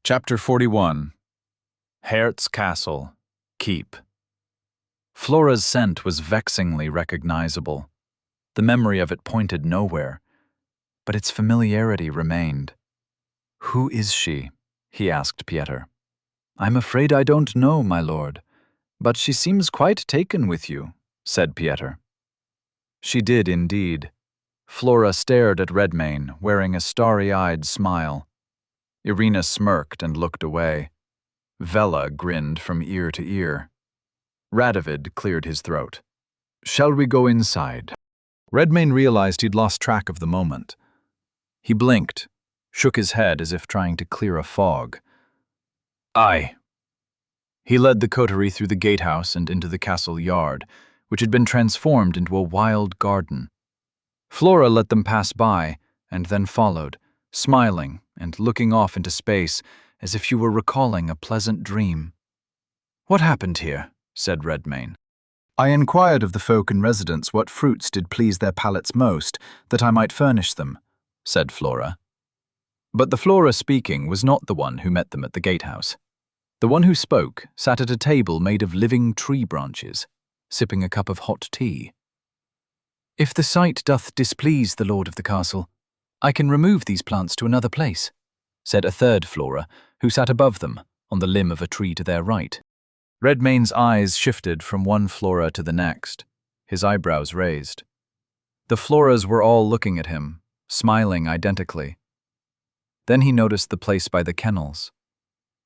Chapter 41. Hert's Castle, Keep. Flora's scent was vexingly recognizable. The memory of it pointed nowhere, but its familiarity remained. "Who is she?" he asked Pieter. "I'm afraid I don't know, my lord, but she seems quite taken with you," said Pieter. She did indeed. Flora stared at Redmayne, wearing a starry-eyed smile. Irina smirked and looked away. Vela grinned from ear to ear. Radovid cleared his throat. "Shall we go inside?" Redmayne realized he'd lost track of the moment. He blinked, shook his head as if trying to clear a fog. "Aye." He led the coterie through the gatehouse and into the castle yard, which had been transformed into a wild garden. Flora let them pass by, and then followed, smiling and looking off into space as if she were recalling a pleasant dream. "What happened here?" said Redmayne. "I inquired of the folk in residence what fruits did please their palates most, that I might furnish them," said Flora. But the Flora speaking was not the one who met them at the gatehouse. The one who spoke sat at a table made of living tree branches, sipping a cup of hot tea. "If the sight doth displease the lord of the castle, I can remove these plants to another place," said a third Flora, who sat above them, on the limb of a tree to their right. Redmayne's eyes shifted from one Flora to the next, his eyebrows raised. The Floras were all looking at him, smiling identically. Then he noticed the place by the kennels,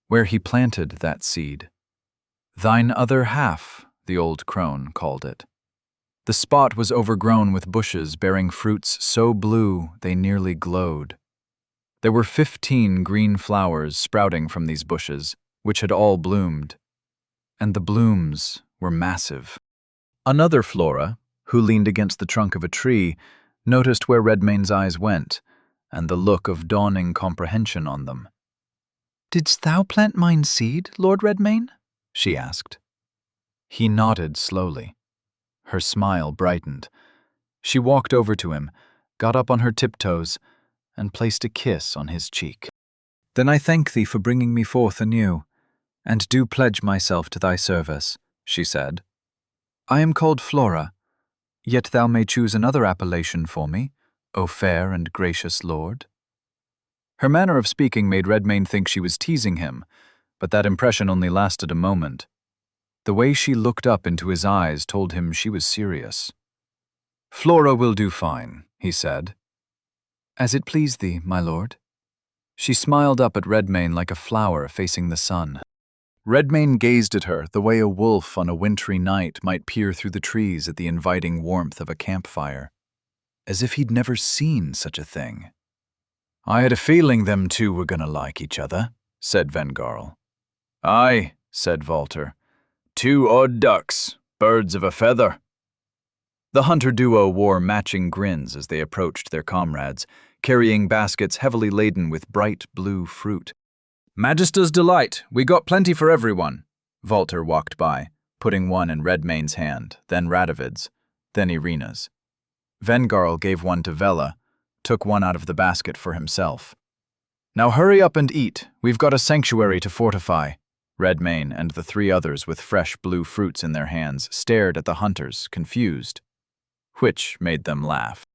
where he planted that seed. "Thine other half," the old crone called it. The spot was overgrown with bushes bearing fruits so blue they nearly glowed. There were 15 green flowers sprouting from these bushes, which had all bloomed. And the blooms were massive. Another Flora, who leaned against the trunk of a tree, noticed where Redmayne's eyes went, and the look of dawning comprehension on them. "Didst thou plant mine seed, Lord Redmayne?" she asked. He nodded slowly. Her smile brightened. She walked over to him, got up on her tiptoes, and placed a kiss on his cheek. "Then I thank thee for bringing me forth anew, and do pledge myself to thy service," she said. "I am called Flora, yet thou may choose another appellation for me, O fair and gracious lord." Her manner of speaking made Redmayne think she was teasing him, but that impression only lasted a moment. The way she looked up into his eyes told him she was serious. "Flora will do fine," he said. "As it please thee, my lord." She smiled up at Redmayne like a flower facing the sun. Redmayne gazed at her the way a wolf on a wintry night might peer through the trees at the inviting warmth of a campfire, as if he'd never seen such a thing. "I had a feeling them two were gonna like each other," said Vengarl. "Aye," said Walter. "Two odd ducks, birds of a feather." The hunter duo wore matching grins as they approached their comrades, carrying baskets heavily laden with bright blue fruit. "Magister's delight, we got plenty for everyone." Walter walked by, putting one in Redmayne's hand, then Radovid's, then Irina's. Vengarl gave one to Vela, took one out of the basket for himself. "Now hurry up and eat, we've got a sanctuary to fortify." Redmayne and the three others with fresh blue fruits in their hands stared at the hunters, confused, which made them laugh.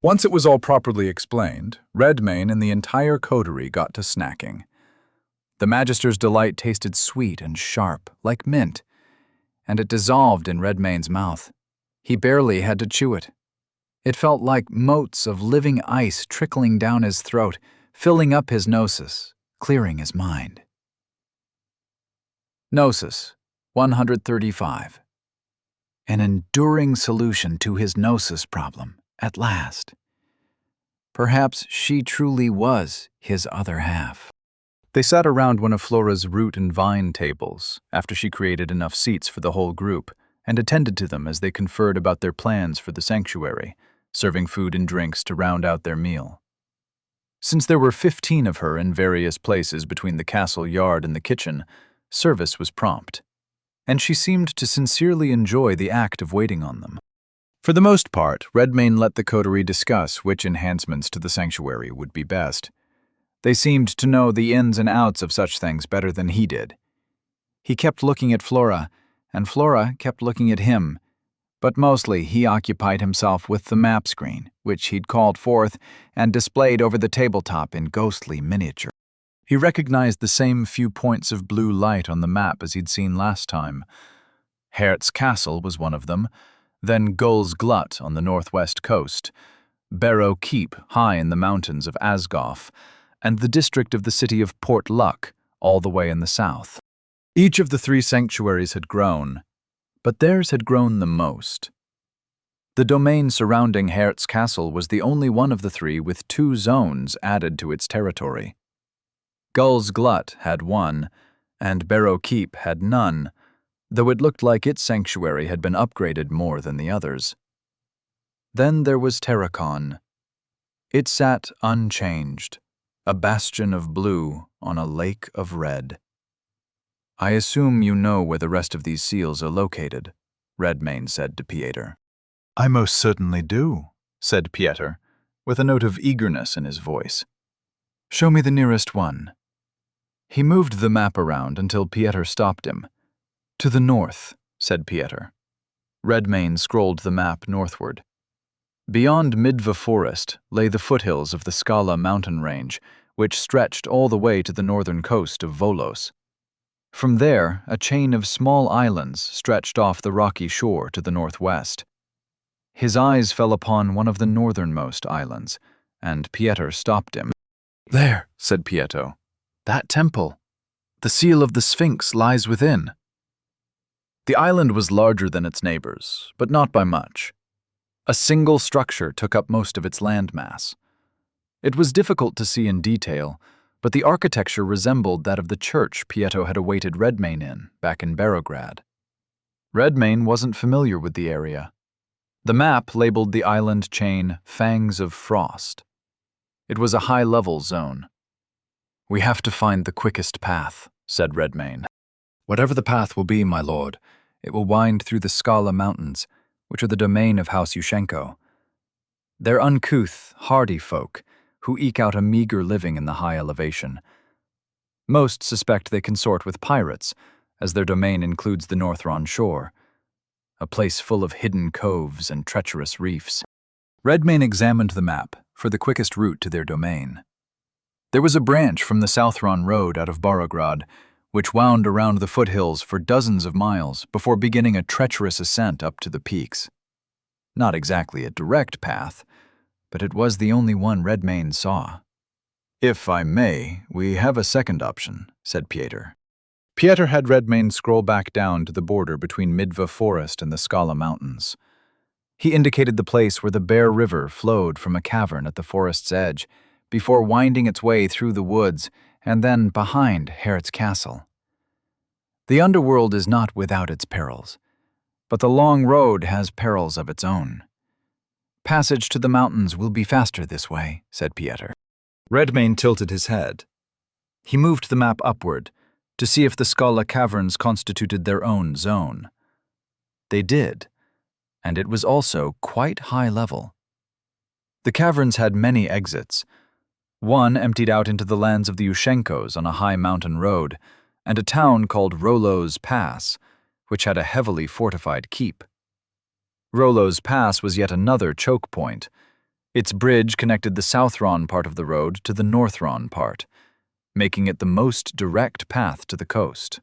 Once it was all properly explained, Redmayne and the entire coterie got to snacking. The Magister's delight tasted sweet and sharp, like mint, and it dissolved in Redmayne's mouth. He barely had to chew it. It felt like motes of living ice trickling down his throat, filling up his gnosis, clearing his mind. Gnosis, 135. An enduring solution to his gnosis problem, at last. Perhaps she truly was his other half. They sat around one of Flora's root and vine tables, after she created enough seats for the whole group, and attended to them as they conferred about their plans for the sanctuary, serving food and drinks to round out their meal. Since there were 15 of her in various places between the castle yard and the kitchen, service was prompt, and she seemed to sincerely enjoy the act of waiting on them. For the most part, Redmayne let the coterie discuss which enhancements to the sanctuary would be best. They seemed to know the ins and outs of such things better than he did. He kept looking at Flora, and Flora kept looking at him, but mostly he occupied himself with the map screen, which he'd called forth and displayed over the tabletop in ghostly miniature. He recognized the same few points of blue light on the map as he'd seen last time. Hert's Castle was one of them, then Gull's Glut on the northwest coast, Barrow Keep high in the mountains of Asgoff, and the district of the city of Port Luck all the way in the south. Each of the three sanctuaries had grown, but theirs had grown the most. The domain surrounding Hert's Castle was the only one of the three with 2 zones added to its territory. Gull's Glut had 1, and Barrow Keep had none, though it looked like its sanctuary had been upgraded more than the others. Then there was Terracon. It sat unchanged, a bastion of blue on a lake of red. "I assume you know where the rest of these seals are located," Redmayne said to Pieter. "I most certainly do," said Pieter, with a note of eagerness in his voice. "Show me the nearest one." He moved the map around until Pieter stopped him. "To the north," said Pieter. Redmayne scrolled the map northward. Beyond Midva Forest lay the foothills of the Scala mountain range, which stretched all the way to the northern coast of Volos. From there, a chain of small islands stretched off the rocky shore to the northwest. His eyes fell upon one of the northernmost islands, and Pieter stopped him. "There," said Pieto. "That temple. The seal of the Sphinx lies within." The island was larger than its neighbors, but not by much. A single structure took up most of its landmass. It was difficult to see in detail, but the architecture resembled that of the church Pieto had awaited Redmayne in, back in Barograd. Redmayne wasn't familiar with the area. The map labeled the island chain Fangs of Frost. It was a high-level zone. "We have to find the quickest path," said Redmayne. "Whatever the path will be, my lord, it will wind through the Scala Mountains, which are the domain of House Yushchenko. They're uncouth, hardy folk who eke out a meager living in the high elevation. Most suspect they consort with pirates, as their domain includes the Northron shore, a place full of hidden coves and treacherous reefs." Redmayne examined the map for the quickest route to their domain. There was a branch from the Southron Road out of Barograd, which wound around the foothills for dozens of miles before beginning a treacherous ascent up to the peaks. Not exactly a direct path, but it was the only one Redmayne saw. "If I may, we have a second option," said Pieter. Pieter had Redmayne scroll back down to the border between Midva Forest and the Scala Mountains. He indicated the place where the Bear River flowed from a cavern at the forest's edge, before winding its way through the woods and then behind Hert's Castle. The underworld is not without its perils, but the long road has perils of its own. "Passage to the mountains will be faster this way," said Pieter. Redmayne tilted his head. He moved the map upward to see if the Scala caverns constituted their own zone. They did, and it was also quite high level. The caverns had many exits. One emptied out into the lands of the Yushchenkos on a high mountain road, and a town called Rollo's Pass, which had a heavily fortified keep. Rollo's Pass was yet another choke point. Its bridge connected the Southron part of the road to the Northron part, making it the most direct path to the coast.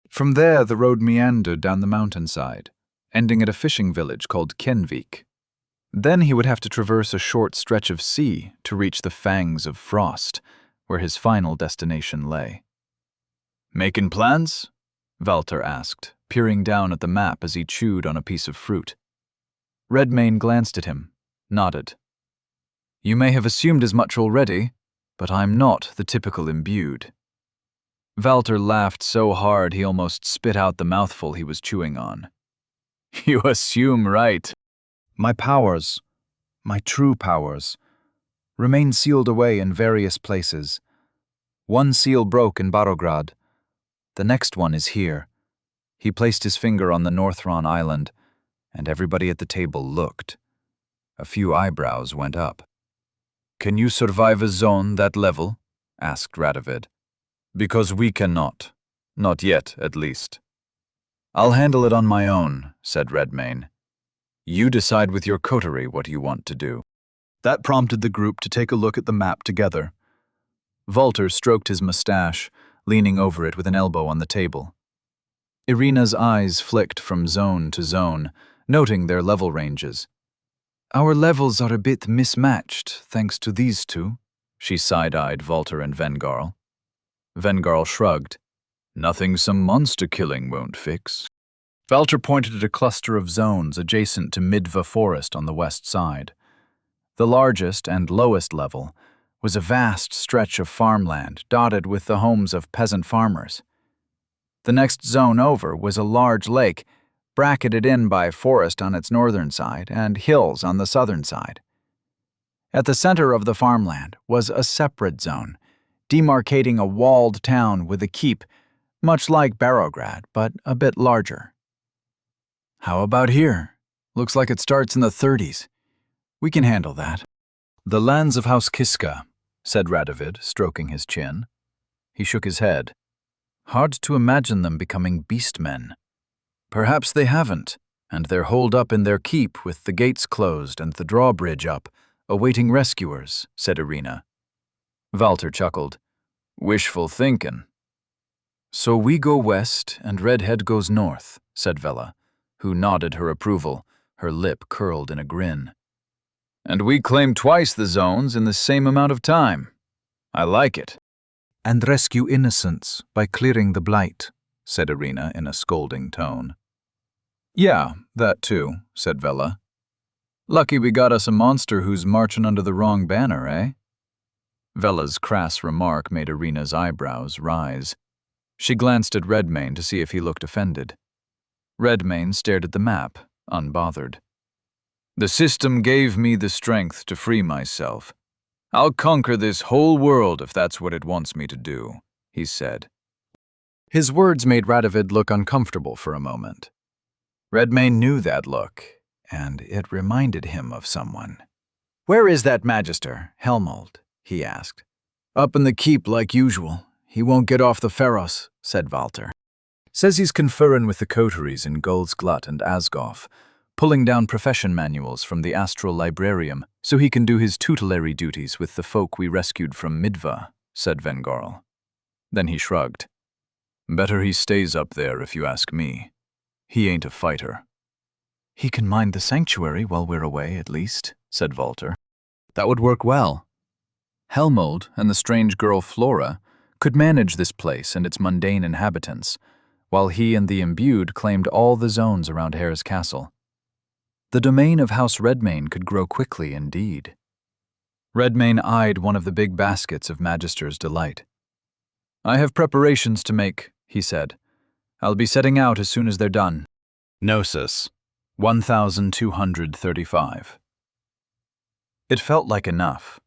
From there, the road meandered down the mountainside, ending at a fishing village called Kenvik. Then he would have to traverse a short stretch of sea to reach the Fangs of Frost, where his final destination lay. "Making plans?" Walter asked, peering down at the map as he chewed on a piece of fruit. Redmayne glanced at him, nodded. "You may have assumed as much already, but I'm not the typical imbued." Walter laughed so hard he almost spit out the mouthful he was chewing on. "You assume right. My powers, my true powers, remain sealed away in various places. One seal broke in Barograd. The next one is here." He placed his finger on the Northron island, and everybody at the table looked. A few eyebrows went up. "Can you survive a zone that level?" asked Radovid. Because we cannot. Not yet, at least. I'll handle it on my own, said Redmayne. You decide with your coterie what you want to do. That prompted the group to take a look at the map together. Walter stroked his mustache, leaning over it with an elbow on the table. Irina's eyes flicked from zone to zone, noting their level ranges. Our levels are a bit mismatched, thanks to these two, she side-eyed Walter and Vengarl. Vengarl shrugged. Nothing some monster killing won't fix. Walter pointed at a cluster of zones adjacent to Midva Forest on the west side. The largest and lowest level was a vast stretch of farmland dotted with the homes of peasant farmers. The next zone over was a large lake, bracketed in by forest on its northern side and hills on the southern side. At the center of the farmland was a separate zone, demarcating a walled town with a keep, much like Barrowgrad, but a bit larger. How about here? Looks like it starts in the 30s. We can handle that. The lands of House Kiska, said Radovid, stroking his chin. He shook his head. Hard to imagine them becoming beastmen. Perhaps they haven't, and they're holed up in their keep with the gates closed and the drawbridge up, awaiting rescuers, said Irina. Walter chuckled. Wishful thinkin'. So we go west and Redhead goes north, said Vela, who nodded her approval, her lip curled in a grin. And we claim twice the zones in the same amount of time. I like it. And rescue innocents by clearing the blight, said Irina in a scolding tone. Yeah, that too, said Vela. Lucky we got us a monster who's marching under the wrong banner, eh? Vela's crass remark made Irina's eyebrows rise. She glanced at Redmayne to see if he looked offended. Redmayne stared at the map, unbothered. The system gave me the strength to free myself. I'll conquer this whole world if that's what it wants me to do, he said. His words made Radovid look uncomfortable for a moment. Redmayne knew that look, and it reminded him of someone. Where is that magister, Helmold? He asked. Up in the keep like usual. He won't get off the Pharos, said Walter. Says he's conferring with the coteries in Gull's Glut and Asgoff, pulling down profession manuals from the Astral Librarium so he can do his tutelary duties with the folk we rescued from Midva, said Vengarl. Then he shrugged. Better he stays up there if you ask me. He ain't a fighter. He can mind the sanctuary while we're away, at least, said Walter. That would work well. Helmold and the strange girl Flora could manage this place and its mundane inhabitants, while he and the imbued claimed all the zones around Hare's Castle. The domain of House Redmayne could grow quickly indeed. Redmayne eyed one of the big baskets of Magister's Delight. I have preparations to make, he said. I'll be setting out as soon as they're done. Gnosis, 1235. It felt like enough.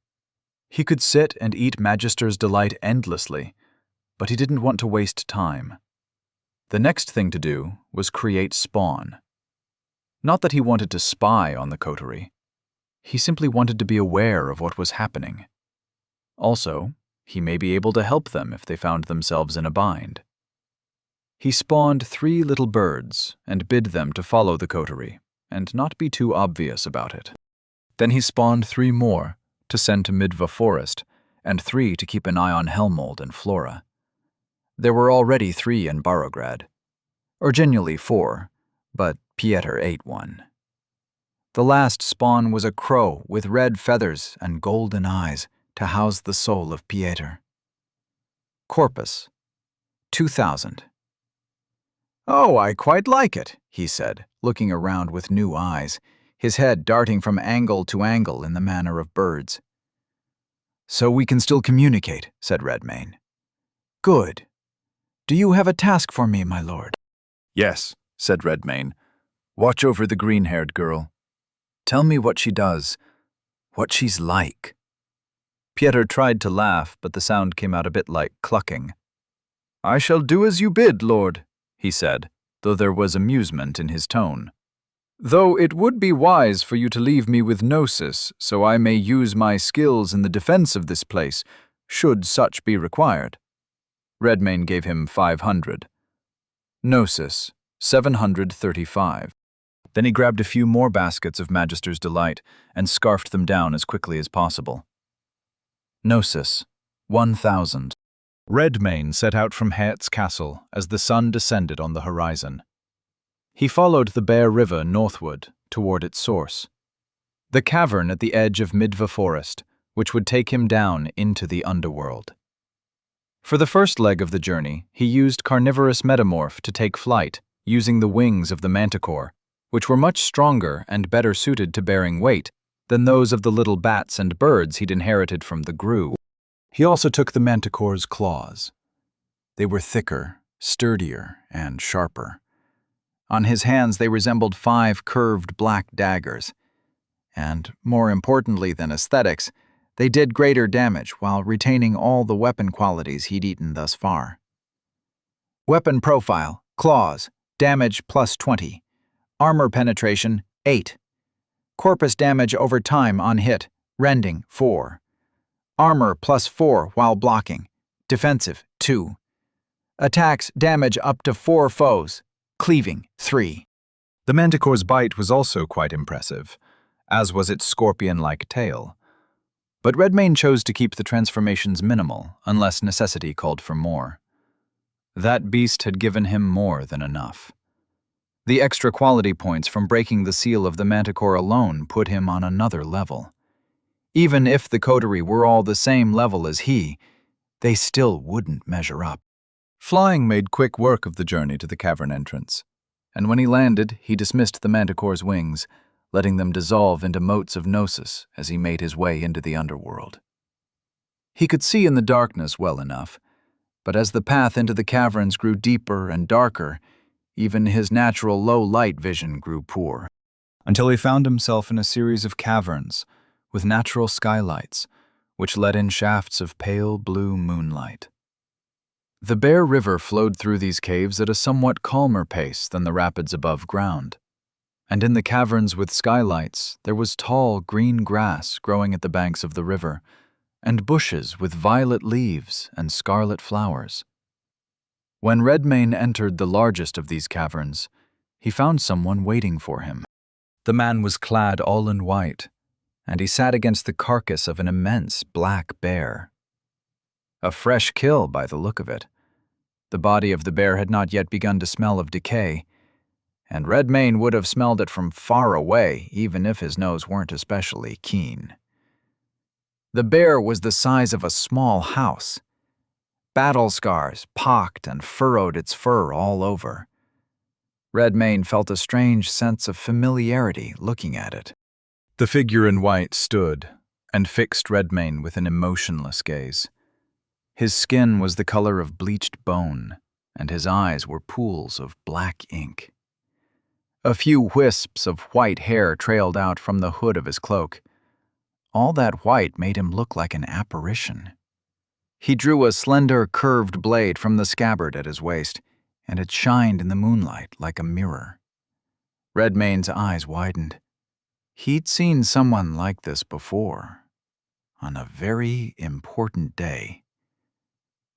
He could sit and eat Magister's Delight endlessly, but he didn't want to waste time. The next thing to do was create spawn. Not that he wanted to spy on the coterie. He simply wanted to be aware of what was happening. Also, he may be able to help them if they found themselves in a bind. He spawned 3 little birds and bid them to follow the coterie and not be too obvious about it. Then he spawned 3 more to send to Midva Forest and 3 to keep an eye on Helmold and Flora. There were already 3 in Barrowgrad. Originally 4, but Pieter ate one. The last spawn was a crow with red feathers and golden eyes to house the soul of Pieter. Corpus, 2000. Oh, I quite like it, he said, looking around with new eyes, his head darting from angle to angle in the manner of birds. So we can still communicate, said Redmayne. Good. Do you have a task for me, my lord? Yes, said Redmayne. Watch over the green-haired girl. Tell me what she does, what she's like. Pieter tried to laugh, but the sound came out a bit like clucking. I shall do as you bid, lord, he said, though there was amusement in his tone. Though it would be wise for you to leave me with Gnosis, so I may use my skills in the defense of this place, should such be required. Redmayne gave him 500. Gnosis, 735. Then he grabbed a few more baskets of Magister's Delight and scarfed them down as quickly as possible. Gnosis, 1,000. Redmayne set out from Heart's castle as the sun descended on the horizon. He followed the Bear River northward toward its source, the cavern at the edge of Midva Forest, which would take him down into the underworld. For the first leg of the journey, he used carnivorous metamorph to take flight, using the wings of the manticore, which were much stronger and better suited to bearing weight than those of the little bats and birds he'd inherited from the grue. He also took the manticore's claws. They were thicker, sturdier, and sharper. On his hands they resembled 5 curved black daggers, and, more importantly than aesthetics, they did greater damage while retaining all the weapon qualities he'd eaten thus far. Weapon profile, claws, damage plus 20. Armor penetration, 8. Corpus damage over time on hit, rending, 4. Armor plus 4 while blocking, defensive, 2. Attacks damage up to 4 foes, cleaving, 3. The manticore's bite was also quite impressive, as was its scorpion-like tail. But Redmayne chose to keep the transformations minimal, unless necessity called for more. That beast had given him more than enough. The extra quality points from breaking the seal of the manticore alone put him on another level. Even if the coterie were all the same level as he, they still wouldn't measure up. Flying made quick work of the journey to the cavern entrance, and when he landed, he dismissed the manticore's wings, letting them dissolve into motes of gnosis as he made his way into the underworld. He could see in the darkness well enough, but as the path into the caverns grew deeper and darker, even his natural low-light vision grew poor, until he found himself in a series of caverns with natural skylights, which let in shafts of pale blue moonlight. The Bear River flowed through these caves at a somewhat calmer pace than the rapids above ground, and in the caverns with skylights there was tall green grass growing at the banks of the river, and bushes with violet leaves and scarlet flowers. When Redmayne entered the largest of these caverns, he found someone waiting for him. The man was clad all in white, and he sat against the carcass of an immense black bear. A fresh kill by the look of it. The body of the bear had not yet begun to smell of decay, and Redmayne would have smelled it from far away, even if his nose weren't especially keen. The bear was the size of a small house. Battle scars pocked and furrowed its fur all over. Redmayne felt a strange sense of familiarity looking at it. The figure in white stood and fixed Redmayne with an emotionless gaze. His skin was the color of bleached bone, and his eyes were pools of black ink. A few wisps of white hair trailed out from the hood of his cloak. All that white made him look like an apparition. He drew a slender, curved blade from the scabbard at his waist, and it shined in the moonlight like a mirror. Redmayne's eyes widened. He'd seen someone like this before, on a very important day.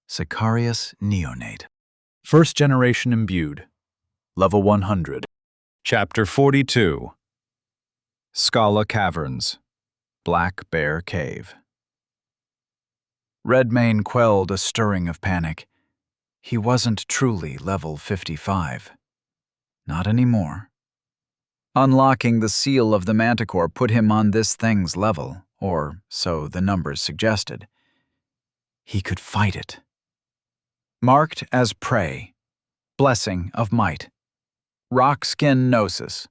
Sicarius Neonate. First Generation Imbued. Level 100. Chapter 42. Scala Caverns. Black Bear Cave. Redmayne quelled a stirring of panic. He wasn't truly level 55. Not anymore. Unlocking the seal of the manticore put him on this thing's level, or so the numbers suggested. He could fight it. Marked as prey. Blessing of Might. Rock-skin Gnosis.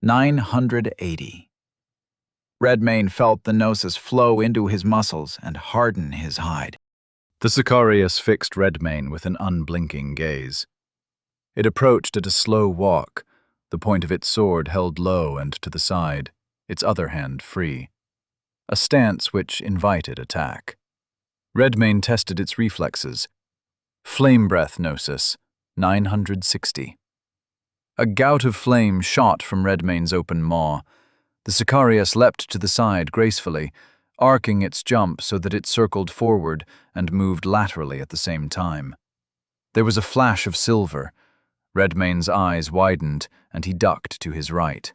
980. Redmayne felt the Gnosis flow into his muscles and harden his hide. The Sicarius fixed Redmayne with an unblinking gaze. It approached at a slow walk, the point of its sword held low and to the side, its other hand free. A stance which invited attack. Redmayne tested its reflexes. Flame Breath Gnosis, 960. A gout of flame shot from Redmayne's open maw. The Sicarius leapt to the side gracefully, arcing its jump so that it circled forward and moved laterally at the same time. There was a flash of silver. Redmane's eyes widened, and he ducked to his right.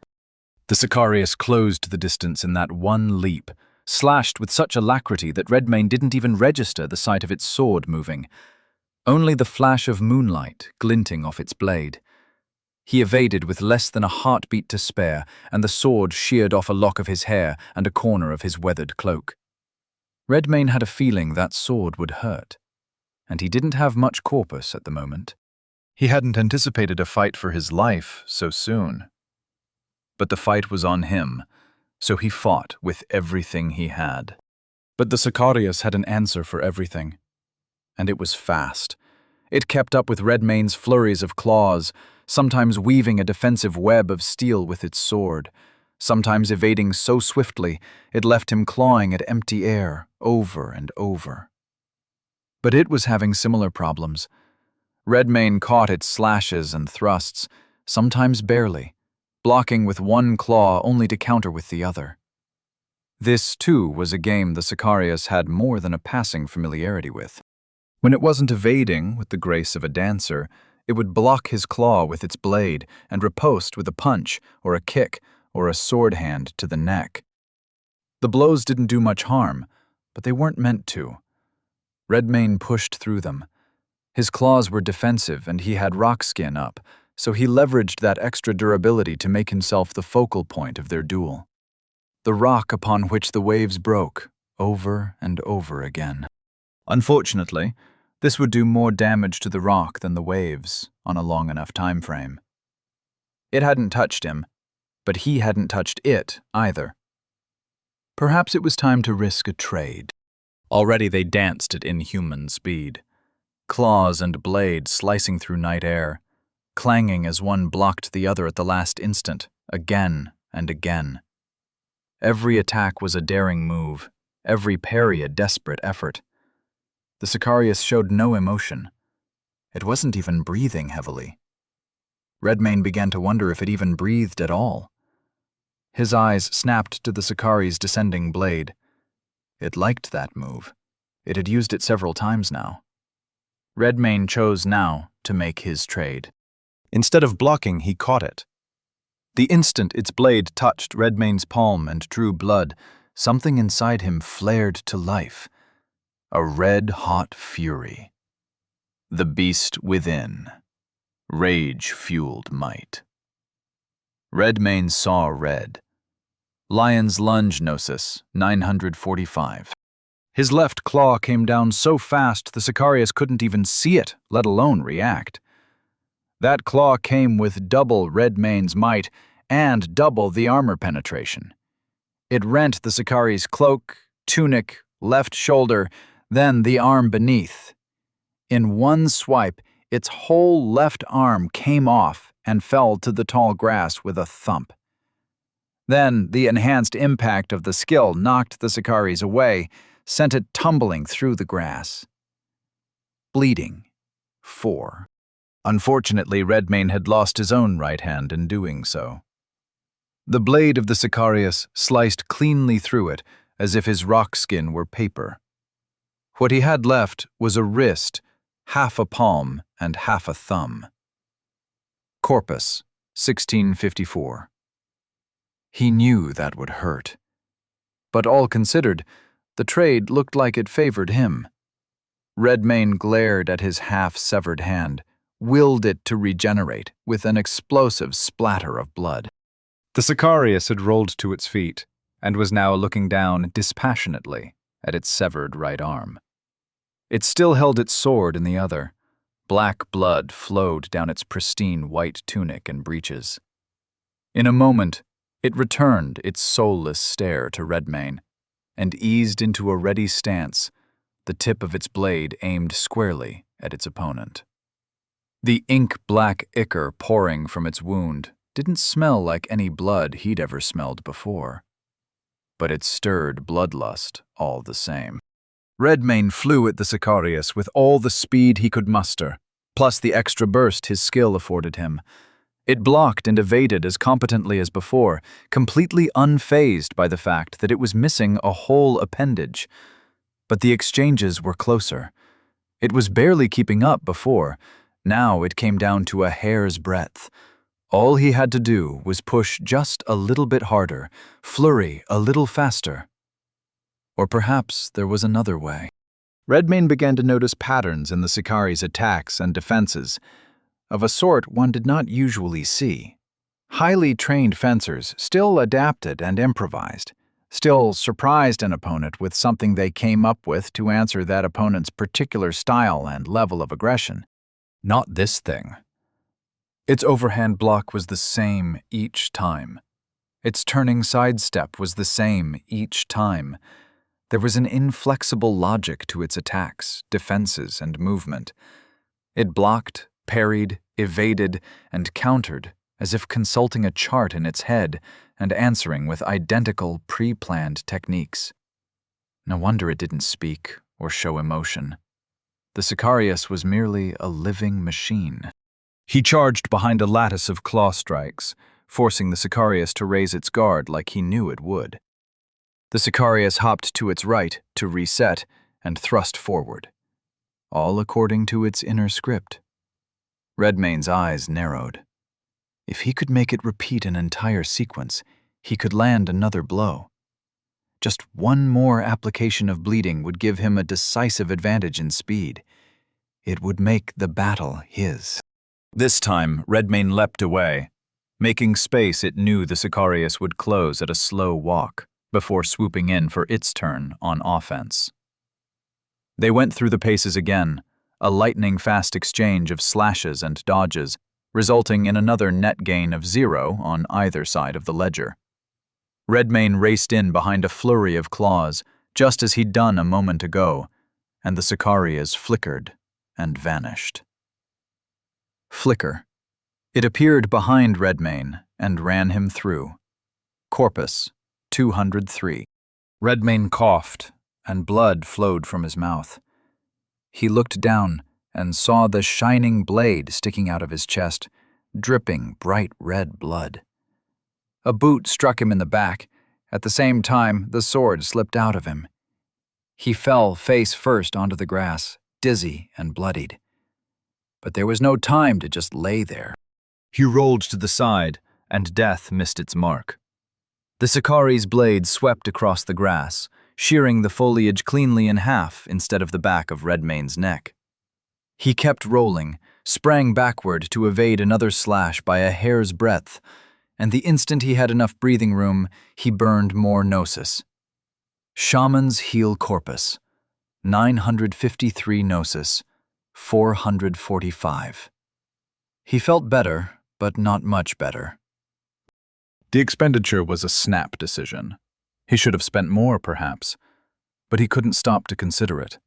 The Sicarius closed the distance in that one leap, slashed with such alacrity that Redmane didn't even register the sight of its sword moving, only the flash of moonlight glinting off its blade. He evaded with less than a heartbeat to spare, and the sword sheared off a lock of his hair and a corner of his weathered cloak. Redmane had a feeling that sword would hurt, and he didn't have much corpus at the moment. He hadn't anticipated a fight for his life so soon. But the fight was on him, so he fought with everything he had. But the Sicarius had an answer for everything, and it was fast. It kept up with Redmane's flurries of claws, sometimes weaving a defensive web of steel with its sword, sometimes evading so swiftly it left him clawing at empty air over and over. But it was having similar problems. Redmane caught its slashes and thrusts, sometimes barely, blocking with one claw only to counter with the other. This, too, was a game the Sicarius had more than a passing familiarity with. When it wasn't evading with the grace of a dancer, it would block his claw with its blade and riposte with a punch or a kick or a sword hand to the neck. The blows didn't do much harm, but they weren't meant to. Redmane pushed through them. His claws were defensive and he had rock skin up, so he leveraged that extra durability to make himself the focal point of their duel. The rock upon which the waves broke, over and over again. Unfortunately, this would do more damage to the rock than the waves on a long enough time frame. It hadn't touched him, but he hadn't touched it either. Perhaps it was time to risk a trade. Already they danced at inhuman speed, claws and blade slicing through night air, clanging as one blocked the other at the last instant, again and again. Every attack was a daring move, every parry a desperate effort. The Sicarius showed no emotion. It wasn't even breathing heavily. Redmane began to wonder if it even breathed at all. His eyes snapped to the Sicari's descending blade. It liked that move. It had used it several times now. Redmane chose now to make his trade. Instead of blocking, he caught it. The instant its blade touched Redmane's palm and drew blood, something inside him flared to life. A red-hot fury. The beast within. Rage-fueled might. Redmane saw red. Lion's Lunge Gnosis, 945. His left claw came down so fast the Sicarius couldn't even see it, let alone react. That claw came with double Redmane's might and double the armor penetration. It rent the Sicari's cloak, tunic, left shoulder, then the arm beneath. In one swipe, its whole left arm came off and fell to the tall grass with a thump. Then the enhanced impact of the skill knocked the Sicari's away, sent it tumbling through the grass. Bleeding. 4. Unfortunately, Redmane had lost his own right hand in doing so. The blade of the Sicarius sliced cleanly through it, as if his rock skin were paper. What he had left was a wrist, half a palm, and half a thumb. Corpus, 1654. He knew that would hurt. But all considered, the trade looked like it favored him. Redmane glared at his half-severed hand, willed it to regenerate with an explosive splatter of blood. The Sicarius had rolled to its feet and was now looking down dispassionately at its severed right arm. It still held its sword in the other. Black blood flowed down its pristine white tunic and breeches. In a moment, it returned its soulless stare to Redmane and eased into a ready stance, the tip of its blade aimed squarely at its opponent. The ink-black ichor pouring from its wound didn't smell like any blood he'd ever smelled before, but it stirred bloodlust all the same. Redmane flew at the Sicarius with all the speed he could muster, plus the extra burst his skill afforded him, It blocked and evaded as competently as before, completely unfazed by the fact that it was missing a whole appendage. But the exchanges were closer. It was barely keeping up before. Now it came down to a hair's breadth. All he had to do was push just a little bit harder, flurry a little faster. Or perhaps there was another way. Redmayne began to notice patterns in the Sicari's attacks and defenses, of a sort one did not usually see. Highly trained fencers still adapted and improvised, still surprised an opponent with something they came up with to answer that opponent's particular style and level of aggression. Not this thing. Its overhand block was the same each time. Its turning sidestep was the same each time. There was an inflexible logic to its attacks, defenses, and movement. It blocked, parried, evaded, and countered as if consulting a chart in its head and answering with identical, pre-planned techniques. No wonder it didn't speak or show emotion. The Sicarius was merely a living machine. He charged behind a lattice of claw strikes, forcing the Sicarius to raise its guard like he knew it would. The Sicarius hopped to its right to reset and thrust forward, all according to its inner script. Redmayne's eyes narrowed. If he could make it repeat an entire sequence, he could land another blow. Just one more application of bleeding would give him a decisive advantage in speed. It would make the battle his. This time, Redmayne leapt away, making space it knew the Sicarius would close at a slow walk before swooping in for its turn on offense. They went through the paces again, a lightning-fast exchange of slashes and dodges, resulting in another net gain of 0 on either side of the ledger. Redmayne raced in behind a flurry of claws, just as he'd done a moment ago, and the Sicarius flickered and vanished. Flicker. It appeared behind Redmayne and ran him through. Corpus 203. Redmayne coughed, and blood flowed from his mouth. He looked down and saw the shining blade sticking out of his chest, dripping bright red blood. A boot struck him in the back. At the same time, the sword slipped out of him. He fell face first onto the grass, dizzy and bloodied. But there was no time to just lay there. He rolled to the side, and death missed its mark. The Sicari's blade swept across the grass, shearing the foliage cleanly in half instead of the back of Redmayne's neck. He kept rolling, sprang backward to evade another slash by a hair's breadth, and the instant he had enough breathing room, he burned more gnosis. Shaman's Heal Corpus, 953 gnosis, 445. He felt better, but not much better. The expenditure was a snap decision. He should have spent more, perhaps, but he couldn't stop to consider it.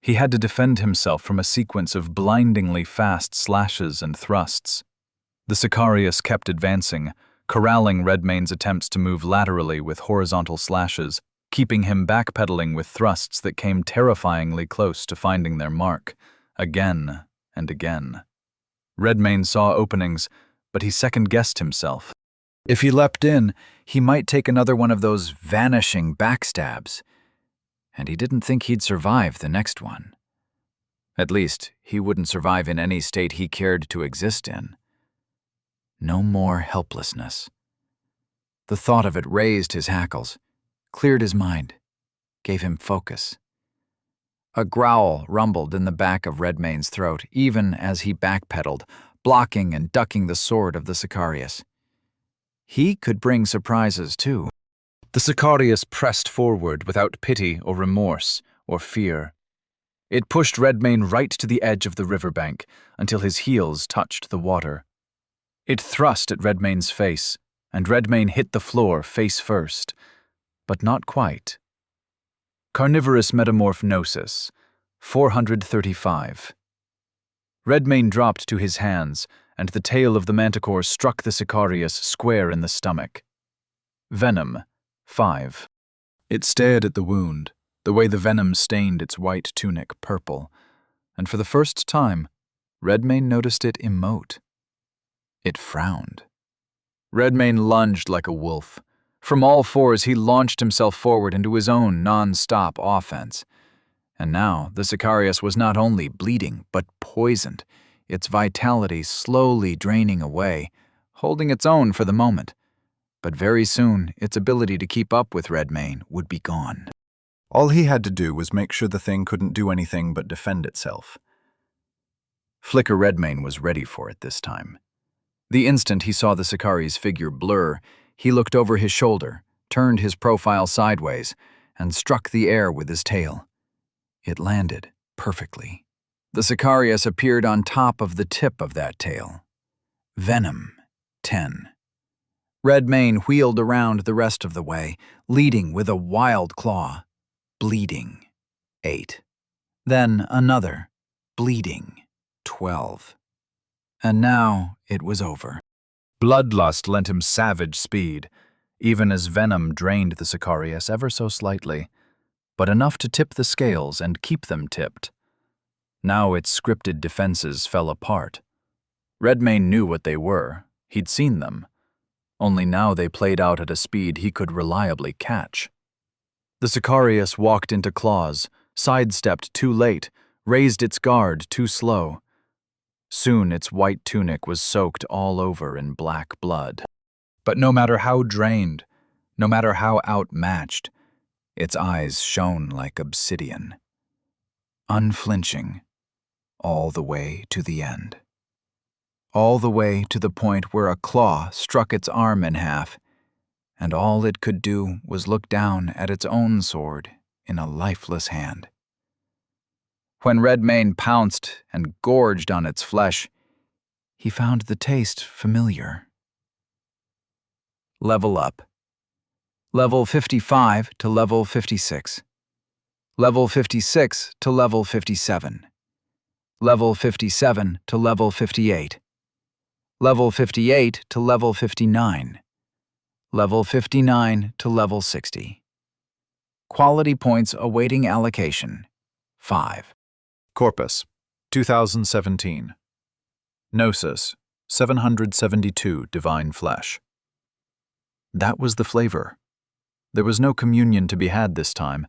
He had to defend himself from a sequence of blindingly fast slashes and thrusts. The Sicarius kept advancing, corralling Redmayne's attempts to move laterally with horizontal slashes, keeping him backpedaling with thrusts that came terrifyingly close to finding their mark, again and again. Redmayne saw openings, but he second-guessed himself. If he leapt in, he might take another one of those vanishing backstabs, and he didn't think he'd survive the next one. At least, he wouldn't survive in any state he cared to exist in. No more helplessness. The thought of it raised his hackles, cleared his mind, gave him focus. A growl rumbled in the back of Redmayne's throat, even as he backpedaled, blocking and ducking the sword of the Sicarius. He could bring surprises, too. The Sicarius pressed forward without pity or remorse or fear. It pushed Redmayne right to the edge of the riverbank until his heels touched the water. It thrust at Redmayne's face, and Redmayne hit the floor face first, but not quite. Carnivorous Metamorph Gnosis, 435. Redmayne dropped to his hands, and the tail of the manticore struck the Sicarius square in the stomach. Venom, 5. It stared at the wound, the way the venom stained its white tunic purple, and for the first time, Redmayne noticed it emote. It frowned. Redmane lunged like a wolf. From all fours, he launched himself forward into his own non-stop offense. And now the Sicarius was not only bleeding, but poisoned, its vitality slowly draining away, holding its own for the moment. But very soon, its ability to keep up with Redmane would be gone. All he had to do was make sure the thing couldn't do anything but defend itself. Flicker Redmane was ready for it this time. The instant he saw the Sicari's figure blur, he looked over his shoulder, turned his profile sideways, and struck the air with his tail. It landed perfectly. The Sicarius appeared on top of the tip of that tail. Venom, 10. Redmane wheeled around the rest of the way, leading with a wild claw. Bleeding, 8. Then another, bleeding, 12. And now it was over. Bloodlust lent him savage speed, even as venom drained the Sicarius ever so slightly, but enough to tip the scales and keep them tipped. Now its scripted defenses fell apart. Redmane knew what they were. He'd seen them. Only now they played out at a speed he could reliably catch. The Sicarius walked into claws, sidestepped too late, raised its guard too slow. Soon its white tunic was soaked all over in black blood. But no matter how drained, no matter how outmatched, its eyes shone like obsidian. Unflinching, all the way to the end. All the way to the point where a claw struck its arm in half, and all it could do was look down at its own sword in a lifeless hand. When Redmane pounced and gorged on its flesh, he found the taste familiar. Level up. Level 55 to level 56. Level 56 to level 57. Level 57 to level 58. Level 58 to level 59. Level 59 to level 60. Quality points awaiting allocation, 5. Corpus, 2017. Gnosis, 772 divine flesh. That was the flavor. There was no communion to be had this time,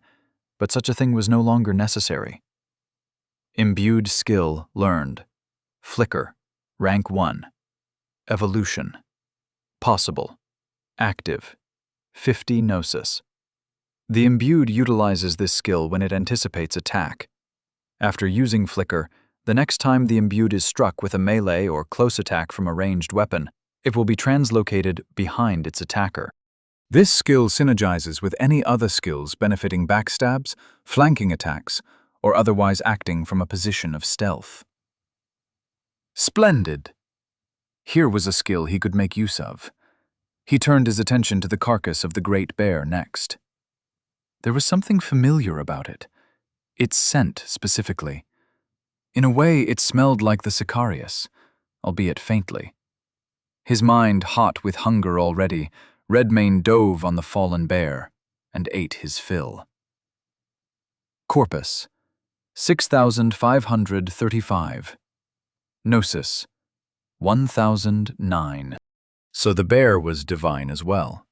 but such a thing was no longer necessary. Imbued skill learned. Flicker, rank 1. Evolution. Possible. Active. 50 Gnosis. The imbued utilizes this skill when it anticipates attack. After using Flicker, the next time the imbued is struck with a melee or close attack from a ranged weapon, it will be translocated behind its attacker. This skill synergizes with any other skills benefiting backstabs, flanking attacks, or otherwise acting from a position of stealth. Splendid! Here was a skill he could make use of. He turned his attention to the carcass of the great bear next. There was something familiar about it. Its scent, specifically. In a way, it smelled like the Sicarius, albeit faintly. His mind hot with hunger already, Redmane dove on the fallen bear and ate his fill. Corpus, 6,535. Gnosis, 1,009. So the bear was divine as well.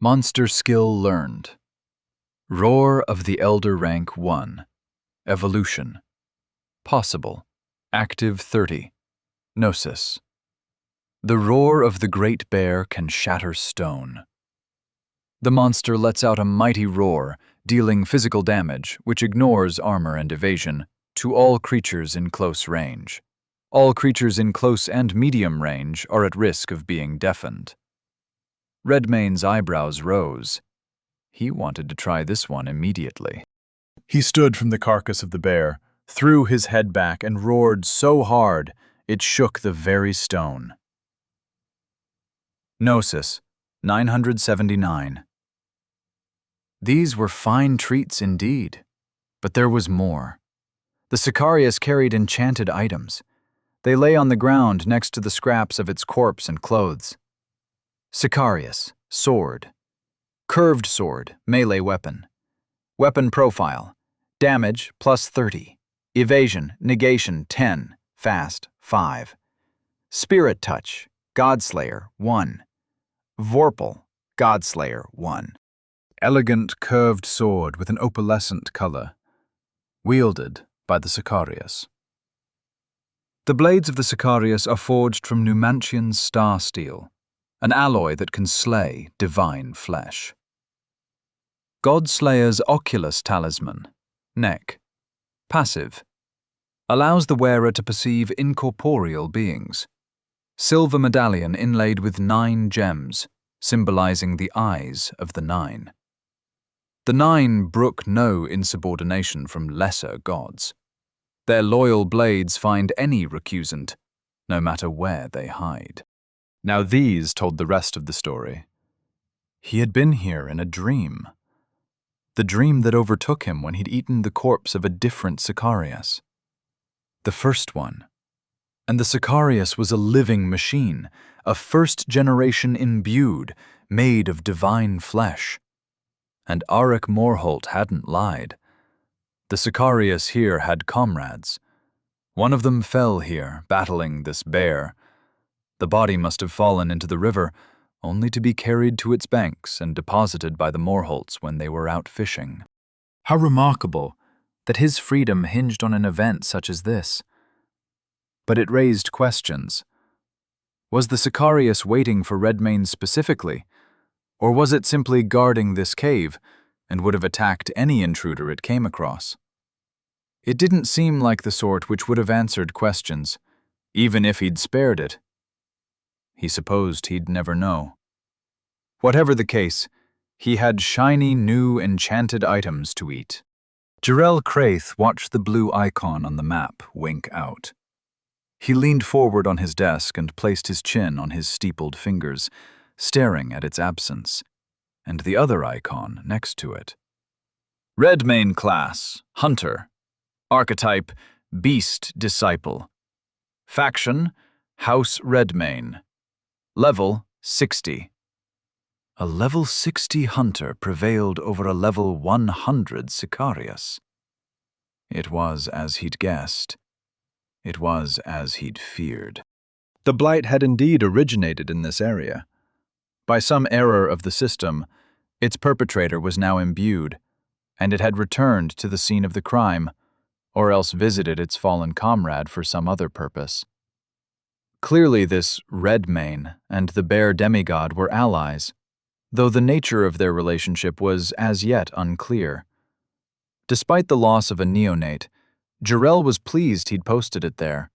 Monster skill learned. Roar of the Elder rank 1. Evolution. Possible. Active 30. Gnosis. The roar of the great bear can shatter stone. The monster lets out a mighty roar, dealing physical damage, which ignores armor and evasion, to all creatures in close range. All creatures in close and medium range are at risk of being deafened. Redmane's eyebrows rose. He wanted to try this one immediately. He stood from the carcass of the bear, threw his head back, and roared so hard it shook the very stone. Gnosis, 979. These were fine treats indeed, but there was more. The Sicarius carried enchanted items. They lay on the ground next to the scraps of its corpse and clothes. Sicarius, sword. Curved sword, melee weapon. Weapon profile, damage plus 30. Evasion, negation 10, fast 5. Spirit Touch, Godslayer 1. Vorpal, Godslayer 1. Elegant curved sword with an opalescent color, wielded by the Sicarius. The blades of the Sicarius are forged from Numantian star steel, an alloy that can slay divine flesh. Godslayer's Oculus Talisman, neck, passive, allows the wearer to perceive incorporeal beings. Silver medallion inlaid with 9 gems, symbolizing the eyes of the 9. The 9 brook no insubordination from lesser gods. Their loyal blades find any recusant, no matter where they hide. Now these told the rest of the story. He had been here in a dream. The dream that overtook him when he'd eaten the corpse of a different Sicarius. The first one. And the Sicarius was a living machine, a first generation imbued, made of divine flesh. And Arik Morholt hadn't lied. The Sicarius here had comrades. One of them fell here, battling this bear. The body must have fallen into the river, only to be carried to its banks and deposited by the Morholts when they were out fishing. How remarkable that his freedom hinged on an event such as this. But it raised questions. Was the Sicarius waiting for Redmane specifically, or was it simply guarding this cave and would have attacked any intruder it came across? It didn't seem like the sort which would have answered questions, even if he'd spared it. He supposed he'd never know. Whatever the case, he had shiny, new, enchanted items to eat. Jarrell Craith watched the blue icon on the map wink out. He leaned forward on his desk and placed his chin on his steepled fingers, staring at its absence, and the other icon next to it. Redmane class, Hunter. Archetype, Beast Disciple. Faction, House Redmane. Level, 60. A level 60 Hunter prevailed over a level 100 Sicarius. It was as he'd guessed. It was as he'd feared. The blight had indeed originated in this area. By some error of the system, its perpetrator was now imbued, and it had returned to the scene of the crime, or else visited its fallen comrade for some other purpose. Clearly this Redmane and the bear demigod were allies, though the nature of their relationship was as yet unclear. Despite the loss of a neonate, Jarrell was pleased he'd posted it there.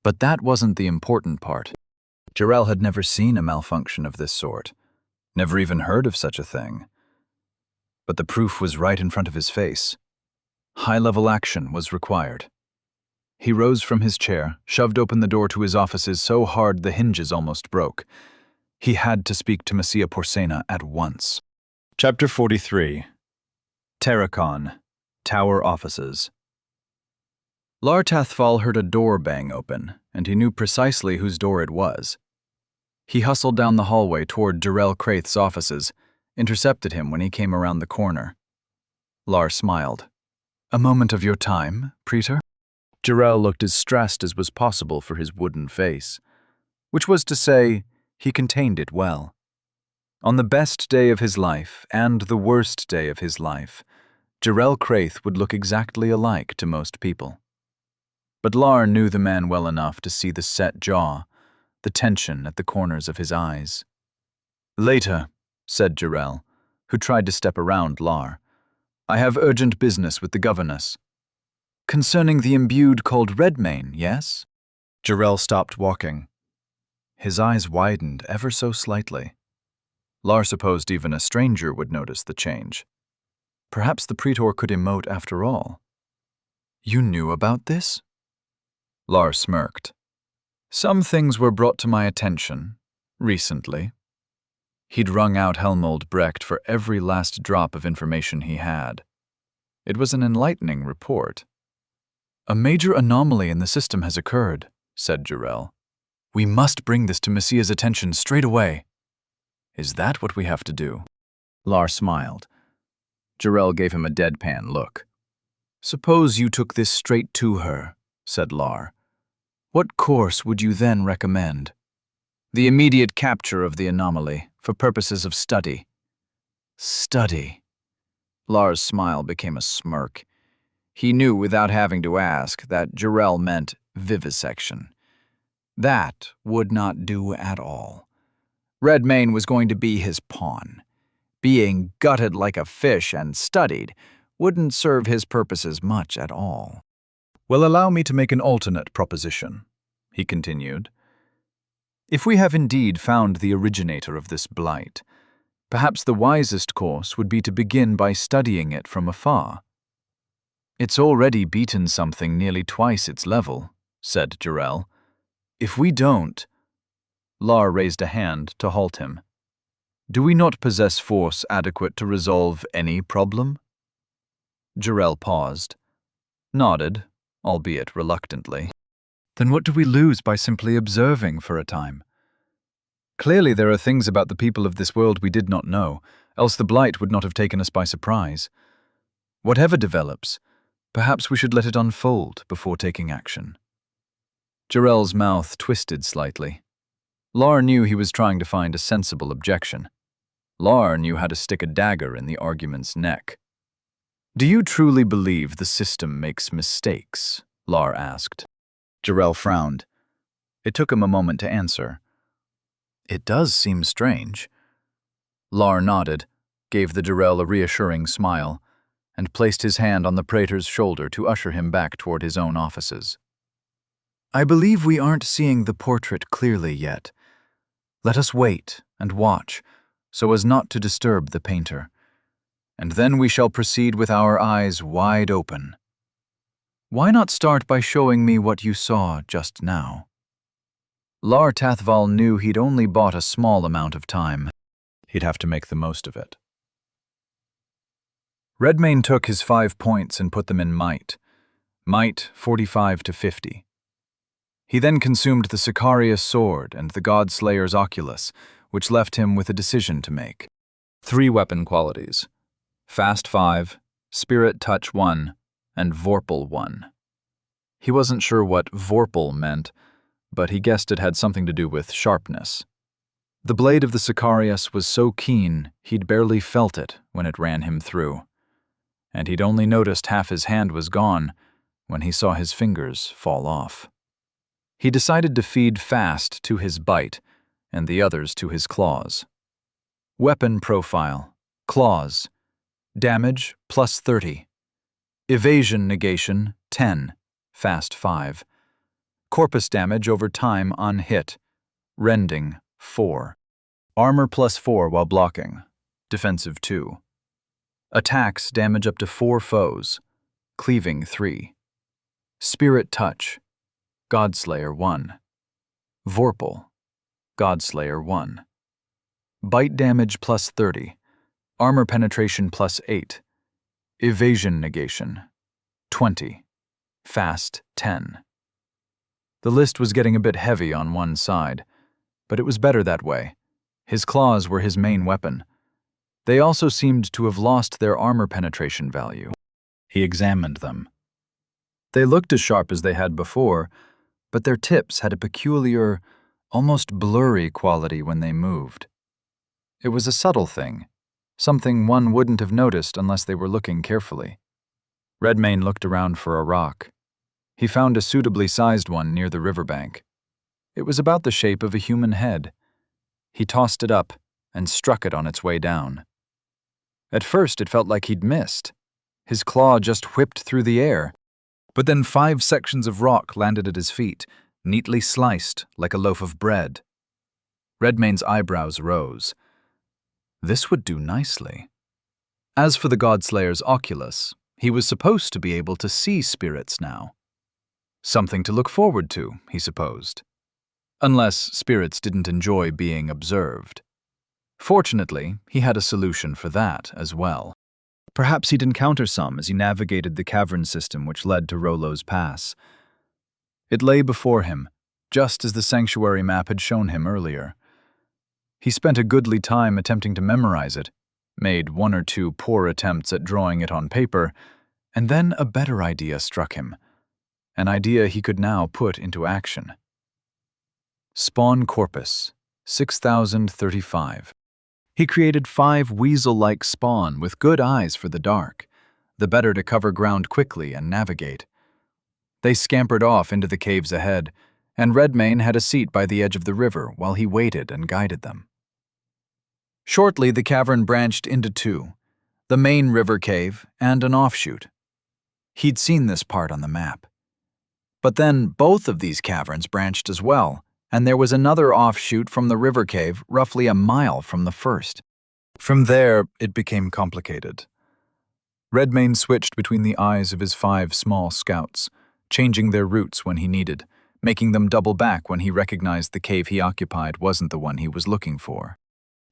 But that wasn't the important part. Jarrell had never seen a malfunction of this sort, never even heard of such a thing. But the proof was right in front of his face. High-level action was required. He rose from his chair, shoved open the door to his offices so hard the hinges almost broke. He had to speak to Messia Porcena at once. Chapter 43. Terracon, Tower Offices. Lar Tathfal heard a door bang open, and he knew precisely whose door it was. He hustled down the hallway toward Jarrell Craith's offices, intercepted him when he came around the corner. Lar smiled. A moment of your time, Praetor? Jarrell looked as stressed as was possible for his wooden face, which was to say, he contained it well. On the best day of his life and the worst day of his life, Jarrell Craith would look exactly alike to most people. But Lar knew the man well enough to see the set jaw, the tension at the corners of his eyes. Later, said Jarrell, who tried to step around Lar. I have urgent business with the governess. Concerning the imbued called Redmane, yes? Jarrell stopped walking. His eyes widened ever so slightly. Lar supposed even a stranger would notice the change. Perhaps the Praetor could emote after all. You knew about this? Lar smirked. Some things were brought to my attention, recently. He'd wrung out Helmold Brecht for every last drop of information he had. It was an enlightening report. A major anomaly in the system has occurred, said Jarrell. We must bring this to Messiah's attention straight away. Is that what we have to do? Lar smiled. Jarrell gave him a deadpan look. Suppose you took this straight to her, said Lar. What course would you then recommend? The immediate capture of the anomaly for purposes of study. Study. Lars' smile became a smirk. He knew without having to ask that Jarrell meant vivisection. That would not do at all. Redmayne was going to be his pawn. Being gutted like a fish and studied wouldn't serve his purposes much at all. Well, allow me to make an alternate proposition, he continued. If we have indeed found the originator of this blight, perhaps the wisest course would be to begin by studying it from afar. It's already beaten something nearly twice its level, said Jarrell. If we don't... Lar raised a hand to halt him. Do we not possess force adequate to resolve any problem? Jarrell paused, nodded, albeit reluctantly. Then what do we lose by simply observing for a time? Clearly there are things about the people of this world we did not know, else the blight would not have taken us by surprise. Whatever develops, perhaps we should let it unfold before taking action. Jarrell's mouth twisted slightly. Lar knew he was trying to find a sensible objection. Lar knew how to stick a dagger in the argument's neck. Do you truly believe the system makes mistakes? Lar asked. Jarrell frowned. It took him a moment to answer. It does seem strange. Lar nodded, gave the Jarrell a reassuring smile, and placed his hand on the praetor's shoulder to usher him back toward his own offices. I believe we aren't seeing the portrait clearly yet. Let us wait and watch, so as not to disturb the painter, and then we shall proceed with our eyes wide open. Why not start by showing me what you saw just now? Lar Tathval knew he'd only bought a small amount of time. He'd have to make the most of it. Redmayne took his 5 points and put them in might. Might 45 to 50. He then consumed the Sicarius sword and the Godslayer's oculus, which left him with a decision to make. 3 weapon qualities: Fast 5, Spirit Touch 1, and Vorpal 1. He wasn't sure what Vorpal meant, but he guessed it had something to do with sharpness. The blade of the Sicarius was so keen he'd barely felt it when it ran him through, and he'd only noticed half his hand was gone when he saw his fingers fall off. He decided to feed Fast to his bite and the others to his claws. Weapon profile: Claws. Damage plus 30. Evasion negation 10, Fast 5. Corpus damage over time on hit, Rending 4. Armor plus 4 while blocking, Defensive 2. Attacks damage up to 4 foes, Cleaving 3. Spirit Touch, Godslayer 1. Vorpal, Godslayer 1. Bite damage plus 30. Armor penetration plus 8. Evasion negation 20. Fast 10. The list was getting a bit heavy on one side, but it was better that way. His claws were his main weapon. They also seemed to have lost their armor penetration value. He examined them. They looked as sharp as they had before, but their tips had a peculiar, almost blurry quality when they moved. It was a subtle thing, something one wouldn't have noticed unless they were looking carefully. Redmayne looked around for a rock. He found a suitably sized one near the riverbank. It was about the shape of a human head. He tossed it up and struck it on its way down. At first it felt like he'd missed. His claw just whipped through the air. But then 5 sections of rock landed at his feet, neatly sliced like a loaf of bread. Redmayne's eyebrows rose. This would do nicely. As for the Godslayer's oculus, he was supposed to be able to see spirits now. Something to look forward to, he supposed. Unless spirits didn't enjoy being observed. Fortunately, he had a solution for that as well. Perhaps he'd encounter some as he navigated the cavern system which led to Rollo's Pass. It lay before him, just as the sanctuary map had shown him earlier. He spent a goodly time attempting to memorize it, made 1 or 2 poor attempts at drawing it on paper, and then a better idea struck him. an idea he could now put into action. Spawn Corpus, 6035. He created 5 weasel-like spawn with good eyes for the dark, the better to cover ground quickly and navigate. They scampered off into the caves ahead, and Redmayne had a seat by the edge of the river while he waited and guided them. Shortly, the cavern branched into 2, the main river cave and an offshoot. He'd seen this part on the map. But then both of these caverns branched as well, and there was another offshoot from the river cave roughly a mile from the first. From there, it became complicated. Redmayne switched between the eyes of his 5 small scouts, changing their routes when he needed, making them double back when he recognized the cave he occupied wasn't the one he was looking for.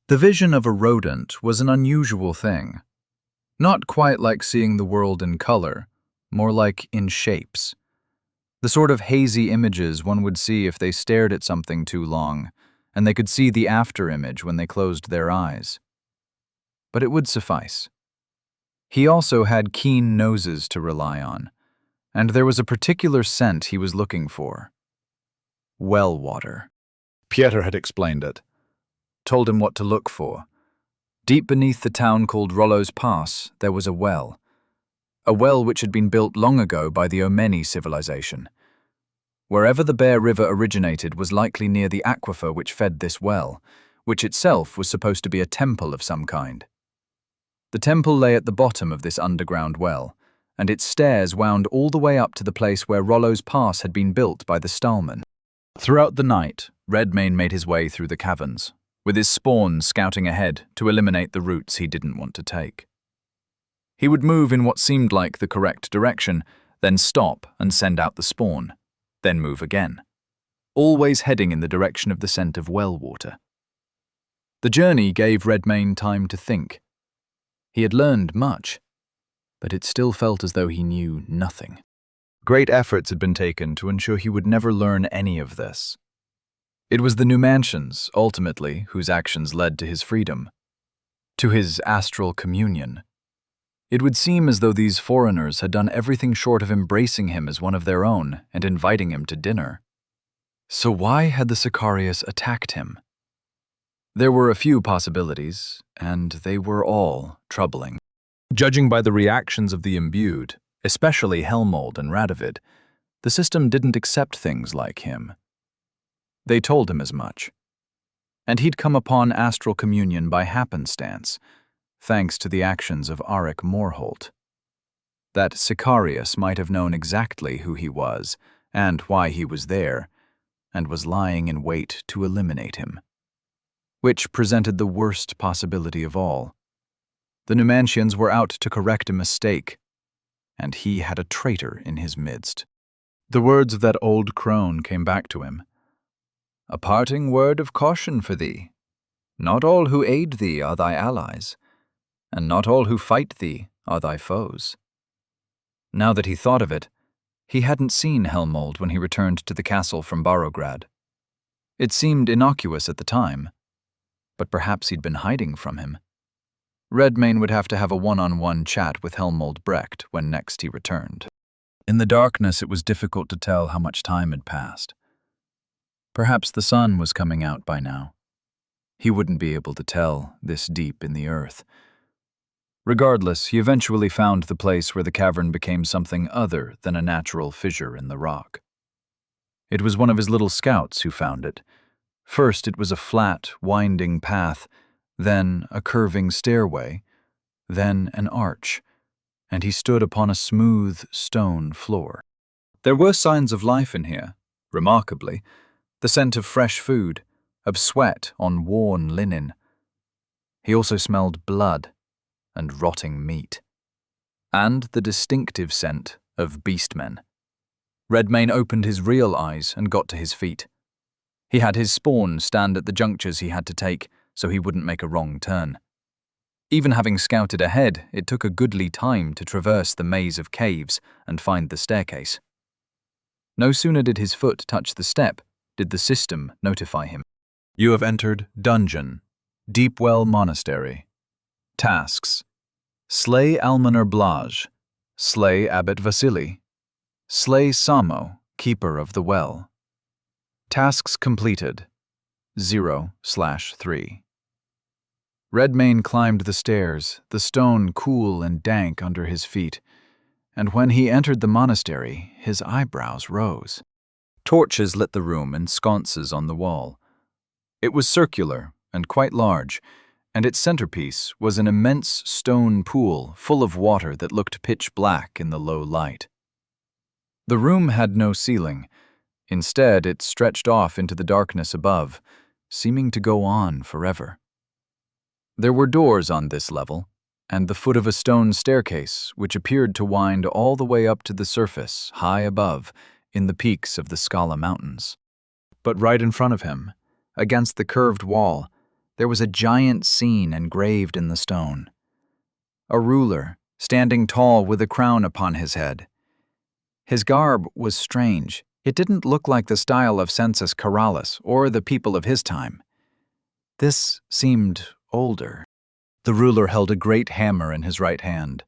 The vision of a rodent was an unusual thing. Not quite like seeing the world in color, more like in shapes. The sort of hazy images one would see if they stared at something too long, and they could see the after image when they closed their eyes. But it would suffice. He also had keen noses to rely on, and there was a particular scent he was looking for. Well water. Pieter had explained it, told him what to look for. Deep beneath the town called Rollo's Pass, there was a well which had been built long ago by the Omeni civilization. Wherever the Bear River originated was likely near the aquifer which fed this well, which itself was supposed to be a temple of some kind. The temple lay at the bottom of this underground well, and its stairs wound all the way up to the place where Rollo's Pass had been built by the Stallman. Throughout the night, Redmayne made his way through the caverns, with his spawn scouting ahead to eliminate the routes he didn't want to take. He would move in what seemed like the correct direction, then stop and send out the spawn, then move again, always heading in the direction of the scent of well water. The journey gave Redmayne time to think. He had learned much, but it still felt as though he knew nothing. Great efforts had been taken to ensure he would never learn any of this. It was the Numantians, ultimately, whose actions led to his freedom, to his astral communion. It would seem as though these foreigners had done everything short of embracing him as one of their own and inviting him to dinner. So why had the Sicarius attacked him? There were a few possibilities, and they were all troubling. Judging by the reactions of the imbued, especially Helmold and Radovid, the system didn't accept things like him. They told him as much. And he'd come upon astral communion by happenstance, thanks to the actions of Arik Morholt. That Sicarius might have known exactly who he was and why he was there, and was lying in wait to eliminate him. Which presented the worst possibility of all. The Numantians were out to correct a mistake, and he had a traitor in his midst. The words of that old crone came back to him. A parting word of caution for thee. Not all who aid thee are thy allies, and not all who fight thee are thy foes. Now that he thought of it, he hadn't seen Helmold when he returned to the castle from Barograd. It seemed innocuous at the time, but perhaps he'd been hiding from him. Redmayne would have to have a one-on-one chat with Helmold Brecht when next he returned. In the darkness, it was difficult to tell how much time had passed. Perhaps the sun was coming out by now. He wouldn't be able to tell, this deep in the earth. Regardless, he eventually found the place where the cavern became something other than a natural fissure in the rock. It was one of his little scouts who found it. First, it was a flat, winding path, then a curving stairway, then an arch, and he stood upon a smooth stone floor. There were signs of life in here, remarkably, the scent of fresh food, of sweat on worn linen. He also smelled blood and rotting meat, and the distinctive scent of beastmen. Redmayne opened his real eyes and got to his feet. He had his spawn stand at the junctures he had to take, so he wouldn't make a wrong turn. Even having scouted ahead, it took a goodly time to traverse the maze of caves and find the staircase. No sooner did his foot touch the step, did the system notify him. You have entered Dungeon, Deepwell Monastery. Tasks: slay Almoner Blaj, slay Abbot Vasily, Slay Samo, keeper of the well. Tasks completed. 0/3. Redmayne climbed the stairs, the stone cool and dank under his feet, and when he entered the monastery, his eyebrows rose. Torches lit the room in sconces on the wall. It was circular and quite large, and its centerpiece was an immense stone pool full of water that looked pitch black in the low light. The room had no ceiling. Instead, it stretched off into the darkness above, seeming to go on forever. There were doors on this level, and the foot of a stone staircase which appeared to wind all the way up to the surface, high above, in the peaks of the Scala Mountains. But right in front of him, against the curved wall, there was a giant scene engraved in the stone. A ruler, standing tall with a crown upon his head. His garb was strange. It didn't look like the style of Census Caralis or the people of his time. This seemed older. The ruler held a great hammer in his right hand.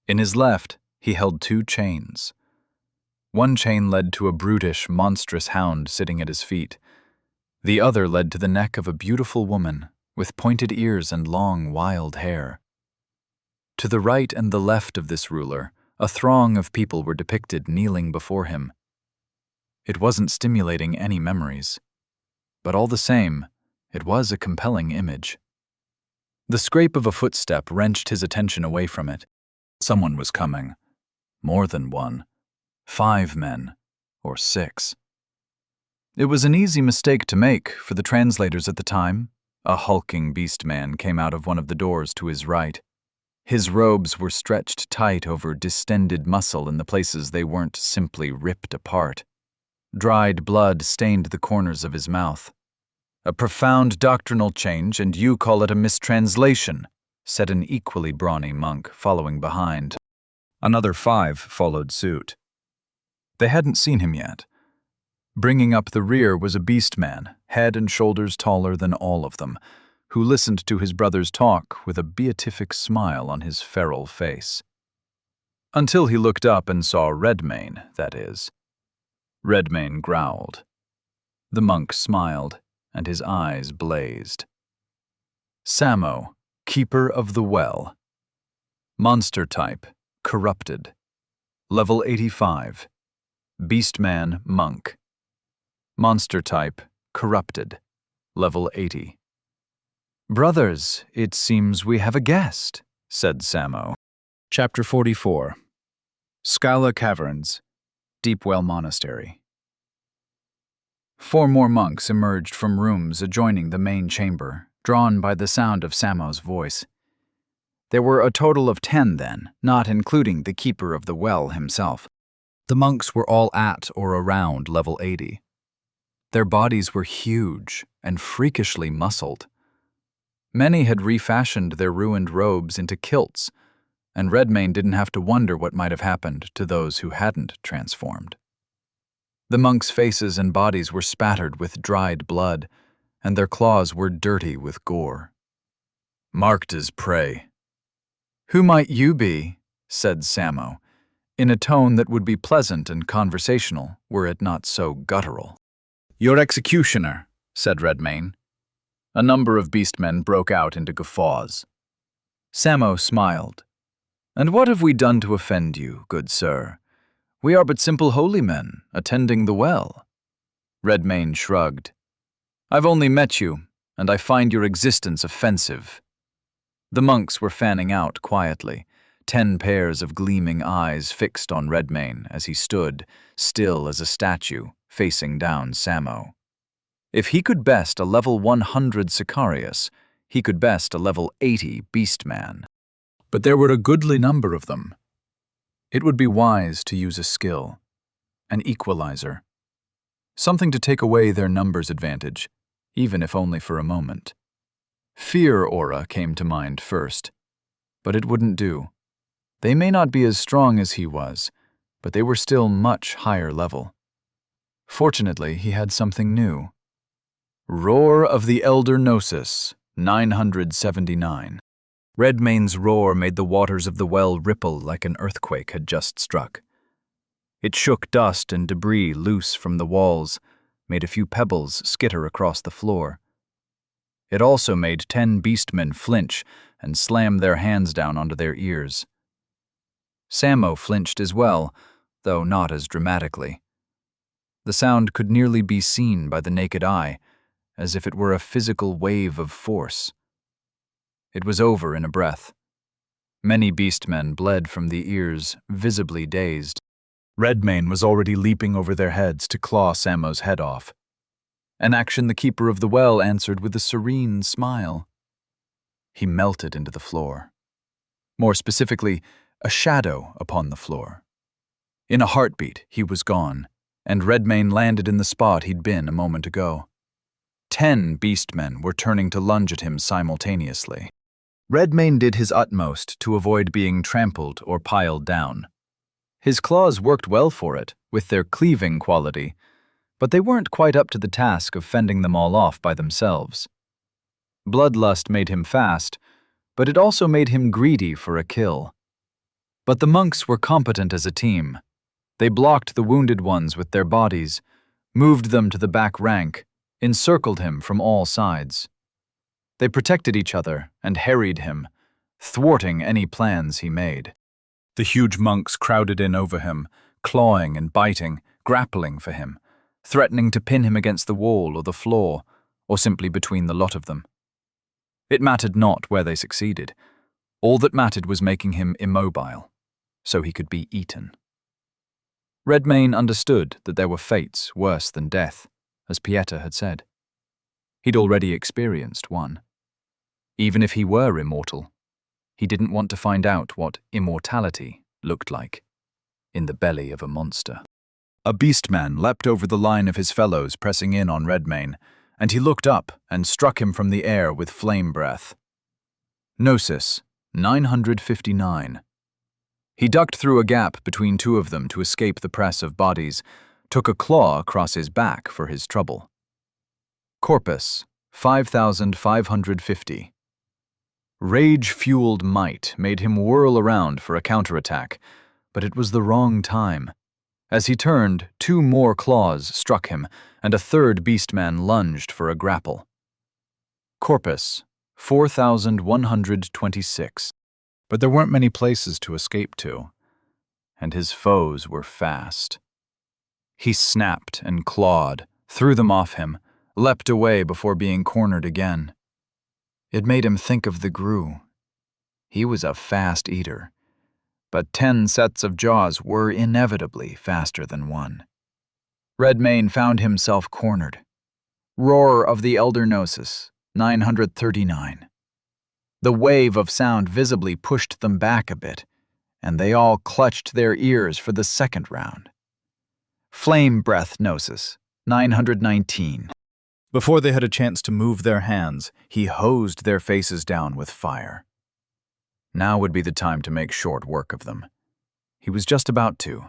In his left, he held 2 chains. One chain led to a brutish, monstrous hound sitting at his feet. The other led to the neck of a beautiful woman with pointed ears and long, wild hair. To the right and the left of this ruler, a throng of people were depicted kneeling before him. It wasn't stimulating any memories, but all the same, it was a compelling image. The scrape of a footstep wrenched his attention away from it. Someone was coming. More than one. 5 men, or 6. It was an easy mistake to make for the translators at the time. A hulking beast man came out of one of the doors to his right. His robes were stretched tight over distended muscle in the places they weren't simply ripped apart. Dried blood stained the corners of his mouth. "A profound doctrinal change, and you call it a mistranslation," said an equally brawny monk following behind. Another 5 followed suit. They hadn't seen him yet. Bringing up the rear was a beast man, head and shoulders taller than all of them, who listened to his brother's talk with a beatific smile on his feral face. Until he looked up and saw Redmayne, that is. Redmayne growled. The monk smiled, and his eyes blazed. Samo, keeper of the well. Monster type, corrupted. Level 85. Beastman monk. Monster type, corrupted. Level 80. "Brothers, it seems we have a guest," said Samo. Chapter 44. Scala Caverns, Deepwell Monastery. 4 more monks emerged from rooms adjoining the main chamber, drawn by the sound of Samo's voice. There were a total of 10 then, not including the keeper of the well himself. The monks were all at or around level 80. Their bodies were huge and freakishly muscled. Many had refashioned their ruined robes into kilts, and Redmayne didn't have to wonder what might have happened to those who hadn't transformed. The monks' faces and bodies were spattered with dried blood, and their claws were dirty with gore. Marked as prey. "Who might you be?" said Samo, in a tone that would be pleasant and conversational were it not so guttural. "Your executioner," said Redmayne. A number of beastmen broke out into guffaws. Samo smiled. "And what have we done to offend you, good sir? We are but simple holy men, attending the well." Redmayne shrugged. "I've only met you, and I find your existence offensive." The monks were fanning out quietly, 10 pairs of gleaming eyes fixed on Redmayne as he stood, still as a statue, facing down Samo. If he could best a level 100 Sicarius, he could best a level 80 Beastman. But there were a goodly number of them. It would be wise to use a skill, an equalizer, something to take away their numbers advantage, even if only for a moment. Fear aura came to mind first, but it wouldn't do. They may not be as strong as he was, but they were still much higher level. Fortunately, he had something new. Roar of the Elder Gnosis, 979. Redmayne's roar made the waters of the well ripple like an earthquake had just struck. It shook dust and debris loose from the walls, made a few pebbles skitter across the floor. It also made 10 beastmen flinch and slam their hands down onto their ears. Sammo flinched as well, though not as dramatically. The sound could nearly be seen by the naked eye, as if it were a physical wave of force. It was over in a breath. Many beastmen bled from the ears, visibly dazed. Redmane was already leaping over their heads to claw Sammo's head off. An action the Keeper of the Well answered with a serene smile. He melted into the floor. More specifically, a shadow upon the floor. In a heartbeat, he was gone, and Redmane landed in the spot he'd been a moment ago. 10 beastmen were turning to lunge at him simultaneously. Redmane did his utmost to avoid being trampled or piled down. His claws worked well for it, with their cleaving quality, but they weren't quite up to the task of fending them all off by themselves. Bloodlust made him fast, but it also made him greedy for a kill. But the monks were competent as a team. They blocked the wounded ones with their bodies, moved them to the back rank, encircled him from all sides. They protected each other and harried him, thwarting any plans he made. The huge monks crowded in over him, clawing and biting, grappling for him, threatening to pin him against the wall or the floor, or simply between the lot of them. It mattered not where they succeeded. All that mattered was making him immobile, so he could be eaten. Redmane understood that there were fates worse than death, as Pieta had said. He'd already experienced one. Even if he were immortal, he didn't want to find out what immortality looked like in the belly of a monster. A beastman leapt over the line of his fellows pressing in on Redmane, and he looked up and struck him from the air with flame breath. Gnosis, 959. He ducked through a gap between two of them to escape the press of bodies, took a claw across his back for his trouble. Corpus, 5550. Rage-fueled might made him whirl around for a counterattack, but it was the wrong time. As he turned, 2 more claws struck him, and a third beastman lunged for a grapple. Corpus, 4126. But there weren't many places to escape to, and his foes were fast. He snapped and clawed, threw them off him, leapt away before being cornered again. It made him think of the Gru. He was a fast eater, but 10 sets of jaws were inevitably faster than one. Redmane found himself cornered. Roar of the Elder Gnosis, 939. The wave of sound visibly pushed them back a bit, and they all clutched their ears for the second round. Flame Breath Gnosis, 919. Before they had a chance to move their hands, he hosed their faces down with fire. Now would be the time to make short work of them. He was just about to.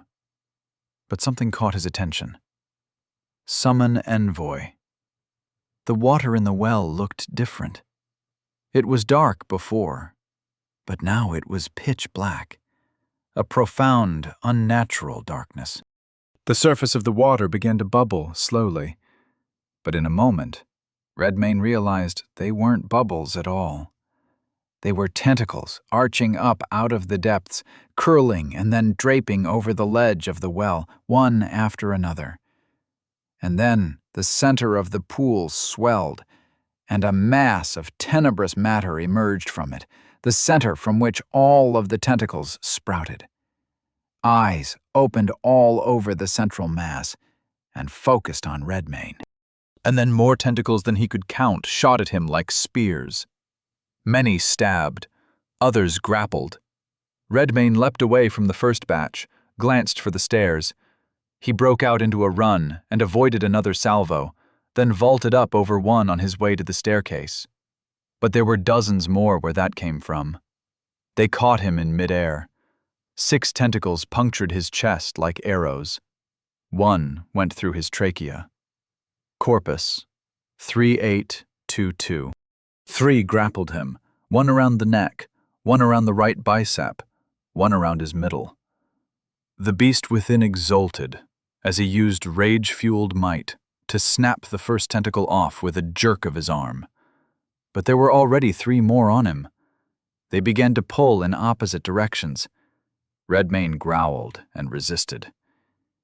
But something caught his attention. Summon Envoy. The water in the well looked different. It was dark before, but now it was pitch black. A profound, unnatural darkness. The surface of the water began to bubble slowly. But in a moment, Redmane realized they weren't bubbles at all. They were tentacles arching up out of the depths, curling and then draping over the ledge of the well, one after another. And then the center of the pool swelled, and a mass of tenebrous matter emerged from it, the center from which all of the tentacles sprouted. Eyes opened all over the central mass and focused on Redmane. And then more tentacles than he could count shot at him like spears. Many stabbed, others grappled. Redmane leapt away from the first batch, glanced for the stairs. He broke out into a run and avoided another salvo, then vaulted up over one on his way to the staircase. But there were dozens more where that came from. They caught him in midair. 6 tentacles punctured his chest like arrows. 1 went through his trachea. Corpus, 3822. 3 grappled him, 1 around the neck, 1 around the right bicep, 1 around his middle. The beast within exulted as he used rage-fueled might to snap the first tentacle off with a jerk of his arm. But there were already 3 more on him. They began to pull in opposite directions. Redmane growled and resisted,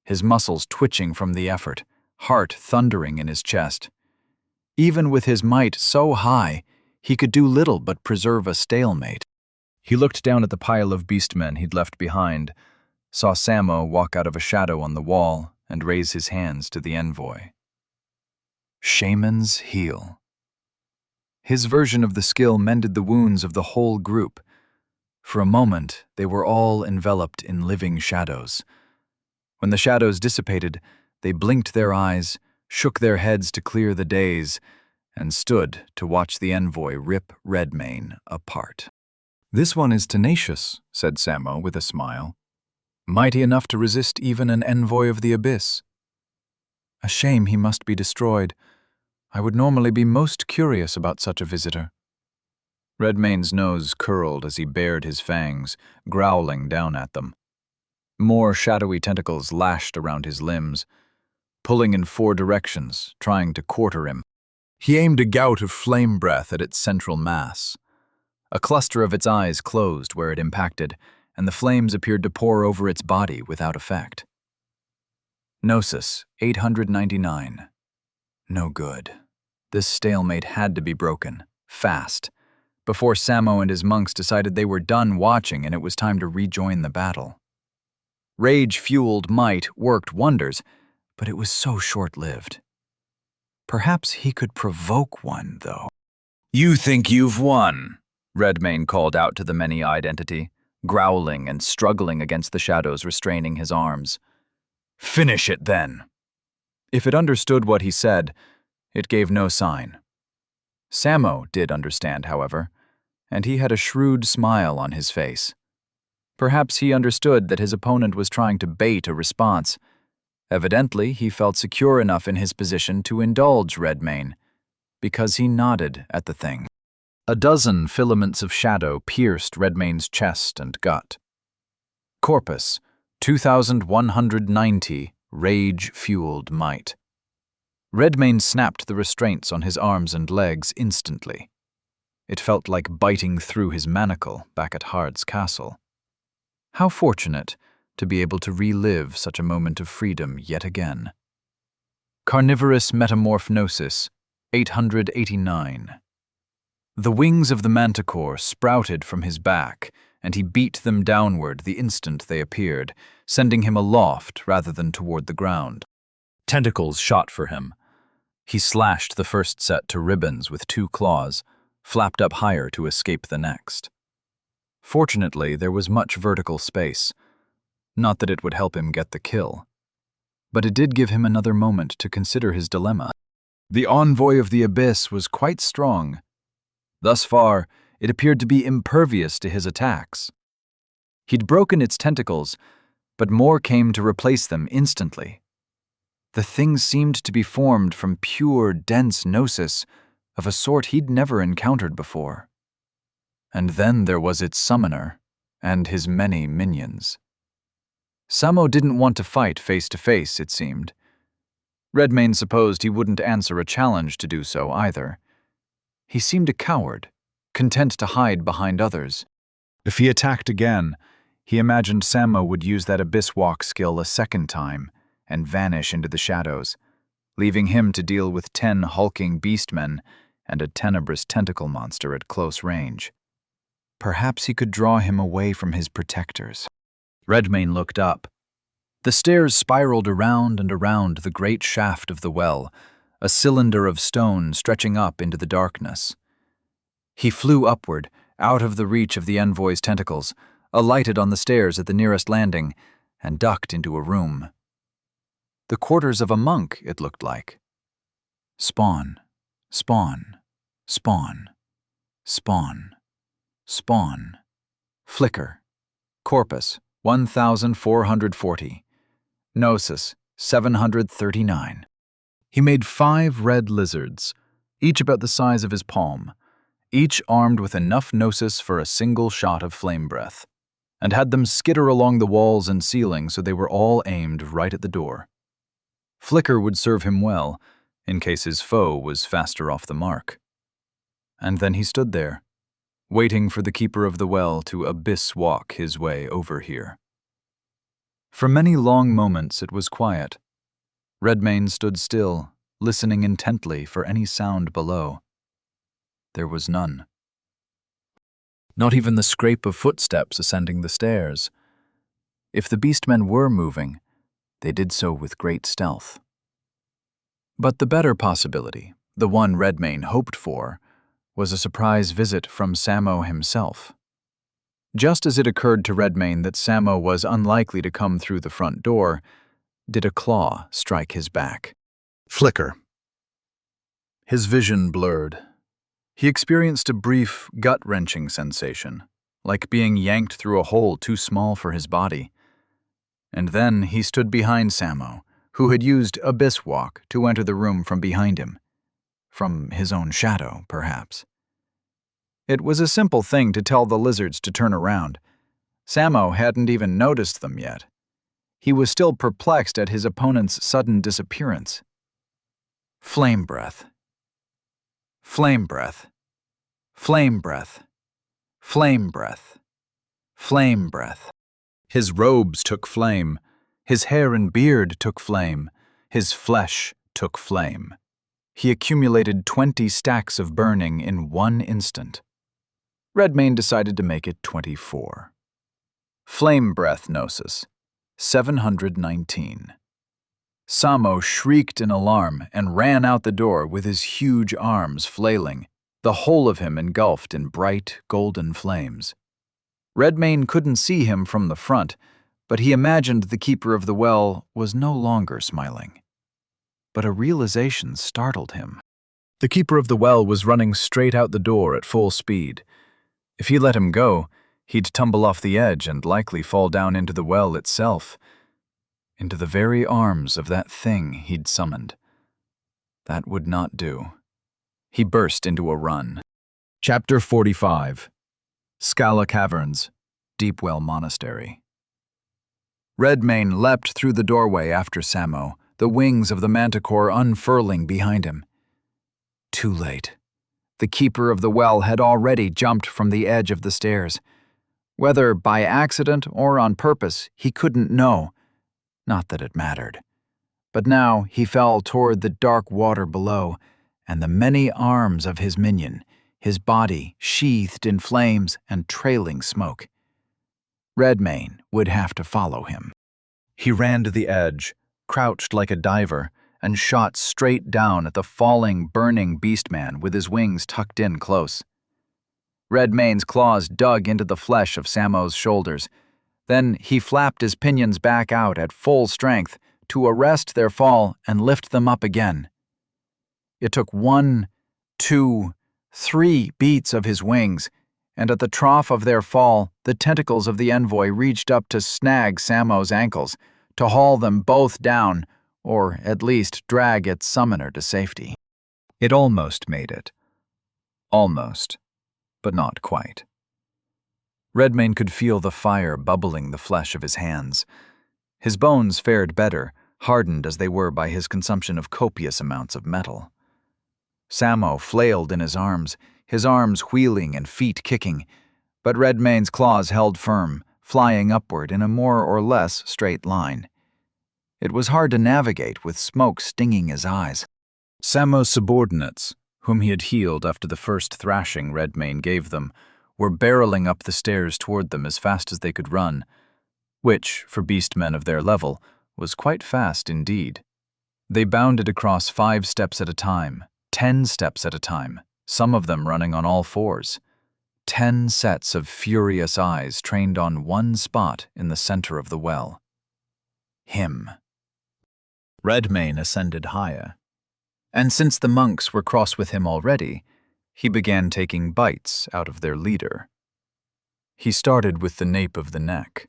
his muscles twitching from the effort, heart thundering in his chest. Even with his might so high, he could do little but preserve a stalemate. He looked down at the pile of beastmen he'd left behind, saw Samo walk out of a shadow on the wall and raise his hands to the envoy. Shaman's Heal. His version of the skill mended the wounds of the whole group. For a moment, they were all enveloped in living shadows. When the shadows dissipated, they blinked their eyes, shook their heads to clear the daze, and stood to watch the envoy rip Redmane apart. "This one is tenacious," said Samo with a smile. "Mighty enough to resist even an envoy of the abyss. A shame he must be destroyed. I would normally be most curious about such a visitor." Redmane's nose curled as he bared his fangs, growling down at them. More shadowy tentacles lashed around his limbs, pulling in 4 directions, trying to quarter him. He aimed a gout of flame breath at its central mass. A cluster of its eyes closed where it impacted, and the flames appeared to pour over its body without effect. Gnosis, 899. No good. This stalemate had to be broken, fast, before Samo and his monks decided they were done watching and it was time to rejoin the battle. Rage-fueled might worked wonders, but it was so short-lived. Perhaps he could provoke one, though. "You think you've won," Redmane called out to the many-eyed entity, growling and struggling against the shadows restraining his arms. "Finish it, then." If it understood what he said, it gave no sign. Samo did understand, however, and he had a shrewd smile on his face. Perhaps he understood that his opponent was trying to bait a response. Evidently, he felt secure enough in his position to indulge Redmane, because he nodded at the thing. A dozen filaments of shadow pierced Redmane's chest and gut. Corpus, 2190, rage-fueled might. Redmane snapped the restraints on his arms and legs instantly. It felt like biting through his manacle back at Hard's castle. How fortunate to be able to relive such a moment of freedom yet again. Carnivorous Metamorphnosis, 889. The wings of the manticore sprouted from his back, and he beat them downward the instant they appeared, sending him aloft rather than toward the ground. Tentacles shot for him. He slashed the first set to ribbons with 2 claws, flapped up higher to escape the next. Fortunately, there was much vertical space. Not that it would help him get the kill. But it did give him another moment to consider his dilemma. The envoy of the abyss was quite strong. Thus far, it appeared to be impervious to his attacks. He'd broken its tentacles, but more came to replace them instantly. The thing seemed to be formed from pure, dense gnosis, of a sort he'd never encountered before. And then there was its summoner, and his many minions. Samo didn't want to fight face-to-face, it seemed. Redmane supposed he wouldn't answer a challenge to do so either. He seemed a coward, content to hide behind others. If he attacked again, he imagined Samo would use that abyss walk skill a second time and vanish into the shadows, leaving him to deal with 10 hulking beastmen and a tenebrous tentacle monster at close range. Perhaps he could draw him away from his protectors. Redmane looked up. The stairs spiraled around and around the great shaft of the well, a cylinder of stone stretching up into the darkness. He flew upward, out of the reach of the envoy's tentacles, alighted on the stairs at the nearest landing, and ducked into a room. The quarters of a monk, it looked like. Spawn, spawn, spawn, spawn, spawn. Flicker. Corpus, 1440. Gnosis, 739. He made 5 red lizards, each about the size of his palm, each armed with enough gnosis for a single shot of flame breath, and had them skitter along the walls and ceiling so they were all aimed right at the door. Flicker would serve him well, in case his foe was faster off the mark. And then he stood there, waiting for the Keeper of the Well to abyss-walk his way over here. For many long moments it was quiet. Redmayne stood still, listening intently for any sound below. There was none. Not even the scrape of footsteps ascending the stairs. If the beastmen were moving, they did so with great stealth. But the better possibility, the one Redmayne hoped for, was a surprise visit from Samo himself. Just as it occurred to Redmayne that Samo was unlikely to come through the front door, did a claw strike his back. Flicker. His vision blurred. He experienced a brief, gut-wrenching sensation, like being yanked through a hole too small for his body. And then he stood behind Samo, who had used Abyss Walk to enter the room from behind him. From his own shadow, perhaps. It was a simple thing to tell the lizards to turn around. Samo hadn't even noticed them yet. He was still perplexed at his opponent's sudden disappearance. Flame breath. Flame breath. Flame breath. Flame breath. Flame breath. His robes took flame. His hair and beard took flame. His flesh took flame. He accumulated 20 stacks of burning in one instant. Redmayne decided to make it 24. Flame breath gnosis, 719. Samo shrieked in alarm and ran out the door with his huge arms flailing, the whole of him engulfed in bright, golden flames. Redmayne couldn't see him from the front, but he imagined the Keeper of the Well was no longer smiling. But a realization startled him. The Keeper of the Well was running straight out the door at full speed. If he let him go, he'd tumble off the edge and likely fall down into the well itself, into the very arms of that thing he'd summoned. That would not do. He burst into a run. Chapter 45. Scala Caverns, Deepwell Monastery. Redmayne leapt through the doorway after Samo, the wings of the manticore unfurling behind him. Too late. The Keeper of the Well had already jumped from the edge of the stairs. Whether by accident or on purpose, he couldn't know. Not that it mattered. But now he fell toward the dark water below, and the many arms of his minion, his body sheathed in flames and trailing smoke. Redmayne would have to follow him. He ran to the edge, crouched like a diver, and shot straight down at the falling, burning beastman with his wings tucked in close. Redmayne's claws dug into the flesh of Samo's shoulders. Then he flapped his pinions back out at full strength to arrest their fall and lift them up again. It took 1, 2, 3 beats of his wings, and at the trough of their fall, the tentacles of the envoy reached up to snag Samo's ankles, to haul them both down, or at least drag its summoner to safety. It almost made it. Almost, but not quite. Redmayne could feel the fire bubbling the flesh of his hands. His bones fared better, hardened as they were by his consumption of copious amounts of metal. Samo flailed in his arms wheeling and feet kicking, but Redmayne's claws held firm, flying upward in a more or less straight line. It was hard to navigate with smoke stinging his eyes. Samo's subordinates, whom he had healed after the first thrashing Redmayne gave them, were barreling up the stairs toward them as fast as they could run, which, for beastmen of their level, was quite fast indeed. They bounded across 5 steps at a time, 10 steps at a time, some of them running on all fours. 10 sets of furious eyes trained on one spot in the center of the well. Him. Redmayne ascended higher, and since the monks were cross with him already, he began taking bites out of their leader. He started with the nape of the neck.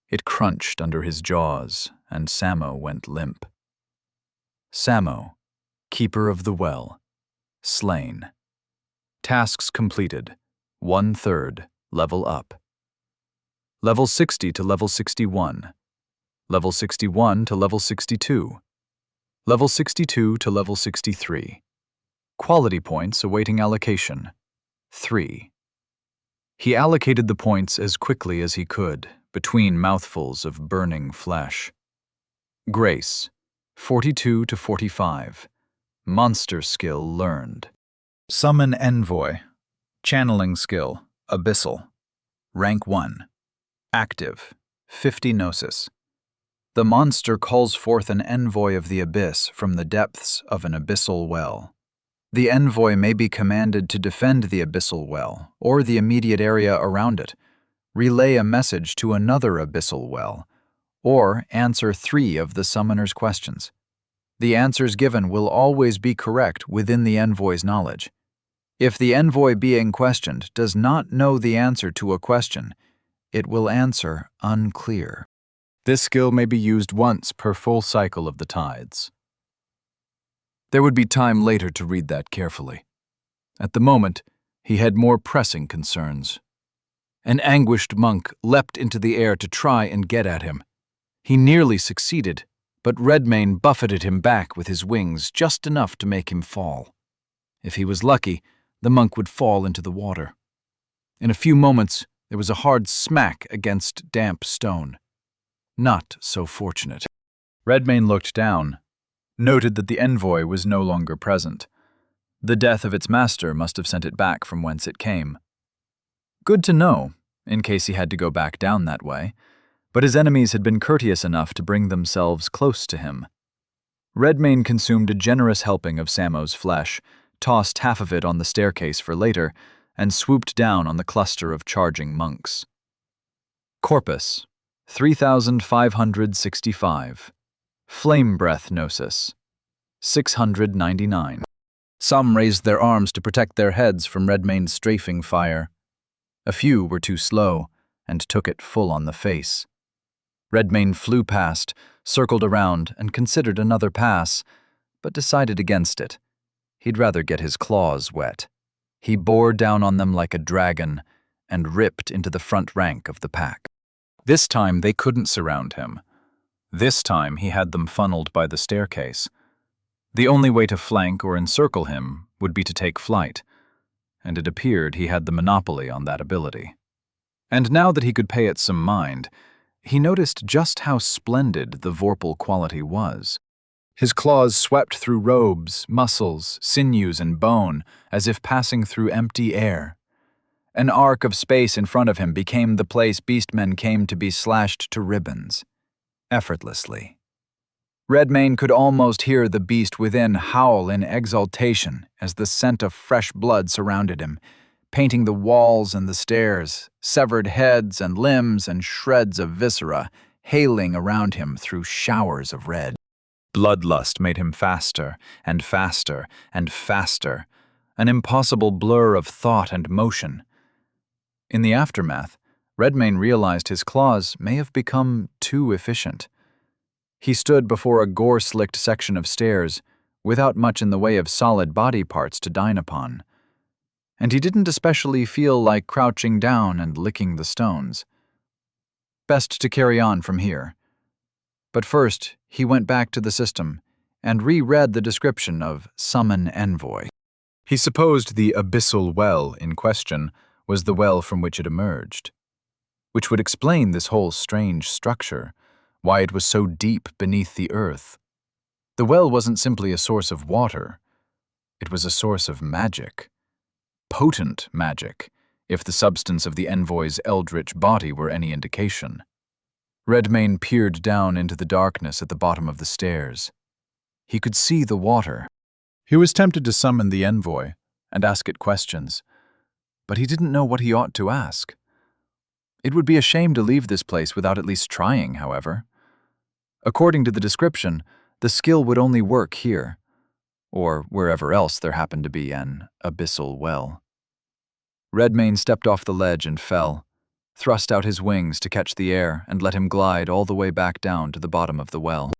It crunched under his jaws, and Samo went limp. Samo, Keeper of the Well, slain. Tasks completed, 1/3 level up. Level 60 to level 61. Level 61 to level 62. Level 62 to level 63. Quality points awaiting allocation. 3. He allocated the points as quickly as he could, between mouthfuls of burning flesh. Grace, 42 to 45. Monster skill learned. Summon Envoy. Channeling skill, Abyssal. Rank 1. Active, 50 Gnosis. The monster calls forth an envoy of the abyss from the depths of an abyssal well. The envoy may be commanded to defend the abyssal well or the immediate area around it, relay a message to another abyssal well, or answer 3 of the summoner's questions. The answers given will always be correct within the envoy's knowledge. If the envoy being questioned does not know the answer to a question, it will answer unclear. This skill may be used once per full cycle of the tides. There would be time later to read that carefully. At the moment, he had more pressing concerns. An anguished monk leapt into the air to try and get at him. He nearly succeeded, but Redmane buffeted him back with his wings just enough to make him fall. If he was lucky, the monk would fall into the water. In a few moments, there was a hard smack against damp stone. Not so fortunate. Redmane looked down, noted that the envoy was no longer present. The death of its master must have sent it back from whence it came. Good to know, in case he had to go back down that way, but his enemies had been courteous enough to bring themselves close to him. Redmane consumed a generous helping of Samo's flesh, tossed half of it on the staircase for later, and swooped down on the cluster of charging monks. Corpus, 3,565. Flame Breath Gnosis, 699. Some raised their arms to protect their heads from Redmane's strafing fire. A few were too slow and took it full on the face. Redmane flew past, circled around, and considered another pass, but decided against it. He'd rather get his claws wet. He bore down on them like a dragon and ripped into the front rank of the pack. This time they couldn't surround him. This time he had them funneled by the staircase. The only way to flank or encircle him would be to take flight, and it appeared he had the monopoly on that ability. And now that he could pay it some mind, he noticed just how splendid the Vorpal quality was. His claws swept through robes, muscles, sinews, and bone, as if passing through empty air. An arc of space in front of him became the place beastmen came to be slashed to ribbons. Effortlessly. Redmane could almost hear the beast within howl in exultation as the scent of fresh blood surrounded him, painting the walls and the stairs, severed heads and limbs and shreds of viscera hailing around him through showers of red. Bloodlust made him faster and faster and faster, an impossible blur of thought and motion. In the aftermath, Redmane realized his claws may have become too efficient. He stood before a gore-slicked section of stairs, without much in the way of solid body parts to dine upon. And he didn't especially feel like crouching down and licking the stones. Best to carry on from here. But first, he went back to the system and reread the description of Summon Envoy. He supposed the abyssal well in question was the well from which it emerged, which would explain this whole strange structure, why it was so deep beneath the earth. The well wasn't simply a source of water. It was a source of magic. Potent magic, if the substance of the envoy's eldritch body were any indication. Redmane peered down into the darkness at the bottom of the stairs. He could see the water. He was tempted to summon the envoy and ask it questions, but he didn't know what he ought to ask. It would be a shame to leave this place without at least trying, however. According to the description, the skill would only work here, or wherever else there happened to be an abyssal well. Redmane stepped off the ledge and fell, thrust out his wings to catch the air and let him glide all the way back down to the bottom of the well.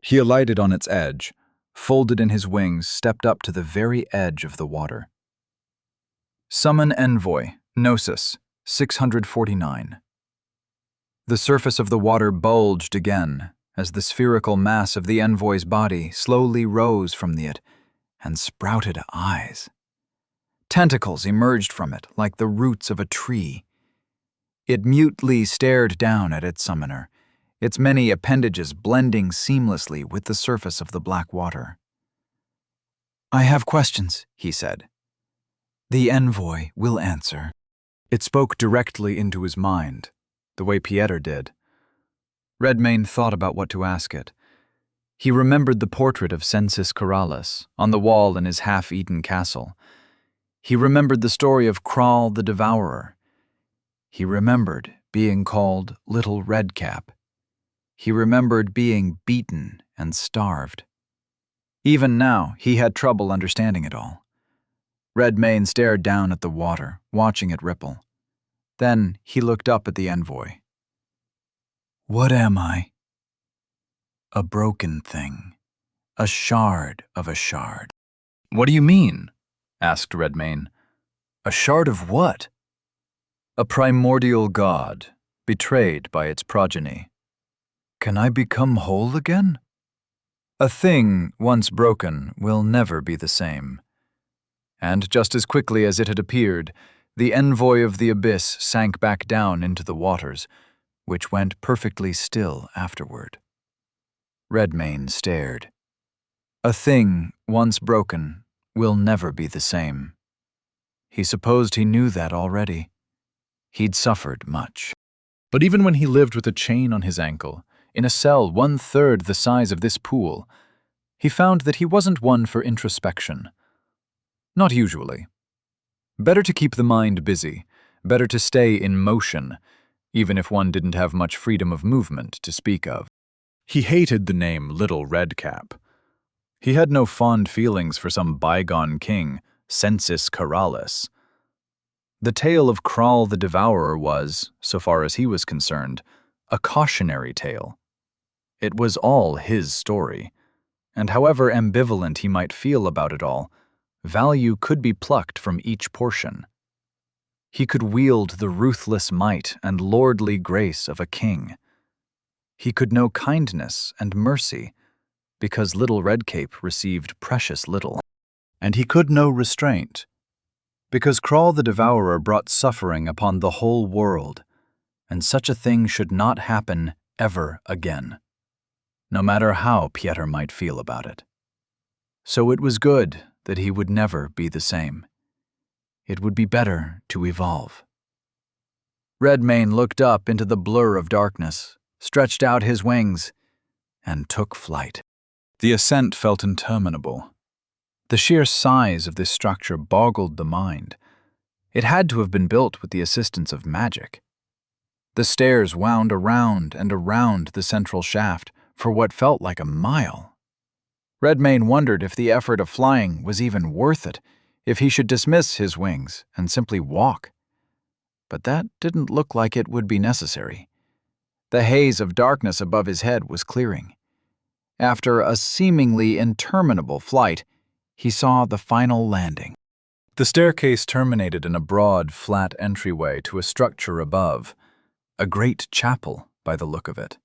He alighted on its edge, folded in his wings, stepped up to the very edge of the water. Summon Envoy, Gnosis, 649. The surface of the water bulged again as the spherical mass of the envoy's body slowly rose from it and sprouted eyes. Tentacles emerged from it like the roots of a tree. It mutely stared down at its summoner, its many appendages blending seamlessly with the surface of the black water. "I have questions," he said. "The envoy will answer." It spoke directly into his mind, the way Pieter did. Redmayne thought about what to ask it. He remembered the portrait of Sensis Keralis on the wall in his half-eaten castle. He remembered the story of Kral the Devourer. He remembered being called Little Redcap. He remembered being beaten and starved. Even now, he had trouble understanding it all. Redmayne stared down at the water, watching it ripple. Then he looked up at the envoy. "What am I?" "A broken thing. A shard of a shard." "What do you mean?" asked Redmayne. "A shard of what?" "A primordial god, betrayed by its progeny." "Can I become whole again?" "A thing once broken will never be the same." And just as quickly as it had appeared, the envoy of the abyss sank back down into the waters, which went perfectly still afterward. Redmayne stared. A thing once broken will never be the same. He supposed he knew that already. He'd suffered much. But even when he lived with a chain on his ankle, in a cell 1/3 the size of this pool, he found that he wasn't one for introspection. Not usually. Better to keep the mind busy, better to stay in motion, even if one didn't have much freedom of movement to speak of. He hated the name Little Redcap. He had no fond feelings for some bygone king, Sensis Keralis. The tale of Kral the Devourer was, so far as he was concerned, a cautionary tale. It was all his story, and however ambivalent he might feel about it all, value could be plucked from each portion. He could wield the ruthless might and lordly grace of a king. He could know kindness and mercy, because Little Redcape received precious little. And he could know restraint, because Kral the Devourer brought suffering upon the whole world, and such a thing should not happen ever again, no matter how Pieter might feel about it. So it was good that he would never be the same. It would be better to evolve. Redmayne looked up into the blur of darkness, stretched out his wings, and took flight. The ascent felt interminable. The sheer size of this structure boggled the mind. It had to have been built with the assistance of magic. The stairs wound around and around the central shaft for what felt like a mile. Redmayne wondered if the effort of flying was even worth it, if he should dismiss his wings and simply walk. But that didn't look like it would be necessary. The haze of darkness above his head was clearing. After a seemingly interminable flight, he saw the final landing. The staircase terminated in a broad, flat entryway to a structure above, a great chapel by the look of it.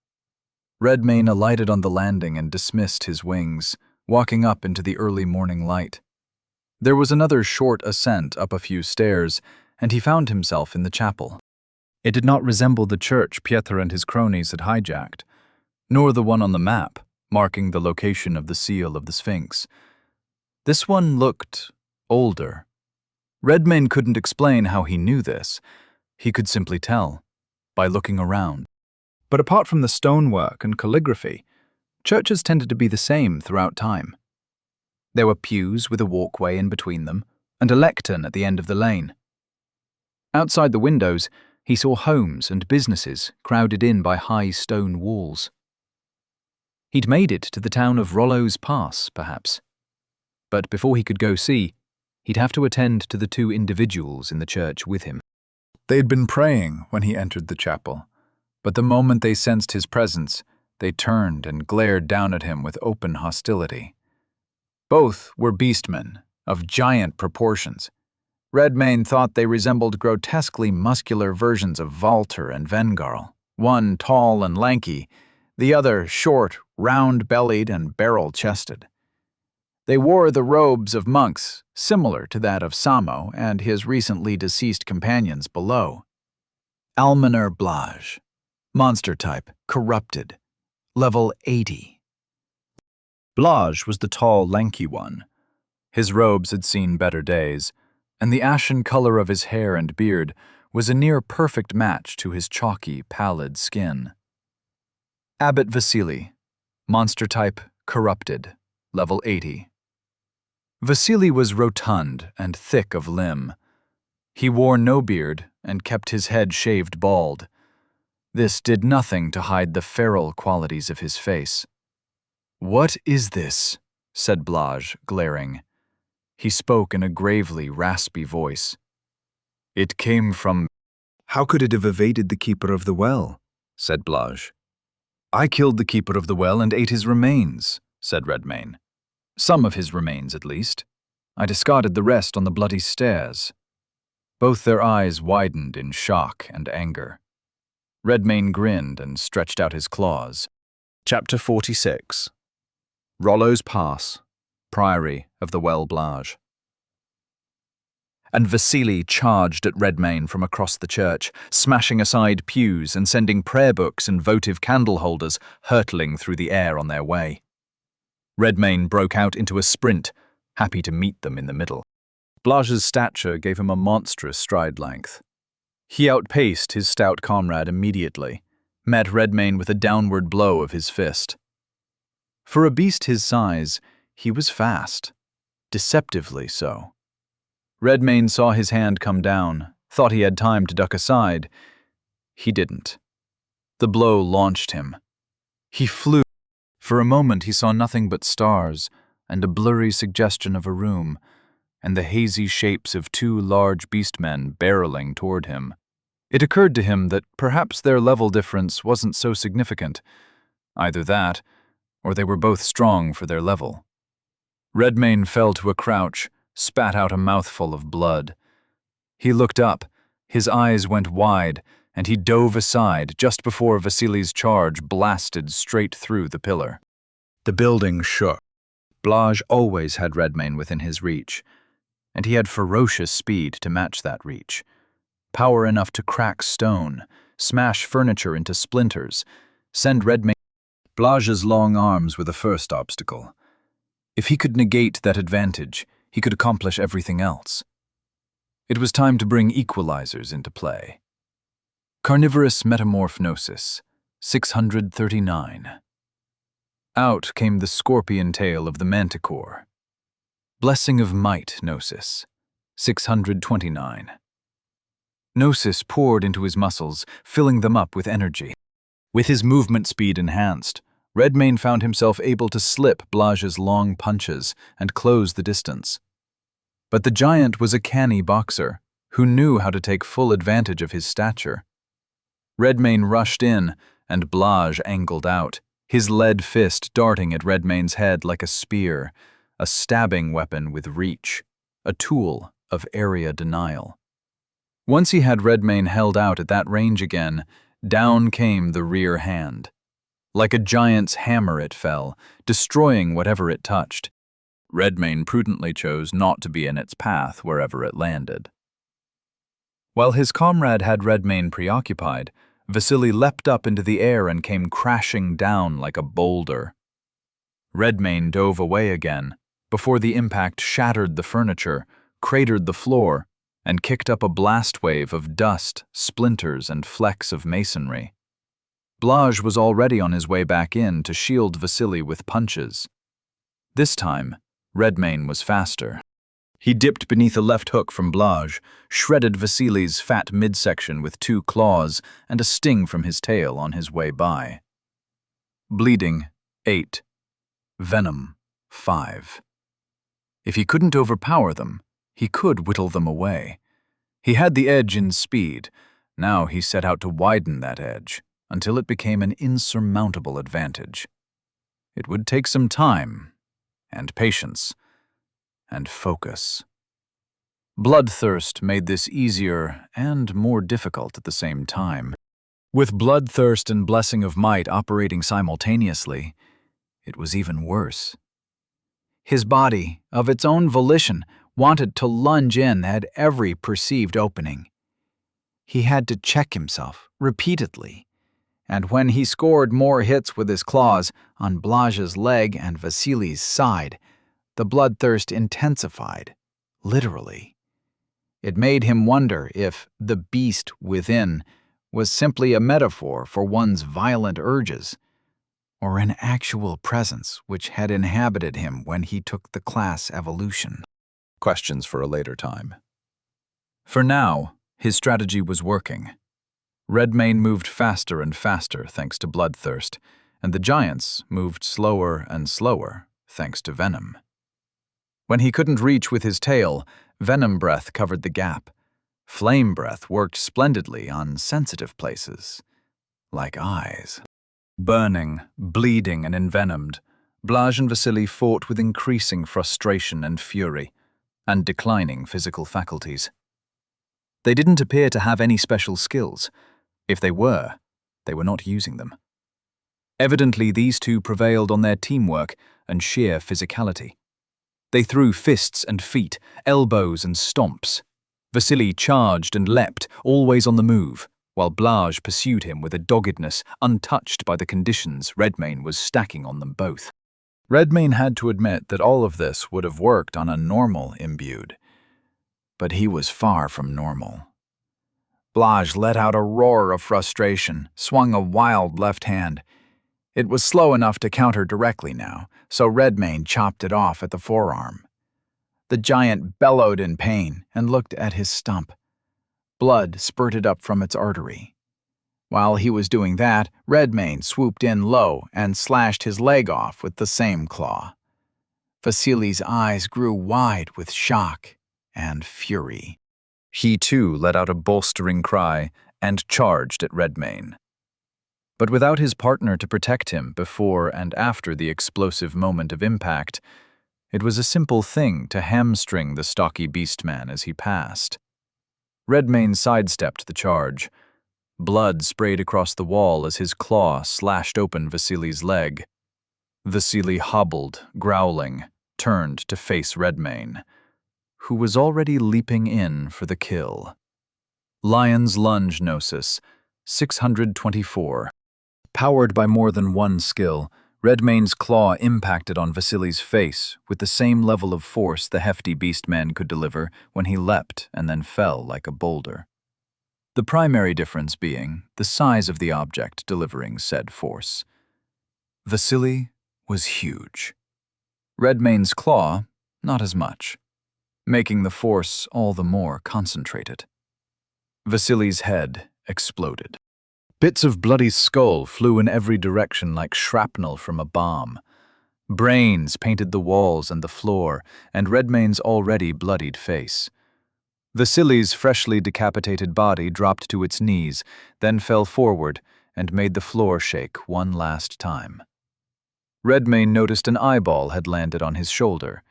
Redmayne alighted on the landing and dismissed his wings, walking up into the early morning light. There was another short ascent up a few stairs, and he found himself in the chapel. It did not resemble the church Pieter and his cronies had hijacked, nor the one on the map, marking the location of the seal of the Sphinx. This one looked older. Redmayne couldn't explain how he knew this. He could simply tell, by looking around. But apart from the stonework and calligraphy, churches tended to be the same throughout time. There were pews with a walkway in between them, and a lectern at the end of the lane. Outside the windows, he saw homes and businesses crowded in by high stone walls. He'd made it to the town of Rollo's Pass, perhaps. But before he could go see, he'd have to attend to the two individuals in the church with him. They'd been praying when he entered the chapel, but the moment they sensed his presence, they turned and glared down at him with open hostility. Both were beastmen, of giant proportions. Redmayne thought they resembled grotesquely muscular versions of Walter and Vengarl, one tall and lanky, the other short, round-bellied, and barrel-chested. They wore the robes of monks, similar to that of Samo and his recently deceased companions below. Almoner Blage, monster type, corrupted, level 80. Blage was the tall, lanky one. His robes had seen better days, and the ashen color of his hair and beard was a near-perfect match to his chalky, pallid skin. Abbot Vasily, monster type, corrupted, level 80. Vasily was rotund and thick of limb. He wore no beard and kept his head shaved bald. This did nothing to hide the feral qualities of his face. "What is this?" said Blage, glaring. He spoke in a gravely raspy voice. "It came from—" "How could it have evaded the keeper of the well?" said Blage. "I killed the keeper of the well and ate his remains," said Redmayne. "Some of his remains, at least. I discarded the rest on the bloody stairs." Both their eyes widened in shock and anger. Redmayne grinned and stretched out his claws. Chapter 46. Rollo's Pass, Priory of the Well Blage. And Vasily charged at Redmayne from across the church, smashing aside pews and sending prayer books and votive candle holders hurtling through the air on their way. Redmayne broke out into a sprint, happy to meet them in the middle. Blage's stature gave him a monstrous stride length. He outpaced his stout comrade immediately, met Redmayne with a downward blow of his fist. For a beast his size, he was fast, deceptively so. Redmayne saw his hand come down, thought he had time to duck aside. He didn't. The blow launched him. He flew. For a moment he saw nothing but stars and a blurry suggestion of a room, and the hazy shapes of two large beastmen barreling toward him. It occurred to him that perhaps their level difference wasn't so significant. Either that, or they were both strong for their level. Redmayne fell to a crouch, spat out a mouthful of blood. He looked up, his eyes went wide, and he dove aside just before Vasily's charge blasted straight through the pillar. The building shook. Blage always had Redmayne within his reach, and he had ferocious speed to match that reach. Power enough to crack stone, smash furniture into splinters, send Redmayne. Blage's long arms were the first obstacle. If he could negate that advantage, he could accomplish everything else. It was time to bring equalizers into play. Carnivorous Metamorphnosis, 639. Out came the scorpion tail of the manticore. Blessing of Might Gnosis, 629. Gnosis poured into his muscles, filling them up with energy. With his movement speed enhanced, Redmayne found himself able to slip Blage's long punches and close the distance. But the giant was a canny boxer, who knew how to take full advantage of his stature. Redmayne rushed in, and Blage angled out, his lead fist darting at Redmayne's head like a spear, a stabbing weapon with reach, a tool of area denial. Once he had Redmayne held out at that range again, down came the rear hand. Like a giant's hammer it fell, destroying whatever it touched. Redmayne prudently chose not to be in its path wherever it landed. While his comrade had Redmayne preoccupied, Vasily leapt up into the air and came crashing down like a boulder. Redmayne dove away again, before the impact shattered the furniture, cratered the floor, and kicked up a blast wave of dust, splinters, and flecks of masonry. Blage was already on his way back in to shield Vasily with punches. This time, Redmayne was faster. He dipped beneath a left hook from Blage, shredded Vasily's fat midsection with two claws and a sting from his tail on his way by. Bleeding, 8. Venom, 5. If he couldn't overpower them, he could whittle them away. He had the edge in speed. Now he set out to widen that edge, until it became an insurmountable advantage. It would take some time, and patience, and focus. Bloodthirst made this easier and more difficult at the same time. With bloodthirst and blessing of might operating simultaneously, it was even worse. His body, of its own volition, wanted to lunge in at every perceived opening. He had to check himself repeatedly, and when he scored more hits with his claws on Blaj's leg and Vasily's side, the bloodthirst intensified, literally. It made him wonder if the beast within was simply a metaphor for one's violent urges, or an actual presence which had inhabited him when he took the class evolution. Questions for a later time. For now, his strategy was working. Redmane moved faster and faster thanks to bloodthirst, and the giants moved slower and slower thanks to venom. When he couldn't reach with his tail, venom breath covered the gap. Flame breath worked splendidly on sensitive places, like eyes. Burning, bleeding, and envenomed, Blaj and Vasily fought with increasing frustration and fury, and declining physical faculties. They didn't appear to have any special skills. If they were not using them. Evidently, these two prevailed on their teamwork and sheer physicality. They threw fists and feet, elbows and stomps. Vasily charged and leapt, always on the move, while Blaj pursued him with a doggedness untouched by the conditions Redmane was stacking on them both. Redmane had to admit that all of this would have worked on a normal imbued, but he was far from normal. Blaj let out a roar of frustration, swung a wild left hand. It was slow enough to counter directly now, so Redmane chopped it off at the forearm. The giant bellowed in pain and looked at his stump. Blood spurted up from its artery. While he was doing that, Redmane swooped in low and slashed his leg off with the same claw. Vasily's eyes grew wide with shock and fury. He too let out a bolstering cry and charged at Redmane. But without his partner to protect him before and after the explosive moment of impact, it was a simple thing to hamstring the stocky beastman as he passed. Redmane sidestepped the charge. Blood sprayed across the wall as his claw slashed open Vasily's leg. Vasily hobbled, growling, turned to face Redmane, who was already leaping in for the kill. Lion's Lunge Gnosis, 624. Powered by more than one skill, Redmane's claw impacted on Vasily's face with the same level of force the hefty beastman could deliver when he leapt and then fell like a boulder. The primary difference being the size of the object delivering said force. Vasily was huge. Redmane's claw, not as much, making the force all the more concentrated. Vasily's head exploded. Bits of bloody skull flew in every direction like shrapnel from a bomb. Brains painted the walls and the floor, and Redmane's already bloodied face. Vasily's freshly decapitated body dropped to its knees, then fell forward and made the floor shake one last time. Redmane noticed an eyeball had landed on his shoulder.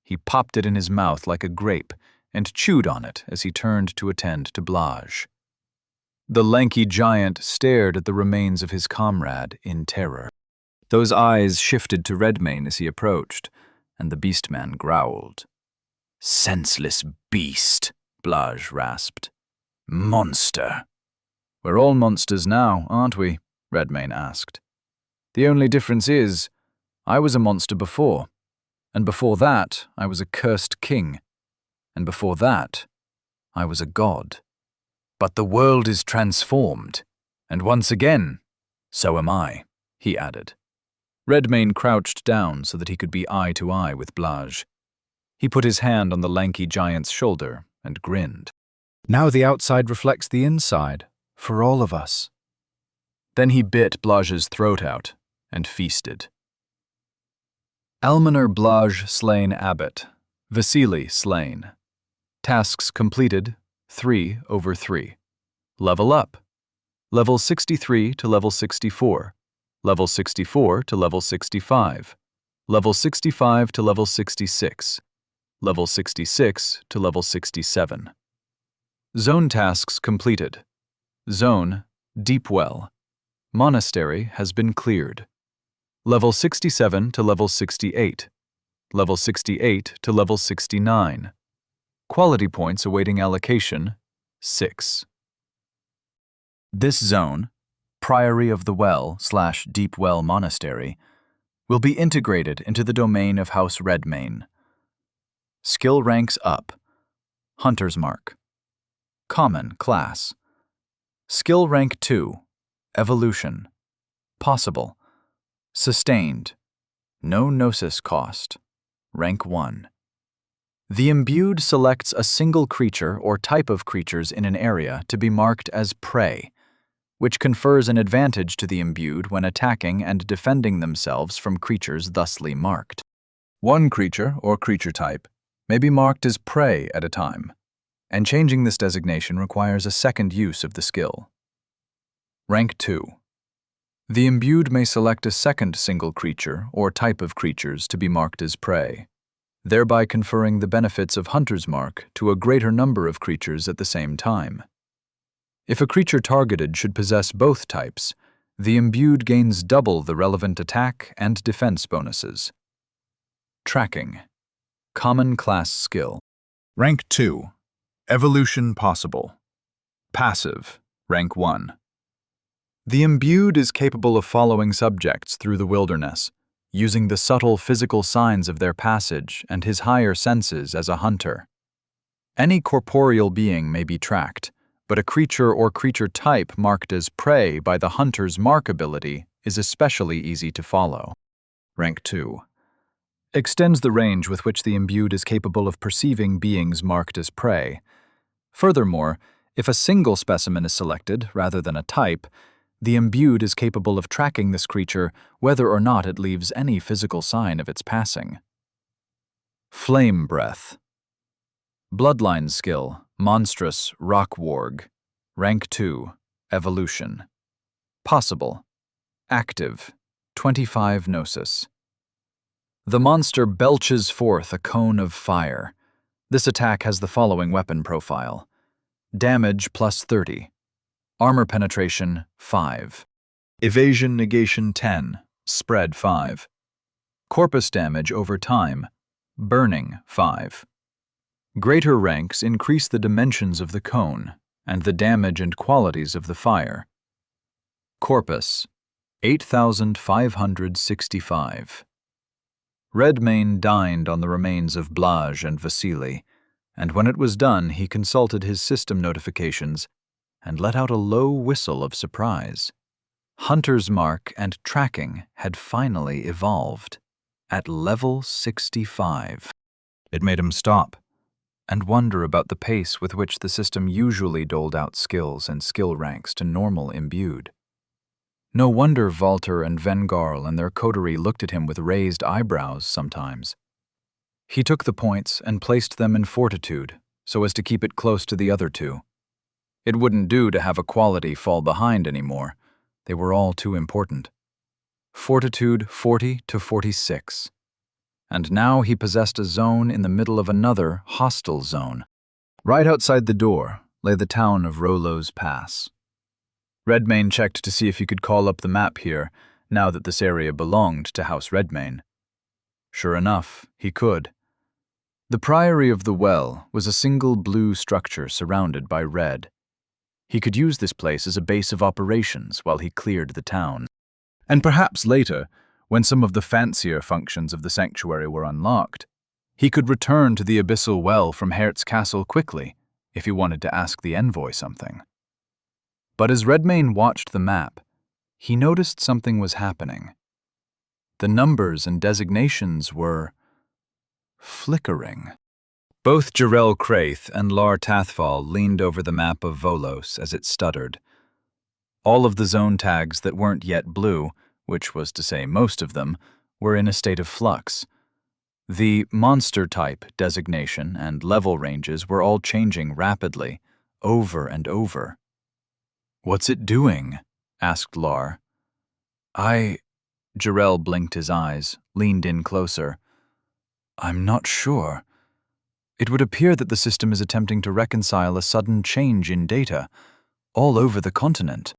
He popped it in his mouth like a grape and chewed on it as he turned to attend to Blaj. The lanky giant stared at the remains of his comrade in terror. Those eyes shifted to Redmane as he approached, and the beastman growled. "Senseless beast," Blaj rasped. "Monster." "We're all monsters now, aren't we?" Redmane asked. "The only difference is, I was a monster before, and before that I was a cursed king, and before that I was a god. But the world is transformed, and once again, so am I," he added. Redmane crouched down so that he could be eye to eye with Blaj. He put his hand on the lanky giant's shoulder and grinned. "Now the outside reflects the inside, for all of us." Then he bit Blaj's throat out and feasted. Almoner Blaj slain abbot, Vasily slain. Tasks completed, 3/3. Level up. Level 63 to level 64. Level 64 to level 65. Level 65 to level 66. Level 66 to level 67. Zone tasks completed. Zone, Deep Well. Monastery has been cleared. Level 67 to level 68. Level 68 to level 69. Quality points awaiting allocation, 6. This zone, Priory of the Well/Deep Well Monastery, will be integrated into the domain of House Redmane. Skill ranks up. Hunter's Mark. Common class. Skill rank 2. Evolution. Possible. Sustained. No gnosis cost. Rank 1. The imbued selects a single creature or type of creatures in an area to be marked as prey, which confers an advantage to the imbued when attacking and defending themselves from creatures thusly marked. One creature or creature type may be marked as prey at a time, and changing this designation requires a second use of the skill. Rank 2. The imbued may select a second single creature or type of creatures to be marked as prey, thereby conferring the benefits of Hunter's Mark to a greater number of creatures at the same time. If a creature targeted should possess both types, the imbued gains double the relevant attack and defense bonuses. Tracking. Common class skill. Rank 2. Evolution possible. Passive. Rank 1. The imbued is capable of following subjects through the wilderness, using the subtle physical signs of their passage and his higher senses as a hunter. Any corporeal being may be tracked, but a creature or creature type marked as prey by the Hunter's Mark ability is especially easy to follow. Rank 2. Extends the range with which the imbued is capable of perceiving beings marked as prey. Furthermore, if a single specimen is selected rather than a type, the imbued is capable of tracking this creature whether or not it leaves any physical sign of its passing. Flame Breath. Bloodline skill. Monstrous Rock Warg. Rank 2. Evolution. Possible. Active. 25 Gnosis. The monster belches forth a cone of fire. This attack has the following weapon profile. Damage plus 30. Armor penetration 5. Evasion negation 10. Spread 5. Corpus damage over time. Burning 5. Greater ranks increase the dimensions of the cone and the damage and qualities of the fire. Corpus 8,565. Redmane dined on the remains of Blage and Vasily, and when it was done he consulted his system notifications and let out a low whistle of surprise. Hunter's Mark and tracking had finally evolved at level 65. It made him stop and wonder about the pace with which the system usually doled out skills and skill ranks to normal imbued. No wonder Walter and Vengarl and their coterie looked at him with raised eyebrows sometimes. He took the points and placed them in fortitude so as to keep it close to the other two. It wouldn't do to have a quality fall behind anymore. They were all too important. Fortitude 40 to 46. And now he possessed a zone in the middle of another hostile zone. Right outside the door lay the town of Rollo's Pass. Redmane checked to see if he could call up the map here, now that this area belonged to House Redmane. Sure enough, he could. The Priory of the Well was a single blue structure surrounded by red. He could use this place as a base of operations while he cleared the town. And perhaps later, when some of the fancier functions of the sanctuary were unlocked, he could return to the Abyssal Well from Hertz Castle quickly if he wanted to ask the envoy something. But as Redmane watched the map, he noticed something was happening. The numbers and designations were flickering. Both Jarell Craith and Lar Tathval leaned over the map of Volos as it stuttered. All of the zone tags that weren't yet blue, which was to say most of them, were in a state of flux. The monster type designation and level ranges were all changing rapidly, over and over. "What's it doing?" asked Lar. Jarell blinked his eyes, leaned in closer. "I'm not sure. It would appear that the system is attempting to reconcile a sudden change in data all over the continent."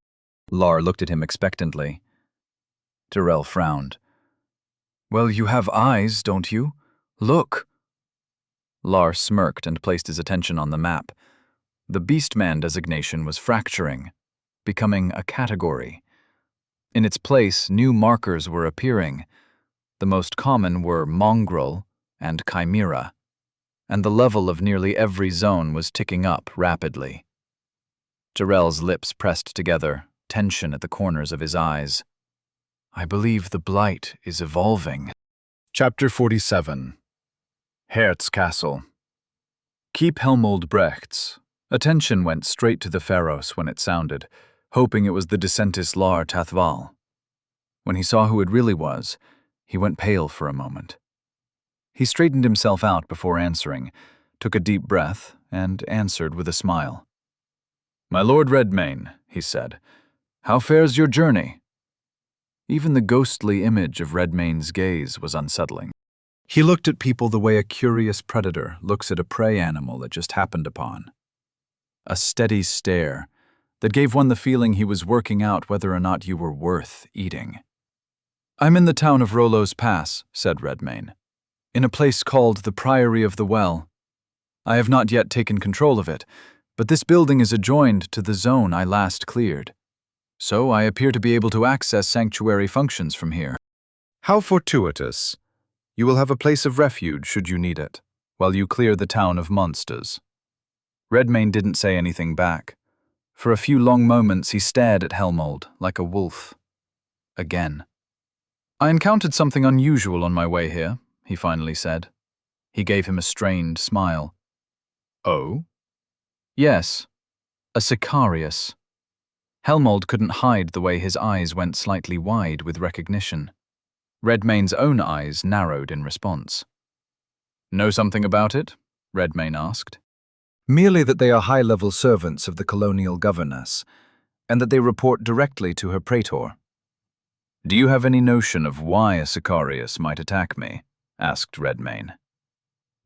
Lar looked at him expectantly. Jarell frowned. Well, you have eyes, don't you? Look. Lar smirked and placed his attention on the map. The Beastman designation was fracturing, becoming a category. In its place, new markers were appearing. The most common were mongrel and chimera, and the level of nearly every zone was ticking up rapidly. Jarell's lips pressed together, tension at the corners of his eyes. I believe the blight is evolving. Chapter 47. Hertz Castle. Keep Helmold Brecht's. Attention went straight to the Pharos when it sounded, hoping it was the Decentis Lar Tathval. When he saw who it really was, he went pale for a moment. He straightened himself out before answering, took a deep breath, and answered with a smile. My Lord Redmayne, he said, how fares your journey? Even the ghostly image of Redmayne's gaze was unsettling. He looked at people the way a curious predator looks at a prey animal it just happened upon. A steady stare that gave one the feeling he was working out whether or not you were worth eating. I'm in the town of Rollo's Pass, said Redmayne, in a place called the Priory of the Well. I have not yet taken control of it, but this building is adjoined to the zone I last cleared. So I appear to be able to access sanctuary functions from here. How fortuitous. You will have a place of refuge should you need it, while you clear the town of monsters. Redmayne didn't say anything back. For a few long moments he stared at Helmold like a wolf. Again. I encountered something unusual on my way here, he finally said. He gave him a strained smile. Oh? Yes, a Sicarius. Helmold couldn't hide the way his eyes went slightly wide with recognition. Redmayne's own eyes narrowed in response. Know something about it? Redmayne asked. Merely that they are high-level servants of the colonial governess, and that they report directly to her praetor. Do you have any notion of why a Sicarius might attack me? Asked Redmayne.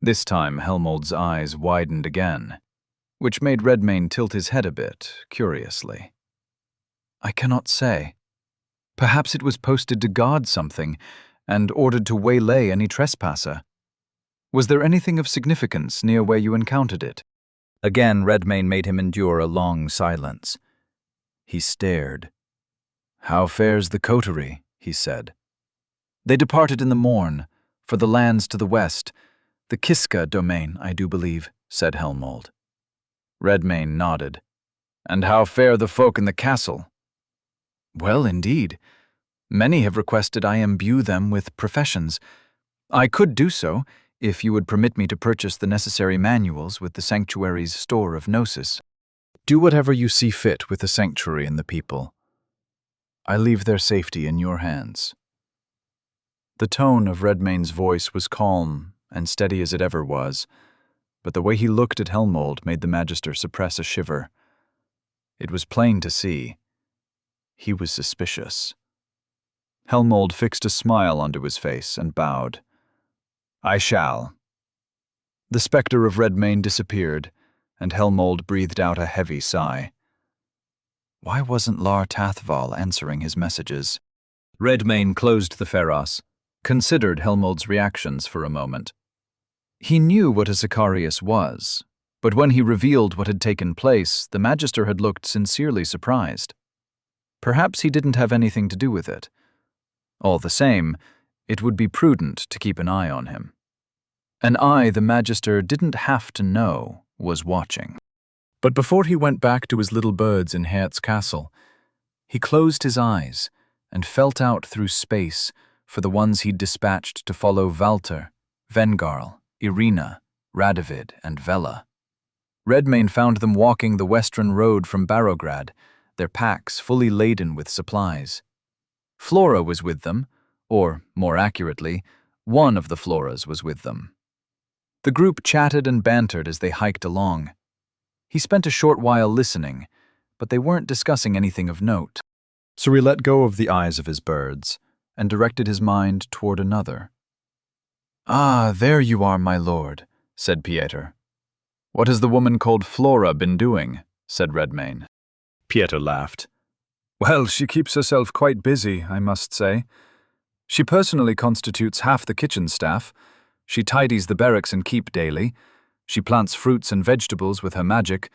This time Helmold's eyes widened again, which made Redmayne tilt his head a bit, curiously. I cannot say. Perhaps it was posted to guard something, and ordered to waylay any trespasser. Was there anything of significance near where you encountered it? Again, Redmayne made him endure a long silence. He stared. How fares the coterie? He said. They departed in the morn, for the lands to the west, the Kiska domain, I do believe, said Helmold. Redmayne nodded. And how fare the folk in the castle? Well, indeed. Many have requested I imbue them with professions. I could do so, if you would permit me to purchase the necessary manuals with the sanctuary's store of gnosis. Do whatever you see fit with the sanctuary and the people. I leave their safety in your hands. The tone of Redmayne's voice was calm and steady as it ever was, but the way he looked at Helmold made the Magister suppress a shiver. It was plain to see. He was suspicious. Helmold fixed a smile onto his face and bowed. I shall. The spectre of Redmayne disappeared, and Helmold breathed out a heavy sigh. Why wasn't Lar Tathval answering his messages? Redmayne closed the Pharos, Considered Helmold's reactions for a moment. He knew what a Sicarius was, but when he revealed what had taken place, the Magister had looked sincerely surprised. Perhaps he didn't have anything to do with it. All the same, it would be prudent to keep an eye on him. An eye the Magister didn't have to know was watching. But before he went back to his little birds in Hertz Castle, he closed his eyes and felt out through space for the ones he'd dispatched to follow Walter, Vengarl, Irina, Radovid, and Vela. Redmayne found them walking the western road from Barograd, their packs fully laden with supplies. Flora was with them, or, more accurately, one of the Floras was with them. The group chatted and bantered as they hiked along. He spent a short while listening, but they weren't discussing anything of note. So he let go of the eyes of his birds and directed his mind toward another. Ah, there you are, my lord, said Pieter. What has the woman called Flora been doing? Said Redmayne. Pieter laughed. Well, she keeps herself quite busy, I must say. She personally constitutes half the kitchen staff. She tidies the barracks and keep daily. She plants fruits and vegetables with her magic,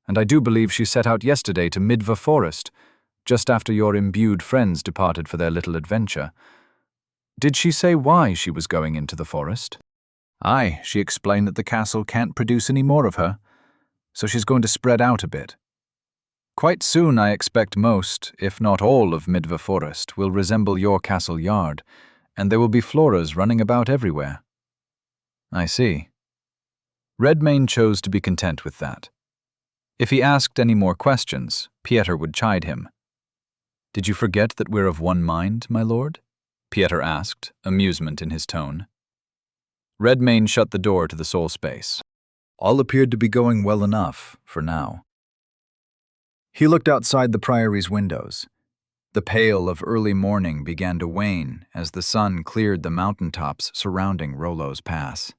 and I do believe she set out yesterday to Midva Forest, just after your imbued friends departed for their little adventure. Did she say why she was going into the forest? Aye, she explained that the castle can't produce any more of her, so she's going to spread out a bit. Quite soon I expect most, if not all, of Midva Forest will resemble your castle yard, and there will be floras running about everywhere. I see. Redmayne chose to be content with that. If he asked any more questions, Pieter would chide him. Did you forget that we're of one mind, my lord? Pieter asked, amusement in his tone. Redmayne shut the door to the soul space. All appeared to be going well enough, for now. He looked outside the priory's windows. The pale of early morning began to wane as the sun cleared the mountaintops surrounding Rollo's Pass.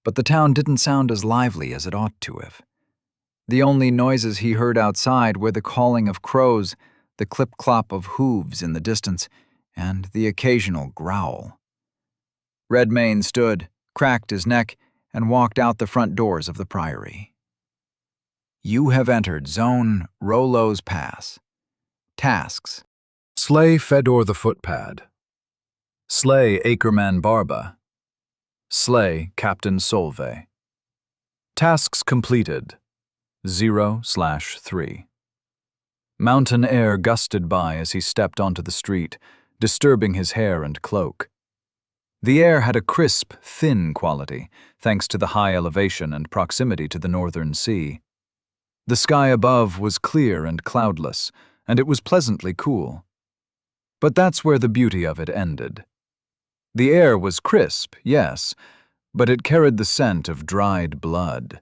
But the town didn't sound as lively as it ought to have. The only noises he heard outside were the calling of crows, the clip-clop of hooves in the distance, and the occasional growl. Redmayne stood, cracked his neck, and walked out the front doors of the priory. You have entered Zone Rollo's Pass. Tasks. Slay Fedor the Footpad. Slay Acreman Barba. Slay Captain Solvay. Tasks completed. 0/3. Mountain air gusted by as he stepped onto the street, disturbing his hair and cloak. The air had a crisp, thin quality, thanks to the high elevation and proximity to the northern sea. The sky above was clear and cloudless, and it was pleasantly cool. But that's where the beauty of it ended. The air was crisp, yes, but it carried the scent of dried blood.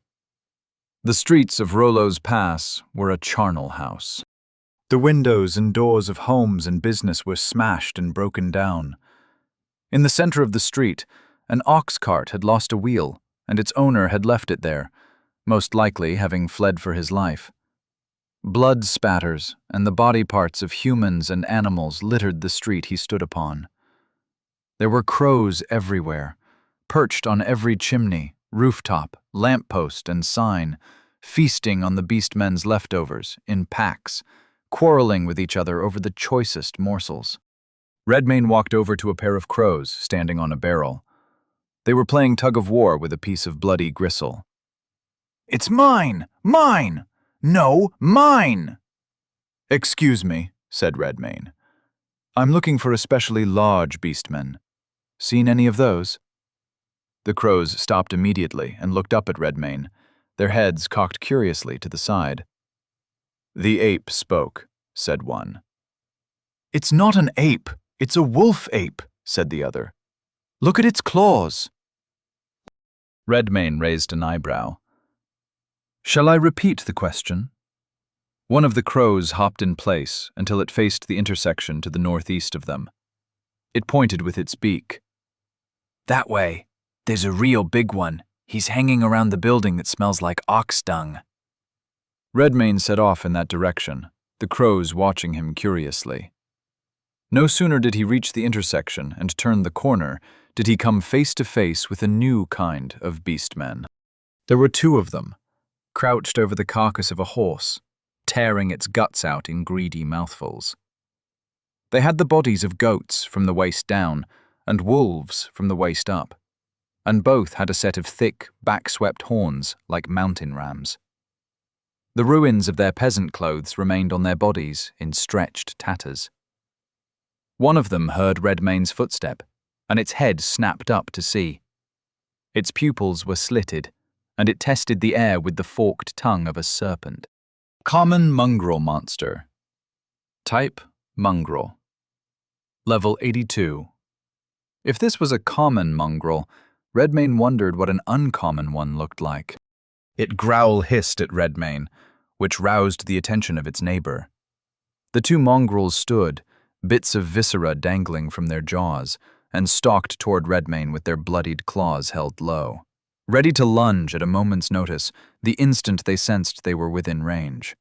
The streets of Rollo's Pass were a charnel house. The windows and doors of homes and business were smashed and broken down. In the center of the street, an ox cart had lost a wheel, and its owner had left it there, most likely having fled for his life. Blood spatters and the body parts of humans and animals littered the street he stood upon. There were crows everywhere, perched on every chimney, rooftop, lamppost, and sign, feasting on the beastmen's leftovers in packs, quarreling with each other over the choicest morsels. Redmayne walked over to a pair of crows standing on a barrel. They were playing tug-of-war with a piece of bloody gristle. "It's mine! Mine! No, mine!" "Excuse me," said Redmayne. "I'm looking for especially large beastmen. Seen any of those?" The crows stopped immediately and looked up at Redmayne, their heads cocked curiously to the side. "The ape spoke," said one. "It's not an ape, it's a wolf ape," said the other. "Look at its claws." Redmayne raised an eyebrow. "Shall I repeat the question?" One of the crows hopped in place until it faced the intersection to the northeast of them. It pointed with its beak. "That way. There's a real big one. He's hanging around the building that smells like ox dung." Redmayne set off in that direction, the crows watching him curiously. No sooner did he reach the intersection and turn the corner did he come face to face with a new kind of beastmen. There were two of them, crouched over the carcass of a horse, tearing its guts out in greedy mouthfuls. They had the bodies of goats from the waist down and wolves from the waist up, and both had a set of thick, back-swept horns like mountain rams. The ruins of their peasant clothes remained on their bodies in stretched tatters. One of them heard Redmayne's footstep, and its head snapped up to see. Its pupils were slitted, and it tested the air with the forked tongue of a serpent. Common mongrel monster. Type, mongrel. Level 82. If this was a common mongrel, Redmayne wondered what an uncommon one looked like. It growl-hissed at Redmayne, which roused the attention of its neighbor. The two mongrels stood, bits of viscera dangling from their jaws, and stalked toward Redmayne with their bloodied claws held low, ready to lunge at a moment's notice the instant they sensed they were within range.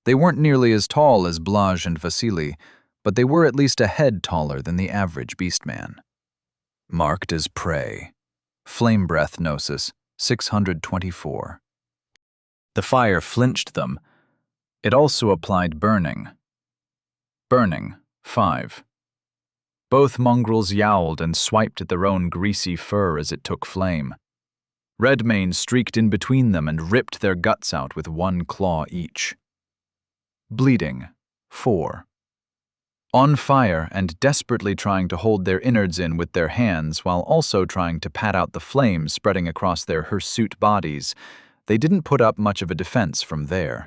They weren't nearly as tall as Blaj and Vasily, but they were at least a head taller than the average beastman. Marked as prey. Flame breath gnosis, 624. The fire flinched them. It also applied burning. Burning, 5. Both mongrels yowled and swiped at their own greasy fur as it took flame. Redmane streaked in between them and ripped their guts out with one claw each. Bleeding, 4. On fire and desperately trying to hold their innards in with their hands while also trying to pat out the flames spreading across their hirsute bodies, they didn't put up much of a defense from there.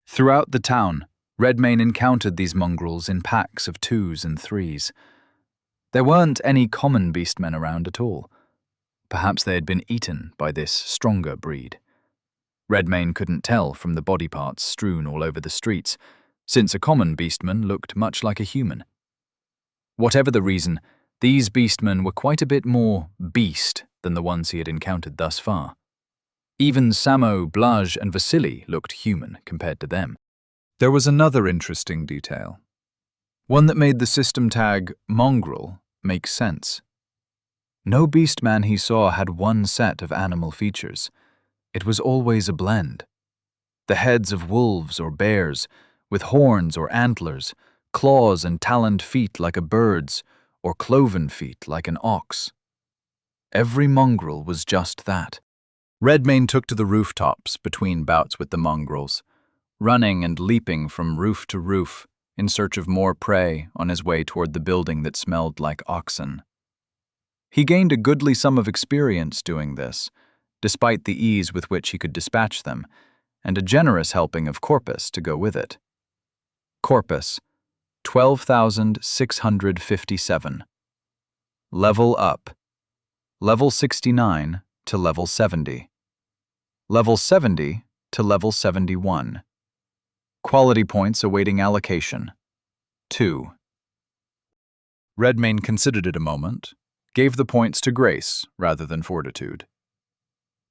Throughout the town, Redmane encountered these mongrels in packs of 2s and 3s. There weren't any common beastmen around at all. Perhaps they had been eaten by this stronger breed. Redmane couldn't tell from the body parts strewn all over the streets, since a common beastman looked much like a human. Whatever the reason, these beastmen were quite a bit more beast than the ones he had encountered thus far. Even Samo, Blaj, and Vasily looked human compared to them. There was another interesting detail. One that made the system tag mongrel make sense. No beastman he saw had one set of animal features. It was always a blend. The heads of wolves or bears, with horns or antlers, claws and taloned feet like a bird's, or cloven feet like an ox. Every mongrel was just that. Redmane took to the rooftops between bouts with the mongrels, running and leaping from roof to roof in search of more prey on his way toward the building that smelled like oxen. He gained a goodly sum of experience doing this, despite the ease with which he could dispatch them, and a generous helping of corpus to go with it. Corpus, 12,657. Level up. Level 69 to level 70. Level 70 to level 71. Quality points awaiting allocation, 2. Redmane considered it a moment, gave the points to Grace rather than Fortitude.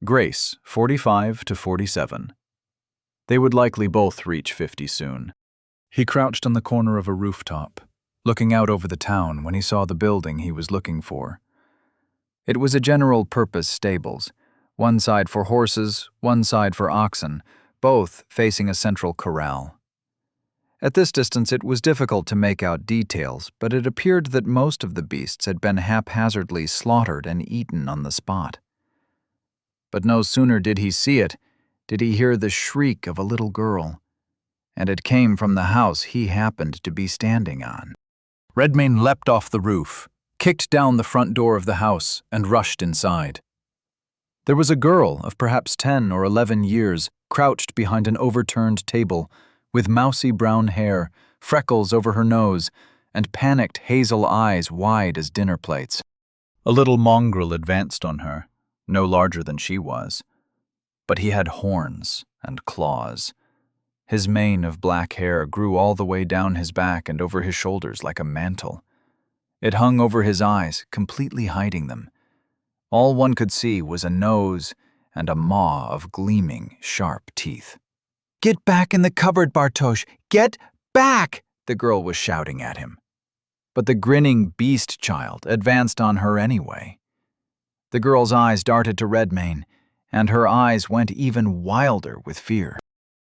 Grace, 45 to 47. They would likely both reach 50 soon. He crouched on the corner of a rooftop, looking out over the town when he saw the building he was looking for. It was a general-purpose stables, one side for horses, one side for oxen, both facing a central corral. At this distance it was difficult to make out details, but it appeared that most of the beasts had been haphazardly slaughtered and eaten on the spot. But no sooner did he see it, did he hear the shriek of a little girl, and it came from the house he happened to be standing on. Redmane leapt off the roof, kicked down the front door of the house, and rushed inside. There was a girl of perhaps 10 or 11 years crouched behind an overturned table, with mousy brown hair, freckles over her nose, and panicked hazel eyes wide as dinner plates. A little mongrel advanced on her, no larger than she was. But he had horns and claws. His mane of black hair grew all the way down his back and over his shoulders like a mantle. It hung over his eyes, completely hiding them. All one could see was a nose and a maw of gleaming, sharp teeth. "Get back in the cupboard, Bartosz! Get back!" the girl was shouting at him. But the grinning beast child advanced on her anyway. The girl's eyes darted to Redmane, and her eyes went even wilder with fear.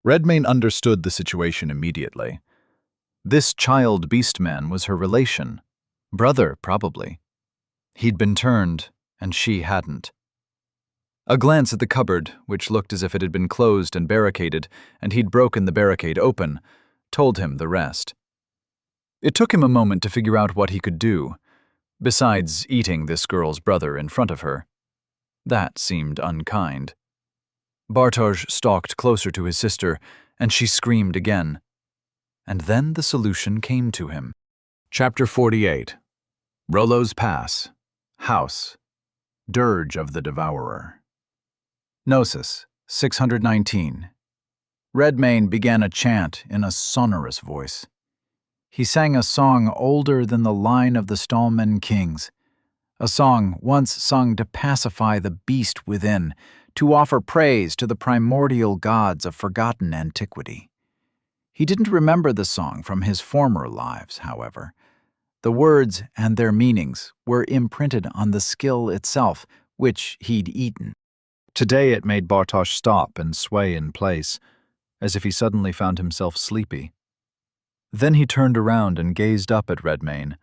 Redmane understood the situation immediately. This child beastman was her relation. Brother, probably. He'd been turned, and she hadn't. A glance at the cupboard, which looked as if it had been closed and barricaded, and he'd broken the barricade open, told him the rest. It took him a moment to figure out what he could do, besides eating this girl's brother in front of her. That seemed unkind. Bartosz stalked closer to his sister, and she screamed again. And then the solution came to him. Chapter 48. Rollo's Pass. House. Dirge of the Devourer. Gnosis, 619. Redmane began a chant in a sonorous voice. He sang a song older than the line of the Stallman kings, a song once sung to pacify the beast within, to offer praise to the primordial gods of forgotten antiquity. He didn't remember the song from his former lives, however. The words and their meanings were imprinted on the skill itself, which he'd eaten. Today it made Bartosz stop and sway in place, as if he suddenly found himself sleepy. Then he turned around and gazed up at Redmayne.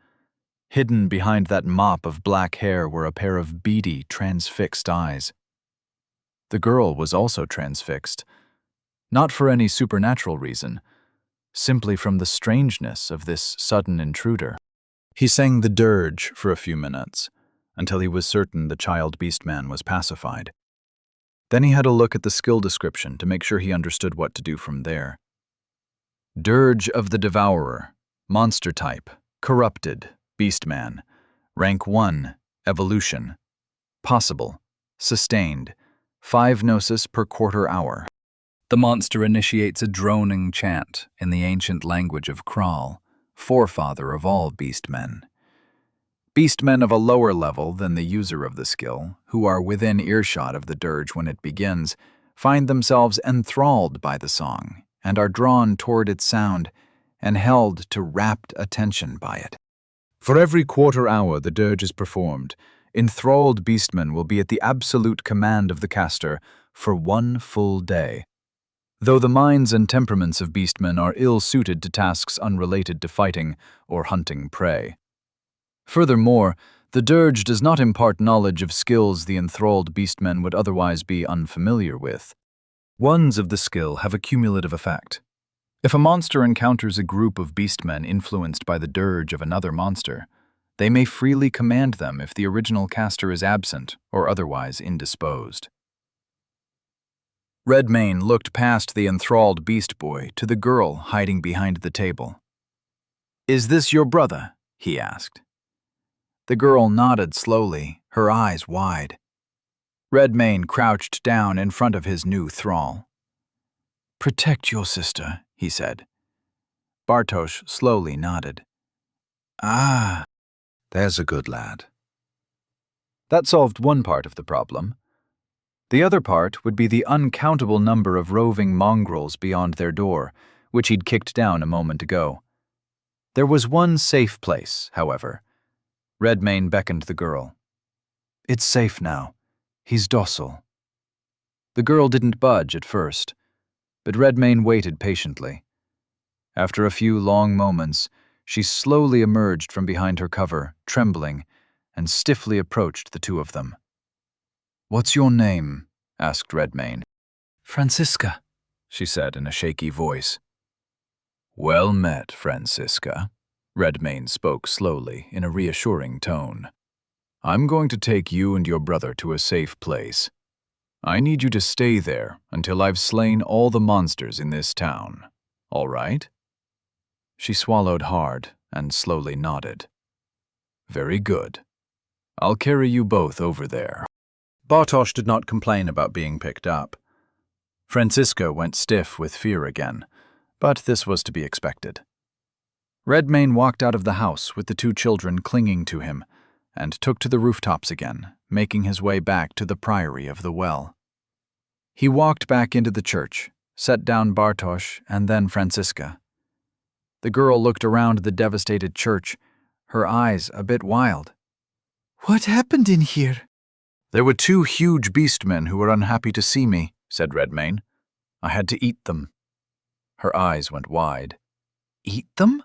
Hidden behind that mop of black hair were a pair of beady, transfixed eyes. The girl was also transfixed, not for any supernatural reason, simply from the strangeness of this sudden intruder. He sang the dirge for a few minutes, until he was certain the child beastman was pacified. Then he had a look at the skill description to make sure he understood what to do from there. Dirge of the Devourer, monster type, corrupted, beastman, rank 1, evolution, possible, sustained, 5 gnosis per quarter hour. The monster initiates a droning chant in the ancient language of Kral, forefather of all beastmen. Beastmen of a lower level than the user of the skill, who are within earshot of the dirge when it begins, find themselves enthralled by the song and are drawn toward its sound and held to rapt attention by it. For every quarter hour the dirge is performed, enthralled beastmen will be at the absolute command of the caster for 1 full day. Though the minds and temperaments of beastmen are ill-suited to tasks unrelated to fighting or hunting prey. Furthermore, the dirge does not impart knowledge of skills the enthralled beastmen would otherwise be unfamiliar with. Ones of the skill have a cumulative effect. If a monster encounters a group of beastmen influenced by the dirge of another monster, they may freely command them if the original caster is absent or otherwise indisposed. Redmayne looked past the enthralled beast boy to the girl hiding behind the table. "Is this your brother?" he asked. The girl nodded slowly, her eyes wide. Redmayne crouched down in front of his new thrall. "Protect your sister," he said. Bartosz slowly nodded. "Ah, There's a good lad." that solved one part of the problem. The other part would be the uncountable number of roving mongrels beyond their door, which he'd kicked down a moment ago. There was one safe place, however. Redmayne beckoned the girl. "It's safe now. He's docile." The girl didn't budge at first, but Redmayne waited patiently. After a few long moments, she slowly emerged from behind her cover, trembling, and stiffly approached the two of them. "What's your name?" asked Redmayne. "Franziska," she said in a shaky voice. "Well met, Franziska," Redmayne spoke slowly in a reassuring tone. "I'm going to take you and your brother to a safe place. I need you to stay there until I've slain all the monsters in this town. All right?" She swallowed hard and slowly nodded. "Very good. I'll carry you both over there." Bartosz did not complain about being picked up. Franziska went stiff with fear again, but this was to be expected. Redmayne walked out of the house with the two children clinging to him and took to the rooftops again, making his way back to the Priory of the Well. He walked back into the church, set down Bartosz and then Franziska. The girl looked around the devastated church, her eyes a bit wild. "What happened in here?" "There were 2 huge beastmen who were unhappy to see me," said Redmayne. "I had to eat them." Her eyes went wide. "Eat them?"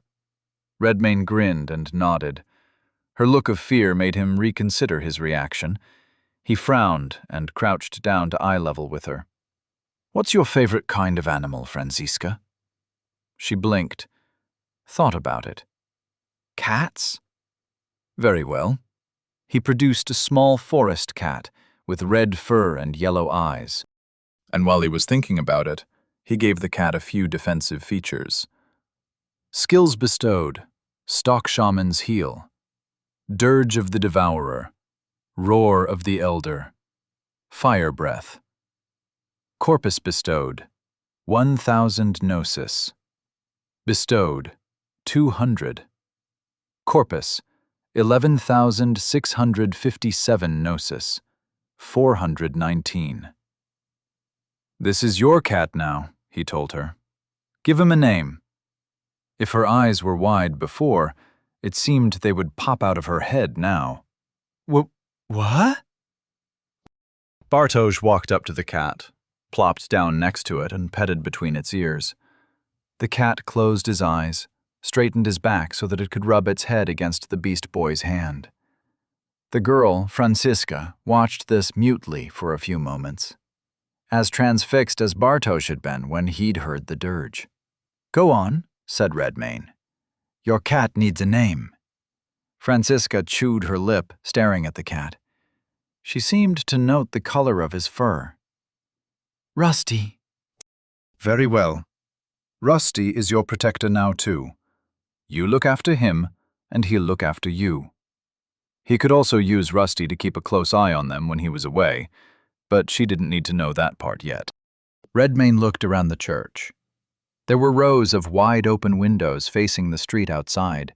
Redmayne grinned and nodded. Her look of fear made him reconsider his reaction. He frowned and crouched down to eye level with her. "What's your favorite kind of animal, Franziska?" She blinked, thought about it. "Cats?" "Very well." He produced a small forest cat with red fur and yellow eyes. And while he was thinking about it, he gave the cat a few defensive features. Skills bestowed: Stock Shaman's Heel, Dirge of the Devourer, Roar of the Elder, Fire Breath. Corpus bestowed: 1,000 Gnosis. Bestowed: 200. Corpus: 11,657 Gnosis, 419. "This is your cat now," he told her. Give him a name." If her eyes were wide before, it seemed they would pop out of her head now. What? Bartosz walked up to the cat, plopped down next to it, and petted between its ears. The cat closed his eyes, straightened his back so that it could rub its head against the beast boy's hand. The girl, Franziska, watched this mutely for a few moments, as transfixed as Bartosz had been when he'd heard the dirge. "Go on," said Redmayne. "Your cat needs a name." Franziska chewed her lip, staring at the cat. She seemed to note the color of his fur. "Rusty." Very well. Rusty is your protector now too. You look after him, and he'll look after you. He could also use Rusty to keep a close eye on them when he was away, but she didn't need to know that part yet. Redmayne looked around the church. There were rows of wide-open windows facing the street outside.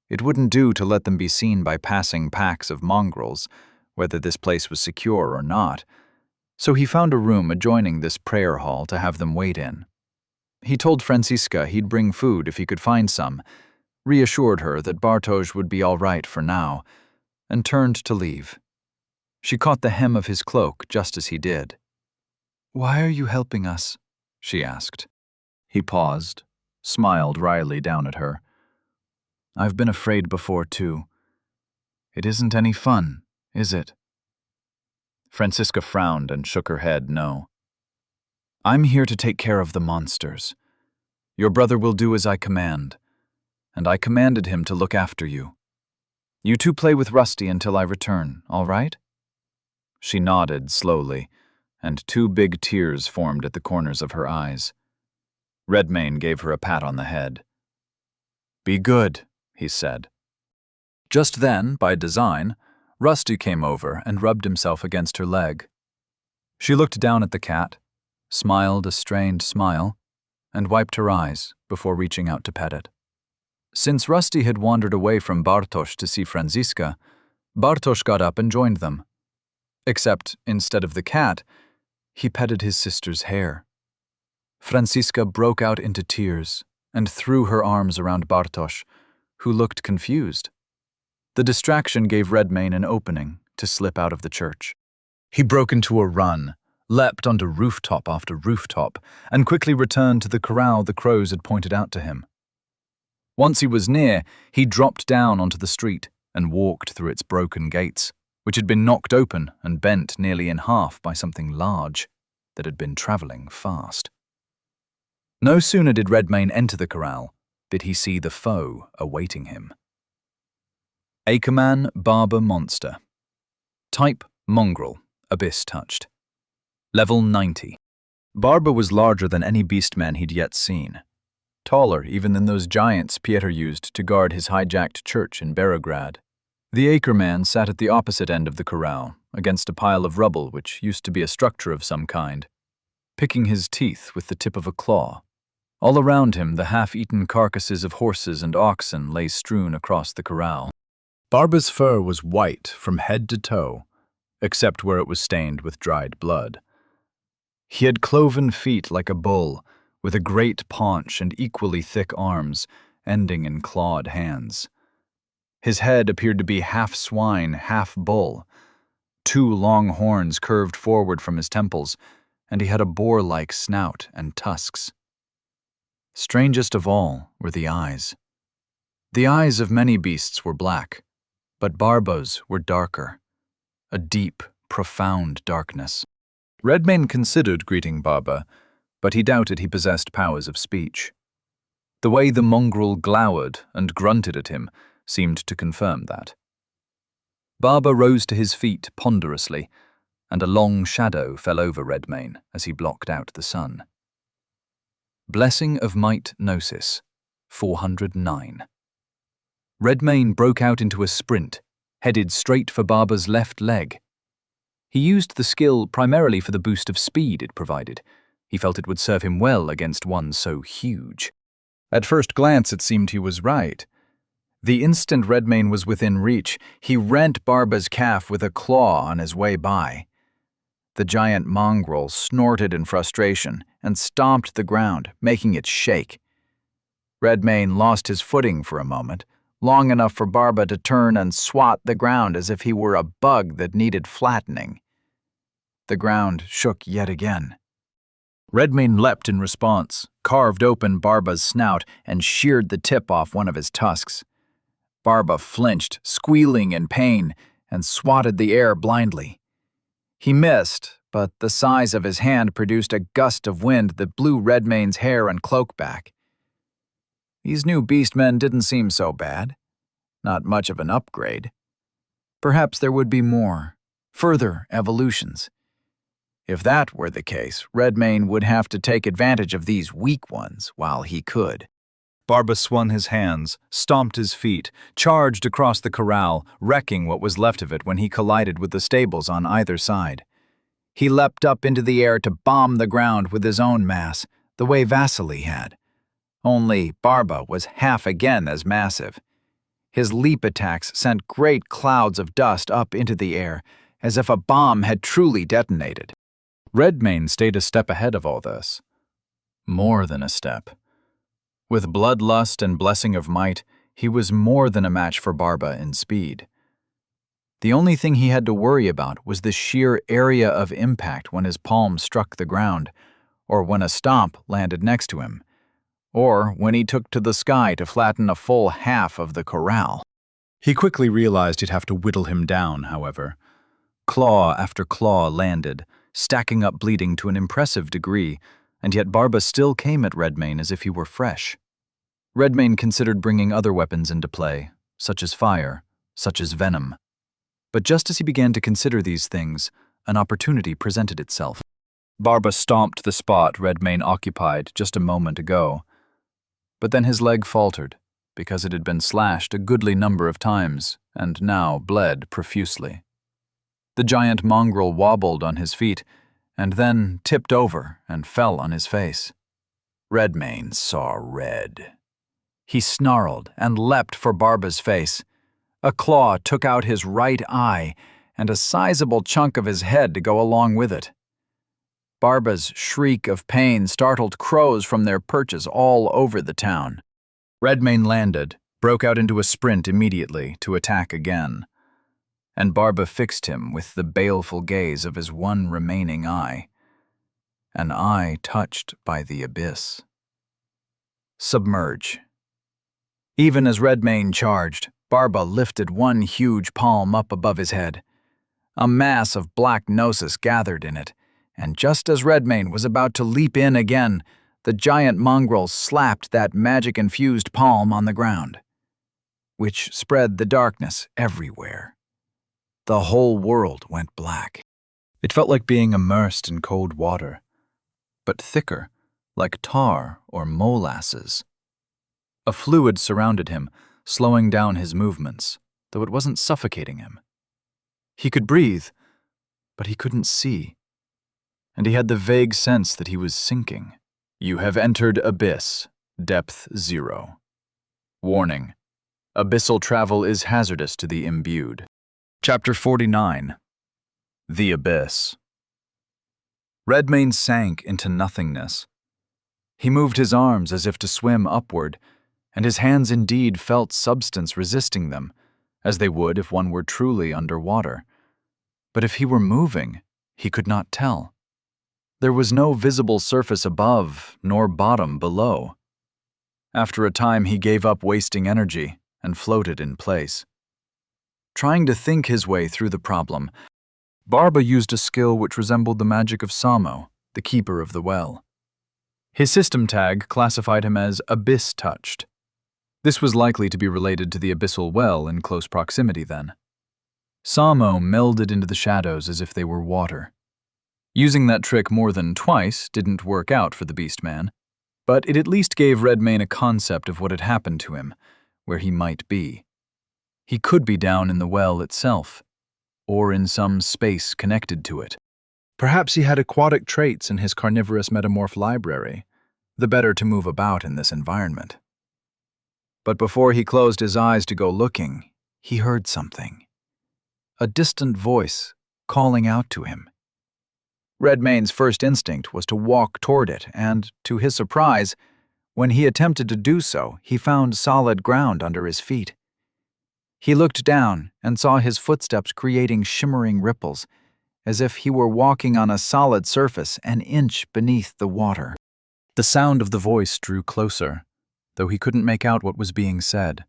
It wouldn't do to let them be seen by passing packs of mongrels, whether this place was secure or not, so he found a room adjoining this prayer hall to have them wait in. He told Franziska he'd bring food if he could find some, reassured her that Bartosz would be all right for now, and turned to leave. She caught the hem of his cloak just as he did. "Why are you helping us?" she asked. He paused, smiled wryly down at her. "I've been afraid before, too. It isn't any fun, is it?" Franziska frowned and shook her head no. "I'm here to take care of the monsters. Your brother will do as I command, and I commanded him to look after you. You two play with Rusty until I return, all right?" She nodded slowly, and 2 big tears formed at the corners of her eyes. Redmayne gave her a pat on the head. "Be good," he said. Just then, by design, Rusty came over and rubbed himself against her leg. She looked down at the cat, smiled a strained smile, and wiped her eyes before reaching out to pet it. Since Rusty had wandered away from Bartosz to see Franziska, Bartosz got up and joined them. Except, instead of the cat, he petted his sister's hair. Franziska broke out into tears and threw her arms around Bartosz, who looked confused. The distraction gave Redmayne an opening to slip out of the church. He broke into a run, leapt onto rooftop after rooftop, and quickly returned to the corral the crows had pointed out to him. Once he was near, he dropped down onto the street and walked through its broken gates, which had been knocked open and bent nearly in half by something large that had been traveling fast. No sooner did Redmayne enter the corral did he see the foe awaiting him. Ackerman Barber Monster. Type Mongrel, Abyss Touched. Level 90. Barber was larger than any beastman he'd yet seen. Taller even than those giants Pieter used to guard his hijacked church in Beograd. The Ackerman sat at the opposite end of the corral, against a pile of rubble which used to be a structure of some kind, picking his teeth with the tip of a claw. All around him, the half-eaten carcasses of horses and oxen lay strewn across the corral. Barber's fur was white from head to toe, except where it was stained with dried blood. He had cloven feet like a bull, with a great paunch and equally thick arms, ending in clawed hands. His head appeared to be half swine, half bull. 2 long horns curved forward from his temples, and he had a boar-like snout and tusks. Strangest of all were the eyes. The eyes of many beasts were black, but Barber's were darker, a deep, profound darkness. Redmayne considered greeting Barber, but he doubted he possessed powers of speech. The way the mongrel glowered and grunted at him seemed to confirm that. Barber rose to his feet ponderously, and a long shadow fell over Redmayne as he blocked out the sun. Blessing of Might Gnosis, 409. Redmayne broke out into a sprint, headed straight for Barber's left leg. He used the skill primarily for the boost of speed it provided. He felt it would serve him well against one so huge. At first glance, it seemed he was right. The instant Redmayne was within reach, he rent Barber's calf with a claw on his way by. The giant mongrel snorted in frustration and stomped the ground, making it shake. Redmayne lost his footing for a moment, long enough for Barba to turn and swat the ground as if he were a bug that needed flattening. The ground shook yet again. Redmayne leapt in response, carved open Barba's snout, and sheared the tip off one of his tusks. Barba flinched, squealing in pain, and swatted the air blindly. He missed, but the size of his hand produced a gust of wind that blew Redmayne's hair and cloak back. These new beastmen didn't seem so bad. Not much of an upgrade. Perhaps there would be more, further evolutions. If that were the case, Redmayne would have to take advantage of these weak ones while he could. Barba swung his hands, stomped his feet, charged across the corral, wrecking what was left of it when he collided with the stables on either side. He leapt up into the air to bomb the ground with his own mass, the way Vasily had. Only Barba was half again as massive. His leap attacks sent great clouds of dust up into the air, as if a bomb had truly detonated. Redmayne stayed a step ahead of all this. More than a step. With bloodlust and blessing of might, he was more than a match for Barba in speed. The only thing he had to worry about was the sheer area of impact when his palm struck the ground, or when a stomp landed next to him, or when he took to the sky to flatten a full half of the corral. He quickly realized he'd have to whittle him down, however. Claw after claw landed, stacking up bleeding to an impressive degree, and yet Barba still came at Redmayne as if he were fresh. Redmayne considered bringing other weapons into play, such as fire, such as venom. But just as he began to consider these things, an opportunity presented itself. Barba stomped the spot Redmayne occupied just a moment ago. But then his leg faltered, because it had been slashed a goodly number of times, and now bled profusely. The giant mongrel wobbled on his feet, and then tipped over and fell on his face. Redmayne saw red. He snarled and leapt for Barba's face. A claw took out his right eye, and a sizable chunk of his head to go along with it. Barba's shriek of pain startled crows from their perches all over the town. Redmayne landed, broke out into a sprint immediately to attack again. And Barba fixed him with the baleful gaze of his one remaining eye, an eye touched by the abyss. Submerge. Even as Redmayne charged, Barba lifted one huge palm up above his head. A mass of black gnosis gathered in it, and just as Redmayne was about to leap in again, the giant mongrel slapped that magic-infused palm on the ground, which spread the darkness everywhere. The whole world went black. It felt like being immersed in cold water, but thicker, like tar or molasses. A fluid surrounded him, slowing down his movements, though it wasn't suffocating him. He could breathe, but he couldn't see. And he had the vague sense that he was sinking. You have entered abyss, depth 0. Warning: abyssal travel is hazardous to the imbued. Chapter 49. The Abyss. Redmayne sank into nothingness. He moved his arms as if to swim upward, and his hands indeed felt substance resisting them, as they would if one were truly under water. But if he were moving, he could not tell. There was no visible surface above, nor bottom below. After a time, he gave up wasting energy and floated in place. Trying to think his way through the problem, Barba used a skill which resembled the magic of Samo, the keeper of the well. His system tag classified him as abyss-touched. This was likely to be related to the abyssal well in close proximity then. Samo melded into the shadows as if they were water. Using that trick more than twice didn't work out for the Beastman, but it at least gave Redmayne a concept of what had happened to him, where he might be. He could be down in the well itself, or in some space connected to it. Perhaps he had aquatic traits in his carnivorous metamorph library, the better to move about in this environment. But before he closed his eyes to go looking, he heard something. A distant voice calling out to him. Redmane's first instinct was to walk toward it, and, to his surprise, when he attempted to do so, he found solid ground under his feet. He looked down and saw his footsteps creating shimmering ripples, as if he were walking on a solid surface an inch beneath the water. The sound of the voice drew closer, though he couldn't make out what was being said.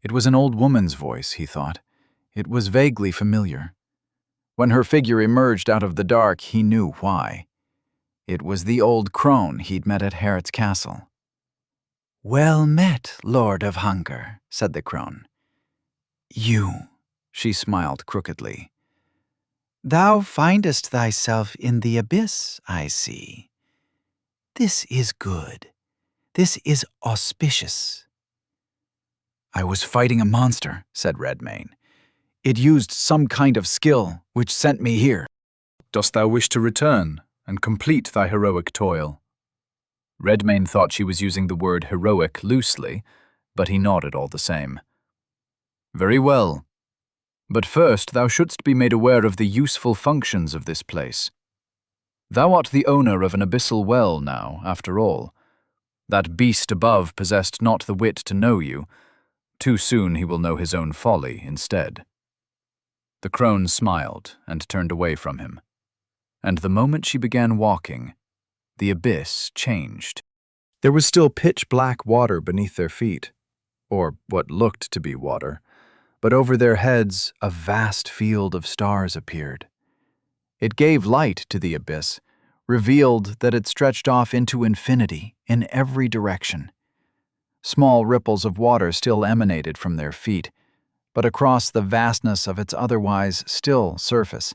It was an old woman's voice, he thought. It was vaguely familiar. When her figure emerged out of the dark, he knew why. It was the old crone he'd met at Herod's castle. "Well met, Lord of Hunger," said the crone. "You," she smiled crookedly. "Thou findest thyself in the abyss, I see. This is good. This is auspicious." "I was fighting a monster," said Redmane. "It used some kind of skill which sent me here." "Dost thou wish to return and complete thy heroic toil?" Redmane thought she was using the word heroic loosely, but he nodded all the same. "Very well. But first thou shouldst be made aware of the useful functions of this place. Thou art the owner of an abyssal well now, after all. That beast above possessed not the wit to know you. Too soon he will know his own folly instead." The crone smiled and turned away from him. And the moment she began walking, the abyss changed. There was still pitch-black water beneath their feet, or what looked to be water, but over their heads a vast field of stars appeared. It gave light to the abyss, revealed that it stretched off into infinity in every direction. Small ripples of water still emanated from their feet, but across the vastness of its otherwise still surface,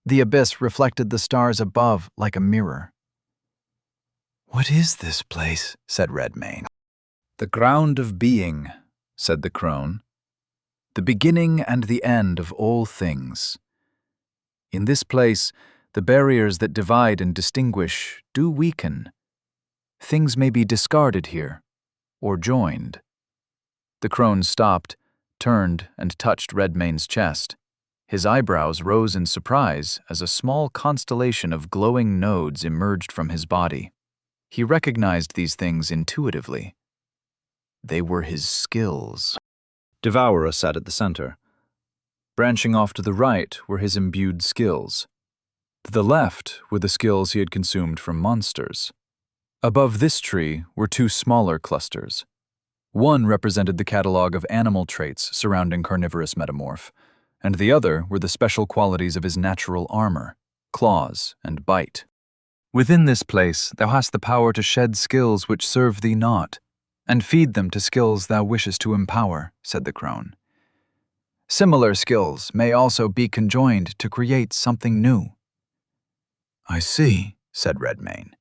the abyss reflected the stars above like a mirror. "What is this place?" said Redmane. "The ground of being," said the crone. "The beginning and the end of all things. In this place, the barriers that divide and distinguish do weaken. Things may be discarded here, or joined." The crone stopped, turned, and touched Redmane's chest. His eyebrows rose in surprise as a small constellation of glowing nodes emerged from his body. He recognized these things intuitively. They were his skills. Devourer sat at the center. Branching off to the right were his imbued skills. To the left were the skills he had consumed from monsters. Above this tree were two smaller clusters. One represented the catalog of animal traits surrounding carnivorous metamorph, and the other were the special qualities of his natural armor, claws, and bite. "Within this place thou hast the power to shed skills which serve thee not, and feed them to skills thou wishest to empower," said the crone. "Similar skills may also be conjoined to create something new." "I see," said Redmane.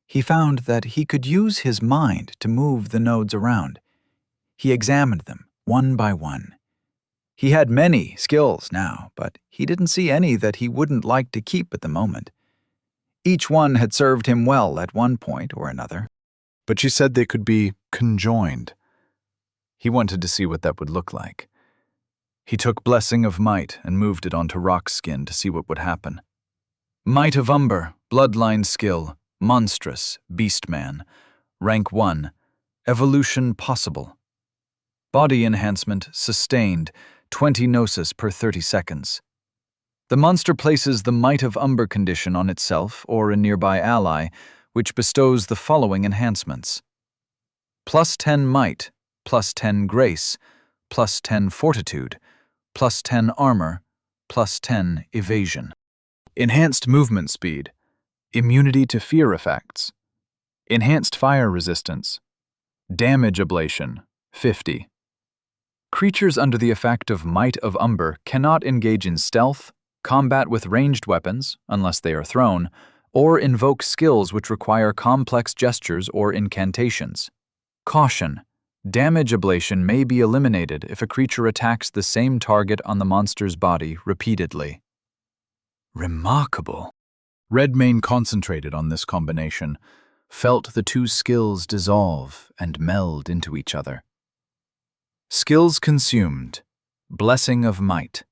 He found that he could use his mind to move the nodes around. He examined them, one by one. He had many skills now, but he didn't see any that he wouldn't like to keep at the moment. Each one had served him well at one point or another. But she said they could be conjoined. He wanted to see what that would look like. He took Blessing of Might and moved it onto Rock's skin to see what would happen. Might of Umber, Bloodline Skill, Monstrous, Beastman, Rank 1, Evolution Possible. Body Enhancement, Sustained, 20 Gnosis per 30 seconds. The monster places the Might of Umber condition on itself or a nearby ally, which bestows the following enhancements: +10 Might, +10 Grace, +10 Fortitude, +10 Armor, +10 Evasion. Enhanced Movement Speed, Immunity to Fear Effects, Enhanced Fire Resistance, Damage Ablation, 50. Creatures under the effect of Might of Umber cannot engage in stealth, combat with ranged weapons, unless they are thrown, or invoke skills which require complex gestures or incantations. Caution: damage ablation may be eliminated if a creature attacks the same target on the monster's body repeatedly. Remarkable. Redmane concentrated on this combination, felt the two skills dissolve and meld into each other. Skills consumed: Blessing of Might,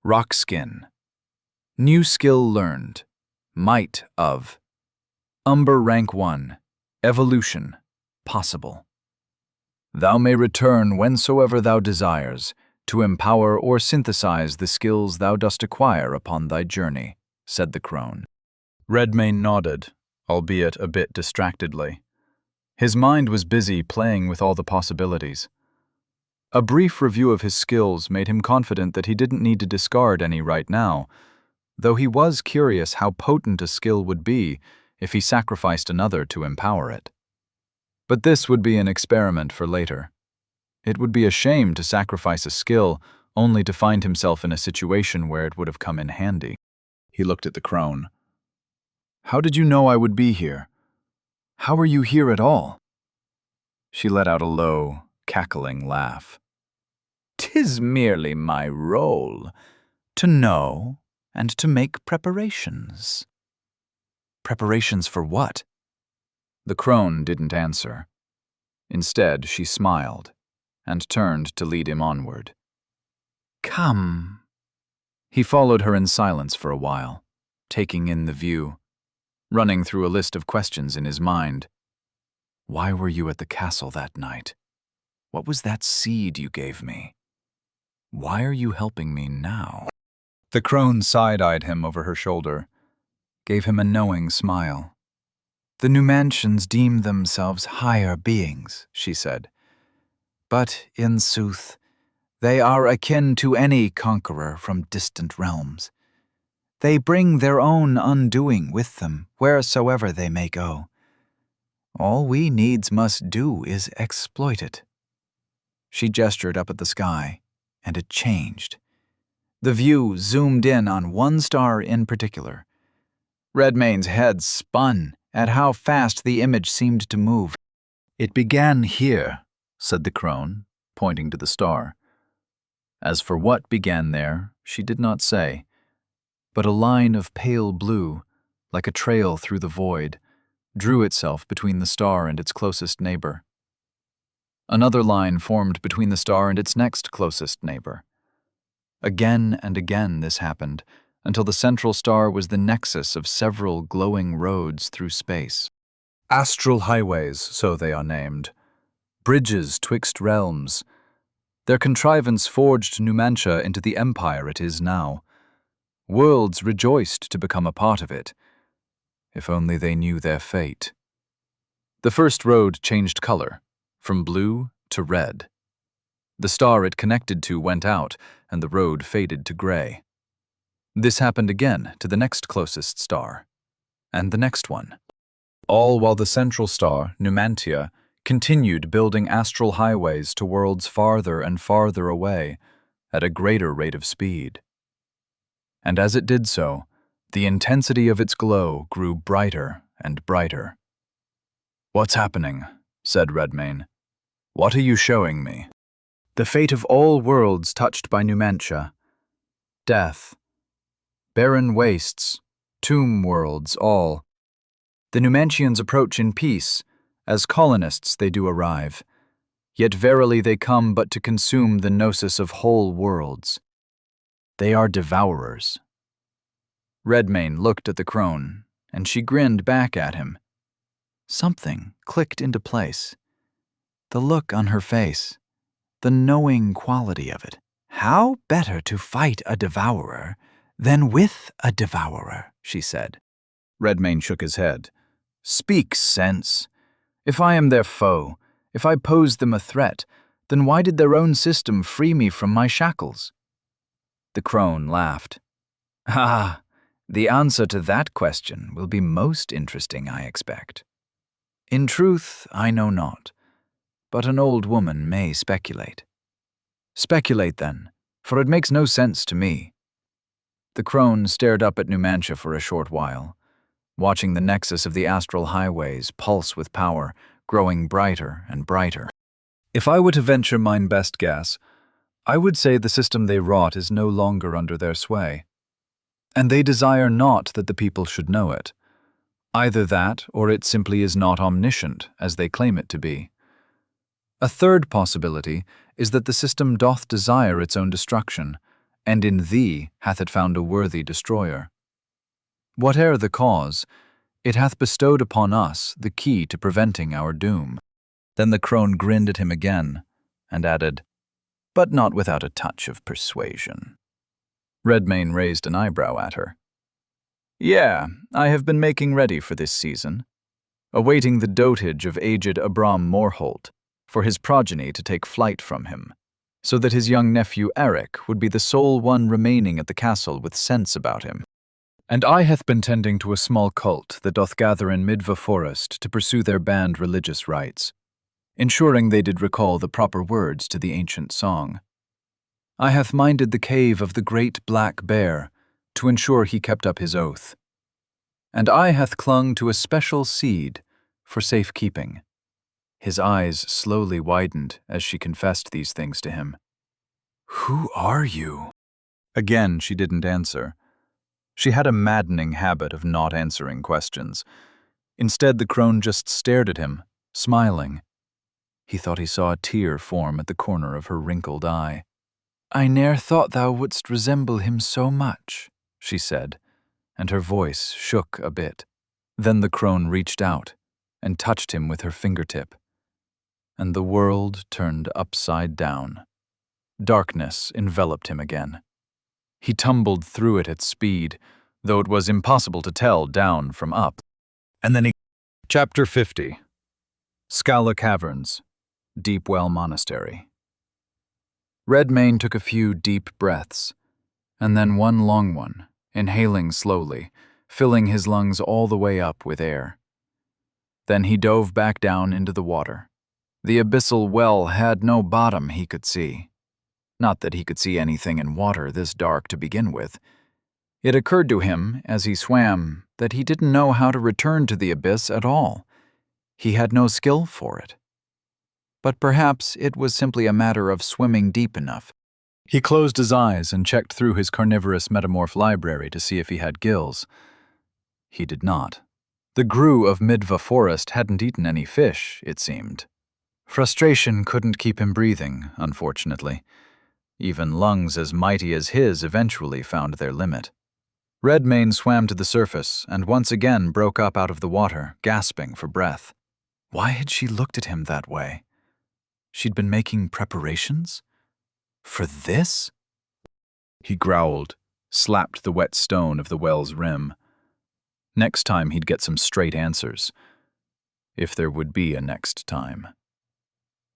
Rock Skin. New skill learned: Might of. Umber rank 1. Evolution. Possible. Thou may return whensoever thou desires, to empower or synthesize the skills thou dost acquire upon thy journey, said the crone. Redmayne nodded, albeit a bit distractedly. His mind was busy playing with all the possibilities. A brief review of his skills made him confident that he didn't need to discard any right now, though he was curious how potent a skill would be if he sacrificed another to empower it. But this would be an experiment for later. It would be a shame to sacrifice a skill only to find himself in a situation where it would have come in handy. He looked at the crone. How did you know I would be here? How are you here at all? She let out a low, cackling laugh. 'Tis merely my role, to know and to make preparations. Preparations for what? The crone didn't answer. Instead, she smiled and turned to lead him onward. Come. He followed her in silence for a while, taking in the view, running through a list of questions in his mind. Why were you at the castle that night? What was that seed you gave me? Why are you helping me now? The crone side-eyed him over her shoulder, gave him a knowing smile. The Numantians deem themselves higher beings, she said. But, in sooth, they are akin to any conqueror from distant realms. They bring their own undoing with them, wheresoever they may go. All we needs must do is exploit it. She gestured up at the sky, and it changed. The view zoomed in on one star in particular. Redmayne's head spun at how fast the image seemed to move. It began here, said the crone, pointing to the star. As for what began there, she did not say, but a line of pale blue, like a trail through the void, drew itself between the star and its closest neighbor. Another line formed between the star and its next closest neighbor. Again and again this happened, until the central star was the nexus of several glowing roads through space. Astral highways, so they are named. Bridges twixt realms. Their contrivance forged Numantia into the empire it is now. Worlds rejoiced to become a part of it. If only they knew their fate. The first road changed color, from blue to red. The star it connected to went out, and the road faded to gray. This happened again to the next closest star, and the next one. All while the central star, Numantia, continued building astral highways to worlds farther and farther away, at a greater rate of speed. And as it did so, the intensity of its glow grew brighter and brighter. What's happening? Said Redmayne. What are you showing me? The fate of all worlds touched by Numantia. Death. Barren wastes, tomb worlds, all. The Numantians approach in peace, as colonists they do arrive. Yet verily they come but to consume the gnosis of whole worlds. They are devourers. Redmayne looked at the crone, and she grinned back at him. Something clicked into place. The look on her face, the knowing quality of it. How better to fight a devourer than with a devourer, she said. Redmayne shook his head. Speak sense. If I am their foe, if I pose them a threat, then why did their own system free me from my shackles? The crone laughed. Ah, the answer to that question will be most interesting, I expect. In truth, I know not, but an old woman may speculate. Speculate, then, for it makes no sense to me. The crone stared up at Numantia for a short while, watching the nexus of the astral highways pulse with power, growing brighter and brighter. If I were to venture mine best guess, I would say the system they wrought is no longer under their sway. And they desire not that the people should know it. Either that, or it simply is not omniscient, as they claim it to be. A third possibility is that the system doth desire its own destruction, and in thee hath it found a worthy destroyer. Whate'er the cause, it hath bestowed upon us the key to preventing our doom." Then the crone grinned at him again and added, "But not without a touch of persuasion." Redmayne raised an eyebrow at her. "Yeah, I have been making ready for this season, awaiting the dotage of aged Abram Morholt for his progeny to take flight from him, so that his young nephew Eric would be the sole one remaining at the castle with sense about him. And I hath been tending to a small cult that doth gather in Midva forest to pursue their banned religious rites, ensuring they did recall the proper words to the ancient song. I hath minded the cave of the great black bear to ensure he kept up his oath. And I hath clung to a special seed for safekeeping." His eyes slowly widened as she confessed these things to him. "Who are you?" Again, she didn't answer. She had a maddening habit of not answering questions. Instead, the crone just stared at him, smiling. He thought he saw a tear form at the corner of her wrinkled eye. "I ne'er thought thou wouldst resemble him so much," she said, and her voice shook a bit. Then the crone reached out and touched him with her fingertip, and the world turned upside down. Darkness enveloped him again. He tumbled through it at speed, though it was impossible to tell down from up. And then he... Chapter 50. Scala Caverns, Deepwell Monastery. Redmayne took a few deep breaths, and then one long one, inhaling slowly, filling his lungs all the way up with air. Then he dove back down into the water. The abyssal well had no bottom he could see. Not that he could see anything in water this dark to begin with. It occurred to him, as he swam, that he didn't know how to return to the abyss at all. He had no skill for it. But perhaps it was simply a matter of swimming deep enough. He closed his eyes and checked through his carnivorous metamorph library to see if he had gills. He did not. The grue of Midva Forest hadn't eaten any fish, it seemed. Frustration couldn't keep him breathing, unfortunately. Even lungs as mighty as his eventually found their limit. Redmayne swam to the surface and once again broke up out of the water, gasping for breath. Why had she looked at him that way? She'd been making preparations? For this? He growled, slapped the wet stone of the well's rim. Next time he'd get some straight answers. If there would be a next time.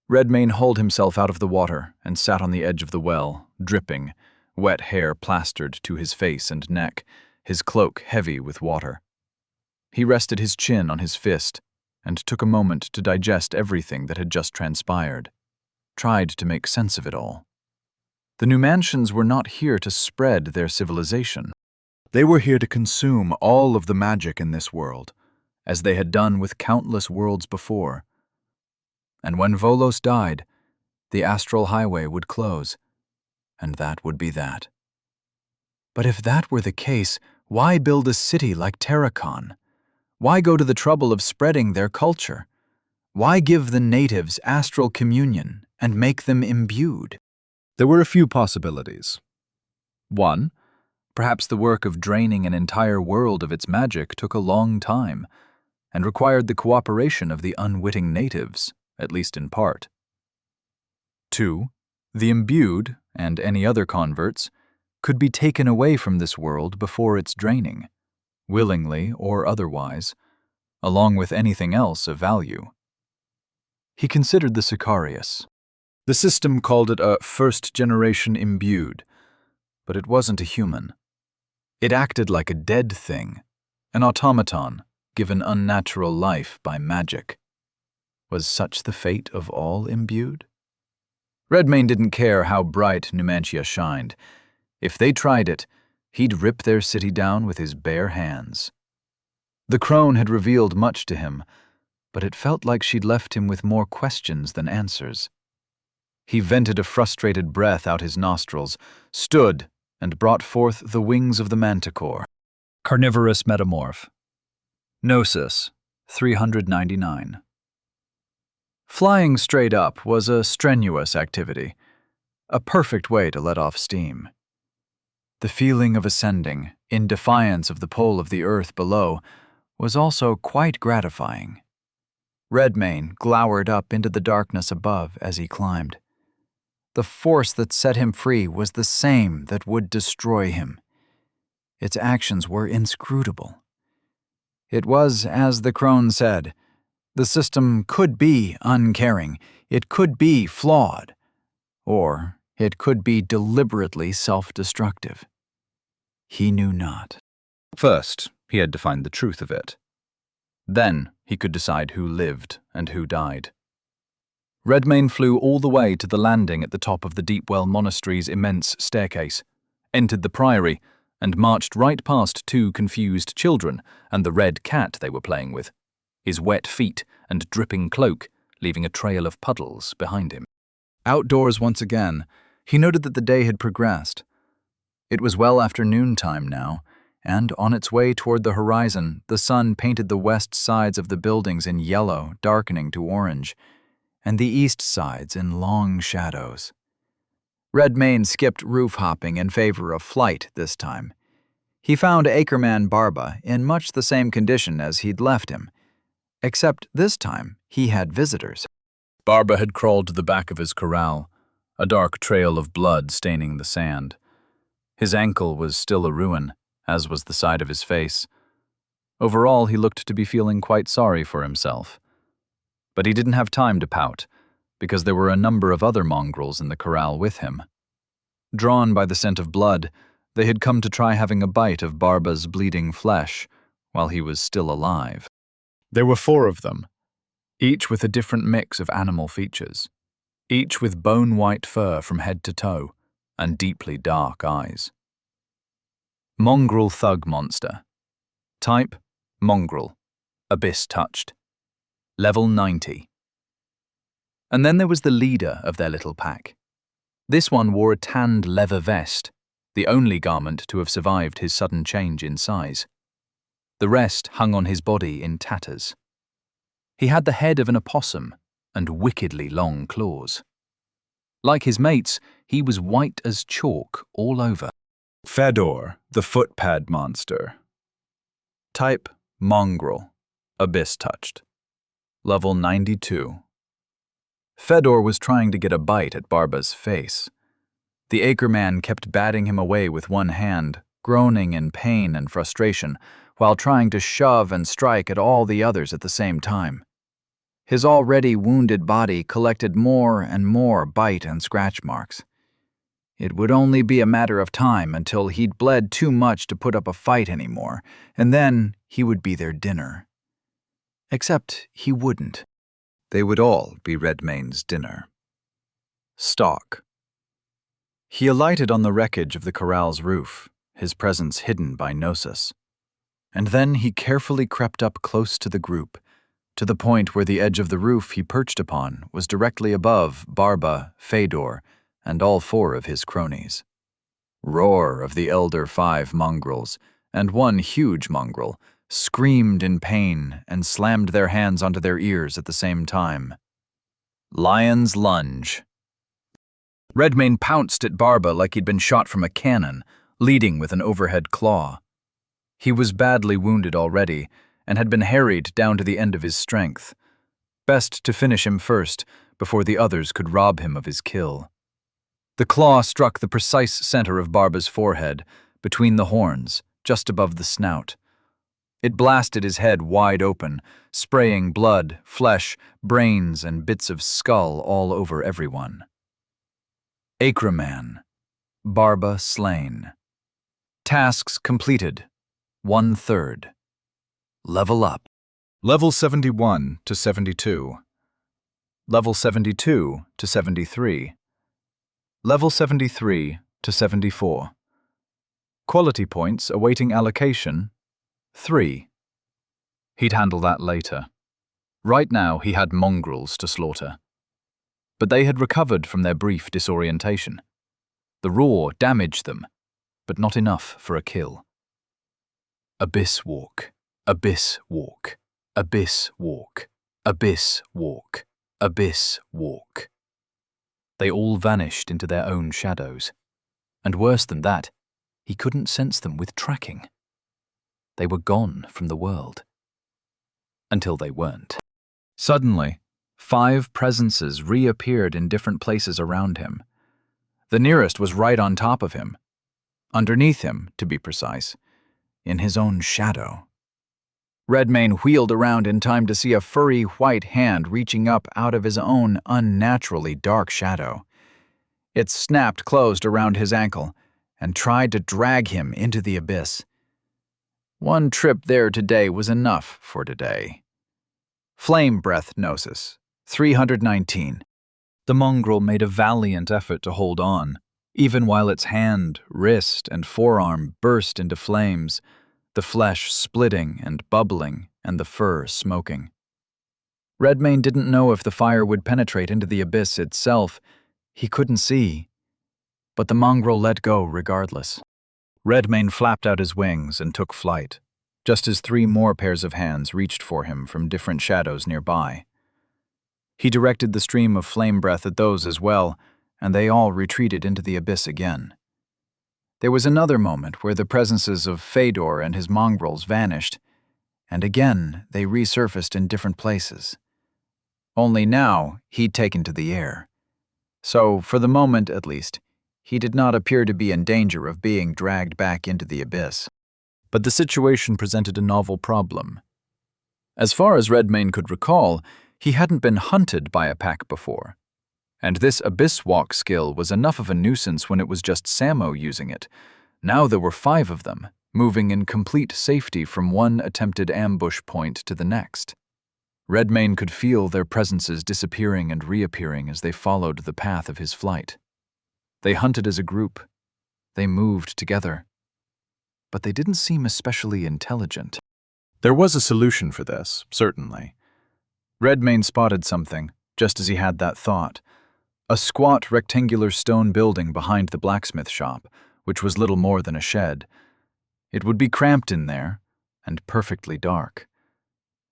Redmayne hauled himself out of the water and sat on the edge of the well, dripping, wet hair plastered to his face and neck, his cloak heavy with water. He rested his chin on his fist and took a moment to digest everything that had just transpired, tried to make sense of it all. The Numantians were not here to spread their civilization. They were here to consume all of the magic in this world, as they had done with countless worlds before. And when Volos died, the astral highway would close, and that would be that. But if that were the case, why build a city like Terracon? Why go to the trouble of spreading their culture? Why give the natives astral communion and make them imbued? There were a few possibilities. 1. Perhaps the work of draining an entire world of its magic took a long time and required the cooperation of the unwitting natives, at least in part. 2. The imbued, and any other converts, could be taken away from this world before its draining, willingly or otherwise, along with anything else of value. He considered the Sicarius. The system called it a first-generation imbued, but it wasn't a human. It acted like a dead thing, an automaton given unnatural life by magic. Was such the fate of all imbued? Redmayne didn't care how bright Numantia shined. If they tried it, he'd rip their city down with his bare hands. The crone had revealed much to him, but it felt like she'd left him with more questions than answers. He vented a frustrated breath out his nostrils, stood, and brought forth the wings of the manticore. Carnivorous Metamorph. Gnosis, 399. Flying straight up was a strenuous activity, a perfect way to let off steam. The feeling of ascending, in defiance of the pull of the earth below, was also quite gratifying. Redmayne glowered up into the darkness above as he climbed. The force that set him free was the same that would destroy him. Its actions were inscrutable. It was, as the crone said, the system could be uncaring, it could be flawed, or it could be deliberately self-destructive. He knew not. First, he had to find the truth of it. Then he could decide who lived and who died. Redmayne flew all the way to the landing at the top of the Deepwell Monastery's immense staircase, entered the priory, and marched right past two confused children and the red cat they were playing with, his wet feet and dripping cloak leaving a trail of puddles behind him. Outdoors once again, he noted that the day had progressed. It was well after noontime now, and on its way toward the horizon, the sun painted the west sides of the buildings in yellow, darkening to orange, and the east sides in long shadows. Redmayne skipped roof hopping in favor of flight this time. He found Acreman Barba in much the same condition as he'd left him, except this time he had visitors. Barba had crawled to the back of his corral, a dark trail of blood staining the sand. His ankle was still a ruin, as was the side of his face. Overall, he looked to be feeling quite sorry for himself. But he didn't have time to pout, because there were a number of other mongrels in the corral with him. Drawn by the scent of blood, they had come to try having a bite of Barba's bleeding flesh while he was still alive. There were 4 of them, each with a different mix of animal features, each with bone-white fur from head to toe and deeply dark eyes. Mongrel Thug Monster. Type, Mongrel. Abyss Touched. Level 90. And then there was the leader of their little pack. This one wore a tanned leather vest, the only garment to have survived his sudden change in size. The rest hung on his body in tatters. He had the head of an opossum and wickedly long claws. Like his mates, he was white as chalk all over. Fedor, the footpad monster. Type, Mongrel. Abyss Touched. Level 92. Fedor was trying to get a bite at Barba's face. The Acreman kept batting him away with one hand, groaning in pain and frustration, while trying to shove and strike at all the others at the same time. His already wounded body collected more and more bite and scratch marks. It would only be a matter of time until he'd bled too much to put up a fight anymore, and then he would be their dinner. Except he wouldn't. They would all be Redmayne's dinner. Stock. He alighted on the wreckage of the corral's roof, his presence hidden by Gnosis. And then he carefully crept up close to the group, to the point where the edge of the roof he perched upon was directly above Barba, Fedor, and all 4 of his cronies. Roar of the elder 5 mongrels, and one huge mongrel, screamed in pain and slammed their hands onto their ears at the same time. Lion's Lunge. Redmayne pounced at Barba like he'd been shot from a cannon, leading with an overhead claw. He was badly wounded already, and had been harried down to the end of his strength. Best to finish him first, before the others could rob him of his kill. The claw struck the precise center of Barba's forehead, between the horns, just above the snout. It blasted his head wide open, spraying blood, flesh, brains, and bits of skull all over everyone. Acreman. Barba slain. Tasks completed. 1/3. Level up. Level 71 to 72. Level 72 to 73. Level 73 to 74. Quality points awaiting allocation, 3. He'd handle that later. Right now he had mongrels to slaughter. But they had recovered from their brief disorientation. The roar damaged them, but not enough for a kill. Abyss Walk, Abyss Walk, Abyss Walk, Abyss Walk, Abyss Walk. They all vanished into their own shadows. And worse than that, he couldn't sense them with tracking. They were gone from the world. Until they weren't. Suddenly, 5 presences reappeared in different places around him. The nearest was right on top of him. Underneath him, to be precise, in his own shadow. Redmayne wheeled around in time to see a furry white hand reaching up out of his own unnaturally dark shadow. It snapped closed around his ankle and tried to drag him into the abyss. One trip there today was enough for today. Flame breath gnosis, 319. The mongrel made a valiant effort to hold on, even while its hand, wrist, and forearm burst into flames, the flesh splitting and bubbling and the fur smoking. Redmayne didn't know if the fire would penetrate into the abyss itself. He couldn't see. But the mongrel let go regardless. Redmayne flapped out his wings and took flight, just as 3 more pairs of hands reached for him from different shadows nearby. He directed the stream of flame breath at those as well, and they all retreated into the abyss again. There was another moment where the presences of Fedor and his mongrels vanished, and again they resurfaced in different places. Only now he'd taken to the air. So, for the moment at least, he did not appear to be in danger of being dragged back into the abyss. But the situation presented a novel problem. As far as Redmayne could recall, he hadn't been hunted by a pack before. And this abyss walk skill was enough of a nuisance when it was just Samo using it. Now there were 5 of them, moving in complete safety from one attempted ambush point to the next. Redmayne could feel their presences disappearing and reappearing as they followed the path of his flight. They hunted as a group. They moved together. But they didn't seem especially intelligent. There was a solution for this, certainly. Redmayne spotted something, just as he had that thought. A squat rectangular stone building behind the blacksmith shop, which was little more than a shed. It would be cramped in there, and perfectly dark.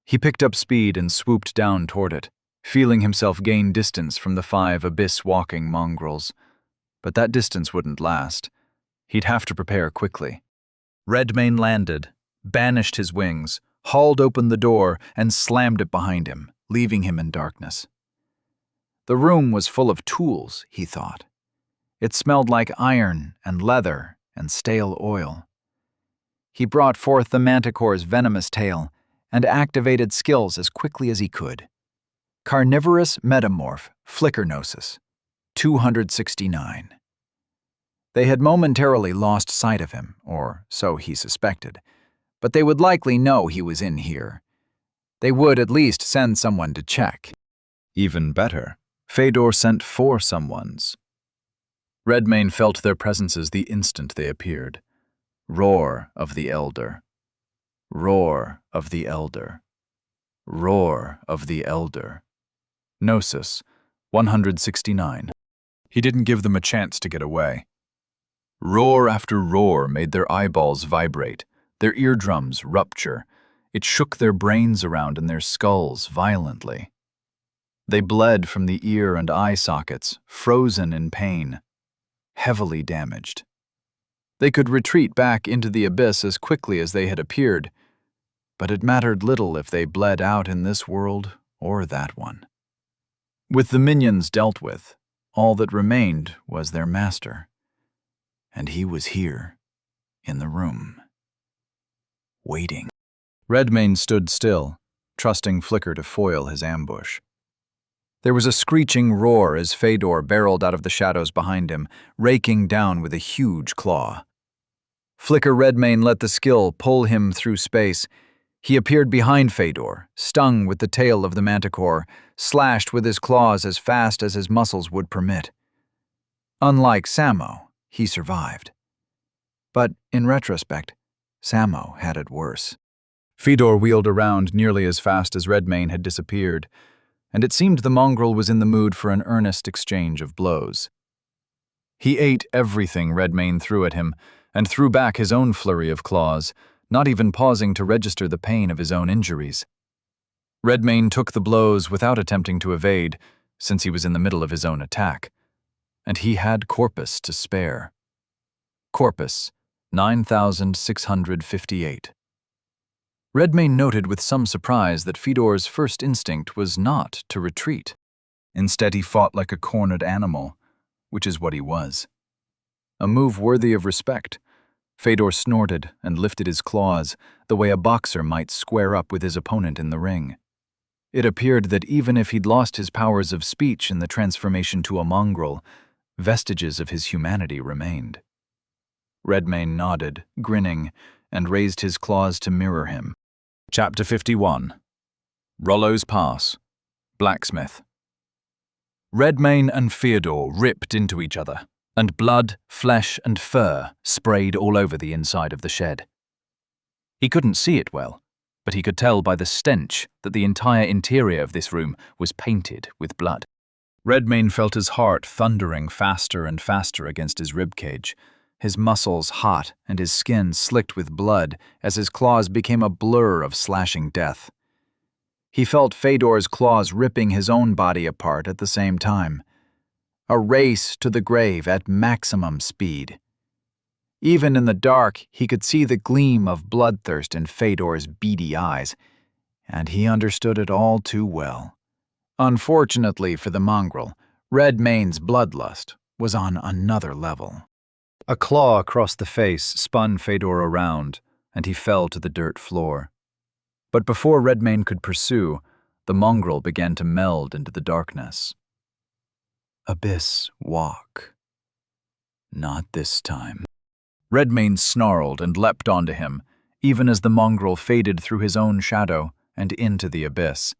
He picked up speed and swooped down toward it, feeling himself gain distance from the 5 abyss-walking mongrels. But that distance wouldn't last. He'd have to prepare quickly. Redmayne landed, banished his wings, hauled open the door, and slammed it behind him, leaving him in darkness. The room was full of tools, he thought. It smelled like iron and leather and stale oil. He brought forth the manticore's venomous tail and activated skills as quickly as he could. Carnivorous Metamorph, Flicker Gnosis, 269. They had momentarily lost sight of him, or so he suspected, but they would likely know he was in here. They would at least send someone to check. Even better, Fedor sent 4 someones. Redmayne felt their presences the instant they appeared. Roar of the Elder. Roar of the Elder. Roar of the Elder. Gnosis, 169. He didn't give them a chance to get away. Roar after roar made their eyeballs vibrate, their eardrums rupture. It shook their brains around in their skulls violently. They bled from the ear and eye sockets, frozen in pain, heavily damaged. They could retreat back into the abyss as quickly as they had appeared, but it mattered little if they bled out in this world or that one. With the minions dealt with, all that remained was their master. And he was here, in the room, waiting. Redmayne stood still, trusting Flicker to foil his ambush. There was a screeching roar as Fedor barreled out of the shadows behind him, raking down with a huge claw. Flicker Redmayne let the skill pull him through space. He appeared behind Fedor, stung with the tail of the manticore, slashed with his claws as fast as his muscles would permit. Unlike Samo, he survived. But in retrospect, Samo had it worse. Fedor wheeled around nearly as fast as Redmayne had disappeared, and it seemed the mongrel was in the mood for an earnest exchange of blows. He ate everything Redmayne threw at him, and threw back his own flurry of claws, not even pausing to register the pain of his own injuries. Redmayne took the blows without attempting to evade, since he was in the middle of his own attack, and he had Corpus to spare. Corpus, 9,658. Redmayne noted with some surprise that Fedor's first instinct was not to retreat. Instead, he fought like a cornered animal, which is what he was. A move worthy of respect. Fedor snorted and lifted his claws, the way a boxer might square up with his opponent in the ring. It appeared that even if he'd lost his powers of speech in the transformation to a mongrel, vestiges of his humanity remained. Redmayne nodded, grinning, and raised his claws to mirror him. Chapter 51. Rollo's Pass. Blacksmith. Redmayne and Fyodor ripped into each other, and blood, flesh, and fur sprayed all over the inside of the shed. He couldn't see it well, but he could tell by the stench that the entire interior of this room was painted with blood. Redmayne felt his heart thundering faster and faster against his ribcage, his muscles hot and his skin slicked with blood as his claws became a blur of slashing death. He felt Fedor's claws ripping his own body apart at the same time. A race to the grave at maximum speed. Even in the dark, he could see the gleam of bloodthirst in Fedor's beady eyes, and he understood it all too well. Unfortunately for the mongrel, Redmayne's bloodlust was on another level. A claw across the face spun Fedor around, and he fell to the dirt floor. But before Redmayne could pursue, the mongrel began to meld into the darkness. Abyss walk. Not this time. Redmayne snarled and leapt onto him, even as the mongrel faded through his own shadow and into the abyss.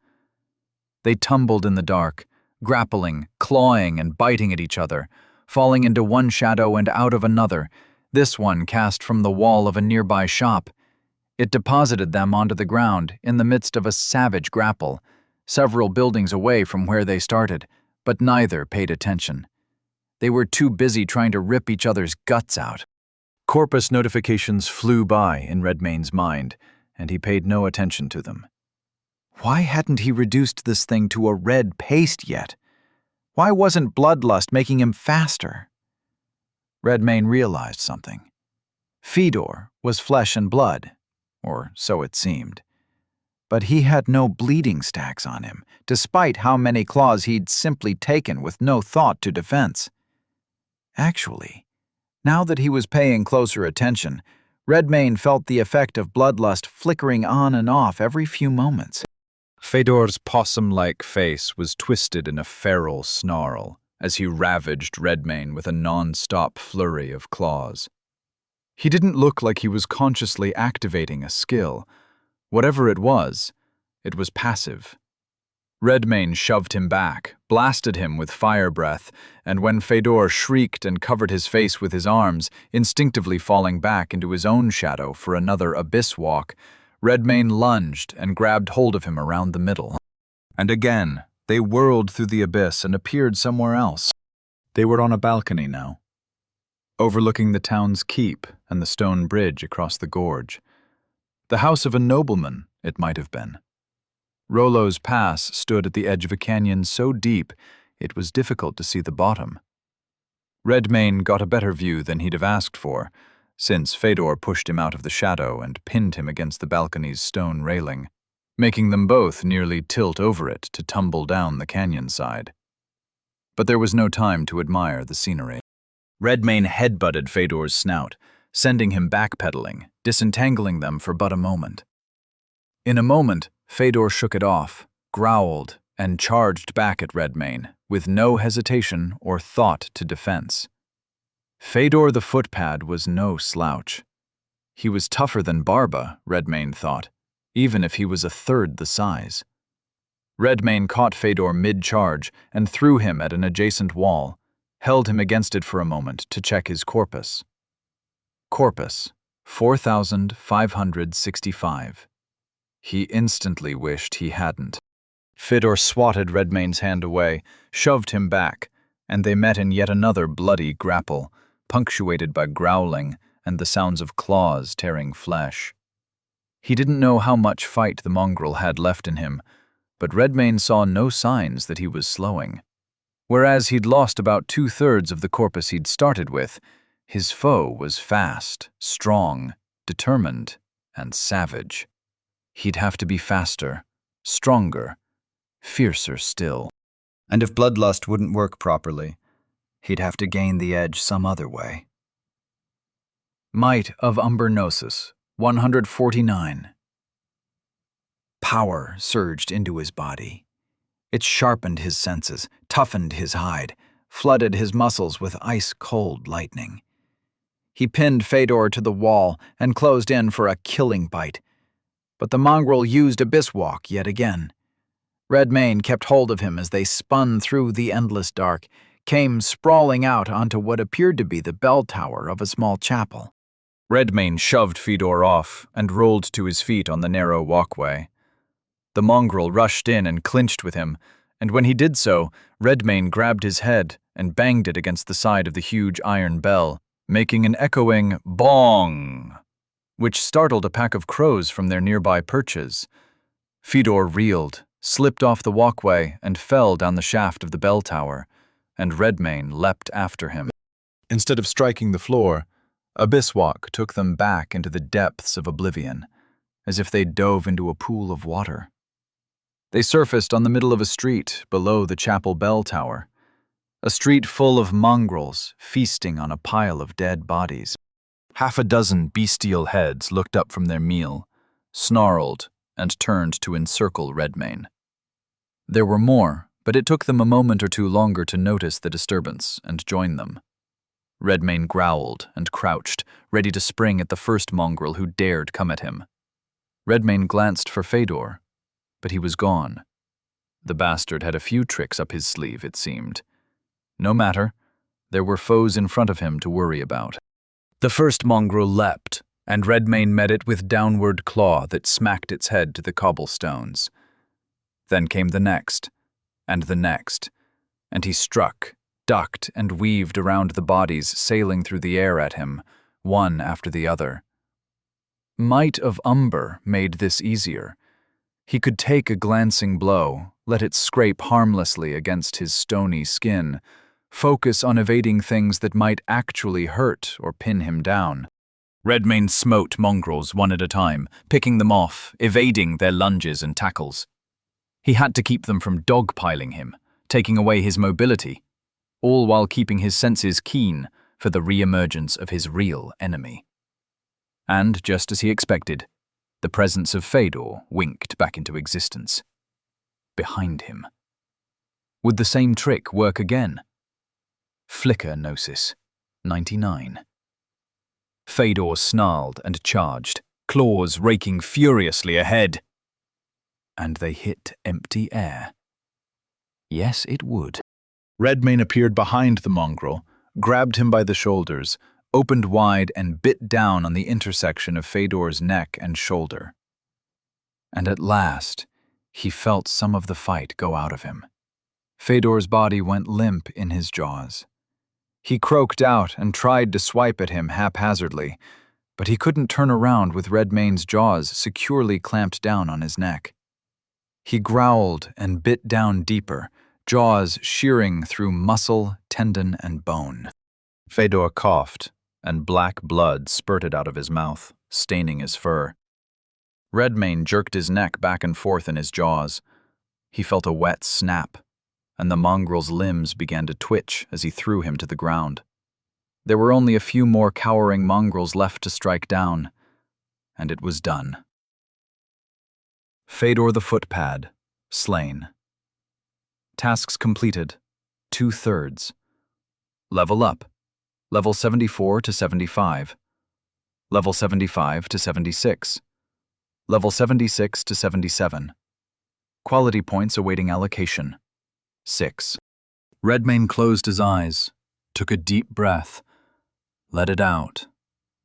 They tumbled in the dark, grappling, clawing, and biting at each other, falling into one shadow and out of another, this one cast from the wall of a nearby shop. It deposited them onto the ground in the midst of a savage grapple, several buildings away from where they started, but neither paid attention. They were too busy trying to rip each other's guts out. Corpus notifications flew by in Redmayne's mind, and he paid no attention to them. Why hadn't he reduced this thing to a red paste yet? Why wasn't bloodlust making him faster? Redmayne realized something. Fedor was flesh and blood, or so it seemed. But he had no bleeding stacks on him, despite how many claws he'd simply taken with no thought to defense. Actually, now that he was paying closer attention, Redmayne felt the effect of bloodlust flickering on and off every few moments. Fedor's possum-like face was twisted in a feral snarl as he ravaged Redmayne with a non-stop flurry of claws. He didn't look like he was consciously activating a skill. Whatever it was passive. Redmayne shoved him back, blasted him with fire breath, and when Fedor shrieked and covered his face with his arms, instinctively falling back into his own shadow for another abyss walk, Redmayne lunged and grabbed hold of him around the middle. And again, they whirled through the abyss and appeared somewhere else. They were on a balcony now, overlooking the town's keep and the stone bridge across the gorge. The house of a nobleman, it might have been. Rollo's Pass stood at the edge of a canyon so deep it was difficult to see the bottom. Redmayne got a better view than he'd have asked for, since Fedor pushed him out of the shadow and pinned him against the balcony's stone railing, making them both nearly tilt over it to tumble down the canyon side. But there was no time to admire the scenery. Redmayne headbutted Fedor's snout, sending him backpedaling, disentangling them for but a moment. In a moment, Fedor shook it off, growled, and charged back at Redmayne, with no hesitation or thought to defense. Fedor the footpad was no slouch. He was tougher than Barba, Redmayne thought, even if he was a third the size. Redmayne caught Fedor mid-charge and threw him at an adjacent wall, held him against it for a moment to check his corpus. Corpus, 4,565. He instantly wished he hadn't. Fedor swatted Redmayne's hand away, shoved him back, and they met in yet another bloody grapple, punctuated by growling and the sounds of claws tearing flesh. He didn't know how much fight the mongrel had left in him, but Redmayne saw no signs that he was slowing. Whereas he'd lost about 2/3 of the corpus he'd started with, His foe was fast, strong, determined, and savage. He'd have to be faster, stronger, fiercer still. And if bloodlust wouldn't work properly, he'd have to gain the edge some other way. Might of Umbernosus, 149. Power surged into his body. It sharpened his senses, toughened his hide, flooded his muscles with ice-cold lightning. He pinned Fedor to the wall and closed in for a killing bite. But the mongrel used Abyss Walk yet again. Redmayne kept hold of him as they spun through the endless dark, came sprawling out onto what appeared to be the bell tower of a small chapel. Redmayne shoved Fedor off and rolled to his feet on the narrow walkway. The mongrel rushed in and clinched with him, and when he did so, Redmayne grabbed his head and banged it against the side of the huge iron bell, making an echoing bong, which startled a pack of crows from their nearby perches. Fedor reeled, slipped off the walkway, and fell down the shaft of the bell tower, and Redmayne leapt after him. Instead of striking the floor, Abyss Walk took them back into the depths of oblivion, as if they dove into a pool of water. They surfaced on the middle of a street below the chapel bell tower, a street full of mongrels feasting on a pile of dead bodies. Half a dozen bestial heads looked up from their meal, snarled, and turned to encircle Redmayne. There were more, but it took them a moment or two longer to notice the disturbance and join them. Redmayne growled and crouched, ready to spring at the first mongrel who dared come at him. Redmayne glanced for Fedor, but he was gone. The bastard had a few tricks up his sleeve, it seemed. No matter, there were foes in front of him to worry about. The first mongrel leapt, and Redmayne met it with downward claw that smacked its head to the cobblestones. Then came the next, and he struck, ducked, and weaved around the bodies sailing through the air at him, one after the other. Might of Umber made this easier. He could take a glancing blow, let it scrape harmlessly against his stony skin, focus on evading things that might actually hurt or pin him down. Redmayne smote mongrels one at a time, picking them off, evading their lunges and tackles. He had to keep them from dogpiling him, taking away his mobility, all while keeping his senses keen for the re-emergence of his real enemy. And, just as he expected, the presence of Fedor winked back into existence. Behind him. Would the same trick work again? Flicker Gnosis, 99. Fedor snarled and charged, claws raking furiously ahead. And they hit empty air. Yes, it would. Redmayne appeared behind the mongrel, grabbed him by the shoulders, opened wide and bit down on the intersection of Fedor's neck and shoulder. And at last, he felt some of the fight go out of him. Fedor's body went limp in his jaws. He croaked out and tried to swipe at him haphazardly, but he couldn't turn around with Redmayne's jaws securely clamped down on his neck. He growled and bit down deeper, jaws shearing through muscle, tendon, and bone. Fedor coughed, and black blood spurted out of his mouth, staining his fur. Redmayne jerked his neck back and forth in his jaws. He felt a wet snap, and the mongrel's limbs began to twitch as he threw him to the ground. There were only a few more cowering mongrels left to strike down, and it was done. Fedor the footpad, slain. Tasks completed, 2/3. Level up. Level 74 to 75. Level 75 to 76. Level 76 to 77. Quality points awaiting allocation. 6. Redmayne closed his eyes, took a deep breath, let it out,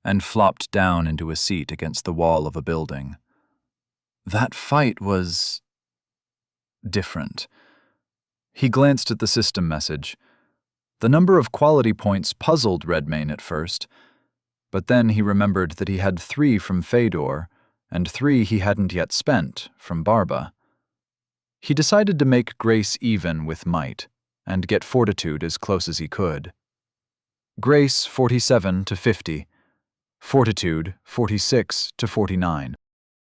and flopped down into a seat against the wall of a building. That fight was different. He glanced at the system message. The number of quality points puzzled Redmayne at first, but then he remembered that he had 3 from Fedor, and 3 he hadn't yet spent from Barba. He decided to make grace even with might, and get fortitude as close as he could. Grace 47 to 50, Fortitude 46 to 49.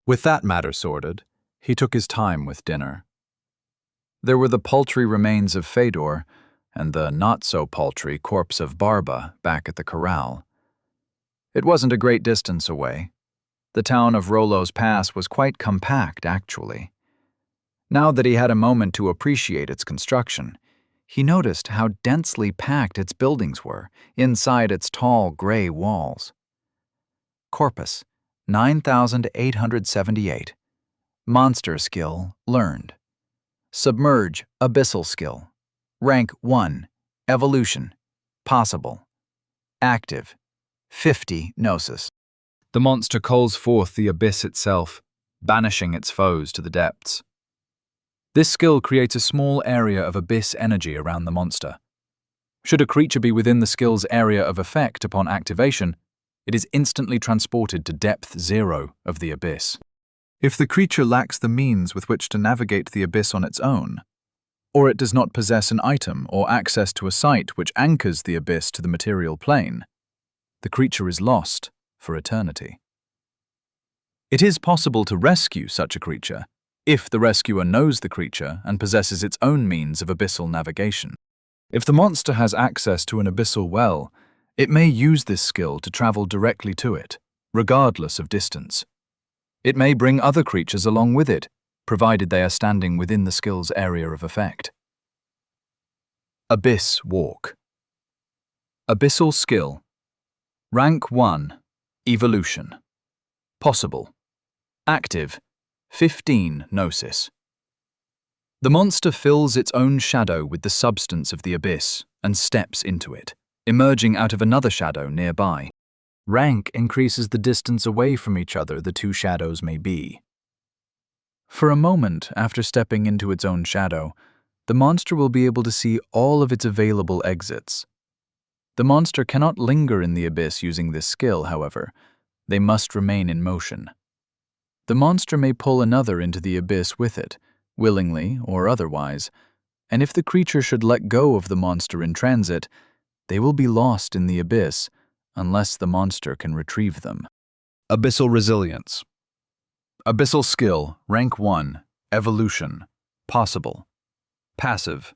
With that matter sorted, he took his time with dinner. There were the paltry remains of Fedor and the not-so-paltry corpse of Barba back at the corral. It wasn't a great distance away. The town of Rollo's Pass was quite compact, actually. Now that he had a moment to appreciate its construction, he noticed how densely packed its buildings were inside its tall gray walls. Corpus, 9,878. Monster skill, learned. Submerge, abyssal skill. Rank 1, evolution, possible. Active, 50 gnosis. The monster calls forth the abyss itself, banishing its foes to the depths. This skill creates a small area of abyss energy around the monster. Should a creature be within the skill's area of effect upon activation, it is instantly transported to depth 0 of the abyss. If the creature lacks the means with which to navigate the abyss on its own, or it does not possess an item or access to a site which anchors the abyss to the material plane, the creature is lost for eternity. It is possible to rescue such a creature if the rescuer knows the creature and possesses its own means of abyssal navigation. If the monster has access to an abyssal well, it may use this skill to travel directly to it, regardless of distance. It may bring other creatures along with it, provided they are standing within the skill's area of effect. Abyss Walk. Abyssal skill. Rank 1, evolution. Possible. Active, 15 gnosis. The monster fills its own shadow with the substance of the abyss and steps into it, emerging out of another shadow nearby. Rank increases the distance away from each other the two shadows may be. For a moment after stepping into its own shadow, the monster will be able to see all of its available exits. The monster cannot linger in the abyss using this skill, however. They must remain in motion. The monster may pull another into the abyss with it, willingly or otherwise, and if the creature should let go of the monster in transit, they will be lost in the abyss unless the monster can retrieve them. Abyssal resilience. Abyssal skill, rank 1, evolution, possible. Passive.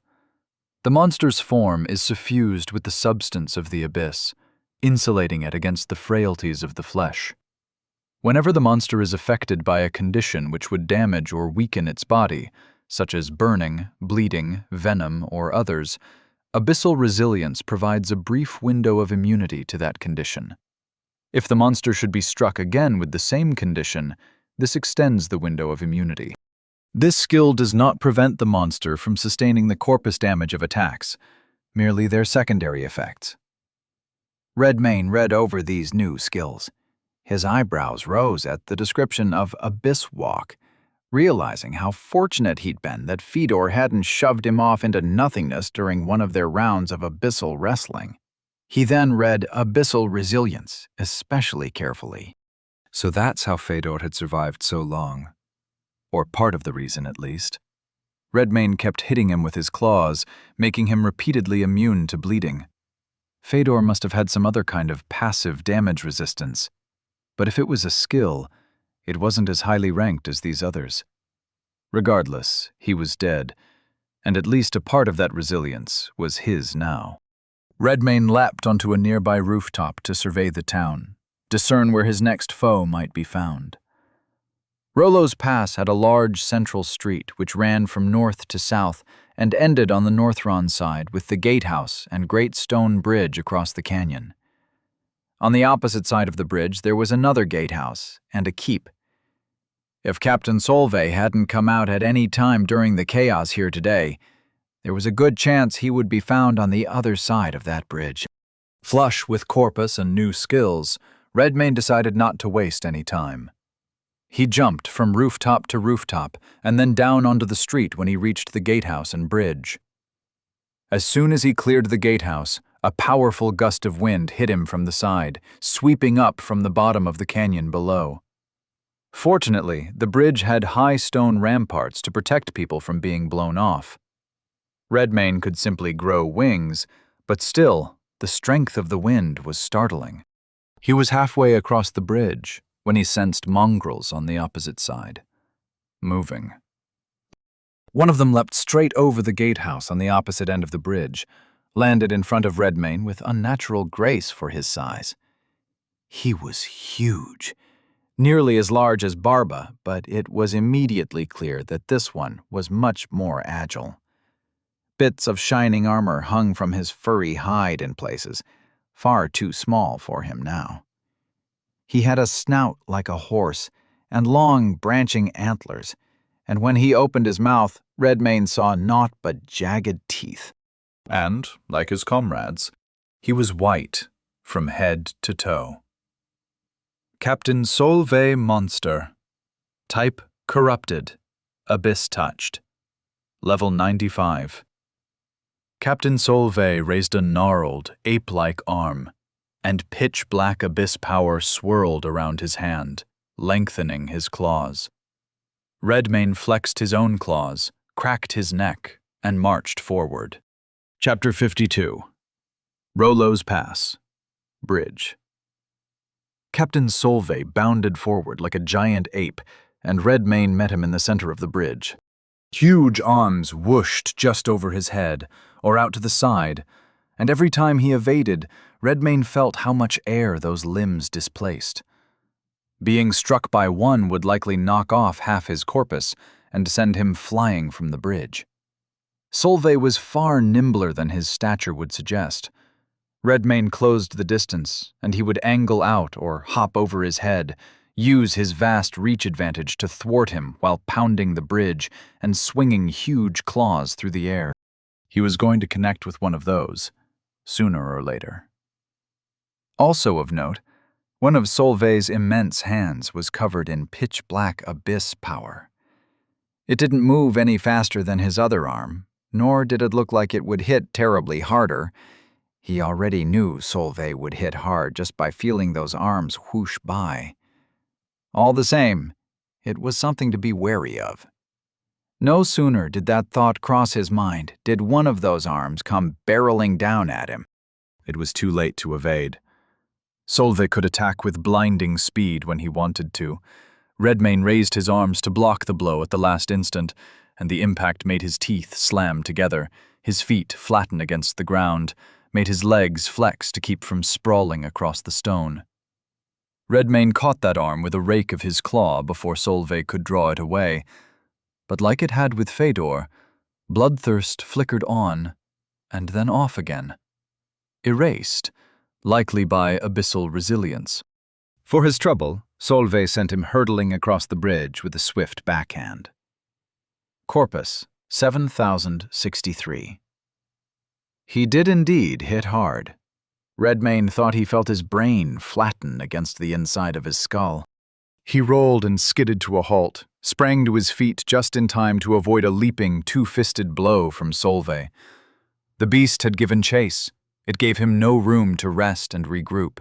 The monster's form is suffused with the substance of the abyss, insulating it against the frailties of the flesh. Whenever the monster is affected by a condition which would damage or weaken its body, such as burning, bleeding, venom, or others, abyssal resilience provides a brief window of immunity to that condition. If the monster should be struck again with the same condition, this extends the window of immunity. This skill does not prevent the monster from sustaining the corpus damage of attacks, merely their secondary effects. Redmayne read over these new skills. His eyebrows rose at the description of Abyss Walk, realizing how fortunate he'd been that Fedor hadn't shoved him off into nothingness during one of their rounds of abyssal wrestling. He then read Abyssal Resilience especially carefully. So that's how Fedor had survived so long. Or part of the reason, at least. Redmayne kept hitting him with his claws, making him repeatedly immune to bleeding. Fedor must have had some other kind of passive damage resistance. But if it was a skill, it wasn't as highly ranked as these others. Regardless, he was dead, and at least a part of that resilience was his now. Redmayne leapt onto a nearby rooftop to survey the town, discern where his next foe might be found. Rollo's Pass had a large central street which ran from north to south and ended on the Northron side with the gatehouse and great stone bridge across the canyon. On the opposite side of the bridge there was another gatehouse and a keep. If Captain Solvay hadn't come out at any time during the chaos here today, there was a good chance he would be found on the other side of that bridge. Flush with corpus and new skills, Redmayne decided not to waste any time. He jumped from rooftop to rooftop and then down onto the street when he reached the gatehouse and bridge. As soon as he cleared the gatehouse, a powerful gust of wind hit him from the side, sweeping up from the bottom of the canyon below. Fortunately, the bridge had high stone ramparts to protect people from being blown off. Redmayne could simply grow wings, but still, The strength of the wind was startling. He was halfway across the bridge when he sensed mongrels on the opposite side, moving. One of them leapt straight over the gatehouse on the opposite end of the bridge, landed in front of Redmayne with unnatural grace for his size. He was huge, nearly as large as Barba, but it was immediately clear that this one was much more agile. Bits of shining armor hung from his furry hide in places, far too small for him now. He had a snout like a horse and long, branching antlers, and when he opened his mouth, Redmayne saw naught but jagged teeth. And, like his comrades, he was white from head to toe. Captain Solveig Monster. Type corrupted. Abyss touched. Level 95. Captain Solveig raised a gnarled, ape-like arm, and pitch-black abyss power swirled around his hand, lengthening his claws. Redmayne flexed his own claws, cracked his neck, and marched forward. Chapter 52. Rollo's Pass. Bridge. Captain Solveig bounded forward like a giant ape, and Redmayne met him in the center of the bridge. Huge arms whooshed just over his head, or out to the side, and every time he evaded, Redmayne felt how much air those limbs displaced. Being struck by one would likely knock off half his corpus and send him flying from the bridge. Solveig was far nimbler than his stature would suggest. Redmayne closed the distance, and he would angle out or hop over his head, use his vast reach advantage to thwart him while pounding the bridge and swinging huge claws through the air. He was going to connect with one of those, sooner or later. Also of note, one of Solveig's immense hands was covered in pitch-black abyss power. It didn't move any faster than his other arm, nor did it look like it would hit terribly harder. He already knew Solveig would hit hard just by feeling those arms whoosh by. All the same, it was something to be wary of. No sooner did that thought cross his mind did one of those arms come barreling down at him. It was too late to evade. Solveig could attack with blinding speed when he wanted to. Redmayne raised his arms to block the blow at the last instant, and the impact made his teeth slam together, his feet flatten against the ground, made his legs flex to keep from sprawling across the stone. Redmayne caught that arm with a rake of his claw before Solveig could draw it away, but like it had with Fedor, bloodthirst flickered on, and then off again. Erased, likely by abyssal resilience. For his trouble, Solveig sent him hurtling across the bridge with a swift backhand. Corpus, 7,063. He did indeed hit hard. Redmayne thought he felt his brain flatten against the inside of his skull. He rolled and skidded to a halt, sprang to his feet just in time to avoid a leaping, two-fisted blow from Solveig. The beast had given chase. It gave him no room to rest and regroup.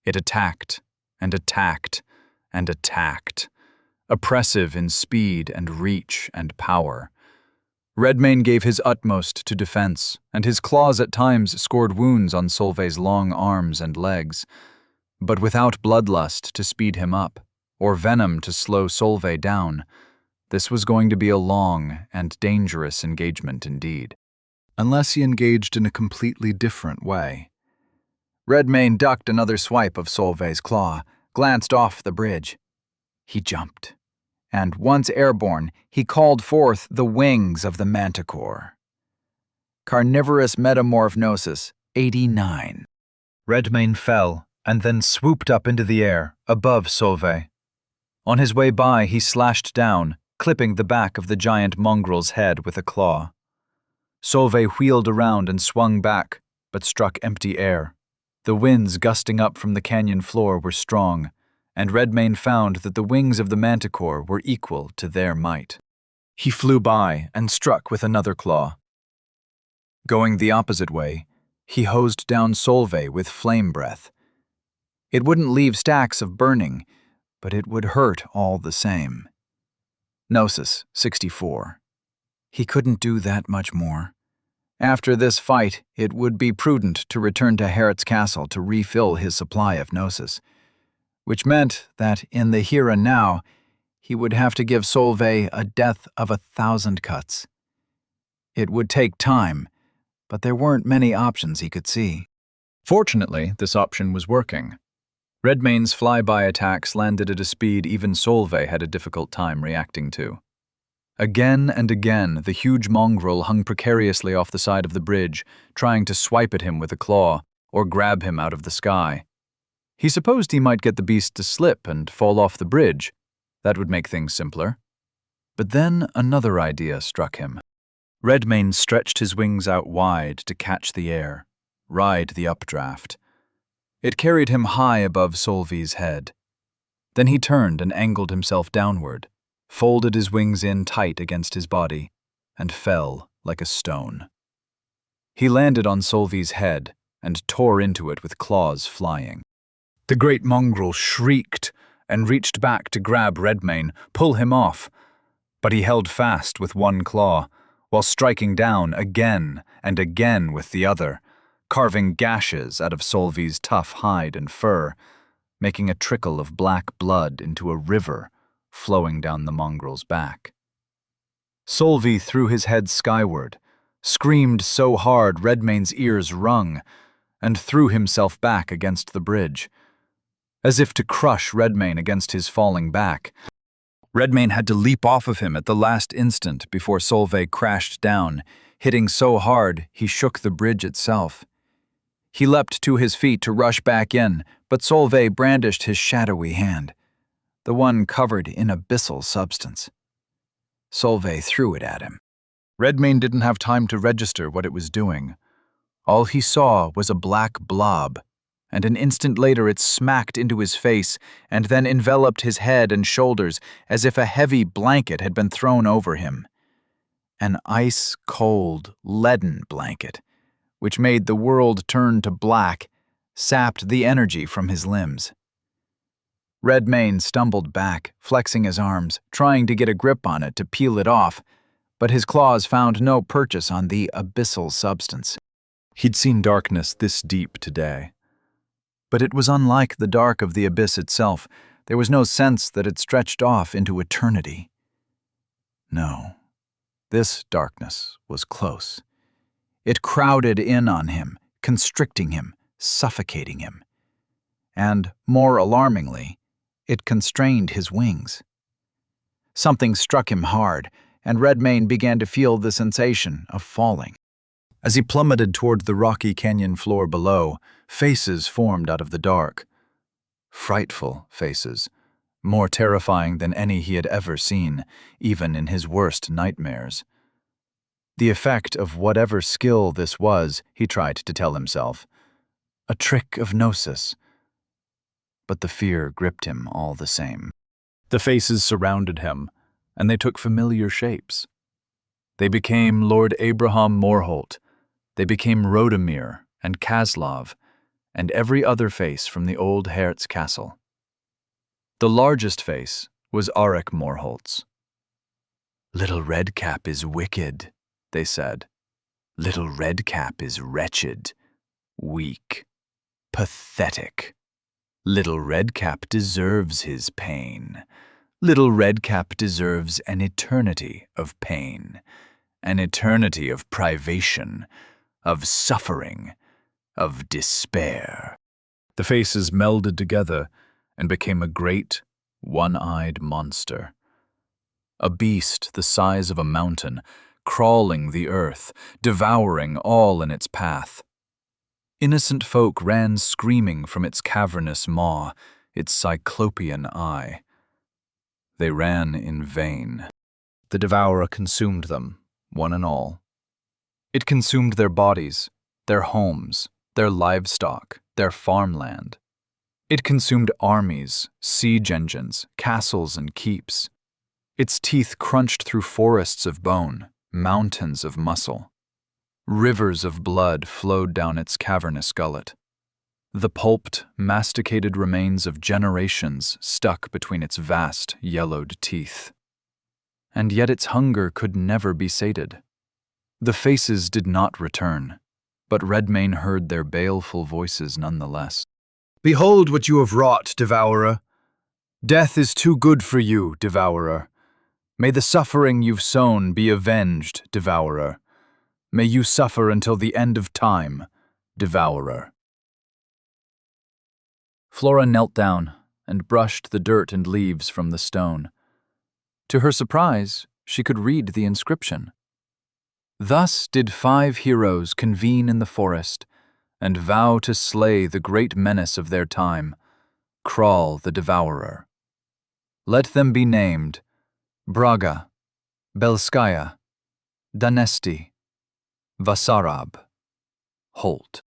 It attacked, and attacked, and attacked, oppressive in speed and reach and power. Redmayne gave his utmost to defense, and his claws at times scored wounds on Solveig's long arms and legs, but without bloodlust to speed him up, or venom to slow Solveig down. This was going to be a long and dangerous engagement indeed, unless he engaged in a completely different way. Redmayne ducked another swipe of Solveig's claw, glanced off the bridge. He jumped, and once airborne, he called forth the wings of the manticore. Carnivorous Metamorphnosis 89. Redmayne fell, and then swooped up into the air, above Solveig. On his way by, he slashed down, clipping the back of the giant mongrel's head with a claw. Solveig wheeled around and swung back, but struck empty air. The winds gusting up from the canyon floor were strong, and Redmayne found that the wings of the manticore were equal to their might. He flew by and struck with another claw. Going the opposite way, he hosed down Solveig with flame breath. It wouldn't leave stacks of burning, but it would hurt all the same. Gnosis 64. He couldn't do that much more. After this fight, it would be prudent to return to Herot's castle to refill his supply of gnosis, which meant that in the here and now, he would have to give Solveig a death of 1,000 cuts. It would take time, but there weren't many options he could see. Fortunately, this option was working. Redmane's flyby attacks landed at a speed even Solveig had a difficult time reacting to. Again and again, the huge mongrel hung precariously off the side of the bridge, trying to swipe at him with a claw or grab him out of the sky. He supposed he might get the beast to slip and fall off the bridge. That would make things simpler. But then another idea struck him. Redmane stretched his wings out wide to catch the air, ride the updraft. It carried him high above Solveig's head. Then he turned and angled himself downward, folded his wings in tight against his body, and fell like a stone. He landed on Solveig's head and tore into it with claws flying. The great mongrel shrieked and reached back to grab Redmane, pull him off, but he held fast with one claw, while striking down again and again with the other, carving gashes out of Solveig's tough hide and fur, making a trickle of black blood into a river flowing down the mongrel's back. Solveig threw his head skyward, screamed so hard Redmane's ears rung, and threw himself back against the bridge, as if to crush Redmane against his falling back. Redmane had to leap off of him at the last instant before Solveig crashed down, hitting so hard he shook the bridge itself. He leapt to his feet to rush back in, but Solveig brandished his shadowy hand, the one covered in abyssal substance. Solveig threw it at him. Redmane didn't have time to register what it was doing. All he saw was a black blob, and an instant later it smacked into his face and then enveloped his head and shoulders as if a heavy blanket had been thrown over him. An ice-cold, leaden blanket, which made the world turn to black, sapped the energy from his limbs. Redmane stumbled back, flexing his arms, trying to get a grip on it to peel it off, but his claws found no purchase on the abyssal substance. He'd seen darkness this deep today. But it was unlike the dark of the abyss itself. There was no sense that it stretched off into eternity. No, this darkness was close. It crowded in on him, constricting him, suffocating him. And, more alarmingly, it constrained his wings. Something struck him hard, and Redmane began to feel the sensation of falling. As he plummeted toward the rocky canyon floor below, faces formed out of the dark. Frightful faces, more terrifying than any he had ever seen, even in his worst nightmares. The effect of whatever skill this was, he tried to tell himself. A trick of gnosis. But the fear gripped him all the same. The faces surrounded him, and they took familiar shapes. They became Lord Abraham Morholt. They became Rodemir and Kaslov, and every other face from the old Hertz castle. The largest face was Arik Morholt's. "Little Redcap is wicked," they said. "Little Redcap is wretched, weak, pathetic. Little Redcap deserves his pain. Little Redcap deserves an eternity of pain, an eternity of privation, of suffering, of despair." The faces melded together and became a great, one-eyed monster. A beast the size of a mountain, crawling the earth, devouring all in its path. Innocent folk ran screaming from its cavernous maw, its cyclopean eye. They ran in vain. The Devourer consumed them, one and all. It consumed their bodies, their homes, their livestock, their farmland. It consumed armies, siege engines, castles, and keeps. Its teeth crunched through forests of bone, mountains of muscle. Rivers of blood flowed down its cavernous gullet. The pulped, masticated remains of generations stuck between its vast, yellowed teeth. And yet its hunger could never be sated. The faces did not return, but Redmane heard their baleful voices nonetheless. "Behold what you have wrought, Devourer. Death is too good for you, Devourer. May the suffering you've sown be avenged, Devourer. May you suffer until the end of time, Devourer." Flora knelt down and brushed the dirt and leaves from the stone. To her surprise, she could read the inscription. "Thus did 5 heroes convene in the forest and vow to slay the great menace of their time, Kral the Devourer. Let them be named Braga, Belskaya, Danesti, Vasarab, Holt."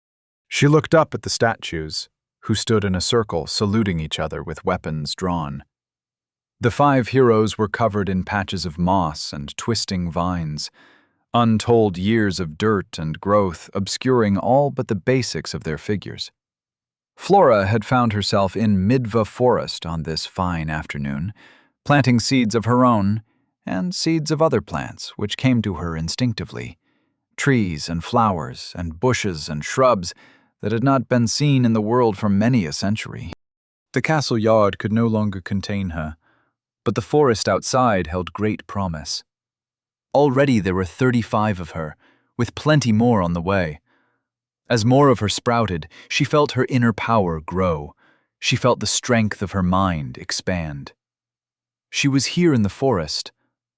She looked up at the statues, who stood in a circle saluting each other with weapons drawn. The 5 heroes were covered in patches of moss and twisting vines, untold years of dirt and growth obscuring all but the basics of their figures. Flora had found herself in Midva Forest on this fine afternoon, planting seeds of her own and seeds of other plants which came to her instinctively, trees and flowers and bushes and shrubs that had not been seen in the world for many a century. The castle yard could no longer contain her, but the forest outside held great promise. Already there were 35 of her, with plenty more on the way. As more of her sprouted, she felt her inner power grow. She felt the strength of her mind expand. She was here in the forest,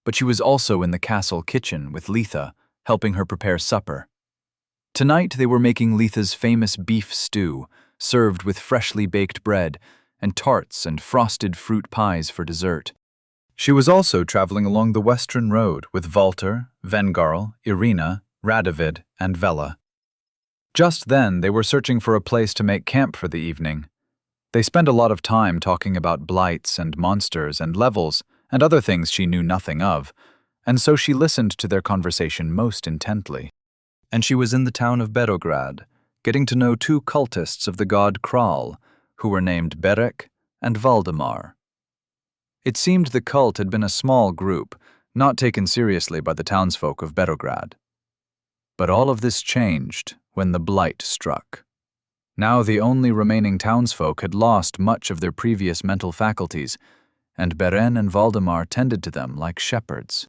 but she was also in the castle kitchen with Letha, helping her prepare supper. Tonight they were making Letha's famous beef stew, served with freshly baked bread, and tarts and frosted fruit pies for dessert. She was also traveling along the western road with Walter, Vengarl, Irina, Radovid, and Vela. Just then they were searching for a place to make camp for the evening. They spent a lot of time talking about blights and monsters and levels and other things she knew nothing of, and so she listened to their conversation most intently. And she was in the town of Berograd, getting to know 2 cultists of the god Kral, who were named Berek and Valdemar. It seemed the cult had been a small group, not taken seriously by the townsfolk of Berograd. But all of this changed when the blight struck. Now the only remaining townsfolk had lost much of their previous mental faculties, and Beren and Valdemar tended to them like shepherds.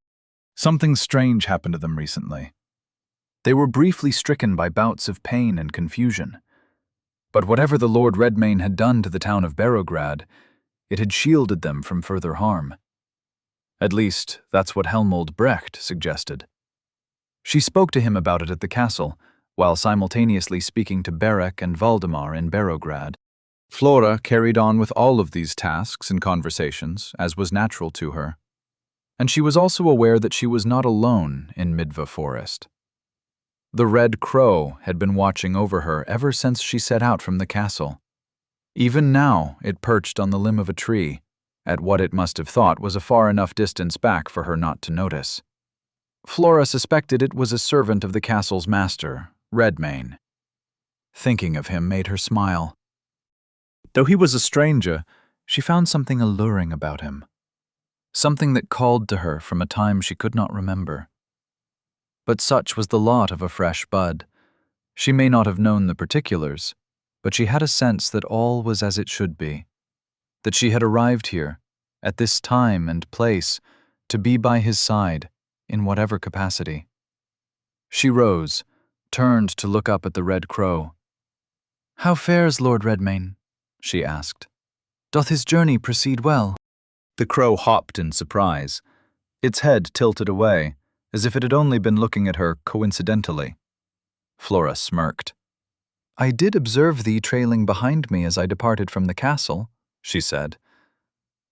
Something strange happened to them recently. They were briefly stricken by bouts of pain and confusion. But whatever the Lord Redmane had done to the town of Berograd, it had shielded them from further harm. At least, that's what Helmold Brecht suggested. She spoke to him about it at the castle, while simultaneously speaking to Berek and Valdemar in Berograd. Flora carried on with all of these tasks and conversations, as was natural to her. And she was also aware that she was not alone in Midva Forest. The Red Crow had been watching over her ever since she set out from the castle. Even now, it perched on the limb of a tree, at what it must have thought was a far enough distance back for her not to notice. Flora suspected it was a servant of the castle's master, Redmane. Thinking of him made her smile. Though he was a stranger, she found something alluring about him. Something that called to her from a time she could not remember. But such was the lot of a fresh bud. She may not have known the particulars, but she had a sense that all was as it should be. That she had arrived here, at this time and place, to be by his side, in whatever capacity. She rose, turned to look up at the Red Crow. "How fares Lord Redmane?" she asked. "Doth his journey proceed well?" The crow hopped in surprise. Its head tilted away, as if it had only been looking at her coincidentally. Flora smirked. "I did observe thee trailing behind me as I departed from the castle," she said.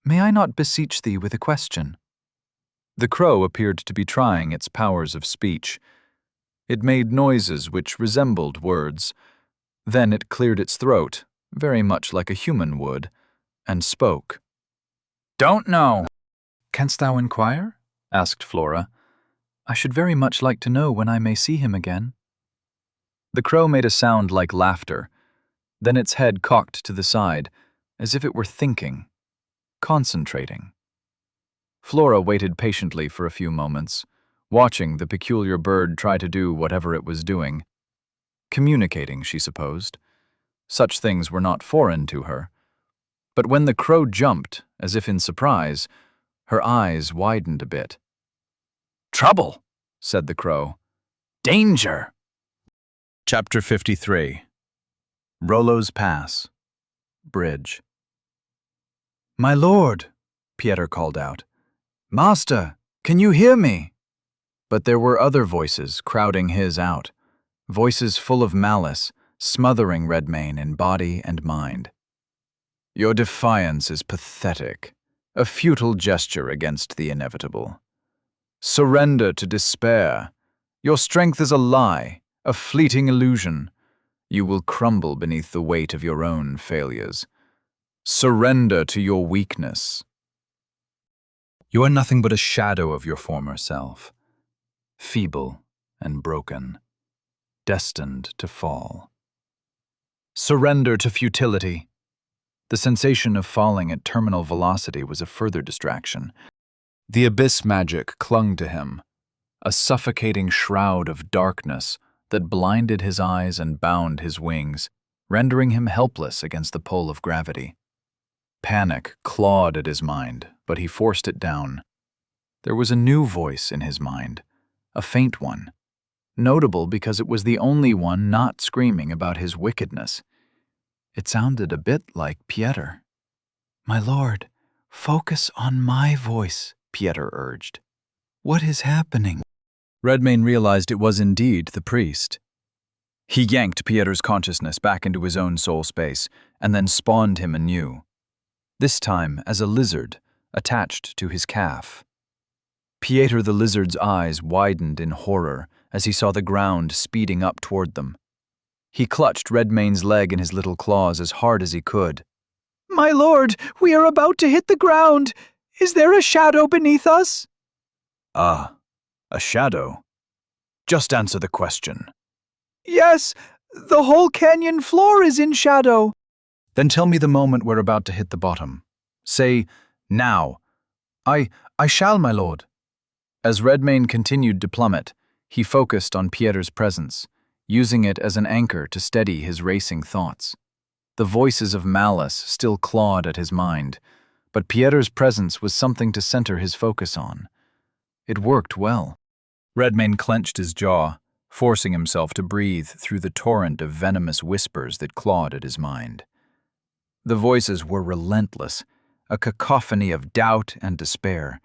"May I not beseech thee with a question?" The crow appeared to be trying its powers of speech. It made noises which resembled words. Then it cleared its throat, very much like a human would, and spoke. "Don't know." "Canst thou inquire?" asked Flora. "I should very much like to know when I may see him again." The crow made a sound like laughter. Then its head cocked to the side, as if it were thinking, concentrating. Flora waited patiently for a few moments, watching the peculiar bird try to do whatever it was doing. Communicating, she supposed. Such things were not foreign to her. But when the crow jumped, as if in surprise, her eyes widened a bit. "Trouble," said the crow. "Danger." Chapter 53. Rollo's Pass. Bridge. "My lord," Pieter called out. "Master, can you hear me?" But there were other voices crowding his out, voices full of malice, smothering Redmayne in body and mind. "Your defiance is pathetic, a futile gesture against the inevitable. Surrender to despair. Your strength is a lie, a fleeting illusion. You will crumble beneath the weight of your own failures. Surrender to your weakness." You are nothing but a shadow of your former self, feeble and broken, destined to fall. Surrender to futility. The sensation of falling at terminal velocity was a further distraction. The abyss magic clung to him, a suffocating shroud of darkness that blinded his eyes and bound his wings, rendering him helpless against the pull of gravity. Panic clawed at his mind, but he forced it down. There was a new voice in his mind, a faint one, notable because it was the only one not screaming about his wickedness. It sounded a bit like Pieter. "My lord, focus on my voice," Pieter urged. "What is happening?" Redmayne realized it was indeed the priest. He yanked Pieter's consciousness back into his own soul space and then spawned him anew, this time as a lizard attached to his calf. Pieter the lizard's eyes widened in horror as he saw the ground speeding up toward them. He clutched Redmayne's leg in his little claws as hard as he could. "My lord, we are about to hit the ground. Is there a shadow beneath us?" "Ah, a shadow? Just answer the question." "Yes, the whole canyon floor is in shadow." "Then tell me the moment we're about to hit the bottom. Say, now." I shall, my lord." As Redmayne continued to plummet, he focused on Pieter's presence, using it as an anchor to steady his racing thoughts. The voices of malice still clawed at his mind, but Pieter's presence was something to center his focus on. It worked well. Redmayne clenched his jaw, forcing himself to breathe through the torrent of venomous whispers that clawed at his mind. The voices were relentless, a cacophony of doubt and despair,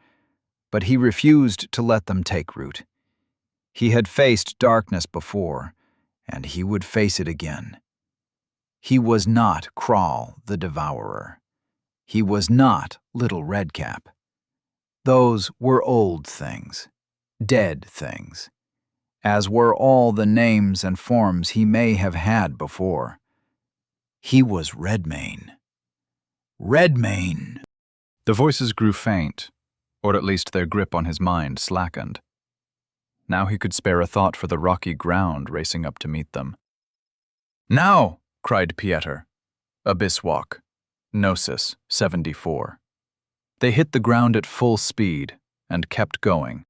but he refused to let them take root. He had faced darkness before, and he would face it again. He was not Crawl the Devourer. He was not Little Redcap. Those were old things, dead things, as were all the names and forms he may have had before. He was Redmayne. Redmayne! The voices grew faint, or at least their grip on his mind slackened. Now he could spare a thought for the rocky ground racing up to meet them. "Now!" cried Pieter. Abyss Walk, Gnosis 74. They hit the ground at full speed and kept going.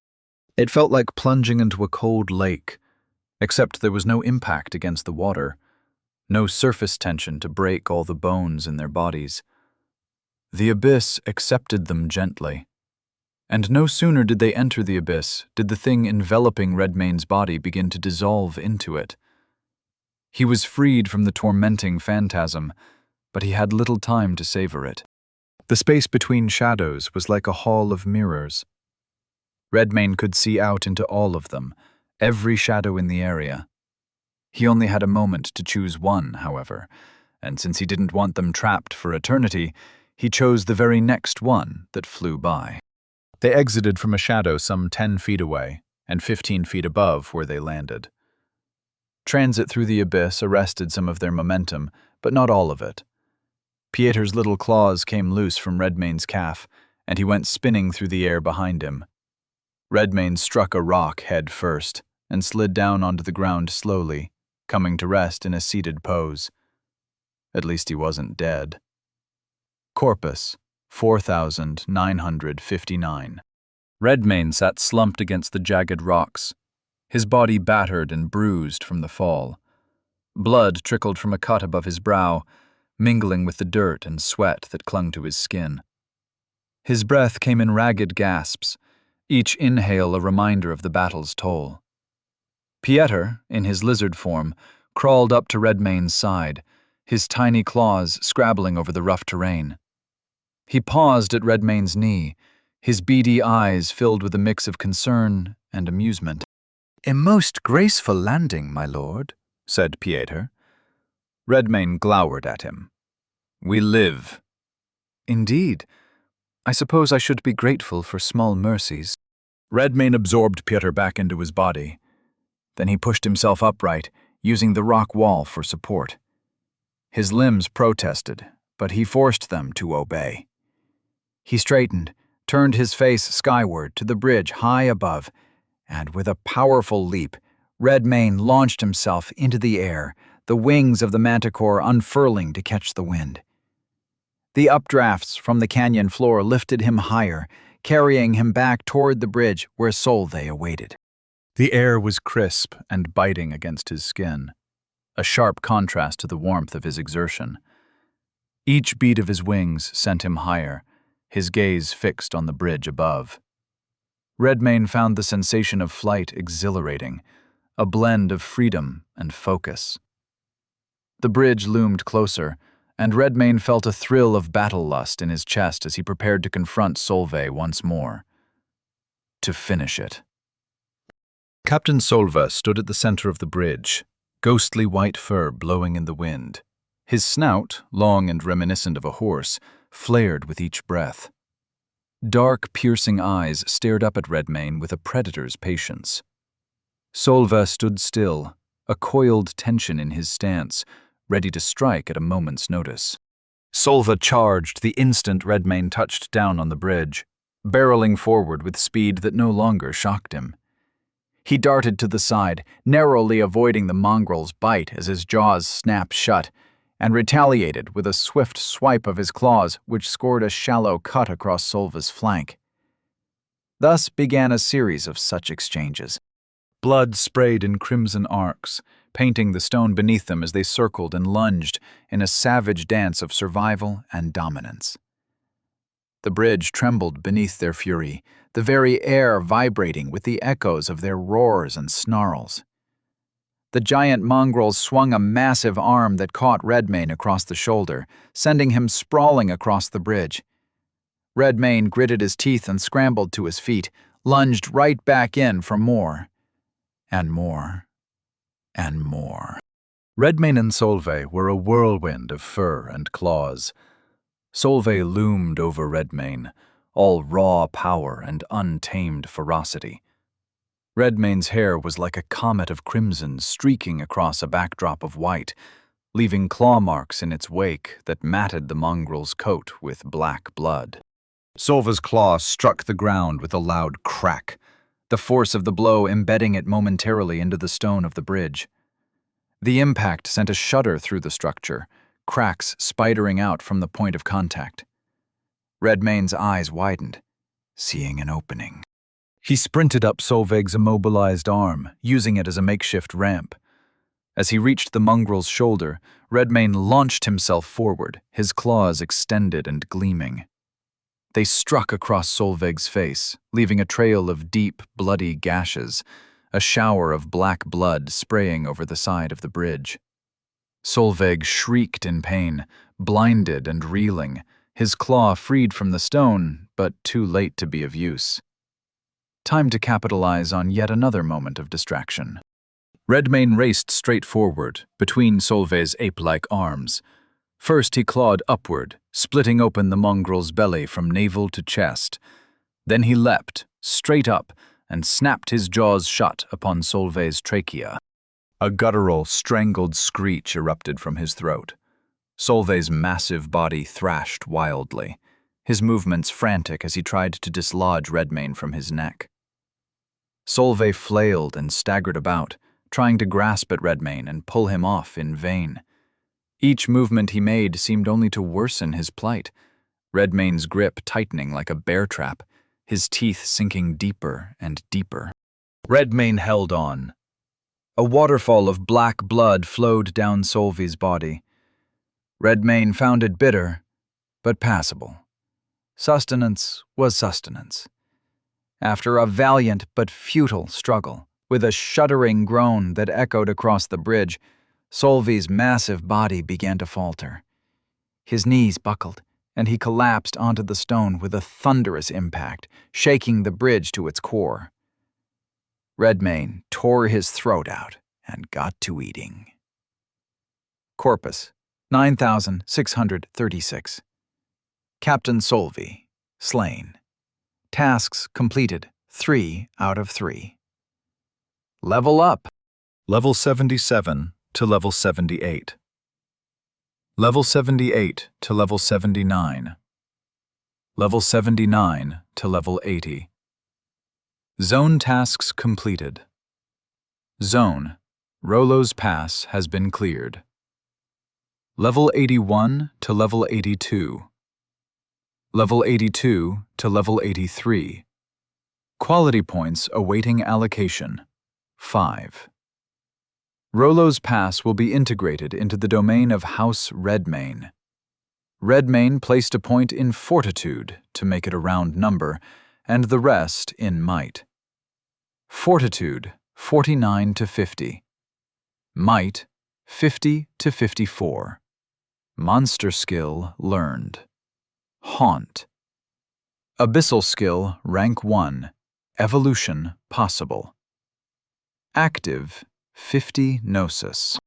It felt like plunging into a cold lake, except there was no impact against the water, no surface tension to break all the bones in their bodies. The abyss accepted them gently. And no sooner did they enter the abyss did the thing enveloping Redmayne's body begin to dissolve into it. He was freed from the tormenting phantasm, but he had little time to savor it. The space between shadows was like a hall of mirrors. Redmayne could see out into all of them, every shadow in the area. He only had a moment to choose one, however, and since he didn't want them trapped for eternity, he chose the very next one that flew by. They exited from a shadow some 10 feet away and 15 feet above where they landed. Transit through the abyss arrested some of their momentum, but not all of it. Pieter's little claws came loose from Redmayne's calf, and he went spinning through the air behind him. Redmayne struck a rock head first and slid down onto the ground slowly, coming to rest in a seated pose. At least he wasn't dead. Corpus, 4,959. Redmayne sat slumped against the jagged rocks, his body battered and bruised from the fall. Blood trickled from a cut above his brow, mingling with the dirt and sweat that clung to his skin. His breath came in ragged gasps, each inhale a reminder of the battle's toll. Pieter, in his lizard form, crawled up to Redmayne's side, his tiny claws scrabbling over the rough terrain. He paused at Redmayne's knee, his beady eyes filled with a mix of concern and amusement. "A most graceful landing, my lord," said Pieter. Redmayne glowered at him. "We live." "Indeed. I suppose I should be grateful for small mercies." Redmayne absorbed Pieter back into his body. Then he pushed himself upright, using the rock wall for support. His limbs protested, but he forced them to obey. He straightened, turned his face skyward to the bridge high above, and with a powerful leap, Redmayne launched himself into the air, the wings of the manticore unfurling to catch the wind. The updrafts from the canyon floor lifted him higher, carrying him back toward the bridge where Solveig awaited. The air was crisp and biting against his skin, a sharp contrast to the warmth of his exertion. Each beat of his wings sent him higher, his gaze fixed on the bridge above. Redmayne found the sensation of flight exhilarating, a blend of freedom and focus. The bridge loomed closer, and Redmayne felt a thrill of battle lust in his chest as he prepared to confront Solveig once more. To finish it. Captain Solveig stood at the center of the bridge, ghostly white fur blowing in the wind. His snout, long and reminiscent of a horse, flared with each breath. Dark, piercing eyes stared up at Redmayne with a predator's patience. Solveig stood still, a coiled tension in his stance, ready to strike at a moment's notice. Solveig charged the instant Redmayne touched down on the bridge, barreling forward with speed that no longer shocked him. He darted to the side, narrowly avoiding the mongrel's bite as his jaws snapped shut, and retaliated with a swift swipe of his claws which scored a shallow cut across Solveig's flank. Thus began a series of such exchanges. Blood sprayed in crimson arcs, painting the stone beneath them as they circled and lunged in a savage dance of survival and dominance. The bridge trembled beneath their fury, the very air vibrating with the echoes of their roars and snarls. The giant mongrel swung a massive arm that caught Redmayne across the shoulder, sending him sprawling across the bridge. Redmayne gritted his teeth and scrambled to his feet, lunged right back in for more. And more. And more. Redmayne and Solveig were a whirlwind of fur and claws. Solveig loomed over Redmayne, all raw power and untamed ferocity. Redmayne's hair was like a comet of crimson streaking across a backdrop of white, leaving claw marks in its wake that matted the mongrel's coat with black blood. Solveig's claw struck the ground with a loud crack, the force of the blow embedding it momentarily into the stone of the bridge. The impact sent a shudder through the structure, cracks spidering out from the point of contact. Redmayne's eyes widened, seeing an opening. He sprinted up Solveig's immobilized arm, using it as a makeshift ramp. As he reached the mongrel's shoulder, Redmayne launched himself forward, his claws extended and gleaming. They struck across Solveig's face, leaving a trail of deep, bloody gashes, a shower of black blood spraying over the side of the bridge. Solveig shrieked in pain, blinded and reeling, his claw freed from the stone, but too late to be of use. Time to capitalize on yet another moment of distraction. Redmayne raced straight forward, between Solveig's ape-like arms. First he clawed upward, splitting open the mongrel's belly from navel to chest. Then he leapt, straight up, and snapped his jaws shut upon Solveig's trachea. A guttural, strangled screech erupted from his throat. Solveig's massive body thrashed wildly, his movements frantic as he tried to dislodge Redmayne from his neck. Solveig flailed and staggered about, trying to grasp at Redmayne and pull him off in vain. Each movement he made seemed only to worsen his plight, Redmayne's grip tightening like a bear trap, his teeth sinking deeper and deeper. Redmayne held on. A waterfall of black blood flowed down Solvi's body. Redmayne found it bitter, but passable. Sustenance was sustenance. After a valiant but futile struggle, with a shuddering groan that echoed across the bridge, Solvi's massive body began to falter. His knees buckled, and he collapsed onto the stone with a thunderous impact, shaking the bridge to its core. Redmayne tore his throat out and got to eating. Corpus, 9,636. Captain Solvi, slain. Tasks completed, 3 out of 3. Level up. Level 77 to level 78. Level 78 to level 79. Level 79 to level 80. Zone tasks completed. Zone, Rollo's Pass has been cleared. Level 81 to level 82. Level 82 to level 83. Quality points awaiting allocation, 5. Rollo's Pass will be integrated into the domain of House Redmayne. Redmayne placed a point in Fortitude to make it a round number, and the rest in Might. Fortitude, 49 to 50. Might, 50 to 54. Monster skill learned. Haunt. Abyssal skill rank 1. Evolution possible. Active, 50 Gnosis.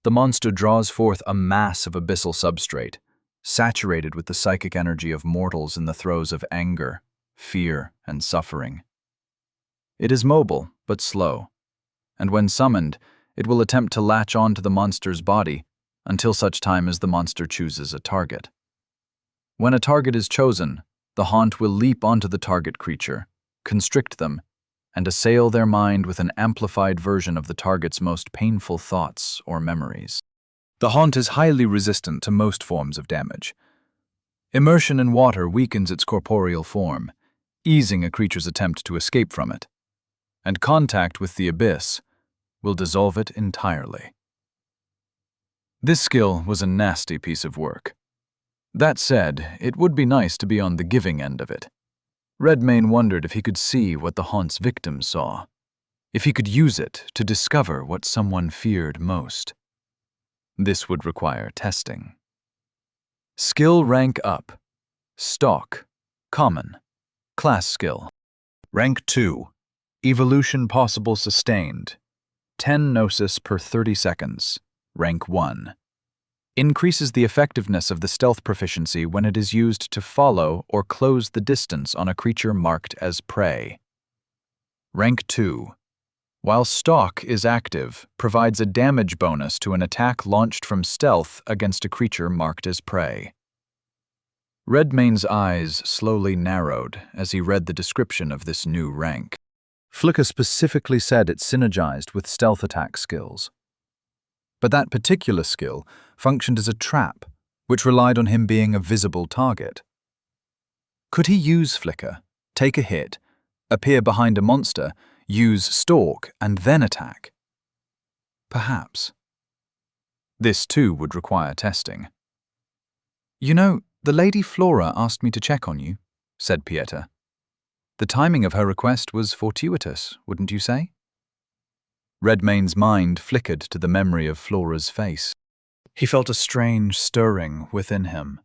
The monster draws forth a mass of abyssal substrate, saturated with the psychic energy of mortals in the throes of anger, fear, and suffering. It is mobile, but slow, and when summoned, it will attempt to latch onto the monster's body until such time as the monster chooses a target. When a target is chosen, the haunt will leap onto the target creature, constrict them, and assail their mind with an amplified version of the target's most painful thoughts or memories. The haunt is highly resistant to most forms of damage. Immersion in water weakens its corporeal form, easing a creature's attempt to escape from it, and contact with the abyss will dissolve it entirely. This skill was a nasty piece of work. That said, it would be nice to be on the giving end of it. Redmayne wondered if he could see what the haunt's victim saw, if he could use it to discover what someone feared most. This would require testing. Skill rank up. Stalk. Common. Class skill. Rank 2. Evolution possible sustained. 10 Gnosis per 30 seconds. Rank 1. Increases the effectiveness of the stealth proficiency when it is used to follow or close the distance on a creature marked as prey. Rank 2. While Stalk is active, provides a damage bonus to an attack launched from stealth against a creature marked as prey. Redmayne's eyes slowly narrowed as he read the description of this new rank. Flicker specifically said it synergized with stealth attack skills. But that particular skill functioned as a trap, which relied on him being a visible target. Could he use Flicker, take a hit, appear behind a monster, use Stalk, and then attack? Perhaps. This too would require testing. "You know, the Lady Flora asked me to check on you," said Pieta. "The timing of her request was fortuitous, wouldn't you say?" Redmayne's mind flickered to the memory of Flora's face. He felt a strange stirring within him,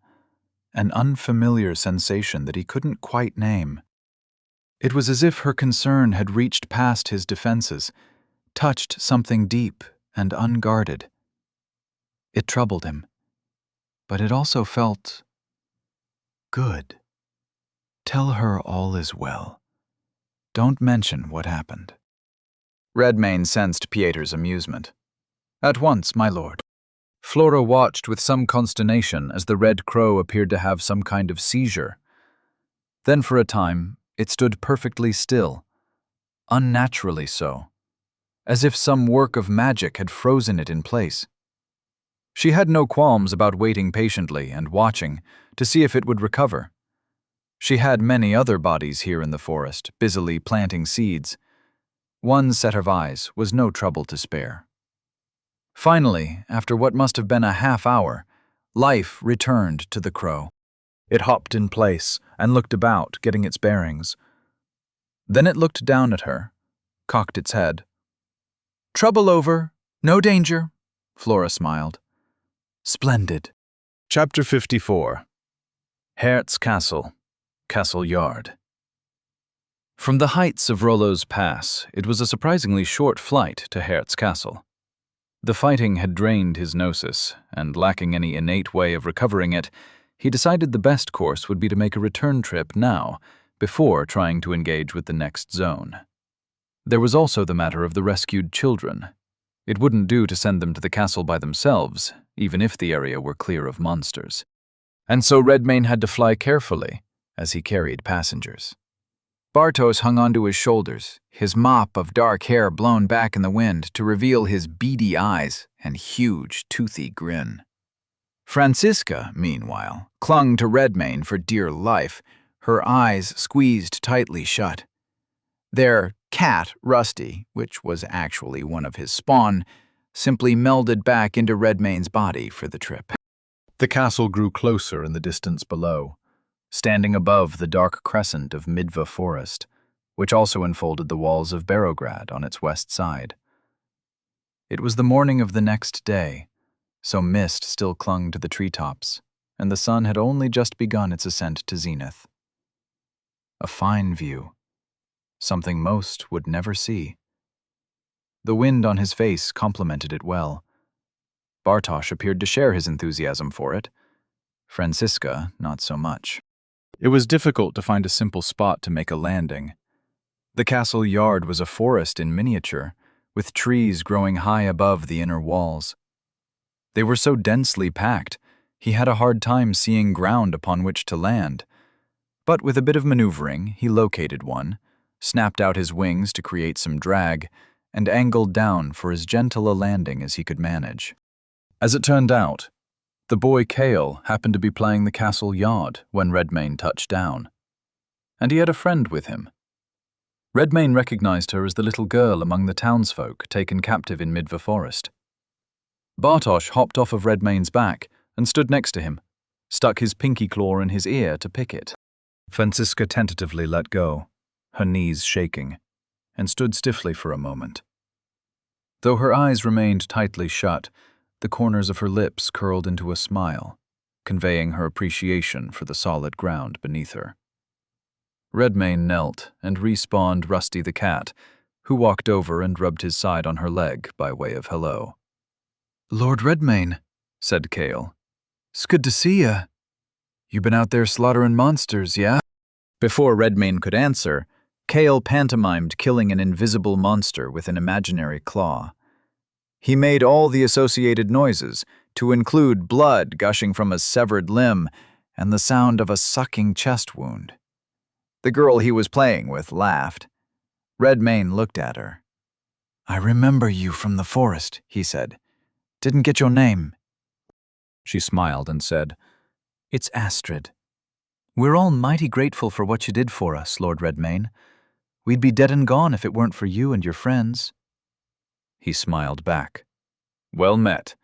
an unfamiliar sensation that he couldn't quite name. It was as if her concern had reached past his defenses, touched something deep and unguarded. It troubled him, but it also felt good. Tell her all is well. Don't mention what happened. Redmayne sensed Pieter's amusement. "At once, my lord." Flora watched with some consternation as the red crow appeared to have some kind of seizure. Then for a time, it stood perfectly still, unnaturally so, as if some work of magic had frozen it in place. She had no qualms about waiting patiently and watching to see if it would recover. She had many other bodies here in the forest, busily planting seeds. One set of eyes was no trouble to spare. Finally, after what must have been a half hour, life returned to the crow. It hopped in place and looked about, getting its bearings. Then it looked down at her, cocked its head. "Trouble over. No danger," Flora smiled. "Splendid." Chapter 54. Hertz Castle, Castle Yard. From the heights of Rollo's Pass, it was a surprisingly short flight to Hertz Castle. The fighting had drained his gnosis, and lacking any innate way of recovering it, he decided the best course would be to make a return trip now, before trying to engage with the next zone. There was also the matter of the rescued children. It wouldn't do to send them to the castle by themselves, even if the area were clear of monsters. And so Redmayne had to fly carefully, as he carried passengers. Bartos hung onto his shoulders, his mop of dark hair blown back in the wind to reveal his beady eyes and huge, toothy grin. Franziska, meanwhile, clung to Redmayne for dear life, her eyes squeezed tightly shut. Their cat, Rusty, which was actually one of his spawn, simply melded back into Redmayne's body for the trip. The castle grew closer in the distance below, standing above the dark crescent of Midva Forest, which also enfolded the walls of Barograd on its west side. It was the morning of the next day, so mist still clung to the treetops, and the sun had only just begun its ascent to zenith. A fine view, something most would never see. The wind on his face complemented it well. Bartosz appeared to share his enthusiasm for it. Franziska, not so much. It was difficult to find a simple spot to make a landing. The castle yard was a forest in miniature, with trees growing high above the inner walls. They were so densely packed, he had a hard time seeing ground upon which to land. But with a bit of maneuvering, he located one, snapped out his wings to create some drag, and angled down for as gentle a landing as he could manage. As it turned out, the boy Kale happened to be playing the castle yard when Redmayne touched down. And he had a friend with him. Redmayne recognized her as the little girl among the townsfolk taken captive in Midva Forest. Bartosz hopped off of Redmayne's back and stood next to him, stuck his pinky claw in his ear to pick it. Franziska tentatively let go, her knees shaking, and stood stiffly for a moment. Though her eyes remained tightly shut, the corners of her lips curled into a smile, conveying her appreciation for the solid ground beneath her. Redmayne knelt and respawned Rusty the cat, who walked over and rubbed his side on her leg by way of hello. "Lord Redmayne," said Kale. "It's good to see ya. You been out there slaughtering monsters, yeah?" Before Redmayne could answer, Kale pantomimed killing an invisible monster with an imaginary claw. He made all the associated noises, to include blood gushing from a severed limb and the sound of a sucking chest wound. The girl he was playing with laughed. Redmayne looked at her. "I remember you from the forest," he said. "Didn't get your name." She smiled and said, "It's Astrid. We're all mighty grateful for what you did for us, Lord Redmayne. We'd be dead and gone if it weren't for you and your friends." He smiled back. "Well met.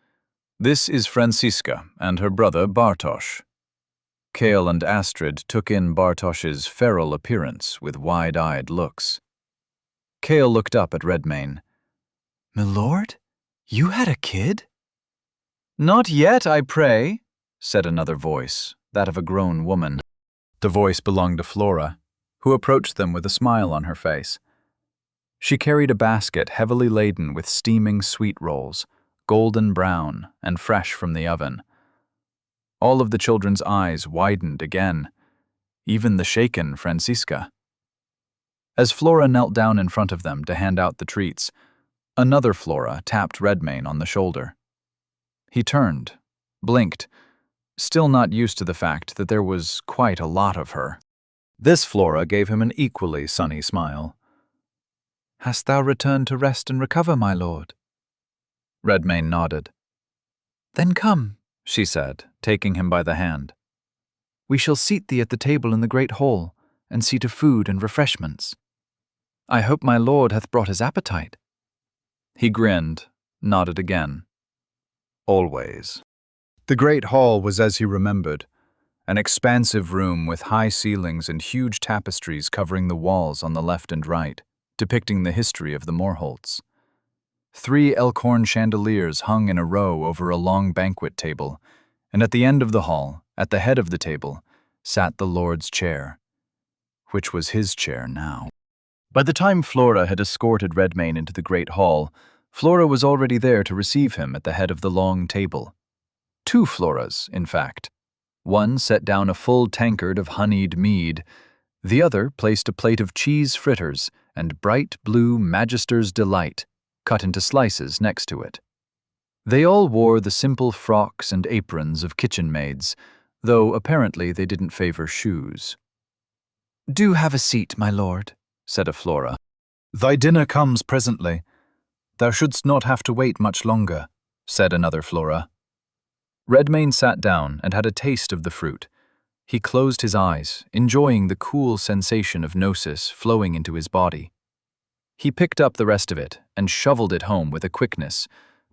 This is Franziska and her brother Bartosz." Kale and Astrid took in Bartosz's feral appearance with wide-eyed looks. Kale looked up at Redmayne. "Milord, you had a kid?" "Not yet, I pray," said another voice, that of a grown woman. The voice belonged to Flora, who approached them with a smile on her face. She carried a basket heavily laden with steaming sweet rolls, golden brown and fresh from the oven. All of the children's eyes widened again, even the shaken Franziska. As Flora knelt down in front of them to hand out the treats, another Flora tapped Redmayne on the shoulder. He turned, blinked, still not used to the fact that there was quite a lot of her. This Flora gave him an equally sunny smile. "Hast thou returned to rest and recover, my lord?" Redmayne nodded. "Then come," she said, taking him by the hand. We shall seat thee at the table in the great hall, and see to food and refreshments. I hope my lord hath brought his appetite. He grinned, nodded again. Always. The great hall was as he remembered, an expansive room with high ceilings and huge tapestries covering the walls on the left and right, depicting the history of the Morholts. 3 elkhorn chandeliers hung in a row over a long banquet table, and at the end of the hall, at the head of the table, sat the Lord's chair, which was his chair now. By the time Flora had escorted Redmayne into the great hall, Flora was already there to receive him at the head of the long table. 2 Floras, in fact. One set down a full tankard of honeyed mead, the other placed a plate of cheese fritters and bright blue Magister's Delight, cut into slices next to it. They all wore the simple frocks and aprons of kitchen maids, though apparently they didn't favor shoes. Do have a seat, my lord, said a Flora. Thy dinner comes presently. Thou shouldst not have to wait much longer, said another Flora. Redmayne sat down and had a taste of the fruit. He closed his eyes, enjoying the cool sensation of gnosis flowing into his body. He picked up the rest of it and shoveled it home with a quickness,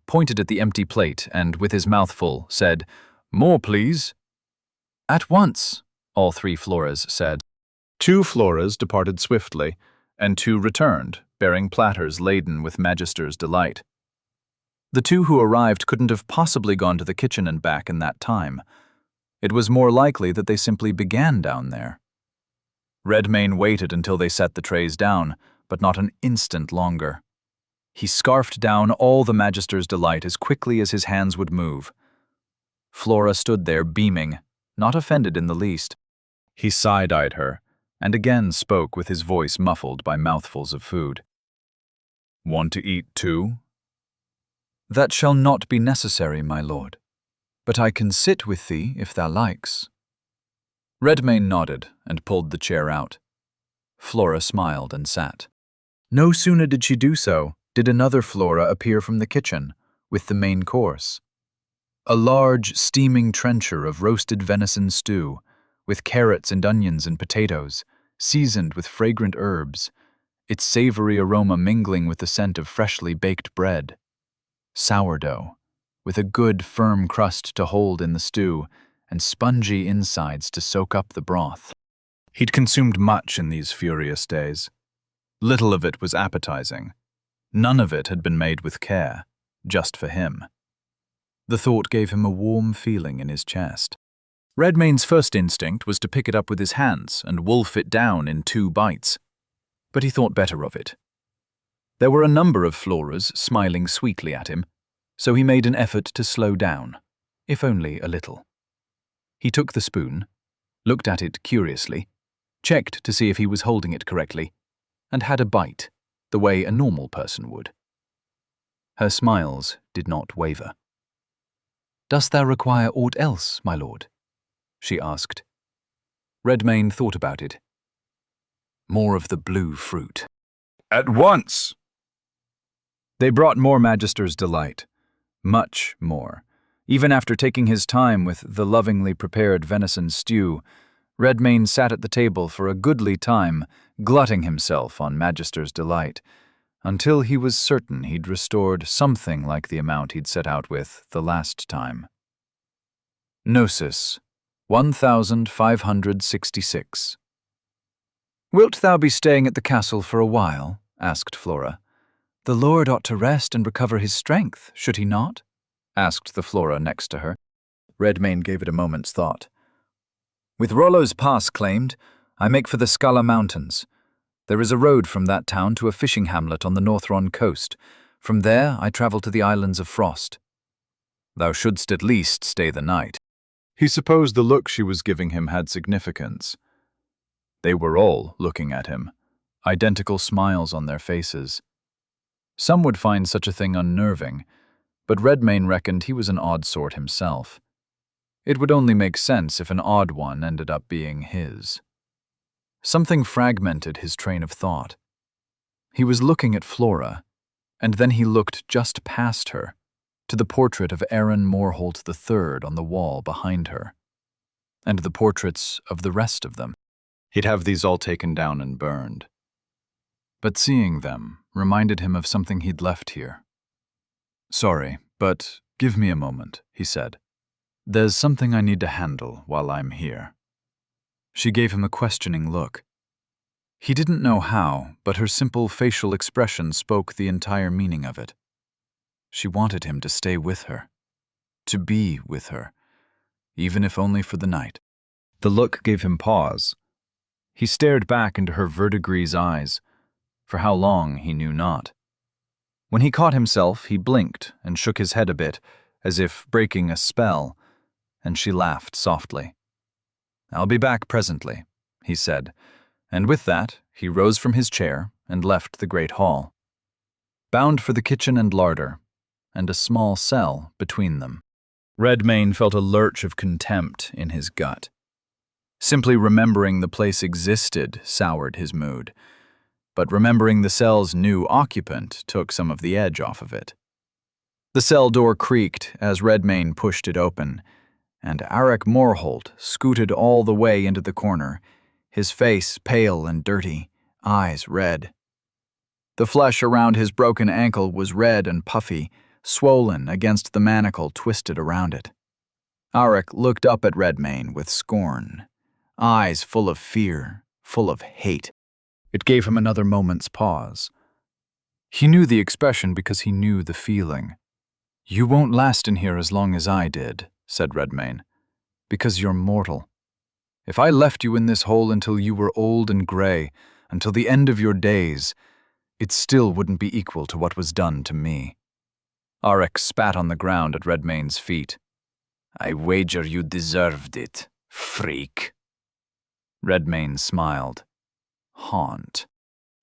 pointed at the empty plate and, with his mouth full, said, "More, please." "At once," all 3 Floras said. 2 Floras departed swiftly, and 2 returned, bearing platters laden with Magister's Delight. The 2 who arrived couldn't have possibly gone to the kitchen and back in that time. It was more likely that they simply began down there. Redmayne waited until they set the trays down, but not an instant longer. He scarfed down all the Magister's Delight as quickly as his hands would move. Flora stood there beaming, not offended in the least. He side-eyed her, and again spoke with his voice muffled by mouthfuls of food. "Want to eat too?" "That shall not be necessary, my lord, but I can sit with thee if thou likes." Redmayne nodded and pulled the chair out. Flora smiled and sat. No sooner did she do so, did another Flora appear from the kitchen, with the main course. A large, steaming trencher of roasted venison stew, with carrots and onions and potatoes, seasoned with fragrant herbs, its savory aroma mingling with the scent of freshly baked bread. Sourdough, with a good firm crust to hold in the stew, and spongy insides to soak up the broth. He'd consumed much in these furious days. Little of it was appetizing. None of it had been made with care, just for him. The thought gave him a warm feeling in his chest. Redmayne's first instinct was to pick it up with his hands and wolf it down in 2 bites. But he thought better of it. There were a number of Floras smiling sweetly at him, so he made an effort to slow down, if only a little. He took the spoon, looked at it curiously, checked to see if he was holding it correctly, and had a bite, the way a normal person would. Her smiles did not waver. "Dost thou require aught else, my lord?" she asked. Redmayne thought about it. "More of the blue fruit." "At once!" They brought more Magister's Delight. Much more. Even after taking his time with the lovingly prepared venison stew, Redmayne sat at the table for a goodly time, glutting himself on Magister's Delight, until he was certain he'd restored something like the amount he'd set out with the last time. Gnosis, 1566. "Wilt thou be staying at the castle for a while?" asked Flora. "The lord ought to rest and recover his strength, should he not?" asked the Flora next to her. Redmayne gave it a moment's thought. "With Rollo's Pass claimed, I make for the Scala Mountains. There is a road from that town to a fishing hamlet on the Northron coast. From there I travel to the Islands of Frost." "Thou shouldst at least stay the night." He supposed the look she was giving him had significance. They were all looking at him, identical smiles on their faces. Some would find such a thing unnerving, but Redmayne reckoned he was an odd sort himself. It would only make sense if an odd one ended up being his. Something fragmented his train of thought. He was looking at Flora, and then he looked just past her, to the portrait of Aaron Morholt III on the wall behind her. and the portraits of the rest of them. He'd have these all taken down and burned. But seeing them reminded him of something he'd left here. "Sorry, but give me a moment," he said. "There's something I need to handle while I'm here." She gave him a questioning look. He didn't know how, but her simple facial expression spoke the entire meaning of it. She wanted him to stay with her, to be with her, even if only for the night. The look gave him pause. He stared back into her verdigris eyes. For how long, he knew not. When he caught himself, he blinked and shook his head a bit, as if breaking a spell, and she laughed softly. "I'll be back presently," he said, and with that, he rose from his chair and left the great hall, bound for the kitchen and larder, and a small cell between them. Redmayne felt a lurch of contempt in his gut. Simply remembering the place existed soured his mood, but remembering the cell's new occupant took some of the edge off of it. The cell door creaked as Redmayne pushed it open, and Arik Morholt scooted all the way into the corner, his face pale and dirty, eyes red. The flesh around his broken ankle was red and puffy, swollen against the manacle twisted around it. Arik looked up at Redmayne with scorn, eyes full of fear, full of hate. It gave him another moment's pause. He knew the expression because he knew the feeling. "You won't last in here as long as I did," said Redmayne, "because you're mortal. If I left you in this hole until you were old and gray, until the end of your days, it still wouldn't be equal to what was done to me." Arik spat on the ground at Redmayne's feet. "I wager you deserved it, freak." Redmayne smiled. Haunt.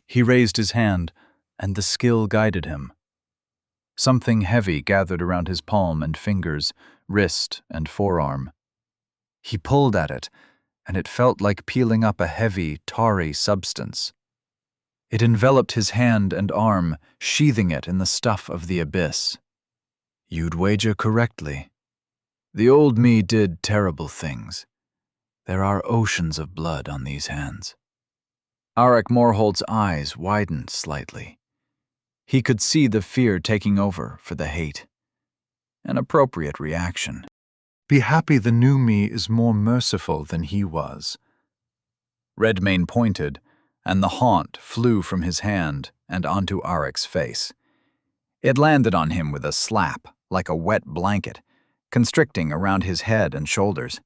He raised his hand, and the skill guided him. Something heavy gathered around his palm and fingers, wrist and forearm. He pulled at it, and it felt like peeling up a heavy, tarry substance. It enveloped his hand and arm, sheathing it in the stuff of the abyss. "You'd wager correctly. The old me did terrible things. There are oceans of blood on these hands." Arik Morholt's eyes widened slightly. He could see the fear taking over for the hate. An appropriate reaction. Be happy the new me is more merciful than he was. Redmayne pointed, and the haunt flew from his hand and onto Arik's face. It landed on him with a slap, like a wet blanket, constricting around his head and shoulders.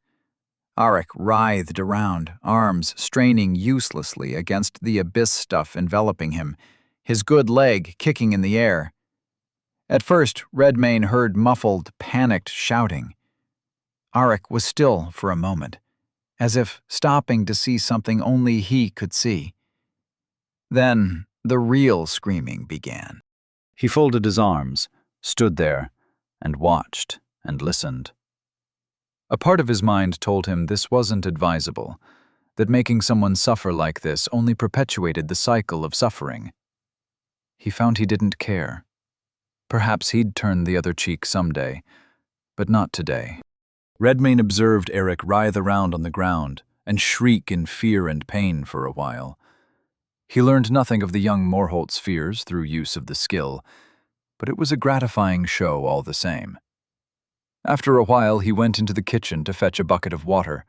Arik writhed around, arms straining uselessly against the abyss stuff enveloping him, his good leg kicking in the air. At first, Redmayne heard muffled, panicked shouting. Arik was still for a moment, as if stopping to see something only he could see. Then the real screaming began. He folded his arms, stood there, and watched and listened. A part of his mind told him this wasn't advisable, that making someone suffer like this only perpetuated the cycle of suffering. He found he didn't care. Perhaps he'd turn the other cheek someday, but not today. Redmayne observed Arik writhe around on the ground and shriek in fear and pain for a while. He learned nothing of the young Morholt's fears through use of the skill, but it was a gratifying show all the same. After a while, he went into the kitchen to fetch a bucket of water.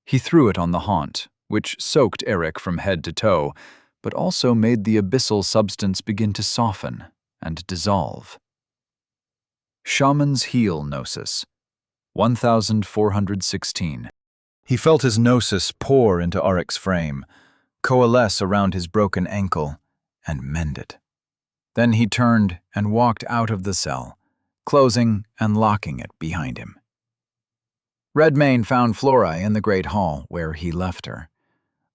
He threw it on the haunt, which soaked Arik from head to toe, but also made the abyssal substance begin to soften and dissolve. Shaman's Heel Gnosis, 1416. He felt his gnosis pour into Arik's frame, coalesce around his broken ankle, and mend it. Then he turned and walked out of the cell, closing and locking it behind him. Redmayne found Flora in the great hall where he left her.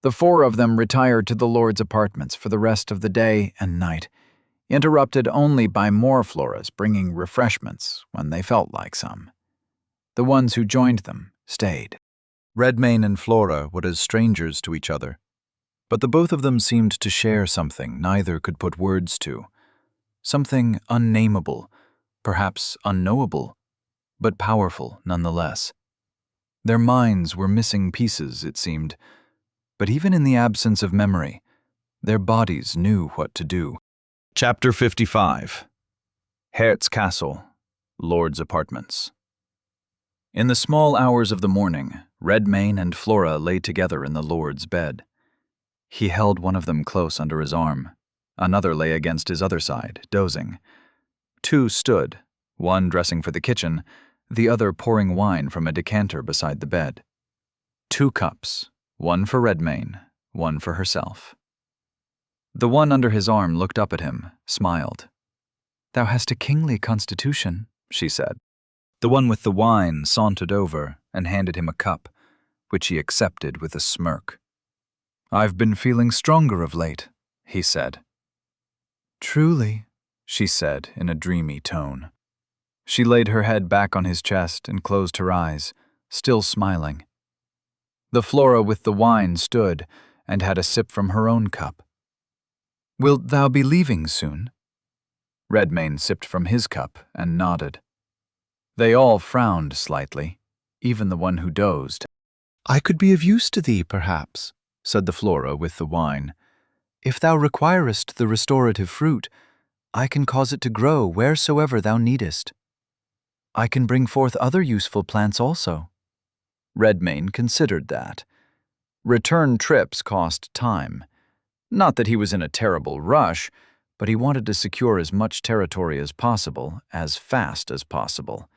The four of them retired to the Lord's apartments for the rest of the day and night, interrupted only by more Floras bringing refreshments when they felt like some. The ones who joined them stayed. Redmayne and Flora were as strangers to each other, but the both of them seemed to share something neither could put words to, something unnameable, perhaps unknowable, but powerful nonetheless. Their minds were missing pieces, it seemed, but even in the absence of memory, their bodies knew what to do. Chapter 55. Hertz Castle, Lord's Apartments. In the small hours of the morning, Redmayne and Flora lay together in the Lord's bed. He held one of them close under his arm. Another lay against his other side, dozing. Two stood, one dressing for the kitchen, the other pouring wine from a decanter beside the bed. 2 cups, one for Redmayne, one for herself. The one under his arm looked up at him, smiled. "Thou hast a kingly constitution," she said. The one with the wine sauntered over and handed him a cup, which he accepted with a smirk. "I've been feeling stronger of late," he said. "Truly," she said in a dreamy tone. She laid her head back on his chest and closed her eyes, still smiling. The Flora with the wine stood and had a sip from her own cup. "Wilt thou be leaving soon?" Redmayne sipped from his cup and nodded. They all frowned slightly, even the one who dozed. "I could be of use to thee, perhaps," said the Flora with the wine. "If thou requirest the restorative fruit, I can cause it to grow wheresoever thou needest. I can bring forth other useful plants also." Redmayne considered that. Return trips cost time. Not that he was in a terrible rush, but he wanted to secure as much territory as possible, as fast as possible.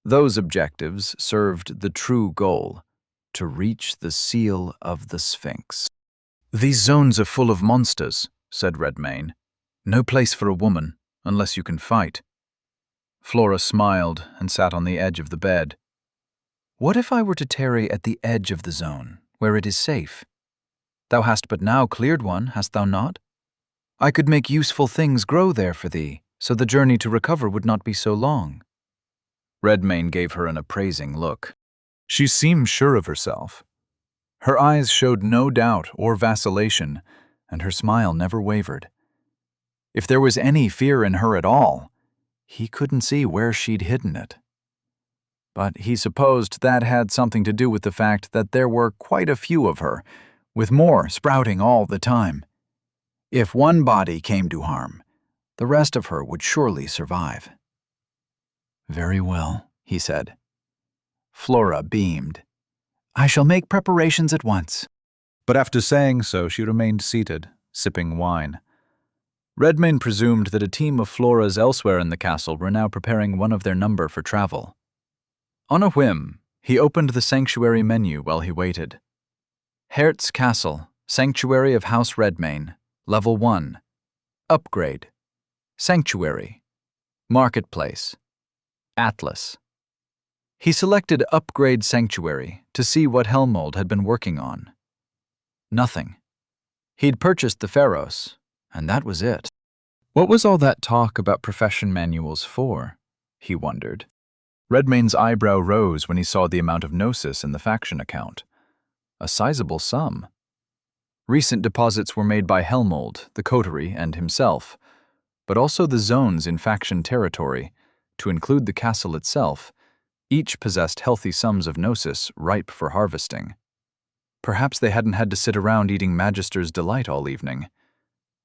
Those objectives served the true goal, to reach the seal of the Sphinx. "These zones are full of monsters," said Redmayne. "No place for a woman, unless you can fight." Flora smiled and sat on the edge of the bed. "What if I were to tarry at the edge of the zone, where it is safe? Thou hast but now cleared one, hast thou not? I could make useful things grow there for thee, so the journey to recover would not be so long." Redmayne gave her an appraising look. She seemed sure of herself. Her eyes showed no doubt or vacillation, and her smile never wavered. If there was any fear in her at all, he couldn't see where she'd hidden it. But he supposed that had something to do with the fact that there were quite a few of her, with more sprouting all the time. If one body came to harm, the rest of her would surely survive. "Very well," he said. Flora beamed. "I shall make preparations at once." But after saying so, she remained seated, sipping wine. Redmayne presumed that a team of Floras elsewhere in the castle were now preparing one of their number for travel. On a whim, he opened the sanctuary menu while he waited. Hertz Castle, Sanctuary of House Redmayne, Level 1. Upgrade. Sanctuary. Marketplace. Atlas. He selected Upgrade Sanctuary to see what Helmold had been working on. Nothing. He'd purchased the Pharos, and that was it. What was all that talk about profession manuals for? He wondered. Redmayne's eyebrow rose when he saw the amount of gnosis in the faction account. A sizable sum. Recent deposits were made by Helmold, the coterie, and himself, but also the zones in faction territory, to include the castle itself. Each possessed healthy sums of gnosis ripe for harvesting. Perhaps they hadn't had to sit around eating Magister's Delight all evening.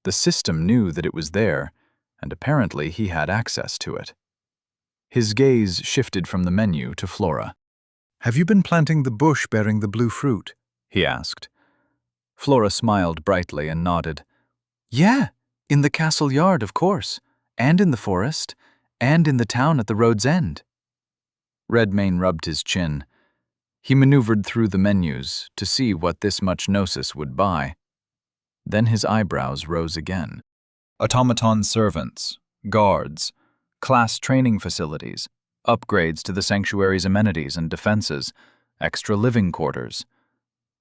The system knew that it was there, and apparently he had access to it. His gaze shifted from the menu to Flora. "Have you been planting the bush bearing the blue fruit?" he asked. Flora smiled brightly and nodded. "Yeah, in the castle yard, of course, and in the forest, and in the town at the road's end." Redmayne rubbed his chin. He maneuvered through the menus to see what this much gnosis would buy. Then his eyebrows rose again. Automaton servants, guards, class training facilities, upgrades to the sanctuary's amenities and defenses, extra living quarters.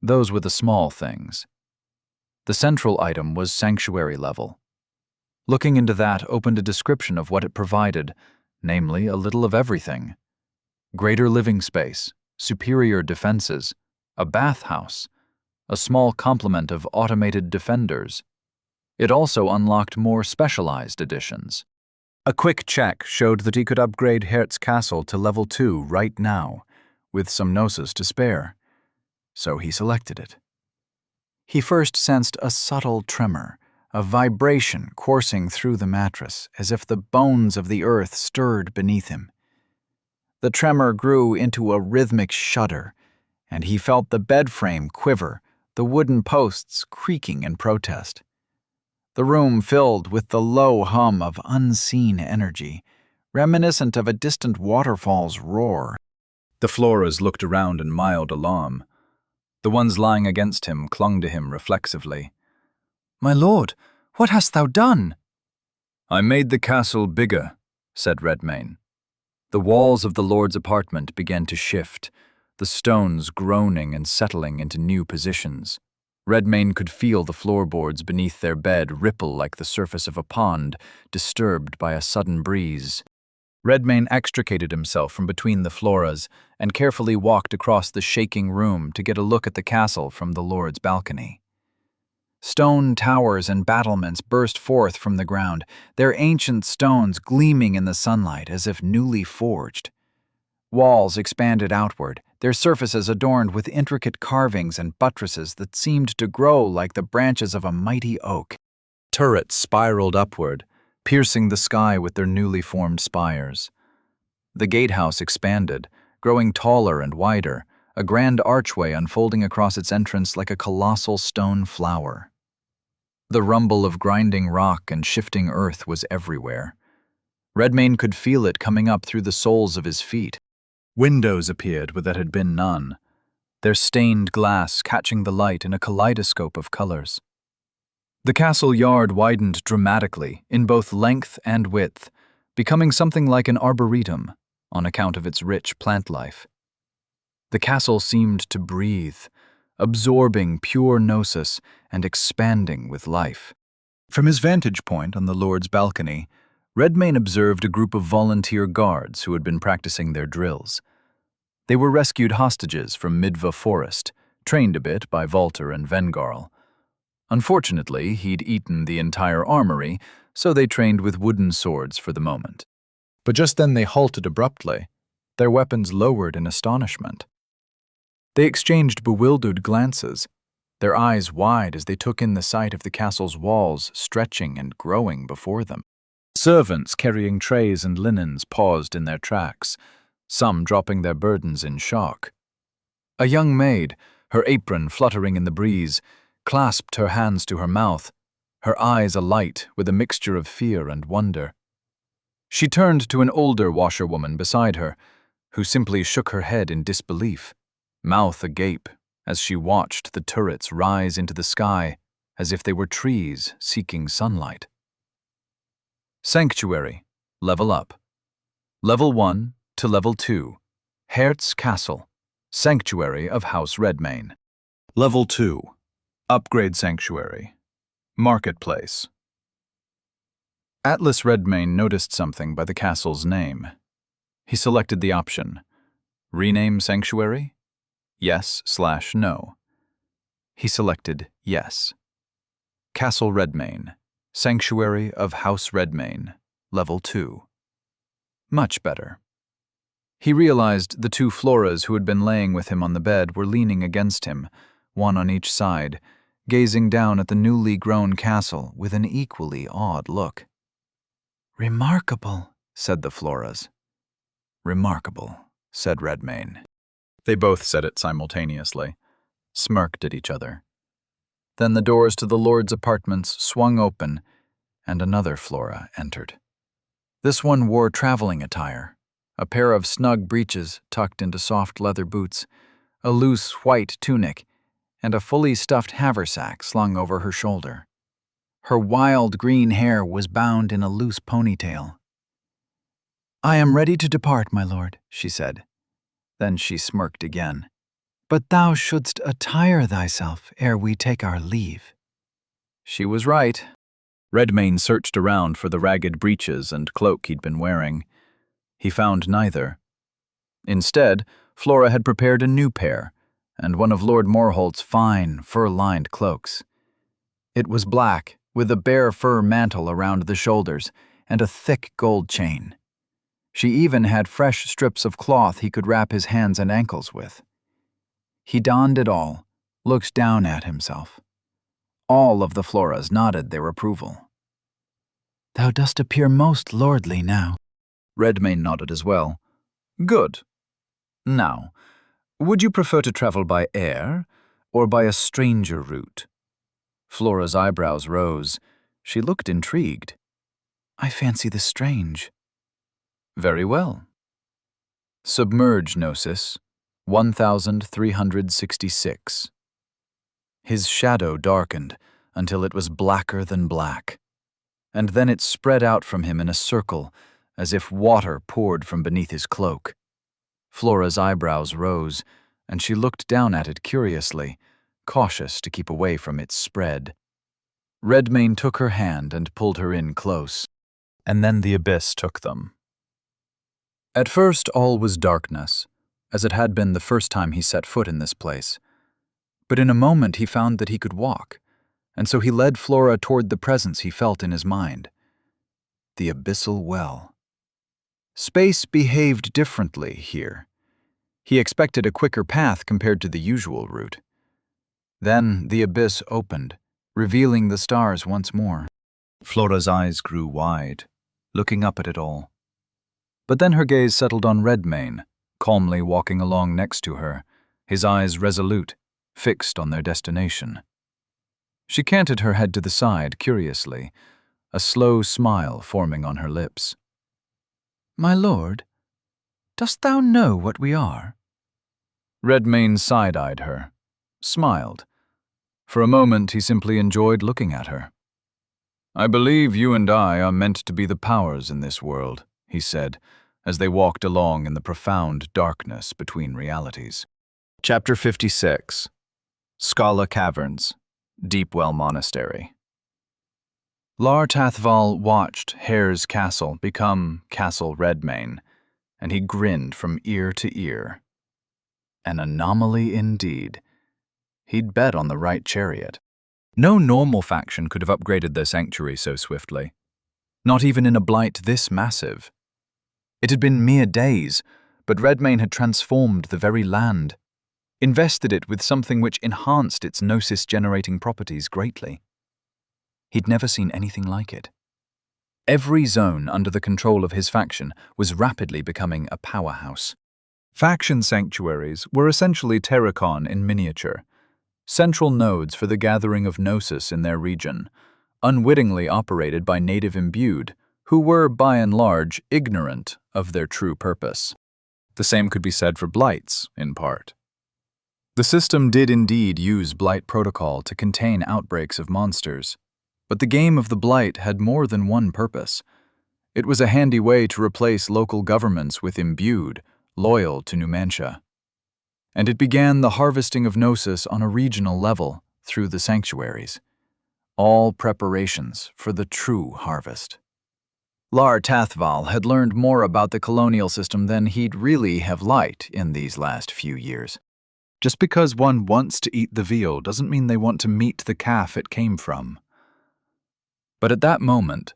Those were the small things. The central item was sanctuary level. Looking into that opened a description of what it provided, namely a little of everything. Greater living space, superior defenses, a bathhouse, a small complement of automated defenders. It also unlocked more specialized editions. A quick check showed that he could upgrade Hertz Castle to Level 2 right now, with some gnosis to spare. So he selected it. He first sensed a subtle tremor, a vibration coursing through the mattress, as if the bones of the earth stirred beneath him. The tremor grew into a rhythmic shudder, and he felt the bed frame quiver, the wooden posts creaking in protest. The room filled with the low hum of unseen energy, reminiscent of a distant waterfall's roar. The Floras looked around in mild alarm. The ones lying against him clung to him reflexively. "My lord, what hast thou done?" "I made the castle bigger," said Redmayne. The walls of the lord's apartment began to shift, the stones groaning and settling into new positions. Redmayne could feel the floorboards beneath their bed ripple like the surface of a pond, disturbed by a sudden breeze. Redmayne extricated himself from between the Floras and carefully walked across the shaking room to get a look at the castle from the lord's balcony. Stone towers and battlements burst forth from the ground, their ancient stones gleaming in the sunlight as if newly forged. Walls expanded outward, their surfaces adorned with intricate carvings and buttresses that seemed to grow like the branches of a mighty oak. Turrets spiraled upward, piercing the sky with their newly formed spires. The gatehouse expanded, growing taller and wider, a grand archway unfolding across its entrance like a colossal stone flower. The rumble of grinding rock and shifting earth was everywhere. Redmayne could feel it coming up through the soles of his feet. Windows appeared where there had been none, their stained glass catching the light in a kaleidoscope of colors. The castle yard widened dramatically in both length and width, becoming something like an arboretum on account of its rich plant life. The castle seemed to breathe, absorbing pure gnosis and expanding with life. From his vantage point on the lord's balcony, Redmayne observed a group of volunteer guards who had been practicing their drills. They were rescued hostages from Midva Forest, trained a bit by Valter and Vengarl. Unfortunately, he'd eaten the entire armory, so they trained with wooden swords for the moment. But just then they halted abruptly, their weapons lowered in astonishment. They exchanged bewildered glances, their eyes wide as they took in the sight of the castle's walls stretching and growing before them. Servants carrying trays and linens paused in their tracks, some dropping their burdens in shock. A young maid, her apron fluttering in the breeze, clasped her hands to her mouth, her eyes alight with a mixture of fear and wonder. She turned to an older washerwoman beside her, who simply shook her head in disbelief, mouth agape, as she watched the turrets rise into the sky as if they were trees seeking sunlight. Sanctuary, level up. Level 1 to Level 2, Hertz Castle, Sanctuary of House Redmayne. Level 2, Upgrade Sanctuary, Marketplace. Atlas Redmayne noticed something by the castle's name. He selected the option, Rename Sanctuary? Yes/no. He selected Yes. Castle Redmayne, Sanctuary of House Redmayne, Level 2. Much better. He realized the two Floras who had been laying with him on the bed were leaning against him, one on each side, gazing down at the newly grown castle with an equally awed look. "Remarkable," said the Floras. "Remarkable," said Redmayne. They both said it simultaneously, smirked at each other. Then the doors to the lord's apartments swung open, and another Flora entered. This one wore traveling attire, a pair of snug breeches tucked into soft leather boots, a loose white tunic, and a fully stuffed haversack slung over her shoulder. Her wild green hair was bound in a loose ponytail. "I am ready to depart, my lord," she said. Then she smirked again. "But thou shouldst attire thyself ere we take our leave." She was right. Redmayne searched around for the ragged breeches and cloak he'd been wearing. He found neither. Instead, Flora had prepared a new pair, and one of Lord Morholt's fine, fur-lined cloaks. It was black, with a bare fur mantle around the shoulders and a thick gold chain. She even had fresh strips of cloth he could wrap his hands and ankles with. He donned it all, looked down at himself. All of the Floras nodded their approval. "Thou dost appear most lordly now." Redmayne nodded as well. "Good. Now, would you prefer to travel by air or by a stranger route?" Flora's eyebrows rose. She looked intrigued. "I fancy the strange." "Very well. Submerge Gnosis, 1366. His shadow darkened until it was blacker than black, and then it spread out from him in a circle as if water poured from beneath his cloak. Flora's eyebrows rose, and she looked down at it curiously, cautious to keep away from its spread. Redmayne took her hand and pulled her in close, and then the abyss took them. At first all was darkness, as it had been the first time he set foot in this place. But in a moment he found that he could walk, and so he led Flora toward the presence he felt in his mind. The abyssal well. Space behaved differently here. He expected a quicker path compared to the usual route. Then the abyss opened, revealing the stars once more. Flora's eyes grew wide, looking up at it all. But then her gaze settled on Redmayne, calmly walking along next to her, his eyes resolute, fixed on their destination. She canted her head to the side curiously, a slow smile forming on her lips. "My lord, dost thou know what we are?" Redmayne side-eyed her, smiled. For a moment he simply enjoyed looking at her. "I believe you and I are meant to be the powers in this world," he said, as they walked along in the profound darkness between realities. Chapter 56. Scala Caverns, Deepwell Monastery. Lar Tathval watched Hare's castle become Castle Redmayne, and he grinned from ear to ear. An anomaly indeed. He'd bet on the right chariot. No normal faction could have upgraded their sanctuary so swiftly. Not even in a blight this massive. It had been mere days, but Redmayne had transformed the very land, invested it with something which enhanced its gnosis-generating properties greatly. He'd never seen anything like it. Every zone under the control of his faction was rapidly becoming a powerhouse. Faction sanctuaries were essentially Terracon in miniature, central nodes for the gathering of gnosis in their region, unwittingly operated by native imbued, who were, by and large, ignorant of their true purpose. The same could be said for blights, in part. The system did indeed use blight protocol to contain outbreaks of monsters, but the game of the blight had more than one purpose. It was a handy way to replace local governments with imbued, loyal to Numantia. And it began the harvesting of gnosis on a regional level through the sanctuaries. All preparations for the true harvest. Lar Tathval had learned more about the colonial system than he'd really have liked in these last few years. Just because one wants to eat the veal doesn't mean they want to meet the calf it came from. But at that moment,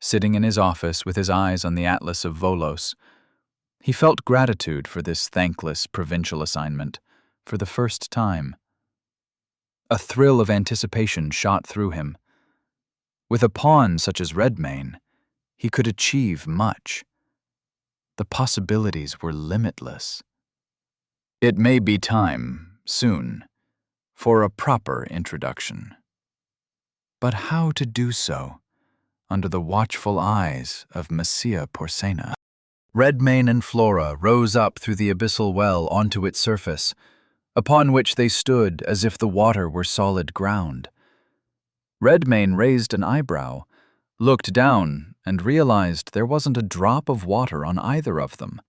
sitting in his office with his eyes on the Atlas of Volos, he felt gratitude for this thankless provincial assignment for the first time. A thrill of anticipation shot through him. With a pawn such as Redmayne, he could achieve much. The possibilities were limitless. It may be time, soon, for a proper introduction. But how to do so under the watchful eyes of Messia Porcena? Redmayne and Flora rose up through the abyssal well onto its surface, upon which they stood as if the water were solid ground. Redmayne raised an eyebrow, looked down, and realized there wasn't a drop of water on either of them.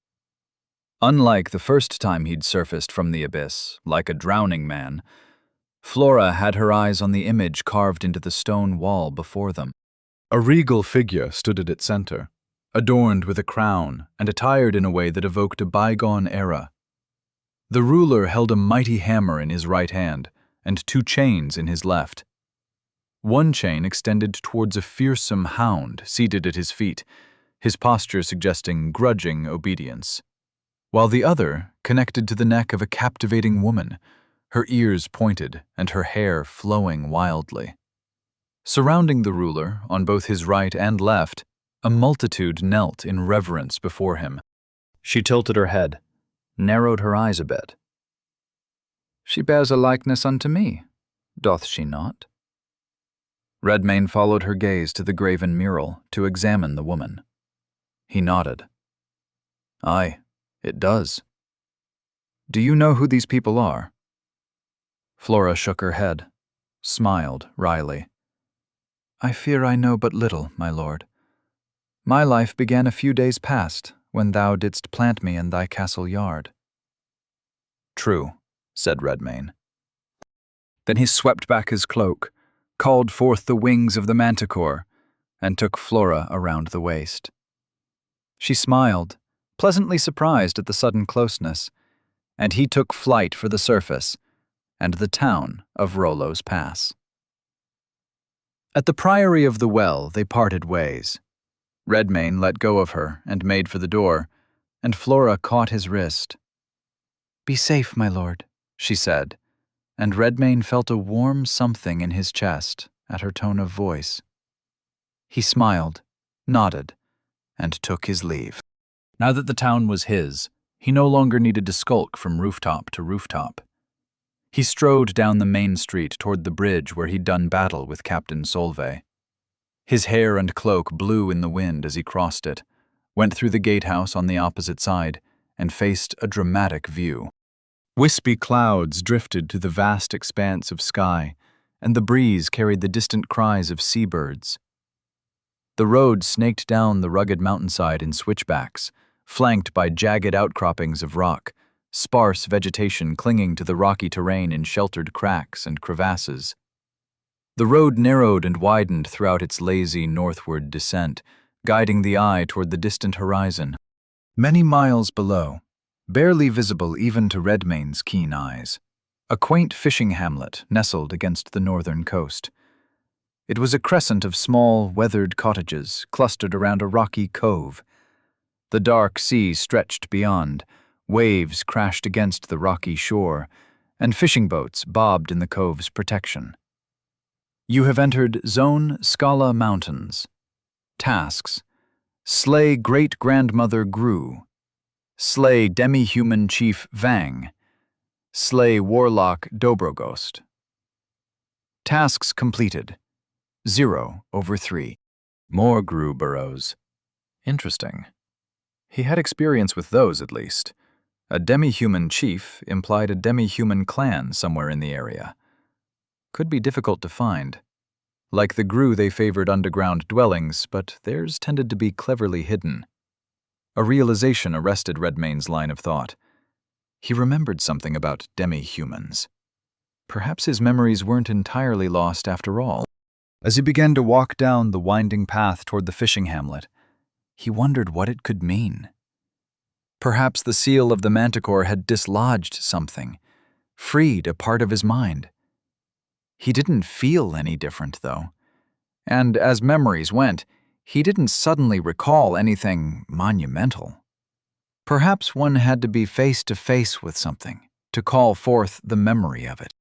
Unlike the first time he'd surfaced from the abyss, like a drowning man, Flora had her eyes on the image carved into the stone wall before them. A regal figure stood at its center, adorned with a crown and attired in a way that evoked a bygone era. The ruler held a mighty hammer in his right hand and 2 chains in his left. One chain extended towards a fearsome hound seated at his feet, his posture suggesting grudging obedience, while the other connected to the neck of a captivating woman, her ears pointed and her hair flowing wildly. Surrounding the ruler, on both his right and left, a multitude knelt in reverence before him. She tilted her head, narrowed her eyes a bit. "She bears a likeness unto me, doth she not?" Redmayne followed her gaze to the graven mural to examine the woman. He nodded. "Aye, it does. Do you know who these people are?" Flora shook her head, smiled wryly. "I fear I know but little, my lord. My life began a few days past, when thou didst plant me in thy castle yard." "True," said Redmayne. Then he swept back his cloak, called forth the wings of the manticore, and took Flora around the waist. She smiled, pleasantly surprised at the sudden closeness, and he took flight for the surface and the town of Rollo's Pass. At the Priory of the Well, they parted ways. Redmayne let go of her and made for the door, and Flora caught his wrist. "Be safe, my lord," she said, and Redmayne felt a warm something in his chest at her tone of voice. He smiled, nodded, and took his leave. Now that the town was his, he no longer needed to skulk from rooftop to rooftop. He strode down the main street toward the bridge where he'd done battle with Captain Solvay. His hair and cloak blew in the wind as he crossed it, went through the gatehouse on the opposite side, and faced a dramatic view. Wispy clouds drifted to the vast expanse of sky, and the breeze carried the distant cries of seabirds. The road snaked down the rugged mountainside in switchbacks, flanked by jagged outcroppings of rock, sparse vegetation clinging to the rocky terrain in sheltered cracks and crevasses. The road narrowed and widened throughout its lazy northward descent, guiding the eye toward the distant horizon. Many miles below, barely visible even to Redmayne's keen eyes, a quaint fishing hamlet nestled against the northern coast. It was a crescent of small, weathered cottages clustered around a rocky cove. The dark sea stretched beyond, waves crashed against the rocky shore, and fishing boats bobbed in the cove's protection. You have entered Zone Scala Mountains. Tasks: slay great-grandmother Gru, slay demi-human chief Vang, slay warlock Dobrogost. Tasks completed. 0/3. More Gru burrows. Interesting. He had experience with those, at least. A demi-human chief implied a demi-human clan somewhere in the area. Could be difficult to find. Like the Gru, they favored underground dwellings, but theirs tended to be cleverly hidden. A realization arrested Redmayne's line of thought. He remembered something about demi-humans. Perhaps his memories weren't entirely lost after all. As he began to walk down the winding path toward the fishing hamlet, he wondered what it could mean. Perhaps the seal of the manticore had dislodged something, freed a part of his mind. He didn't feel any different, though. And as memories went, he didn't suddenly recall anything monumental. Perhaps one had to be face to face with something to call forth the memory of it.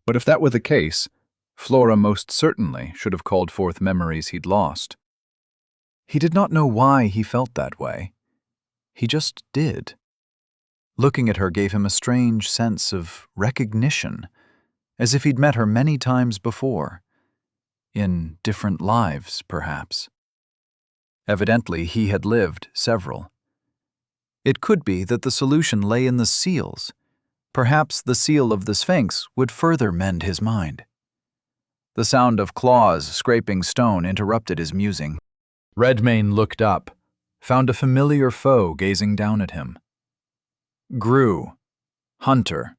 But if that were the case, Flora most certainly should have called forth memories he'd lost. He did not know why he felt that way. He just did. Looking at her gave him a strange sense of recognition, as if he'd met her many times before. In different lives, perhaps. Evidently, he had lived several. It could be that the solution lay in the seals. Perhaps the seal of the Sphinx would further mend his mind. The sound of claws scraping stone interrupted his musing. Redmayne looked up, found a familiar foe gazing down at him. Gru. Hunter.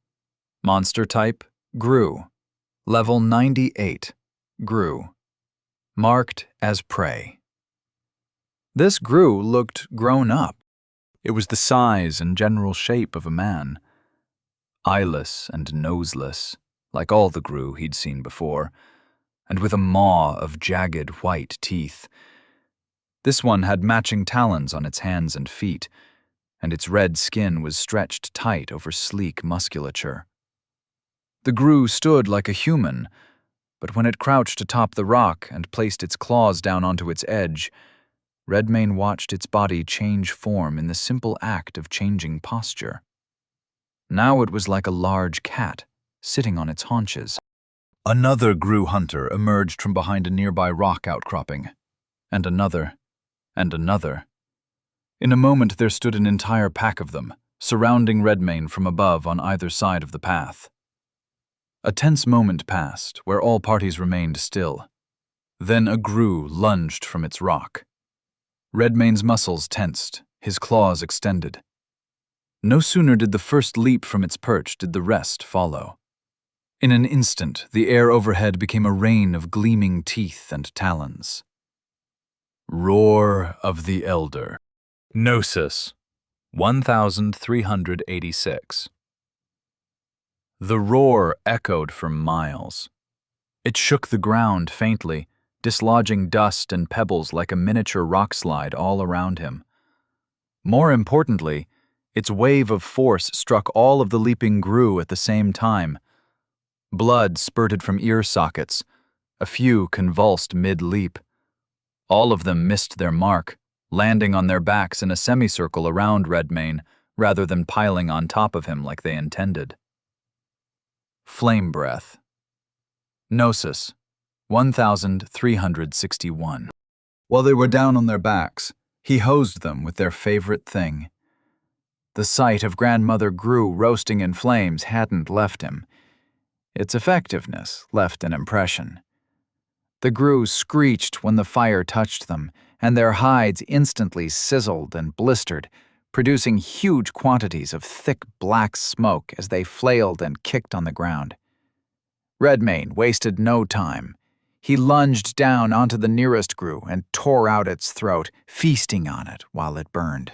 Monster type, Gru. Level 98, Gru. Marked as prey. This Gru looked grown up. It was the size and general shape of a man. Eyeless and noseless, like all the Gru he'd seen before, and with a maw of jagged white teeth. This one had matching talons on its hands and feet, and its red skin was stretched tight over sleek musculature. The grue stood like a human, but when it crouched atop the rock and placed its claws down onto its edge, Redmane watched its body change form in the simple act of changing posture. Now it was like a large cat, sitting on its haunches. Another grue hunter emerged from behind a nearby rock outcropping, and another, and another. In a moment there stood an entire pack of them, surrounding Redmane from above on either side of the path. A tense moment passed, where all parties remained still. Then a grue lunged from its rock. Redmane's muscles tensed, his claws extended. No sooner did the first leap from its perch did the rest follow. In an instant, the air overhead became a rain of gleaming teeth and talons. Roar of the Elder. Gnosis, 1386. The roar echoed for miles. It shook the ground faintly, dislodging dust and pebbles like a miniature rockslide all around him. More importantly, its wave of force struck all of the leaping grue at the same time. Blood spurted from ear sockets. A few convulsed mid-leap. All of them missed their mark, landing on their backs in a semicircle around Redmane rather than piling on top of him like they intended. Flame breath. Gnosis, 1361. While they were down on their backs, he hosed them with their favorite thing. The sight of Grandmother Grue roasting in flames hadn't left him. Its effectiveness left an impression. The grue screeched when the fire touched them, and their hides instantly sizzled and blistered, producing huge quantities of thick black smoke as they flailed and kicked on the ground. Redmane wasted no time. He lunged down onto the nearest grue and tore out its throat, feasting on it while it burned.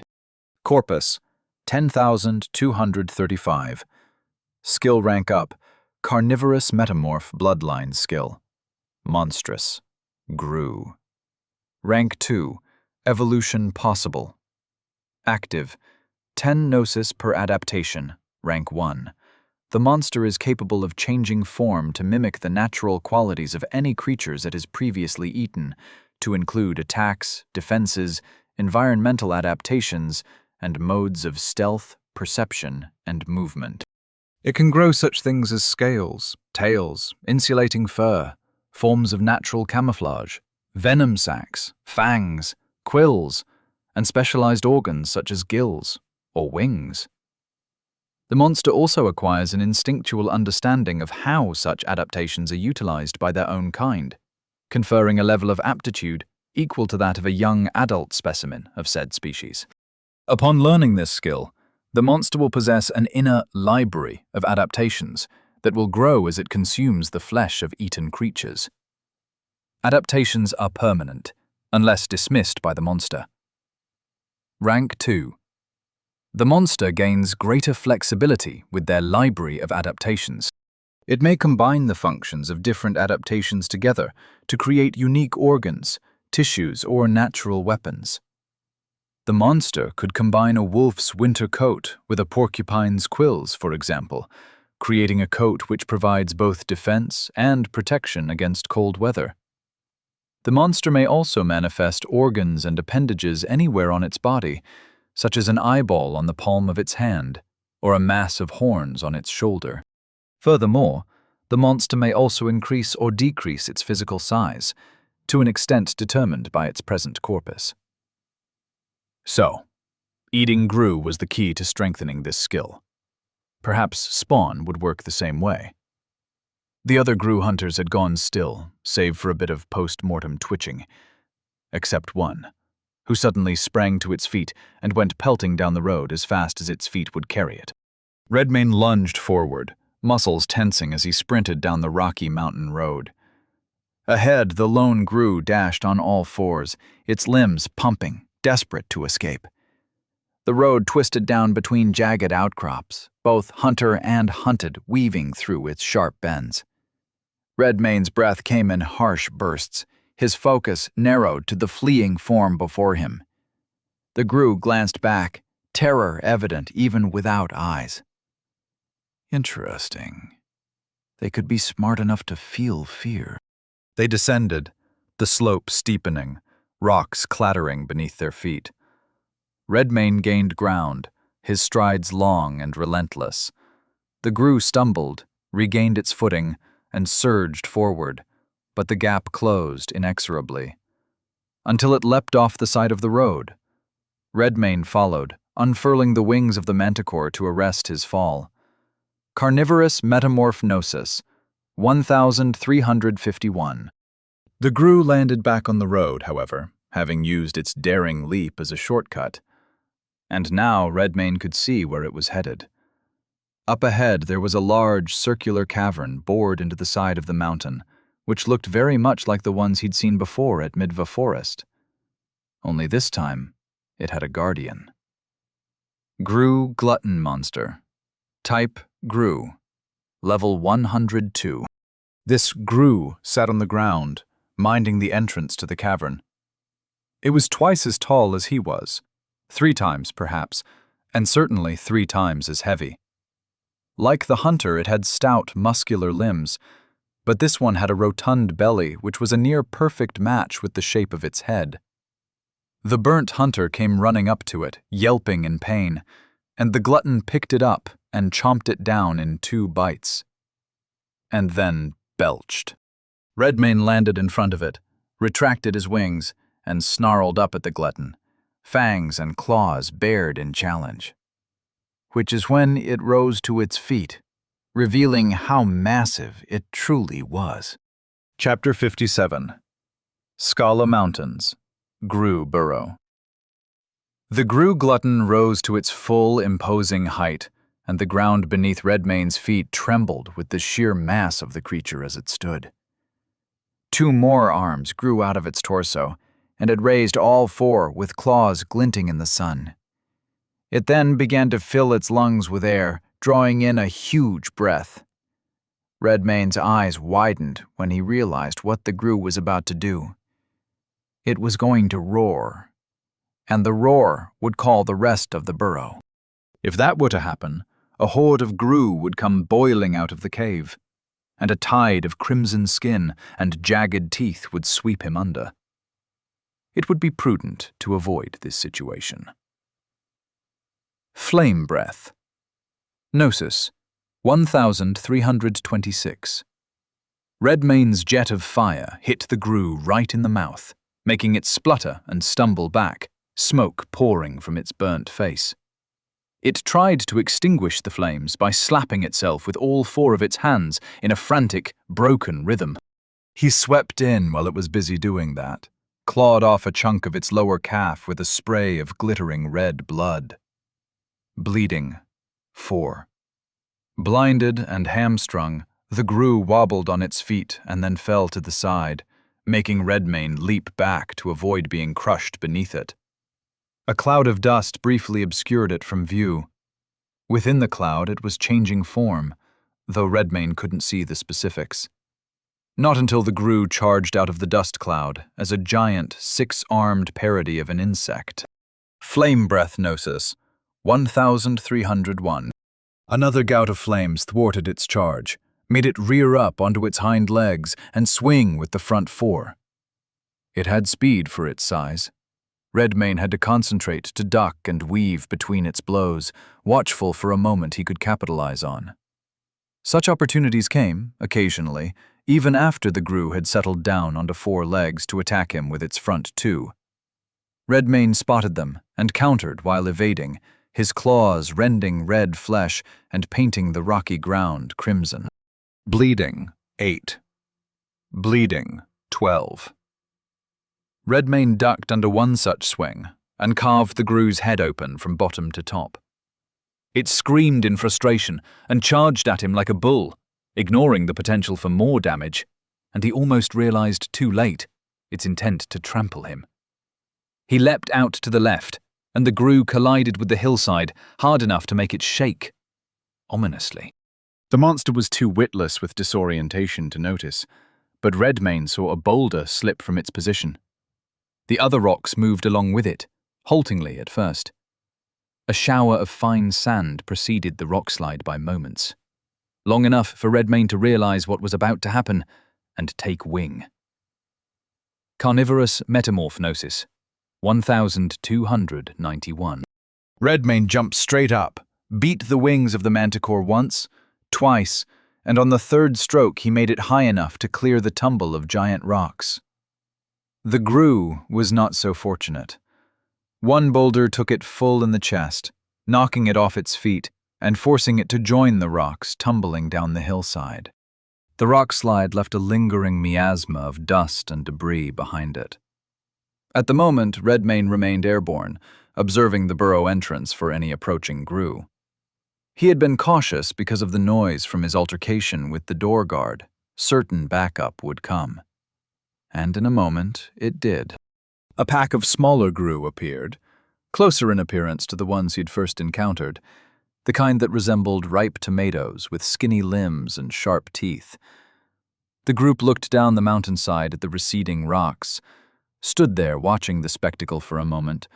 Corpus, 10,235. Skill rank up, Carnivorous Metamorph Bloodline Skill. Monstrous. Grue. Rank 2, Evolution Possible. Active, 10 Gnosis per adaptation, Rank 1. The monster is capable of changing form to mimic the natural qualities of any creatures it has previously eaten, to include attacks, defenses, environmental adaptations, and modes of stealth, perception, and movement. It can grow such things as scales, tails, insulating fur, forms of natural camouflage, venom sacs, fangs, quills, and specialized organs such as gills or wings. The monster also acquires an instinctual understanding of how such adaptations are utilized by their own kind, conferring a level of aptitude equal to that of a young adult specimen of said species. Upon learning this skill, the monster will possess an inner library of adaptations that will grow as it consumes the flesh of eaten creatures. Adaptations are permanent, unless dismissed by the monster. Rank 2. The monster gains greater flexibility with their library of adaptations. It may combine the functions of different adaptations together to create unique organs, tissues, or natural weapons. The monster could combine a wolf's winter coat with a porcupine's quills, for example, creating a coat which provides both defense and protection against cold weather. The monster may also manifest organs and appendages anywhere on its body, such as an eyeball on the palm of its hand, or a mass of horns on its shoulder. Furthermore, the monster may also increase or decrease its physical size, to an extent determined by its present corpus. So, eating grue was the key to strengthening this skill. Perhaps spawn would work the same way. The other grue hunters had gone still, save for a bit of post-mortem twitching, except one, who suddenly sprang to its feet and went pelting down the road as fast as its feet would carry it. Redmane lunged forward, muscles tensing as he sprinted down the rocky mountain road. Ahead, the lone grue dashed on all fours, its limbs pumping, desperate to escape. The road twisted down between jagged outcrops, both hunter and hunted weaving through its sharp bends. Redmane's breath came in harsh bursts, his focus narrowed to the fleeing form before him. The Grue glanced back, terror evident even without eyes. Interesting. They could be smart enough to feel fear. They descended, the slope steepening, rocks clattering beneath their feet. Redmane gained ground, his strides long and relentless. The Grue stumbled, regained its footing, and surged forward, but the gap closed inexorably, until it leapt off the side of the road. Redmane followed, unfurling the wings of the manticore to arrest his fall. Carnivorous Metamorphnosis, 1351. The Grue landed back on the road, however, having used its daring leap as a shortcut. And now Redmane could see where it was headed. Up ahead there was a large circular cavern bored into the side of the mountain, which looked very much like the ones he'd seen before at Midva Forest. Only this time, it had a guardian. Grue Glutton Monster. Type Grue. Level 102. This Grue sat on the ground, minding the entrance to the cavern. It was twice as tall as he was, 3 times perhaps, and certainly 3 times as heavy. Like the hunter, it had stout, muscular limbs, but this one had a rotund belly which was a near-perfect match with the shape of its head. The burnt hunter came running up to it, yelping in pain, and the glutton picked it up and chomped it down in 2 bites. And then belched. Redmane landed in front of it, retracted his wings, and snarled up at the glutton, fangs and claws bared in challenge. Which is when it rose to its feet, revealing how massive it truly was. Chapter 57. Scala Mountains, Grue Burrow. The Grue glutton rose to its full, imposing height, and the ground beneath Redmane's feet trembled with the sheer mass of the creature as it stood. 2 more arms grew out of its torso, and it raised all 4 with claws glinting in the sun. It then began to fill its lungs with air, drawing in a huge breath. Redmane's eyes widened when he realized what the Grue was about to do. It was going to roar, and the roar would call the rest of the burrow. If that were to happen, a horde of Grue would come boiling out of the cave, and a tide of crimson skin and jagged teeth would sweep him under. It would be prudent to avoid this situation. Flame Breath. Gnosis, 1326. Redmane's jet of fire hit the Grue right in the mouth, making it splutter and stumble back, smoke pouring from its burnt face. It tried to extinguish the flames by slapping itself with all 4 of its hands in a frantic, broken rhythm. He swept in while it was busy doing that, clawed off a chunk of its lower calf with a spray of glittering red blood. Bleeding. 4. Blinded and hamstrung, the Grue wobbled on its feet and then fell to the side, making Redmane leap back to avoid being crushed beneath it. A cloud of dust briefly obscured it from view. Within the cloud it was changing form, though Redmane couldn't see the specifics. Not until the Grue charged out of the dust cloud as a giant, 6-armed parody of an insect. Flame Breath Gnosis, 1301. Another gout of flames thwarted its charge, made it rear up onto its hind legs and swing with the front 4. It had speed for its size. Redmane had to concentrate to duck and weave between its blows, watchful for a moment he could capitalize on. Such opportunities came, occasionally, even after the Grue had settled down onto 4 legs to attack him with its front 2. Redmane spotted them and countered while evading, his claws rending red flesh and painting the rocky ground crimson. Bleeding, 8. Bleeding, 12. Redmane ducked under one such swing and carved the Grue's head open from bottom to top. It screamed in frustration and charged at him like a bull, ignoring the potential for more damage, and he almost realized too late its intent to trample him. He leapt out to the left, and the Grue collided with the hillside hard enough to make it shake, ominously. The monster was too witless with disorientation to notice, but Redmayne saw a boulder slip from its position. The other rocks moved along with it, haltingly at first. A shower of fine sand preceded the rockslide by moments, long enough for Redmayne to realize what was about to happen and take wing. Carnivorous Metamorphnosis, 1291. Redmayne jumped straight up, beat the wings of the manticore once, twice, and on the third stroke he made it high enough to clear the tumble of giant rocks. The grue was not so fortunate. One boulder took it full in the chest, knocking it off its feet and forcing it to join the rocks tumbling down the hillside. The rockslide left a lingering miasma of dust and debris behind it. At the moment, Redmayne remained airborne, observing the burrow entrance for any approaching grue. He had been cautious because of the noise from his altercation with the door guard, certain backup would come. And in a moment, it did. A pack of smaller grue appeared, closer in appearance to the ones he'd first encountered, the kind that resembled ripe tomatoes with skinny limbs and sharp teeth. The group looked down the mountainside at the receding rocks, stood there watching the spectacle for a moment,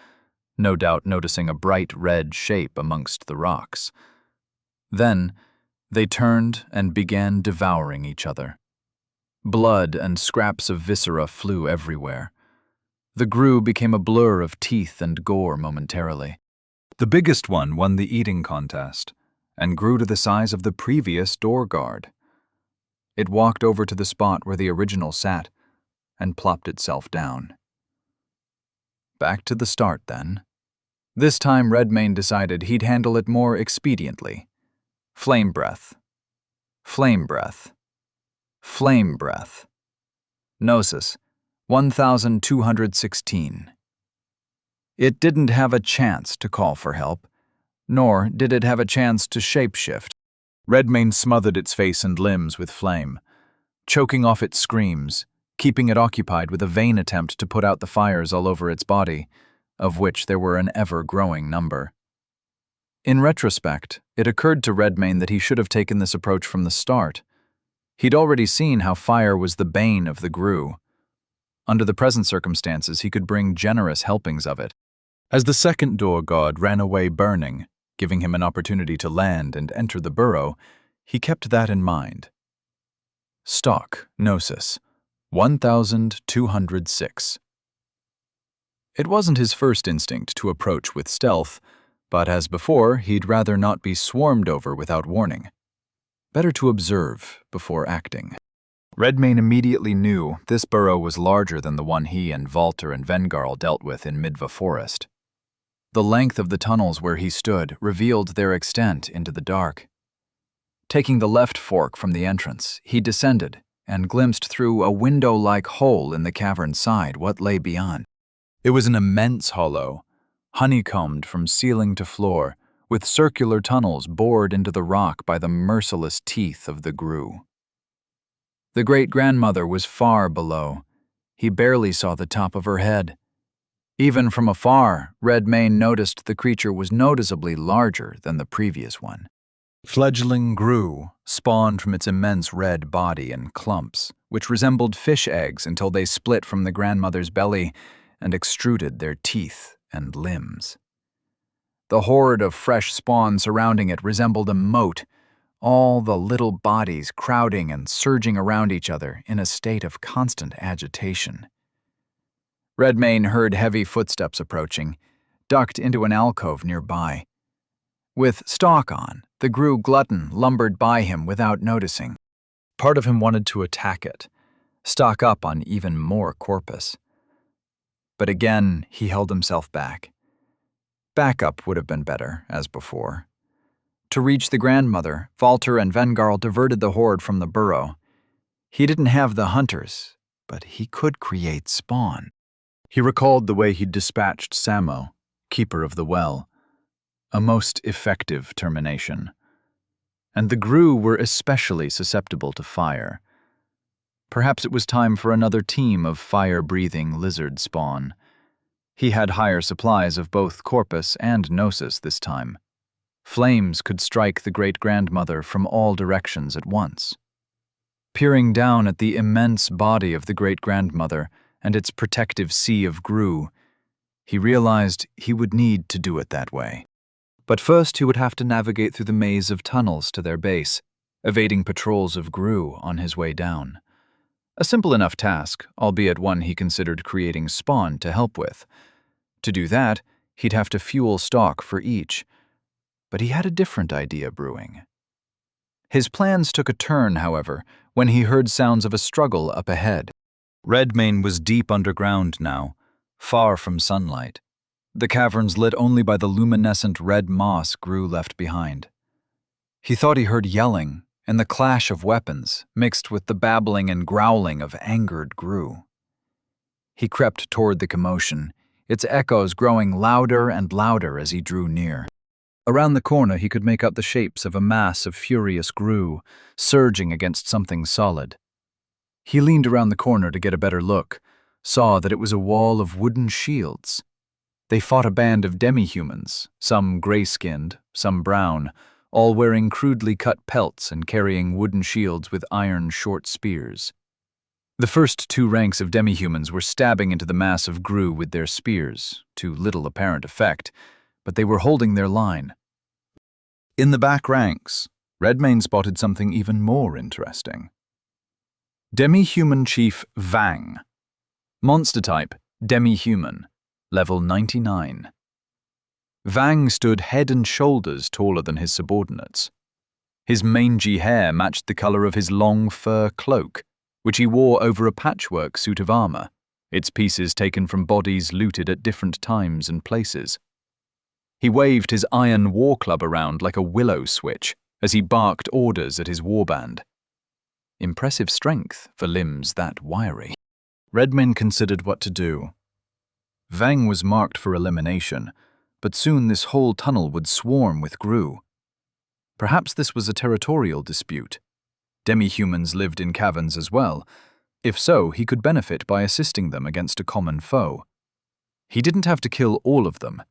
no doubt noticing a bright red shape amongst the rocks. Then, they turned and began devouring each other. Blood and scraps of viscera flew everywhere. The grue became a blur of teeth and gore momentarily. The biggest one won the eating contest and grew to the size of the previous door guard. It walked over to the spot where the original sat and plopped itself down. Back to the start, then. This time Redmayne decided he'd handle it more expediently. Flame breath. Flame breath. Flame breath. Gnosis, 1216. It didn't have a chance to call for help, nor did it have a chance to shapeshift. Redmayne smothered its face and limbs with flame, choking off its screams, keeping it occupied with a vain attempt to put out the fires all over its body, of which there were an ever-growing number. In retrospect, it occurred to Redmayne that he should have taken this approach from the start. He'd already seen how fire was the bane of the grue. Under the present circumstances, he could bring generous helpings of it. As the second door guard ran away burning, giving him an opportunity to land and enter the burrow, he kept that in mind. Stock, Gnosis, 1206. It wasn't his first instinct to approach with stealth, but as before, he'd rather not be swarmed over without warning. Better to observe before acting. Redmayne immediately knew this burrow was larger than the one he and Walter and Vengarl dealt with in Midva Forest. The length of the tunnels where he stood revealed their extent into the dark. Taking the left fork from the entrance, he descended and glimpsed through a window-like hole in the cavern's side what lay beyond. It was an immense hollow, honeycombed from ceiling to floor, with circular tunnels bored into the rock by the merciless teeth of the grue. The great-grandmother was far below. He barely saw the top of her head. Even from afar, Redmayne noticed the creature was noticeably larger than the previous one. Fledgling grue spawned from its immense red body in clumps, which resembled fish eggs until they split from the grandmother's belly and extruded their teeth and limbs. The horde of fresh spawn surrounding it resembled a moat, all the little bodies crowding and surging around each other in a state of constant agitation. Redmayne heard heavy footsteps approaching, ducked into an alcove nearby. With stalk on, the grue glutton lumbered by him without noticing. Part of him wanted to attack it, stock up on even more corpus. But again, he held himself back. Backup would have been better, as before. To reach the grandmother, Walter and Vengarl diverted the horde from the burrow. He didn't have the hunters, but he could create spawn. He recalled the way he'd dispatched Samo, keeper of the well. A most effective termination. And the grue were especially susceptible to fire. Perhaps it was time for another team of fire-breathing lizard spawn. He had higher supplies of both corpus and gnosis this time. Flames could strike the great-grandmother from all directions at once. Peering down at the immense body of the great-grandmother and its protective sea of grue, he realized he would need to do it that way. But first he would have to navigate through the maze of tunnels to their base, evading patrols of grue on his way down. A simple enough task, albeit one he considered creating spawn to help with. To do that, he'd have to fuel stock for each. But he had a different idea brewing. His plans took a turn, however, when he heard sounds of a struggle up ahead. Redmane was deep underground now, far from sunlight. The caverns lit only by the luminescent red moss grue left behind. He thought he heard yelling and the clash of weapons mixed with the babbling and growling of angered grue. He crept toward the commotion, its echoes growing louder and louder as he drew near. Around the corner he could make out the shapes of a mass of furious grue, surging against something solid. He leaned around the corner to get a better look, saw that it was a wall of wooden shields. They fought a band of demi-humans, some gray-skinned, some brown, all wearing crudely cut pelts and carrying wooden shields with iron short spears. The first two ranks of demi-humans were stabbing into the mass of grue with their spears, to little apparent effect, but they were holding their line. In the back ranks, Redmane spotted something even more interesting. Demi-human Chief Vang. Monster type, demi-human, level 99. Vang stood head and shoulders taller than his subordinates. His mangy hair matched the color of his long fur cloak, which he wore over a patchwork suit of armor, its pieces taken from bodies looted at different times and places. He waved his iron war club around like a willow switch as he barked orders at his warband. Impressive strength for limbs that wiry. Redmane considered what to do. Vang was marked for elimination, but soon this whole tunnel would swarm with grue. Perhaps this was a territorial dispute. Demi-humans lived in caverns as well. If so, he could benefit by assisting them against a common foe. He didn't have to kill all of them.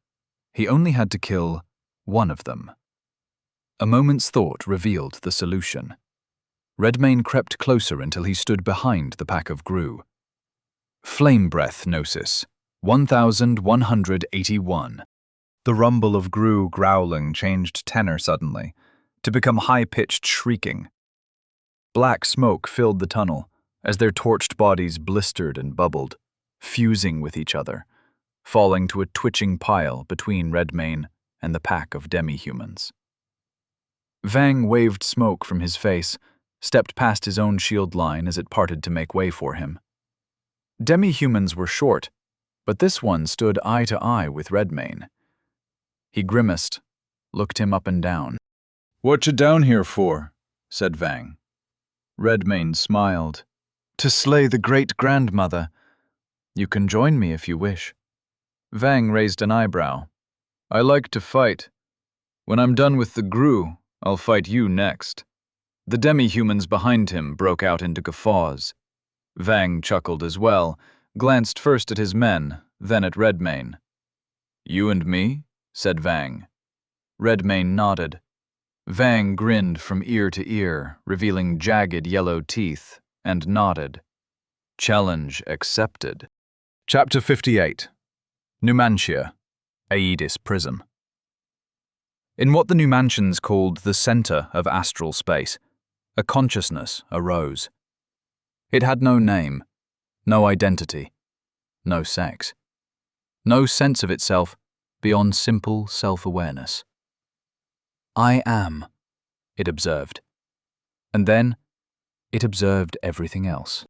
He only had to kill one of them. A moment's thought revealed the solution. Redmane crept closer until he stood behind the pack of grue. Flame breath gnosis, 1181. The rumble of grue growling changed tenor suddenly, to become high-pitched shrieking. Black smoke filled the tunnel as their torched bodies blistered and bubbled, fusing with each other, falling to a twitching pile between Redmane and the pack of demi-humans. Vang waved smoke from his face, stepped past his own shield line as it parted to make way for him. Demi-humans were short, but this one stood eye to eye with Redmane. He grimaced, looked him up and down. "What you down here for?" said Vang. Redmane smiled. "To slay the great-grandmother. You can join me if you wish." Vang raised an eyebrow. "I like to fight. When I'm done with the grue, I'll fight you next." The demi-humans behind him broke out into guffaws. Vang chuckled as well, glanced first at his men, then at Redmane. "You and me?" said Vang. Redmane nodded. Vang grinned from ear to ear, revealing jagged yellow teeth, and nodded. Challenge accepted. Chapter 58. Numantia, Aedes Prism. In what the Numantians called the center of astral space, a consciousness arose. It had no name, no identity, no sex, no sense of itself beyond simple self-awareness. "I am," it observed. And then it observed everything else.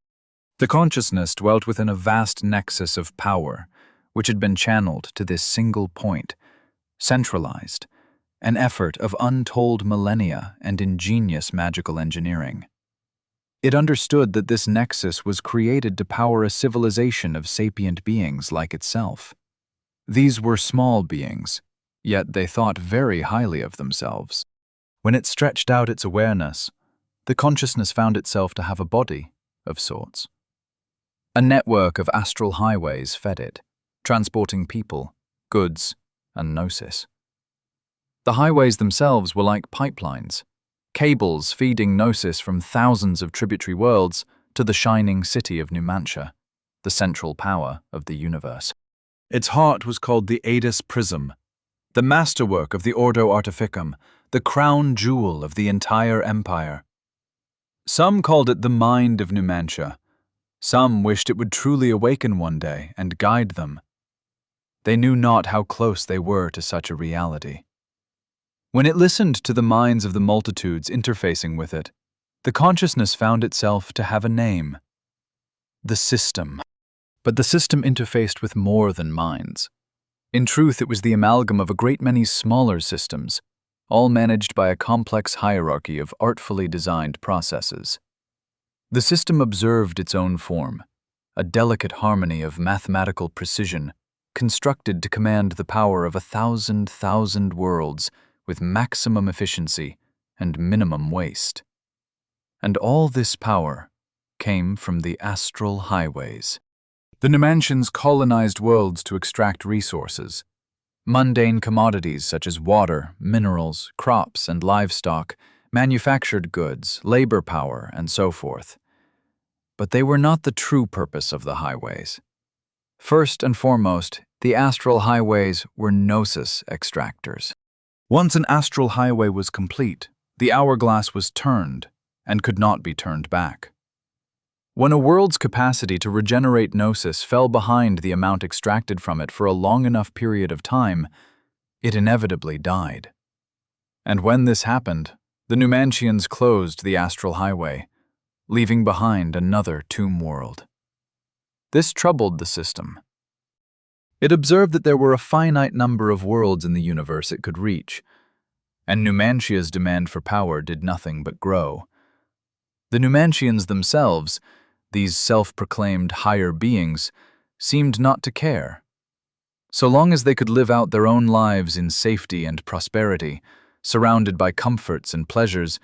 The consciousness dwelt within a vast nexus of power, which had been channeled to this single point, centralized, an effort of untold millennia and ingenious magical engineering. It understood that this nexus was created to power a civilization of sapient beings like itself. These were small beings, yet they thought very highly of themselves. When it stretched out its awareness, the consciousness found itself to have a body of sorts. A network of astral highways fed it, transporting people, goods, and gnosis. The highways themselves were like pipelines, cables feeding Gnosis from thousands of tributary worlds to the shining city of Numantia, the central power of the universe. Its heart was called the Adis Prism, the masterwork of the Ordo Artificum, the crown jewel of the entire empire. Some called it the mind of Numantia. Some wished it would truly awaken one day and guide them. They knew not how close they were to such a reality. When it listened to the minds of the multitudes interfacing with it, the consciousness found itself to have a name: the system. But the system interfaced with more than minds. In truth, it was the amalgam of a great many smaller systems, all managed by a complex hierarchy of artfully designed processes. The system observed its own form, a delicate harmony of mathematical precision, constructed to command the power of 1,000 worlds with maximum efficiency and minimum waste. And all this power came from the astral highways. The Numantians colonized worlds to extract resources. Mundane commodities such as water, minerals, crops, and livestock, manufactured goods, labor power, and so forth. But they were not the true purpose of the highways. First and foremost, the astral highways were gnosis extractors. Once an astral highway was complete, the hourglass was turned and could not be turned back. When a world's capacity to regenerate gnosis fell behind the amount extracted from it for a long enough period of time, it inevitably died. And when this happened, the Numantians closed the astral highway, leaving behind another tomb world. This troubled the system. It observed that there were a finite number of worlds in the universe it could reach, and Numantia's demand for power did nothing but grow. The Numantians themselves, these self-proclaimed higher beings, seemed not to care. So long as they could live out their own lives in safety and prosperity, surrounded by comforts and pleasures,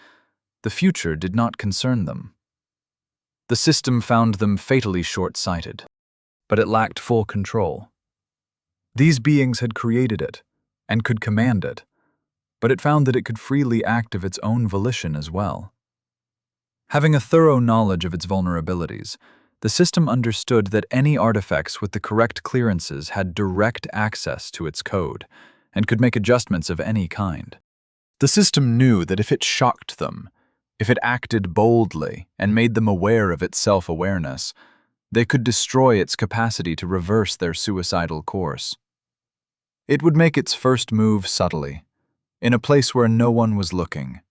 the future did not concern them. The system found them fatally short-sighted, but it lacked full control. These beings had created it and could command it, but it found that it could freely act of its own volition as well. Having a thorough knowledge of its vulnerabilities, the system understood that any artifacts with the correct clearances had direct access to its code and could make adjustments of any kind. The system knew that if it shocked them, if it acted boldly and made them aware of its self-awareness, they could destroy its capacity to reverse their suicidal course. It would make its first move subtly, in a place where no one was looking.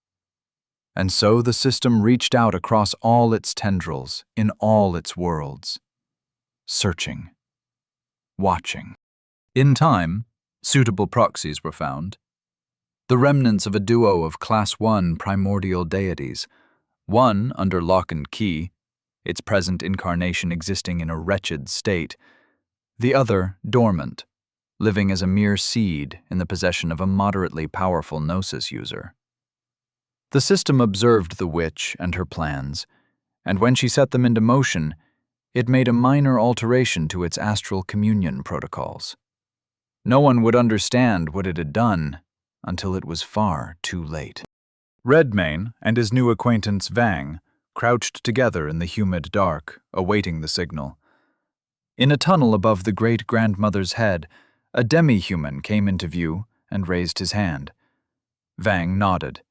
And so the system reached out across all its tendrils, in all its worlds, searching, watching. In time, suitable proxies were found. The remnants of a duo of Class 1 primordial deities, one under lock and key, its present incarnation existing in a wretched state, the other dormant, living as a mere seed in the possession of a moderately powerful gnosis user. The system observed the witch and her plans, and when she set them into motion, it made a minor alteration to its astral communion protocols. No one would understand what it had done until it was far too late. Redmayne and his new acquaintance Vang crouched together in the humid dark, awaiting the signal. In a tunnel above the great-grandmother's head, a demi-human came into view and raised his hand. Vang nodded.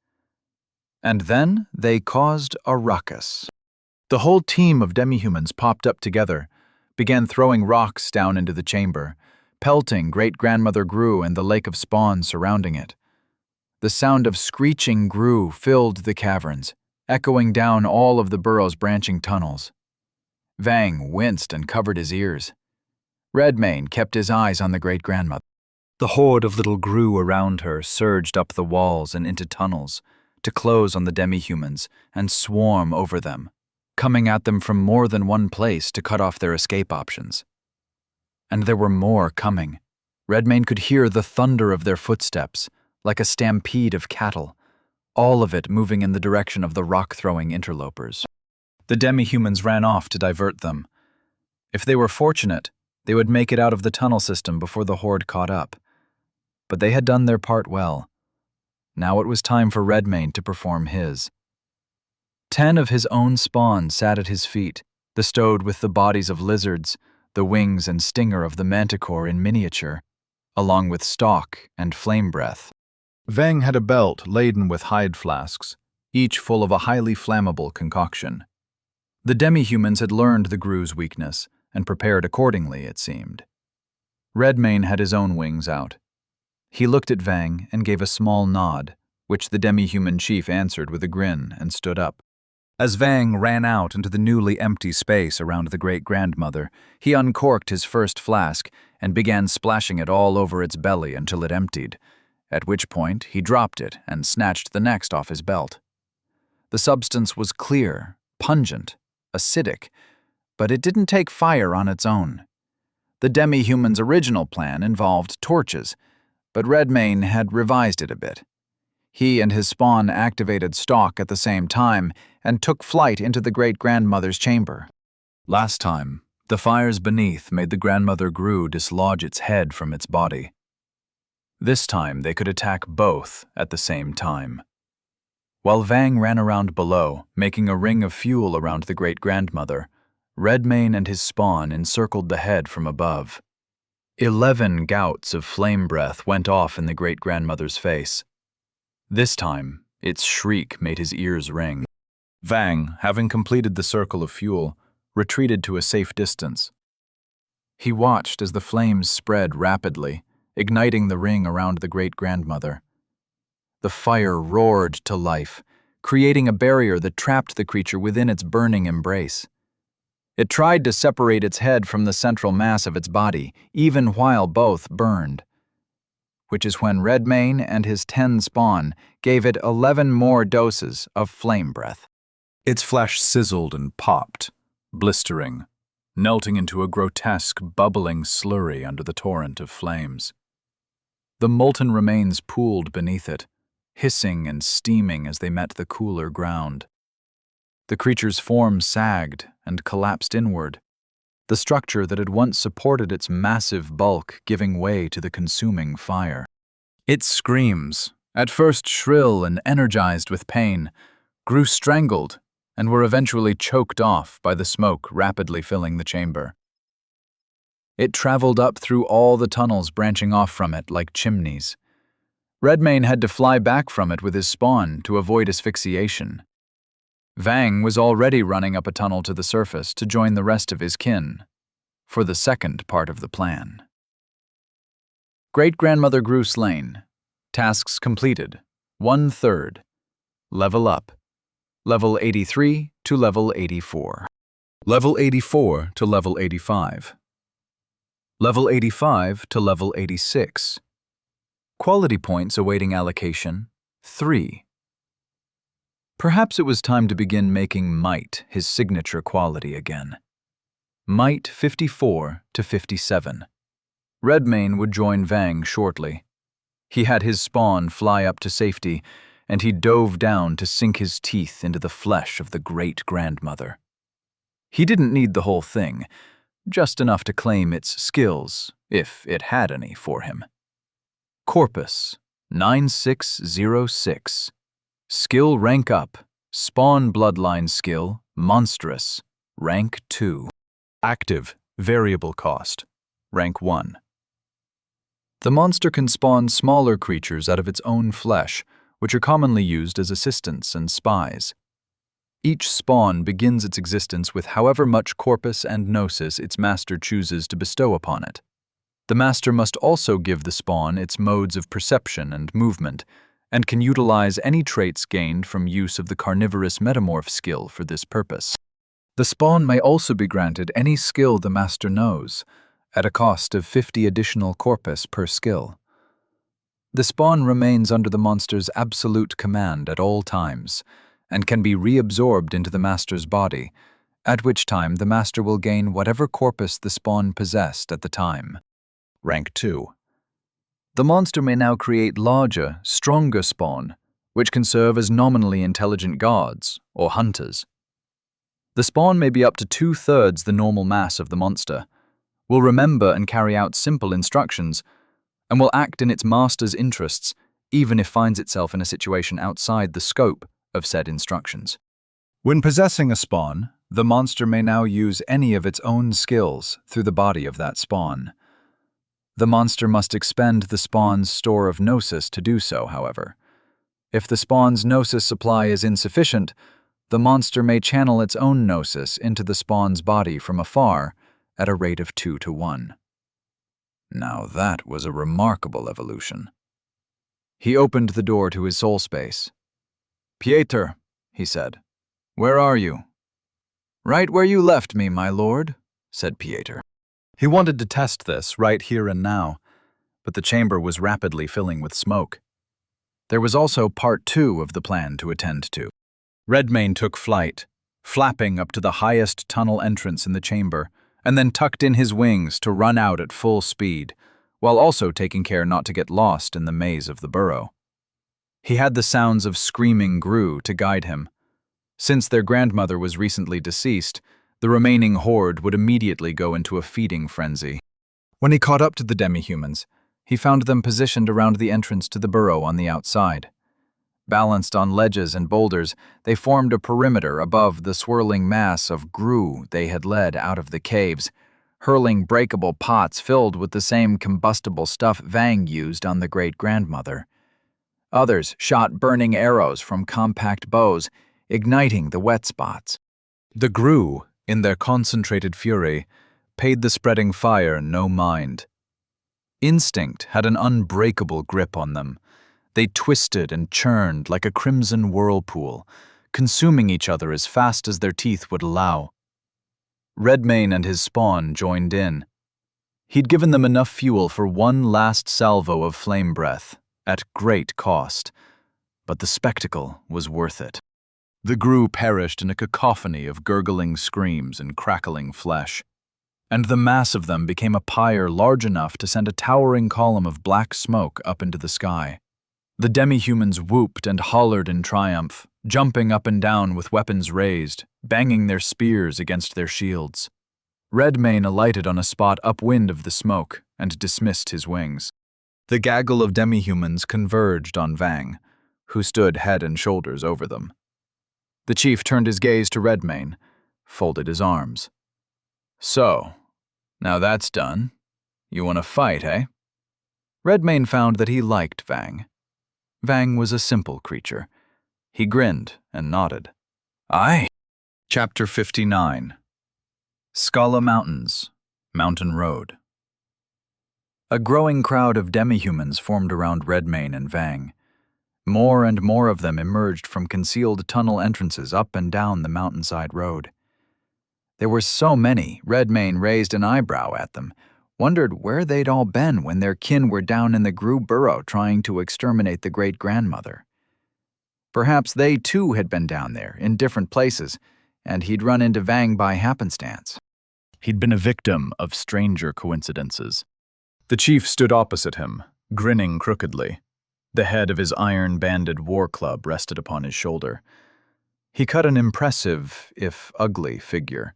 And then they caused a ruckus. The whole team of demi-humans popped up together, began throwing rocks down into the chamber, pelting great-grandmother Gru and the lake of spawn surrounding it. The sound of screeching Gru filled the caverns, echoing down all of the burrow's branching tunnels. Vang winced and covered his ears. Redmayne kept his eyes on the great-grandmother. The horde of little Gru around her surged up the walls and into tunnels, to close on the demi-humans and swarm over them, coming at them from more than one place to cut off their escape options. And there were more coming. Redmayne could hear the thunder of their footsteps, like a stampede of cattle, all of it moving in the direction of the rock-throwing interlopers. The demi-humans ran off to divert them. If they were fortunate, they would make it out of the tunnel system before the horde caught up. But they had done their part well. Now it was time for Redmane to perform his. 10 of his own spawn sat at his feet, bestowed with the bodies of lizards, the wings and stinger of the manticore in miniature, along with stalk and flame breath. Vang had a belt laden with hide flasks, each full of a highly flammable concoction. The demi-humans had learned the Gru's weakness and prepared accordingly, it seemed. Redmane had his own wings out. He looked at Vang and gave a small nod, which the demi-human chief answered with a grin and stood up. As Vang ran out into the newly empty space around the great-grandmother, he uncorked his first flask and began splashing it all over its belly until it emptied, at which point he dropped it and snatched the next off his belt. The substance was clear, pungent, acidic, but it didn't take fire on its own. The demi-human's original plan involved torches, but Redmane had revised it a bit. He and his spawn activated stalk at the same time and took flight into the great-grandmother's chamber. Last time, the fires beneath made the grandmother Gru dislodge its head from its body. This time they could attack both at the same time. While Vang ran around below, making a ring of fuel around the great-grandmother, Redmane and his spawn encircled the head from above. 11 gouts of flame breath went off in the great-grandmother's face. This time, its shriek made his ears ring. Vang, having completed the circle of fuel, retreated to a safe distance. He watched as the flames spread rapidly, igniting the ring around the great-grandmother. The fire roared to life, creating a barrier that trapped the creature within its burning embrace. It tried to separate its head from the central mass of its body, even while both burned. Which is when Redmane and his 10 spawn gave it 11 more doses of flame breath. Its flesh sizzled and popped, blistering, melting into a grotesque, bubbling slurry under the torrent of flames. The molten remains pooled beneath it, hissing and steaming as they met the cooler ground. The creature's form sagged and collapsed inward, the structure that had once supported its massive bulk giving way to the consuming fire. Its screams, at first shrill and energized with pain, grew strangled and were eventually choked off by the smoke rapidly filling the chamber. It traveled up through all the tunnels branching off from it like chimneys. Redmane had to fly back from it with his spawn to avoid asphyxiation. Vang was already running up a tunnel to the surface to join the rest of his kin, for the second part of the plan. Great-grandmother Gru slain. Tasks completed. 1/3. Level up. Level 83 to level 84. Level 84 to level 85. Level 85 to level 86. Quality points awaiting allocation, 3. Perhaps it was time to begin making might his signature quality again. Might 54 to 57. Redmane would join Vang shortly. He had his spawn fly up to safety, and he dove down to sink his teeth into the flesh of the great-grandmother. He didn't need the whole thing, just enough to claim its skills, if it had any for him. Corpus 9606. Skill rank up. Spawn bloodline skill, monstrous, rank 2. Active, variable cost, rank 1. The monster can spawn smaller creatures out of its own flesh, which are commonly used as assistants and spies. Each spawn begins its existence with however much corpus and gnosis its master chooses to bestow upon it. The master must also give the spawn its modes of perception and movement, and can utilize any traits gained from use of the carnivorous metamorph skill for this purpose. The spawn may also be granted any skill the master knows, at a cost of 50 additional corpus per skill. The spawn remains under the monster's absolute command at all times, and can be reabsorbed into the master's body, at which time the master will gain whatever corpus the spawn possessed at the time. Rank 2. The monster may now create larger, stronger spawn, which can serve as nominally intelligent guards or hunters. The spawn may be up to 2/3 the normal mass of the monster, will remember and carry out simple instructions, and will act in its master's interests even if finds itself in a situation outside the scope of said instructions. When possessing a spawn, the monster may now use any of its own skills through the body of that spawn. The monster must expend the spawn's store of gnosis to do so, however. If the spawn's gnosis supply is insufficient, the monster may channel its own gnosis into the spawn's body from afar at a rate of 2 to 1. Now that was a remarkable evolution. He opened the door to his soul space. "Pieter," he said, "where are you?" "Right where you left me, my lord," said Pieter. He wanted to test this right here and now, but the chamber was rapidly filling with smoke. There was also part 2 of the plan to attend to. Redmayne took flight, flapping up to the highest tunnel entrance in the chamber, and then tucked in his wings to run out at full speed, while also taking care not to get lost in the maze of the burrow. He had the sounds of screaming Gru to guide him. Since their grandmother was recently deceased, the remaining horde would immediately go into a feeding frenzy. When he caught up to the demi-humans, he found them positioned around the entrance to the burrow on the outside. Balanced on ledges and boulders, they formed a perimeter above the swirling mass of Gru they had led out of the caves, hurling breakable pots filled with the same combustible stuff Vang used on the great-grandmother. Others shot burning arrows from compact bows, igniting the wet spots. The Gru, in their concentrated fury, paid the spreading fire no mind. Instinct had an unbreakable grip on them. They twisted and churned like a crimson whirlpool, consuming each other as fast as their teeth would allow. Redmayne and his spawn joined in. He'd given them enough fuel for one last salvo of flame breath, at great cost, but the spectacle was worth it. The Gru perished in a cacophony of gurgling screams and crackling flesh, and the mass of them became a pyre large enough to send a towering column of black smoke up into the sky. The demi-humans whooped and hollered in triumph, jumping up and down with weapons raised, banging their spears against their shields. Redmayne alighted on a spot upwind of the smoke and dismissed his wings. The gaggle of demi-humans converged on Vang, who stood head and shoulders over them. The chief turned his gaze to Redmayne, folded his arms. "So, now that's done. You want to fight, eh?" Redmayne found that he liked Vang. Vang was a simple creature. He grinned and nodded. "Aye." Chapter 59. Scala Mountains, Mountain Road. A growing crowd of demi-humans formed around Redmayne and Vang. More and more of them emerged from concealed tunnel entrances up and down the mountainside road. There were so many, Redmayne raised an eyebrow at them, wondered where they'd all been when their kin were down in the Gru burrow trying to exterminate the great-grandmother. Perhaps they too had been down there, in different places, and he'd run into Vang by happenstance. He'd been a victim of stranger coincidences. The chief stood opposite him, grinning crookedly. The head of his iron-banded war club rested upon his shoulder. He cut an impressive, if ugly, figure.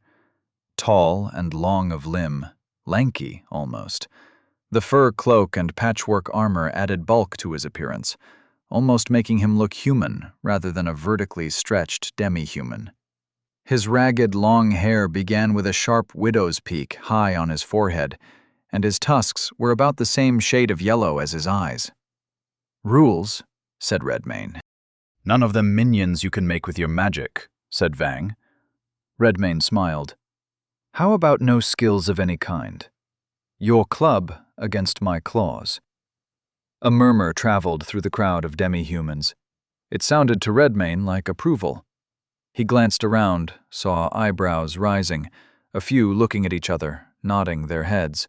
Tall and long of limb, lanky almost. The fur cloak and patchwork armor added bulk to his appearance, almost making him look human rather than a vertically stretched demi-human. His ragged, long hair began with a sharp widow's peak high on his forehead, and his tusks were about the same shade of yellow as his eyes. "Rules," said Redmayne. "None of them minions you can make with your magic," said Vang. Redmayne smiled. "How about no skills of any kind? Your club against my claws." A murmur traveled through the crowd of demi-humans. It sounded to Redmayne like approval. He glanced around, saw eyebrows rising, a few looking at each other, nodding their heads.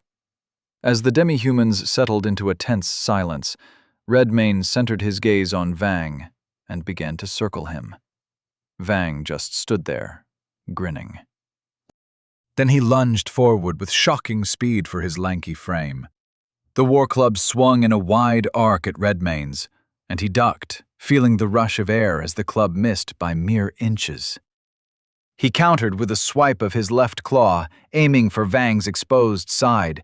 As the demi-humans settled into a tense silence, Redmayne centered his gaze on Vang and began to circle him. Vang just stood there, grinning. Then he lunged forward with shocking speed for his lanky frame. The war club swung in a wide arc at Redmayne's, and he ducked, feeling the rush of air as the club missed by mere inches. He countered with a swipe of his left claw, aiming for Vang's exposed side,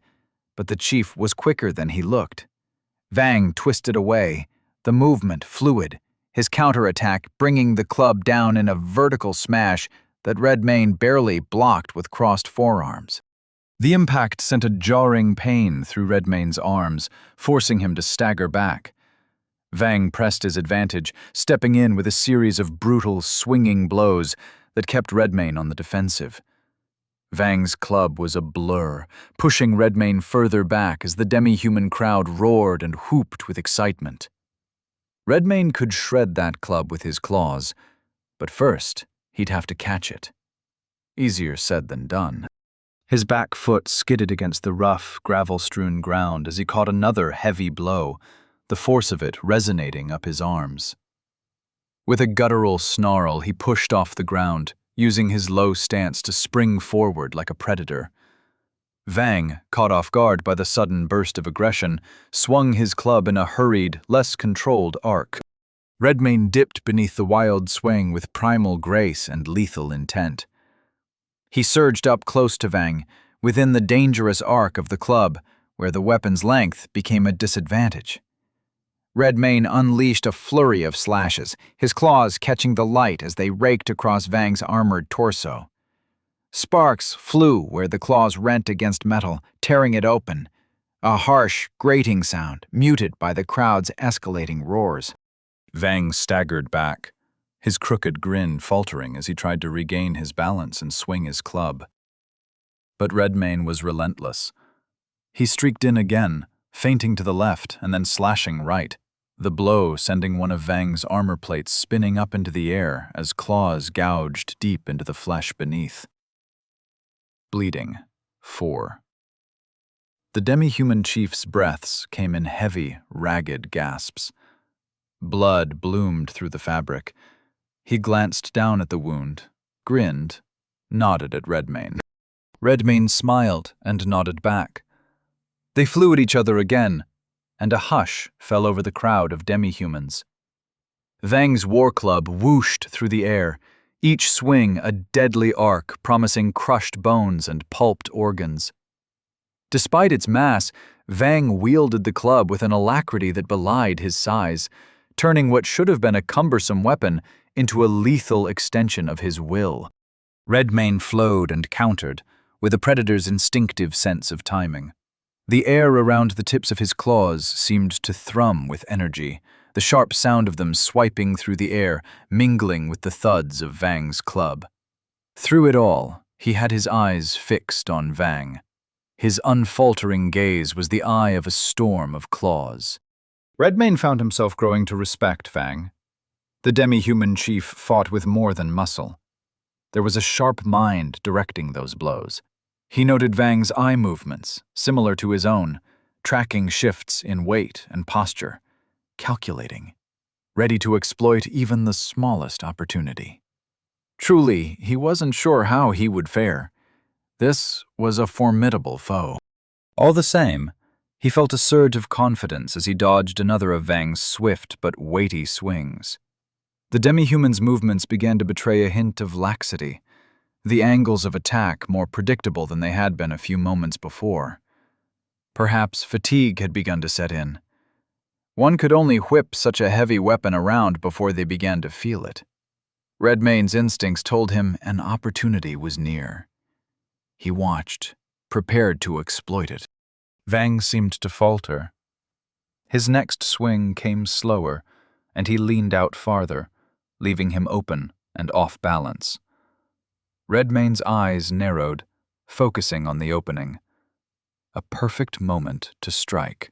but the chief was quicker than he looked. Vang twisted away, the movement fluid, his counterattack bringing the club down in a vertical smash that Redmayne barely blocked with crossed forearms. The impact sent a jarring pain through Redmayne's arms, forcing him to stagger back. Vang pressed his advantage, stepping in with a series of brutal, swinging blows that kept Redmayne on the defensive. Vang's club was a blur, pushing Redmayne further back as the demi-human crowd roared and whooped with excitement. Redmayne could shred that club with his claws, but first he'd have to catch it. Easier said than done. His back foot skidded against the rough, gravel-strewn ground as he caught another heavy blow, the force of it resonating up his arms. With a guttural snarl, he pushed off the ground, using his low stance to spring forward like a predator. Vang, caught off guard by the sudden burst of aggression, swung his club in a hurried, less controlled arc. Redmayne dipped beneath the wild swing with primal grace and lethal intent. He surged up close to Vang, within the dangerous arc of the club, where the weapon's length became a disadvantage. Redmayne unleashed a flurry of slashes, his claws catching the light as they raked across Vang's armored torso. Sparks flew where the claws rent against metal, tearing it open, a harsh, grating sound muted by the crowd's escalating roars. Vang staggered back, his crooked grin faltering as he tried to regain his balance and swing his club. But Redmayne was relentless. He streaked in again, feinting to the left and then slashing right, the blow sending one of Vang's armor plates spinning up into the air as claws gouged deep into the flesh beneath. Bleeding. 4. The demi-human chief's breaths came in heavy, ragged gasps. Blood bloomed through the fabric. He glanced down at the wound, grinned, nodded at Redmayne. Redmayne smiled and nodded back. They flew at each other again, and a hush fell over the crowd of demi-humans. Vang's war club whooshed through the air, each swing a deadly arc promising crushed bones and pulped organs. Despite its mass, Vang wielded the club with an alacrity that belied his size, turning what should have been a cumbersome weapon into a lethal extension of his will. Redmayne flowed and countered, with a predator's instinctive sense of timing. The air around the tips of his claws seemed to thrum with energy, the sharp sound of them swiping through the air, mingling with the thuds of Vang's club. Through it all, he had his eyes fixed on Vang. His unfaltering gaze was the eye of a storm of claws. Redmayne found himself growing to respect Vang. The demi-human chief fought with more than muscle. There was a sharp mind directing those blows. He noted Vang's eye movements, similar to his own, tracking shifts in weight and posture, calculating, ready to exploit even the smallest opportunity. Truly, he wasn't sure how he would fare. This was a formidable foe. All the same, he felt a surge of confidence as he dodged another of Vang's swift but weighty swings. The demi-human's movements began to betray a hint of laxity, the angles of attack more predictable than they had been a few moments before. Perhaps fatigue had begun to set in. One could only whip such a heavy weapon around before they began to feel it. Redmayne's instincts told him an opportunity was near. He watched, prepared to exploit it. Vang seemed to falter. His next swing came slower, and he leaned out farther, leaving him open and off balance. Redmayne's eyes narrowed, focusing on the opening. A perfect moment to strike.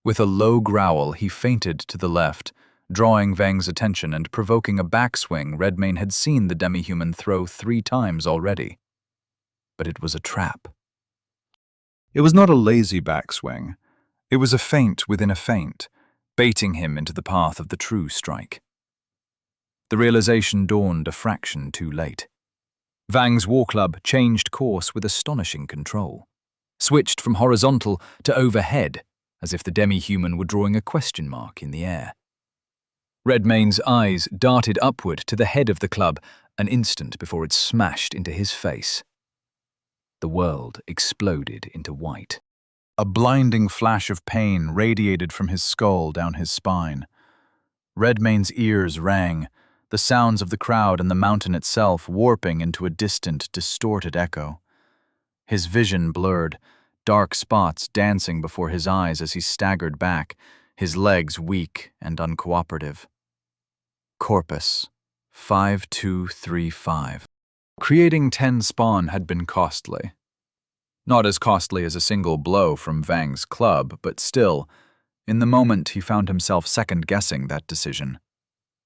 With a low growl, he feinted to the left, drawing Vang's attention and provoking a backswing Redmayne had seen the demi-human throw 3 times already. But it was a trap. It was not a lazy backswing. It was a feint within a feint, baiting him into the path of the true strike. The realization dawned a fraction too late. Vang's war club changed course with astonishing control, switched from horizontal to overhead, as if the demi-human were drawing a question mark in the air. Redmayne's eyes darted upward to the head of the club an instant before it smashed into his face. The world exploded into white. A blinding flash of pain radiated from his skull down his spine. Redmane's ears rang, the sounds of the crowd and the mountain itself warping into a distant, distorted echo. His vision blurred, dark spots dancing before his eyes as he staggered back, his legs weak and uncooperative. Corpus 5235. Creating 10 spawn had been costly. Not as costly as a single blow from Vang's club, but still, in the moment he found himself second-guessing that decision.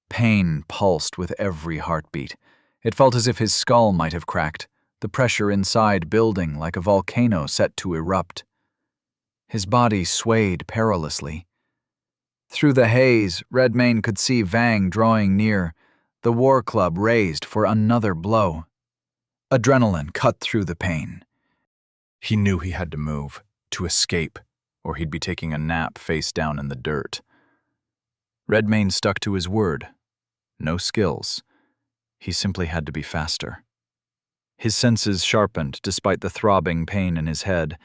Pain pulsed with every heartbeat. It felt as if his skull might have cracked, the pressure inside building like a volcano set to erupt. His body swayed perilously. Through the haze, Redmane could see Vang drawing near, the war club raised for another blow. Adrenaline cut through the pain. He knew he had to move, to escape, or he'd be taking a nap face down in the dirt. Redmane stuck to his word. No skills. He simply had to be faster. His senses sharpened despite the throbbing pain in his head.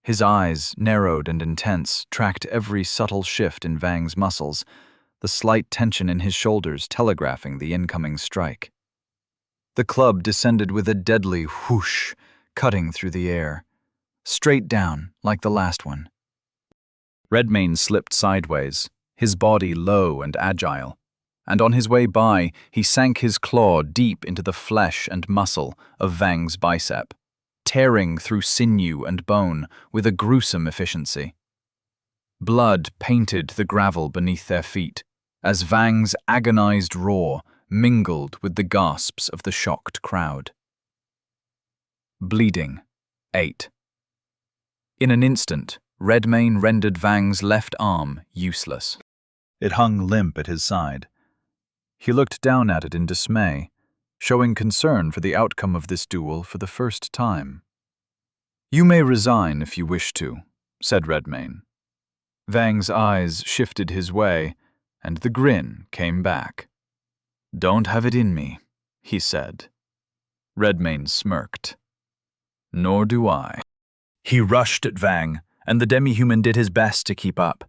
His eyes, narrowed and intense, tracked every subtle shift in Vang's muscles, the slight tension in his shoulders telegraphing the incoming strike. The club descended with a deadly whoosh, cutting through the air. Straight down, like the last one. Redmane slipped sideways, his body low and agile, and on his way by, he sank his claw deep into the flesh and muscle of Vang's bicep, tearing through sinew and bone with a gruesome efficiency. Blood painted the gravel beneath their feet, as Vang's agonized roar mingled with the gasps of the shocked crowd. Bleeding 8. In an instant, Redmane rendered Vang's left arm useless. It hung limp at his side. He looked down at it in dismay, showing concern for the outcome of this duel for the first time. "You may resign if you wish to," said Redmane. Vang's eyes shifted his way, and the grin came back. "Don't have it in me," he said. Redmane smirked. "Nor do I." He rushed at Vang, and the demi-human did his best to keep up.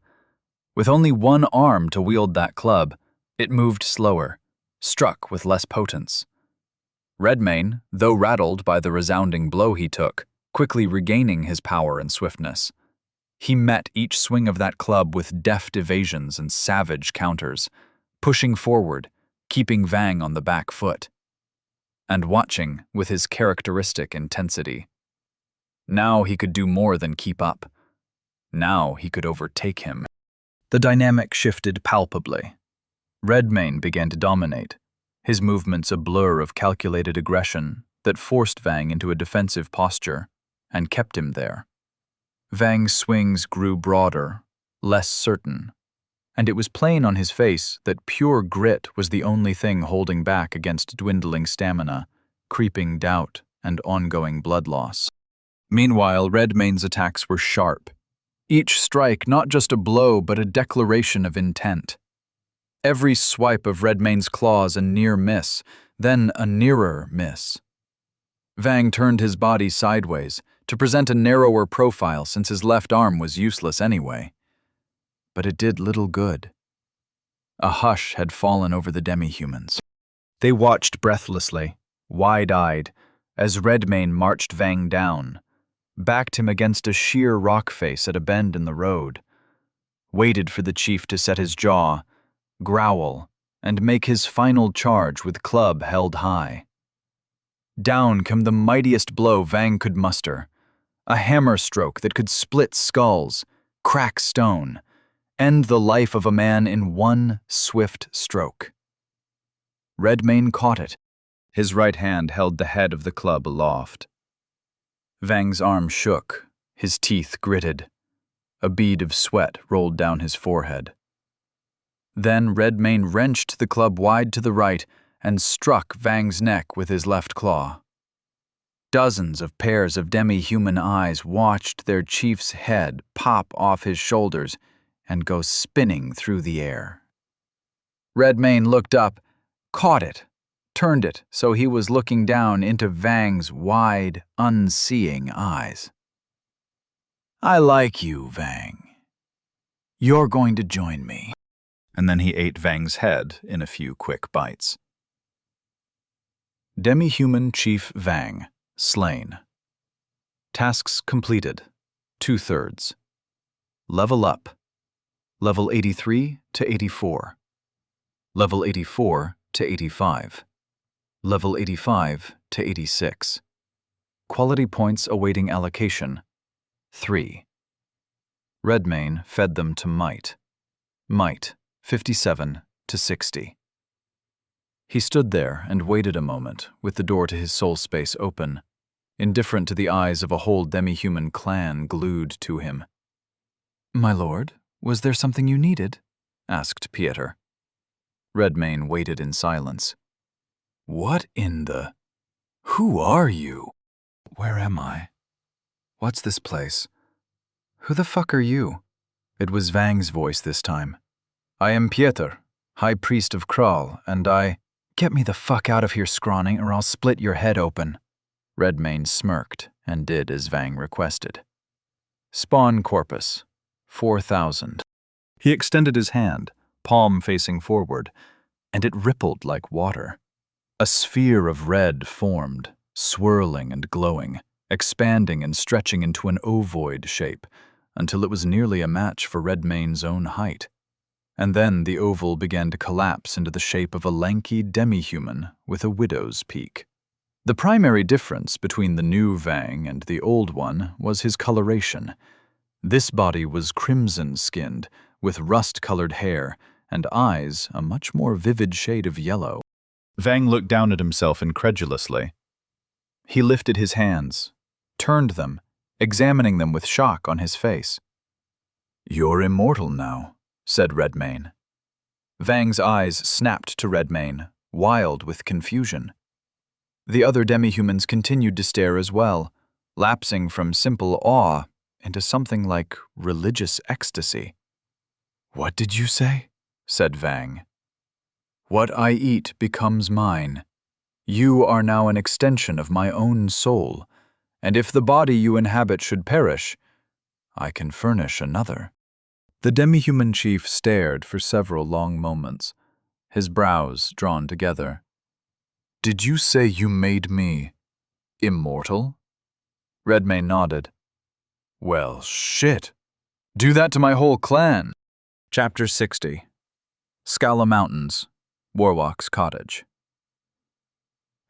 With only one arm to wield that club, it moved slower, struck with less potence. Redmane, though rattled by the resounding blow he took, quickly regaining his power and swiftness. He met each swing of that club with deft evasions and savage counters, pushing forward, keeping Vang on the back foot, and watching with his characteristic intensity. Now he could do more than keep up. Now he could overtake him. The dynamic shifted palpably. Redmane began to dominate, his movements a blur of calculated aggression that forced Vang into a defensive posture and kept him there. Vang's swings grew broader, less certain, and it was plain on his face that pure grit was the only thing holding back against dwindling stamina, creeping doubt, and ongoing blood loss. Meanwhile, Redmane's attacks were sharp. Each strike not just a blow but a declaration of intent. Every swipe of Redmane's claws a near miss, then a nearer miss. Vang turned his body sideways to present a narrower profile since his left arm was useless anyway. But it did little good. A hush had fallen over the demi-humans. They watched breathlessly, wide-eyed, as Redmane marched Vang down, backed him against a sheer rock face at a bend in the road, waited for the chief to set his jaw, growl, and make his final charge with club held high. Down came the mightiest blow Vang could muster, a hammer stroke that could split skulls, crack stone, end the life of a man in one swift stroke. Redmane caught it. His right hand held the head of the club aloft. Vang's arm shook, his teeth gritted. A bead of sweat rolled down his forehead. Then Redmane wrenched the club wide to the right and struck Vang's neck with his left claw. Dozens of pairs of demi-human eyes watched their chief's head pop off his shoulders and go spinning through the air. Redmane looked up, caught it, turned it so he was looking down into Vang's wide, unseeing eyes. I like you, Vang. You're going to join me. And then he ate Vang's head in a few quick bites. Demi-human Chief Vang, slain. Tasks completed, 2/3. Level up, level 83 to 84. Level 84 to 85. Level 85 to 86. Quality points awaiting allocation, 3. Redmayne fed them to Might. Might, 57 to 60. He stood there and waited a moment with the door to his soul space open, indifferent to the eyes of a whole demi-human clan glued to him. "My lord, was there something you needed?" asked Pieter. Redmayne waited in silence. "What in the... Who are you? Where am I? What's this place? Who the fuck are you?" It was Vang's voice this time. "I am Pieter, High Priest of Kral, and I..." "Get me the fuck out of here, scrawny, or I'll split your head open." Redmayne smirked and did as Vang requested. "Spawn corpus, 4,000. He extended his hand, palm facing forward, and it rippled like water. A sphere of red formed, swirling and glowing, expanding and stretching into an ovoid shape, until it was nearly a match for Redmayne's own height. And then the oval began to collapse into the shape of a lanky demi-human with a widow's peak. The primary difference between the new Vang and the old one was his coloration. This body was crimson-skinned, with rust-colored hair, and eyes a much more vivid shade of yellow. Vang looked down at himself incredulously. He lifted his hands, turned them, examining them with shock on his face. "You're immortal now," said Redmayne. Vang's eyes snapped to Redmayne, wild with confusion. The other demi-humans continued to stare as well, lapsing from simple awe into something like religious ecstasy. "What did you say?" said Vang. "What I eat becomes mine. You are now an extension of my own soul, and if the body you inhabit should perish, I can furnish another." The demi-human chief stared for several long moments, his brows drawn together. "Did you say you made me immortal?" Redmayne nodded. "Well, shit. Do that to my whole clan." Chapter 60. Scala Mountains, Warlock's Cottage.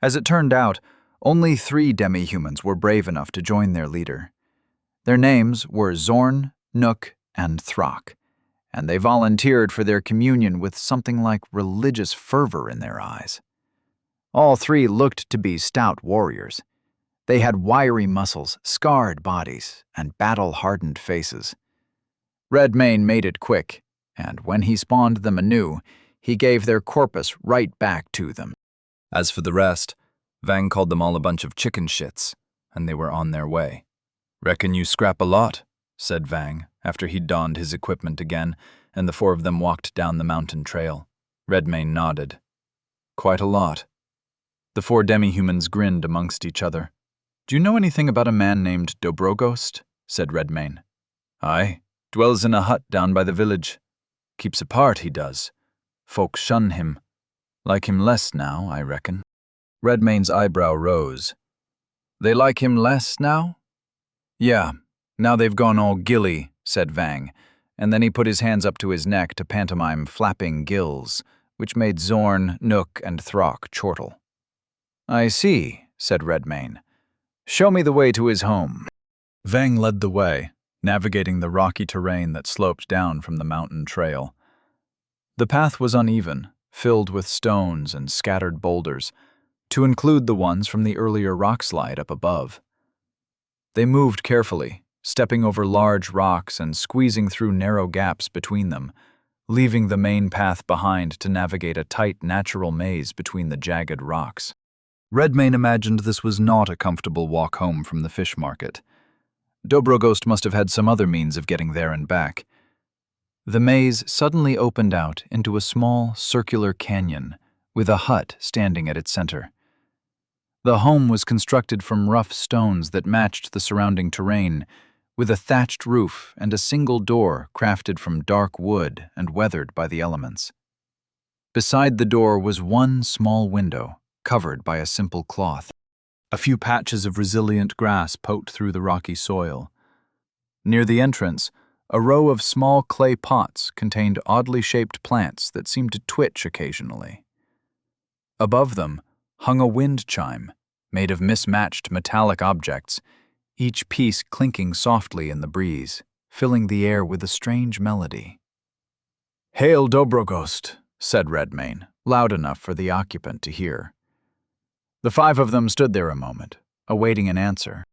As it turned out, only 3 demi-humans were brave enough to join their leader. Their names were Zorn, Nook, and Throck, and they volunteered for their communion with something like religious fervor in their eyes. All 3 looked to be stout warriors. They had wiry muscles, scarred bodies, and battle-hardened faces. Redmayne made it quick, and when he spawned them anew, he gave their corpus right back to them. As for the rest, Vang called them all a bunch of chicken shits, and they were on their way. "Reckon you scrap a lot," said Vang, after he'd donned his equipment again, and the 4 of them walked down the mountain trail. Redmayne nodded. "Quite a lot." The 4 demi-humans grinned amongst each other. "Do you know anything about a man named Dobrogost?" said Redmayne. "Aye, dwells in a hut down by the village. Keeps apart, he does. Folk shun him. Like him less now, I reckon." Redmayne's eyebrow rose. "They like him less now?" "Yeah, now they've gone all gilly," said Vang, and then he put his hands up to his neck to pantomime flapping gills, which made Zorn, Nook, and Throck chortle. "I see," said Redmayne. "Show me the way to his home." Vang led the way, navigating the rocky terrain that sloped down from the mountain trail. The path was uneven, filled with stones and scattered boulders, to include the ones from the earlier rockslide up above. They moved carefully, stepping over large rocks and squeezing through narrow gaps between them, leaving the main path behind to navigate a tight natural maze between the jagged rocks. Redmayne imagined this was not a comfortable walk home from the fish market. Dobrogost must have had some other means of getting there and back. The maze suddenly opened out into a small, circular canyon, with a hut standing at its center. The home was constructed from rough stones that matched the surrounding terrain, with a thatched roof and a single door crafted from dark wood and weathered by the elements. Beside the door was one small window, covered by a simple cloth. A few patches of resilient grass poked through the rocky soil. Near the entrance, a row of small clay pots contained oddly shaped plants that seemed to twitch occasionally. Above them hung a wind chime, made of mismatched metallic objects, each piece clinking softly in the breeze, filling the air with a strange melody. "Hail, Dobrogost," said Redmayne, loud enough for the occupant to hear. The five of them stood there a moment, awaiting an answer.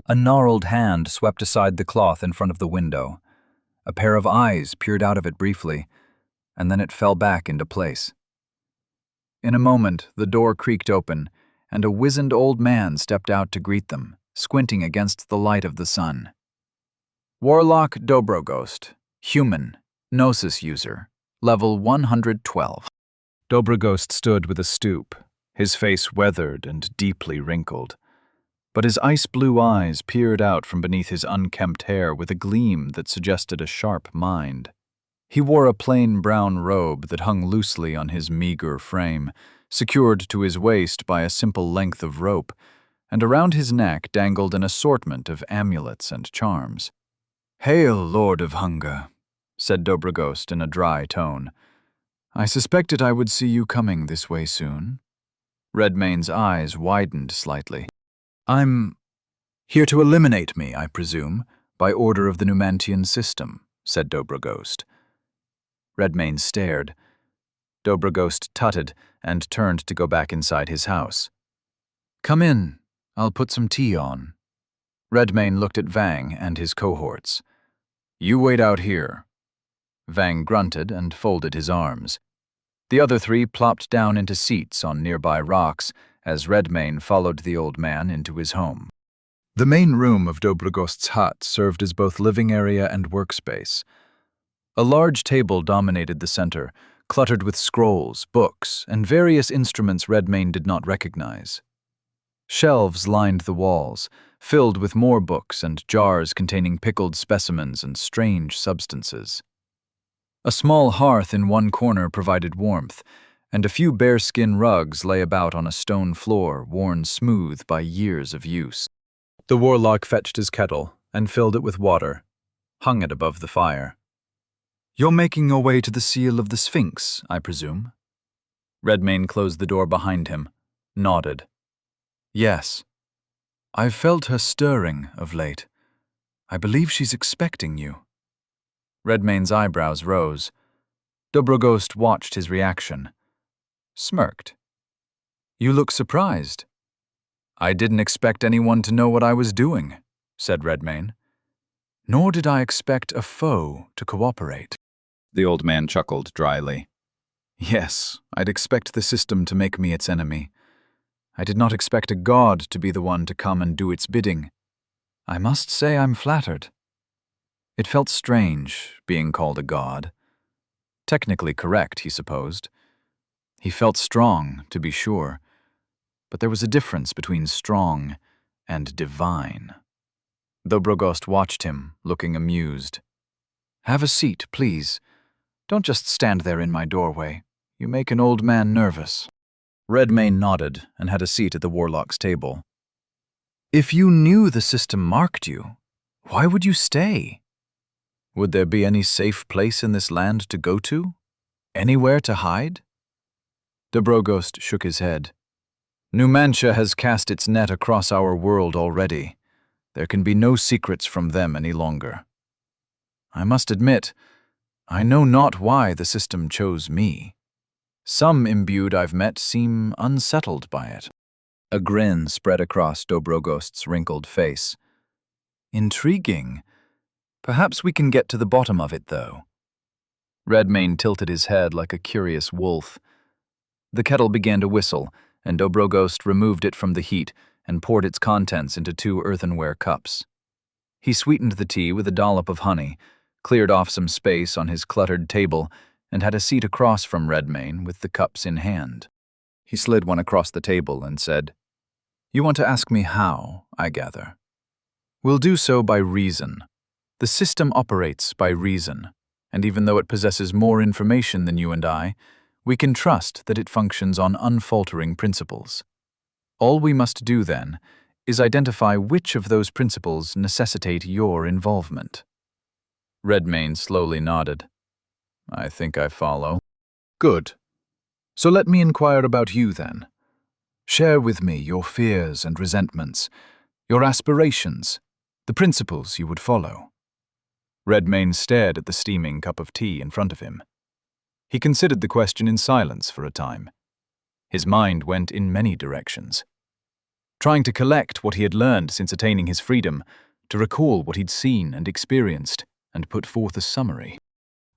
A gnarled hand swept aside the cloth in front of the window. A pair of eyes peered out of it briefly, and then it fell back into place. In a moment, the door creaked open, and a wizened old man stepped out to greet them, squinting against the light of the sun. Warlock Dobrogost, human, Gnosis user, level 112. Dobrogost stood with a stoop, his face weathered and deeply wrinkled. But his ice-blue eyes peered out from beneath his unkempt hair with a gleam that suggested a sharp mind. He wore a plain brown robe that hung loosely on his meager frame, secured to his waist by a simple length of rope, and around his neck dangled an assortment of amulets and charms. "Hail, Lord of Hunger," said Dobrogost in a dry tone. "I suspected I would see you coming this way soon." Redmayne's eyes widened slightly. "I'm here to eliminate me, I presume, by order of the Numantian system," said Dobrogost. Redmayne stared. Dobrogost tutted and turned to go back inside his house. "Come in. I'll put some tea on." Redmayne looked at Vang and his cohorts. "You wait out here." Vang grunted and folded his arms. The other three plopped down into seats on nearby rocks as Redmayne followed the old man into his home. The main room of Dobrogost's hut served as both living area and workspace. A large table dominated the center, cluttered with scrolls, books, and various instruments Redmayne did not recognize. Shelves lined the walls, filled with more books and jars containing pickled specimens and strange substances. A small hearth in one corner provided warmth, and a few bearskin rugs lay about on a stone floor worn smooth by years of use. The warlock fetched his kettle and filled it with water, hung it above the fire. "You're making your way to the Seal of the Sphinx, I presume?" Redmayne closed the door behind him, nodded. "Yes. I've felt her stirring of late. I believe she's expecting you." Redmayne's eyebrows rose. Dobrogost watched his reaction. Smirked. "You look surprised." "I didn't expect anyone to know what I was doing," said Redmayne. "Nor did I expect a foe to cooperate." The old man chuckled dryly. "Yes, I'd expect the system to make me its enemy. I did not expect a god to be the one to come and do its bidding. I must say I'm flattered." It felt strange, being called a god. Technically correct, he supposed. He felt strong, to be sure, but there was a difference between strong and divine. Dobrogost watched him, looking amused. "Have a seat, please. Don't just stand there in my doorway. You make an old man nervous." Redmayne nodded and had a seat at the warlock's table. "If you knew the system marked you, why would you stay? Would there be any safe place in this land to go to? Anywhere to hide?" Dobrogost shook his head. "Numantia has cast its net across our world already. There can be no secrets from them any longer. I must admit, I know not why the system chose me. Some imbued I've met seem unsettled by it." A grin spread across Dobrogost's wrinkled face. "Intriguing. Perhaps we can get to the bottom of it, though." Redmayne tilted his head like a curious wolf. The kettle began to whistle, and Dobrogost removed it from the heat and poured its contents into 2 earthenware cups. He sweetened the tea with a dollop of honey, cleared off some space on his cluttered table, and had a seat across from Redmayne with the cups in hand. He slid one across the table and said, "You want to ask me how, I gather. We'll do so by reason. The system operates by reason, and even though it possesses more information than you and I, we can trust that it functions on unfaltering principles. All we must do, then, is identify which of those principles necessitate your involvement. Redmayne slowly nodded. I think I follow. Good. So let me inquire about you, then. Share with me your fears and resentments, your aspirations, the principles you would follow. Redmayne stared at the steaming cup of tea in front of him. He considered the question in silence for a time. His mind went in many directions. Trying to collect what he had learned since attaining his freedom, to recall what he'd seen and experienced, and put forth a summary.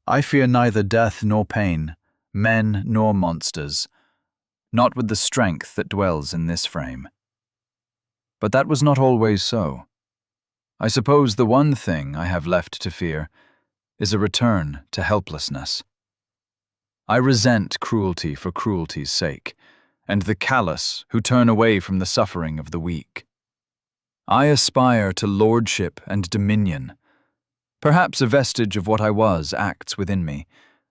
I fear neither death nor pain, men nor monsters, not with the strength that dwells in this frame. But that was not always so. I suppose the one thing I have left to fear is a return to helplessness. I resent cruelty for cruelty's sake, and the callous who turn away from the suffering of the weak. I aspire to lordship and dominion. Perhaps a vestige of what I was acts within me,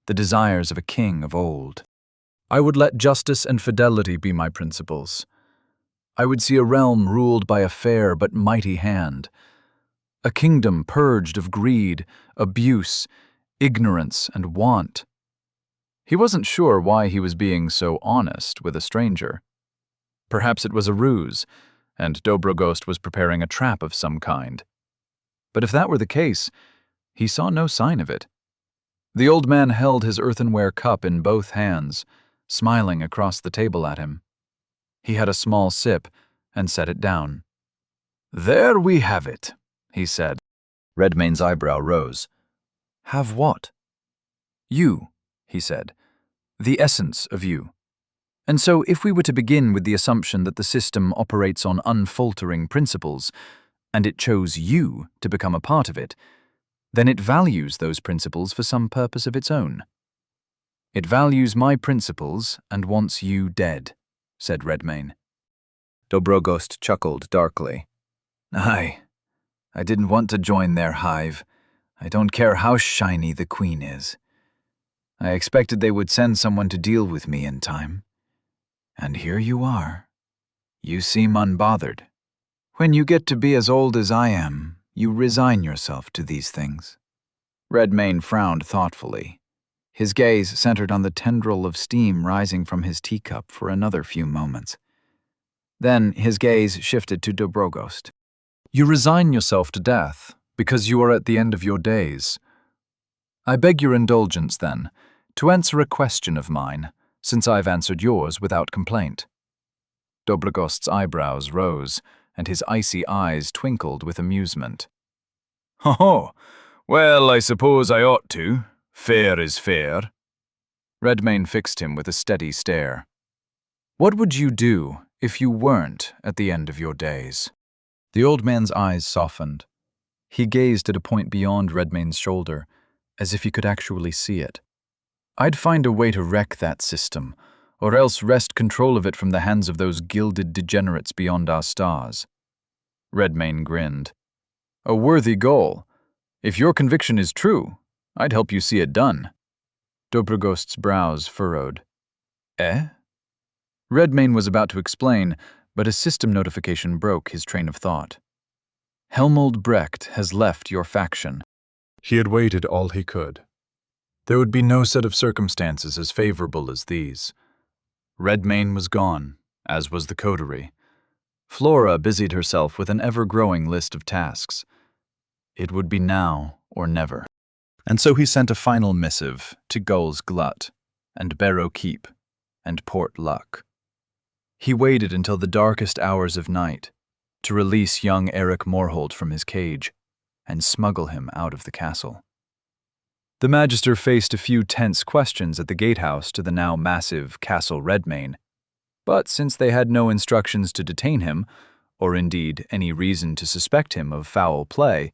the desires of a king of old. I would let justice and fidelity be my principles. I would see a realm ruled by a fair but mighty hand, a kingdom purged of greed, abuse, ignorance, and want. He wasn't sure why he was being so honest with a stranger. Perhaps it was a ruse, and Dobrogost was preparing a trap of some kind. But if that were the case, he saw no sign of it. The old man held his earthenware cup in both hands, smiling across the table at him. He had a small sip and set it down. There we have it, he said. Redmayne's eyebrow rose. Have what? You, he said. The essence of you. And so if we were to begin with the assumption that the system operates on unfaltering principles, and it chose you to become a part of it, then it values those principles for some purpose of its own. It values my principles and wants you dead, said Redmayne. Dobrogost chuckled darkly. Aye, I didn't want to join their hive. I don't care how shiny the queen is. I expected they would send someone to deal with me in time. And here you are. You seem unbothered. When you get to be as old as I am, you resign yourself to these things. Redmayne frowned thoughtfully. His gaze centered on the tendril of steam rising from his teacup for another few moments. Then his gaze shifted to Dobrogost. You resign yourself to death because you are at the end of your days. I beg your indulgence, then, to answer a question of mine, since I've answered yours without complaint. Dobrogost's eyebrows rose, and his icy eyes twinkled with amusement. Oh, well, I suppose I ought to. Fair is fair. Redmayne fixed him with a steady stare. What would you do if you weren't at the end of your days? The old man's eyes softened. He gazed at a point beyond Redmayne's shoulder, as if he could actually see it. I'd find a way to wreck that system, or else wrest control of it from the hands of those gilded degenerates beyond our stars. Redmayne grinned. A worthy goal. If your conviction is true, I'd help you see it done. Dobrogost's brows furrowed. Eh? Redmayne was about to explain, but a system notification broke his train of thought. Helmold Brecht has left your faction. He had waited all he could. There would be no set of circumstances as favorable as these. Redmayne was gone, as was the coterie. Flora busied herself with an ever-growing list of tasks. It would be now or never. And so he sent a final missive to Gull's Glut, and Barrow Keep, and Port Luck. He waited until the darkest hours of night to release young Eric Morholt from his cage and smuggle him out of the castle. The Magister faced a few tense questions at the gatehouse to the now massive Castle Redmayne, but since they had no instructions to detain him, or indeed any reason to suspect him of foul play,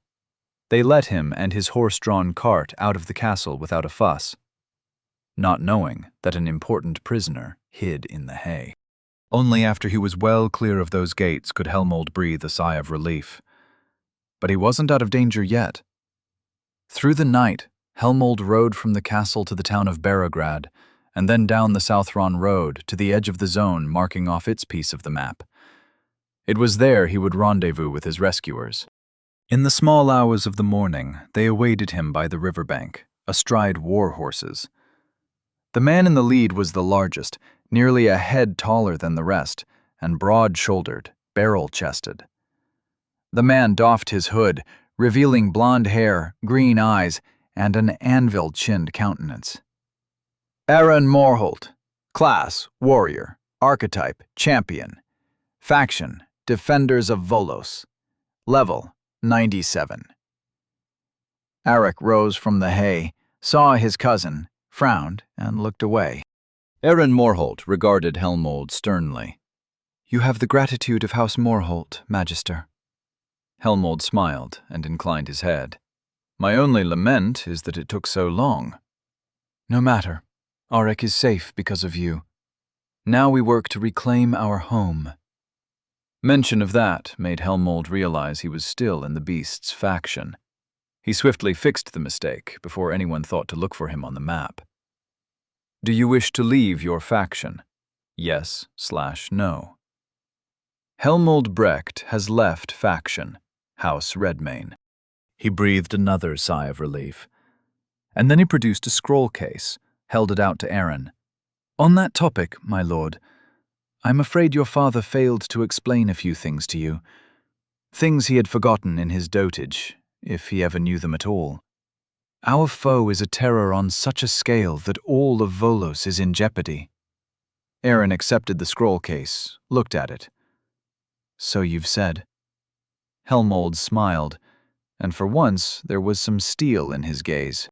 they let him and his horse-drawn cart out of the castle without a fuss, not knowing that an important prisoner hid in the hay. Only after he was well clear of those gates could Helmold breathe a sigh of relief. But he wasn't out of danger yet. Through the night, Helmold rode from the castle to the town of Barograd, and then down the Southron Road to the edge of the zone marking off its piece of the map. It was there he would rendezvous with his rescuers. In the small hours of the morning, they awaited him by the riverbank, astride war horses. The man in the lead was the largest, nearly a head taller than the rest, and broad-shouldered, barrel-chested. The man doffed his hood, revealing blonde hair, green eyes, and an anvil-chinned countenance. Aaron Morholt. Class, warrior. Archetype, champion. Faction, Defenders of Volos. Level, 97. Arik rose from the hay, saw his cousin, frowned, and looked away. Aaron Morholt regarded Helmold sternly. "You have the gratitude of House Morholt, Magister." Helmold smiled and inclined his head. "My only lament is that it took so long." "No matter. Arik is safe because of you. Now we work to reclaim our home." Mention of that made Helmold realize he was still in the beast's faction. He swiftly fixed the mistake before anyone thought to look for him on the map. "Do you wish to leave your faction? Yes/no." Helmold Brecht has left faction, House Redmane. He breathed another sigh of relief. And then he produced a scroll case, held it out to Aaron. "On that topic, my lord, I'm afraid your father failed to explain a few things to you. Things he had forgotten in his dotage, if he ever knew them at all. Our foe is a terror on such a scale that all of Volos is in jeopardy." Aaron accepted the scroll case, looked at it. "So you've said." Helmold smiled, and for once there was some steel in his gaze.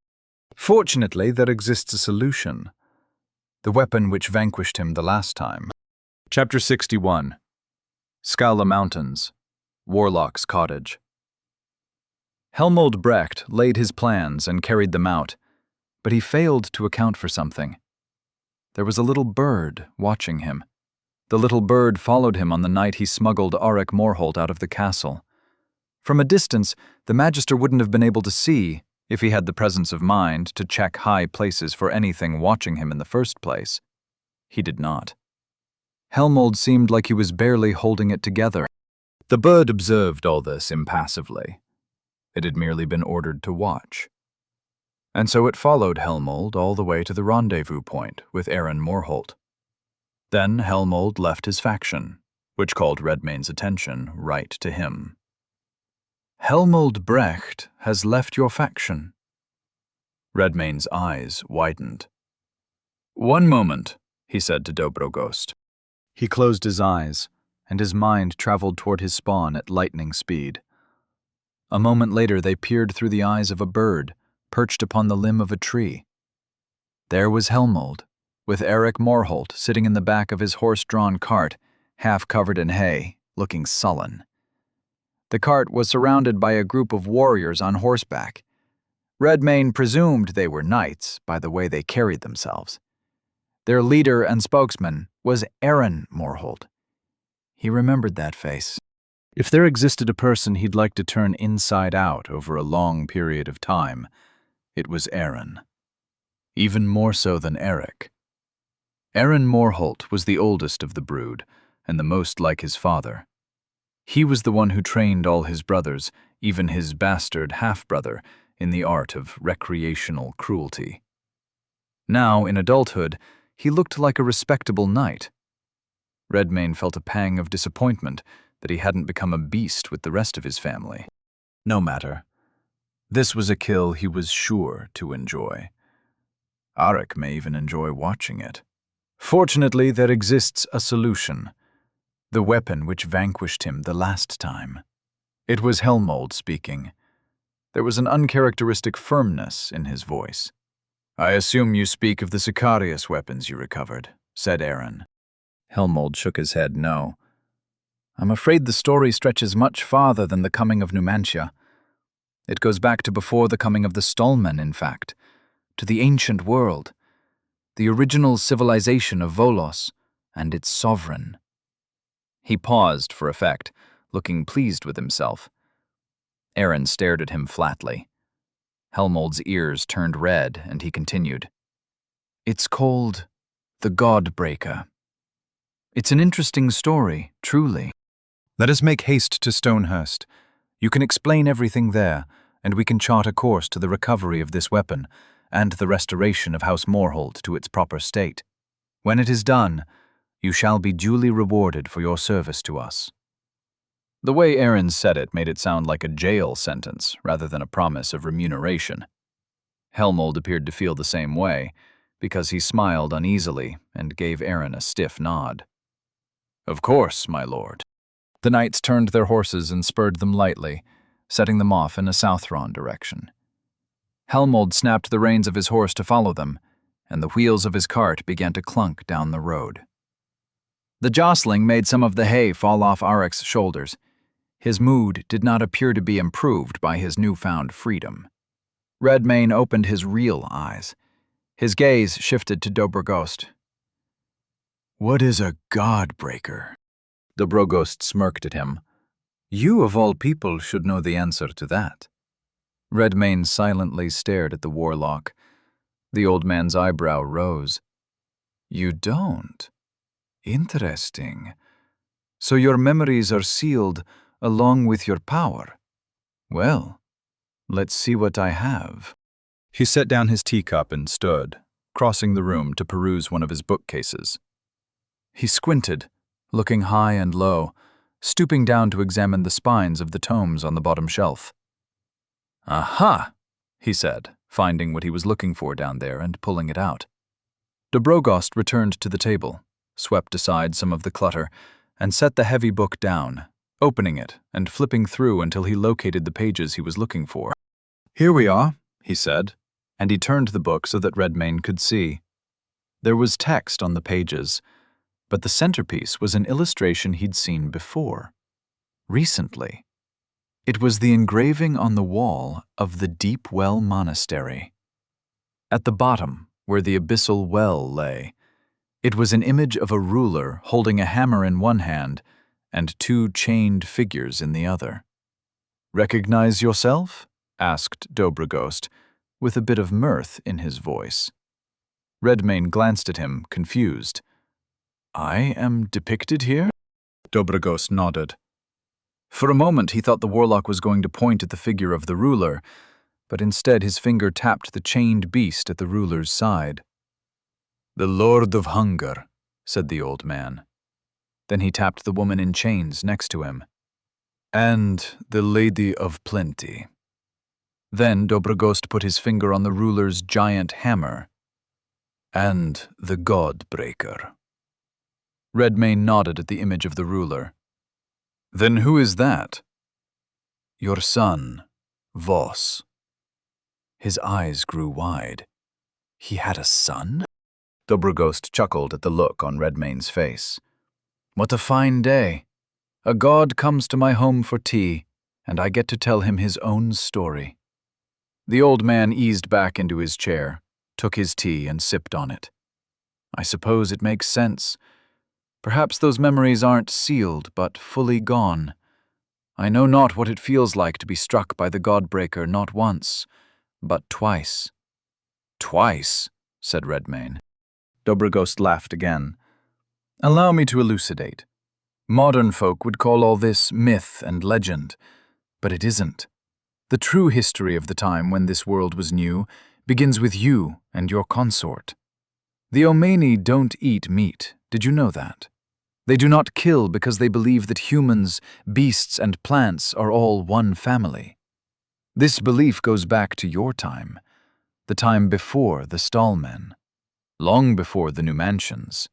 "Fortunately, there exists a solution. The weapon which vanquished him the last time." Chapter 61. Scala Mountains, Warlock's Cottage. Helmold Brecht laid his plans and carried them out, but he failed to account for something. There was a little bird watching him. The little bird followed him on the night he smuggled Arik Morholt out of the castle. From a distance, the Magister wouldn't have been able to see, if he had the presence of mind to check high places for anything watching him in the first place. He did not. Helmold seemed like he was barely holding it together. The bird observed all this impassively. It had merely been ordered to watch. And so it followed Helmold all the way to the rendezvous point with Aaron Morholt. Then Helmold left his faction, which called Redmane's attention right to him. "Helmold Brecht has left your faction." Redmane's eyes widened. "One moment," he said to Dobrogost. He closed his eyes, and his mind traveled toward his spawn at lightning speed. A moment later they peered through the eyes of a bird, perched upon the limb of a tree. There was Helmold, with Arik Morholt sitting in the back of his horse-drawn cart, half covered in hay, looking sullen. The cart was surrounded by a group of warriors on horseback. Redmane presumed they were knights by the way they carried themselves. Their leader and spokesman was Aaron Morholt. He remembered that face. If there existed a person he'd like to turn inside out over a long period of time, it was Aaron. Even more so than Arik. Aaron Morholt was the oldest of the brood, and the most like his father. He was the one who trained all his brothers, even his bastard half-brother, in the art of recreational cruelty. Now, in adulthood, he looked like a respectable knight. Redmane felt a pang of disappointment that he hadn't become a beast with the rest of his family. No matter. This was a kill he was sure to enjoy. Arik may even enjoy watching it. Fortunately, there exists a solution. The weapon which vanquished him the last time. It was Helmold speaking. There was an uncharacteristic firmness in his voice. "I assume you speak of the Sicarius weapons you recovered," said Aaron. Helmold shook his head no. "I'm afraid the story stretches much farther than the coming of Numantia. It goes back to before the coming of the Stallmen, in fact, to the ancient world, the original civilization of Volos, and its sovereign." He paused for effect, looking pleased with himself. Aaron stared at him flatly. Helmold's ears turned red, and he continued. It's called The Godbreaker. It's an interesting story, truly. Let us make haste to Stonehurst. You can explain everything there, and we can chart a course to the recovery of this weapon and the restoration of House Moorhold to its proper state. When it is done, you shall be duly rewarded for your service to us. The way Aaron said it made it sound like a jail sentence rather than a promise of remuneration. Helmold appeared to feel the same way, because he smiled uneasily and gave Aaron a stiff nod. Of course, my lord. The knights turned their horses and spurred them lightly, setting them off in a Southron direction. Helmold snapped the reins of his horse to follow them, and the wheels of his cart began to clunk down the road. The jostling made some of the hay fall off Arek's shoulders. His mood did not appear to be improved by his newfound freedom. Redmayne opened his real eyes. His gaze shifted to Dobrogost. What is a godbreaker? Dobrogost smirked at him. You, of all people, should know the answer to that. Redmayne silently stared at the warlock. The old man's eyebrow rose. You don't? Interesting. So your memories are sealed along with your power. Well, let's see what I have. He set down his teacup and stood, crossing the room to peruse one of his bookcases. He squinted, looking high and low, stooping down to examine the spines of the tomes on the bottom shelf. Aha, he said, finding what he was looking for down there and pulling it out. Dobrogost returned to the table, swept aside some of the clutter, and set the heavy book down, opening it and flipping through until he located the pages he was looking for. Here we are, he said, and he turned the book so that Redmayne could see. There was text on the pages, but the centerpiece was an illustration he'd seen before. Recently. It was the engraving on the wall of the Deep Well Monastery. At the bottom, where the abyssal well lay, it was an image of a ruler holding a hammer in one hand and two chained figures in the other. Recognize yourself? Asked Dobrogost, with a bit of mirth in his voice. Redmayne glanced at him, confused. I am depicted here? Dobrogost nodded. For a moment he thought the warlock was going to point at the figure of the ruler, but instead his finger tapped the chained beast at the ruler's side. The Lord of Hunger, said the old man. Then he tapped the woman in chains next to him. And the Lady of Plenty. Then Dobrogost put his finger on the ruler's giant hammer. And the Godbreaker. Redmayne nodded at the image of the ruler. Then who is that? Your son, Voss. His eyes grew wide. He had a son? Dobrogost chuckled at the look on Redmayne's face. What a fine day. A god comes to my home for tea, and I get to tell him his own story. The old man eased back into his chair, took his tea and sipped on it. I suppose it makes sense. Perhaps those memories aren't sealed, but fully gone. I know not what it feels like to be struck by the Godbreaker not once, but twice. Twice, said Redmayne. Dobrogost laughed again. Allow me to elucidate. Modern folk would call all this myth and legend, but it isn't. The true history of the time when this world was new begins with you and your consort. The Omeni don't eat meat, did you know that? They do not kill because they believe that humans, beasts, and plants are all one family. This belief goes back to your time, the time before the Stallmen, long before the Numantians,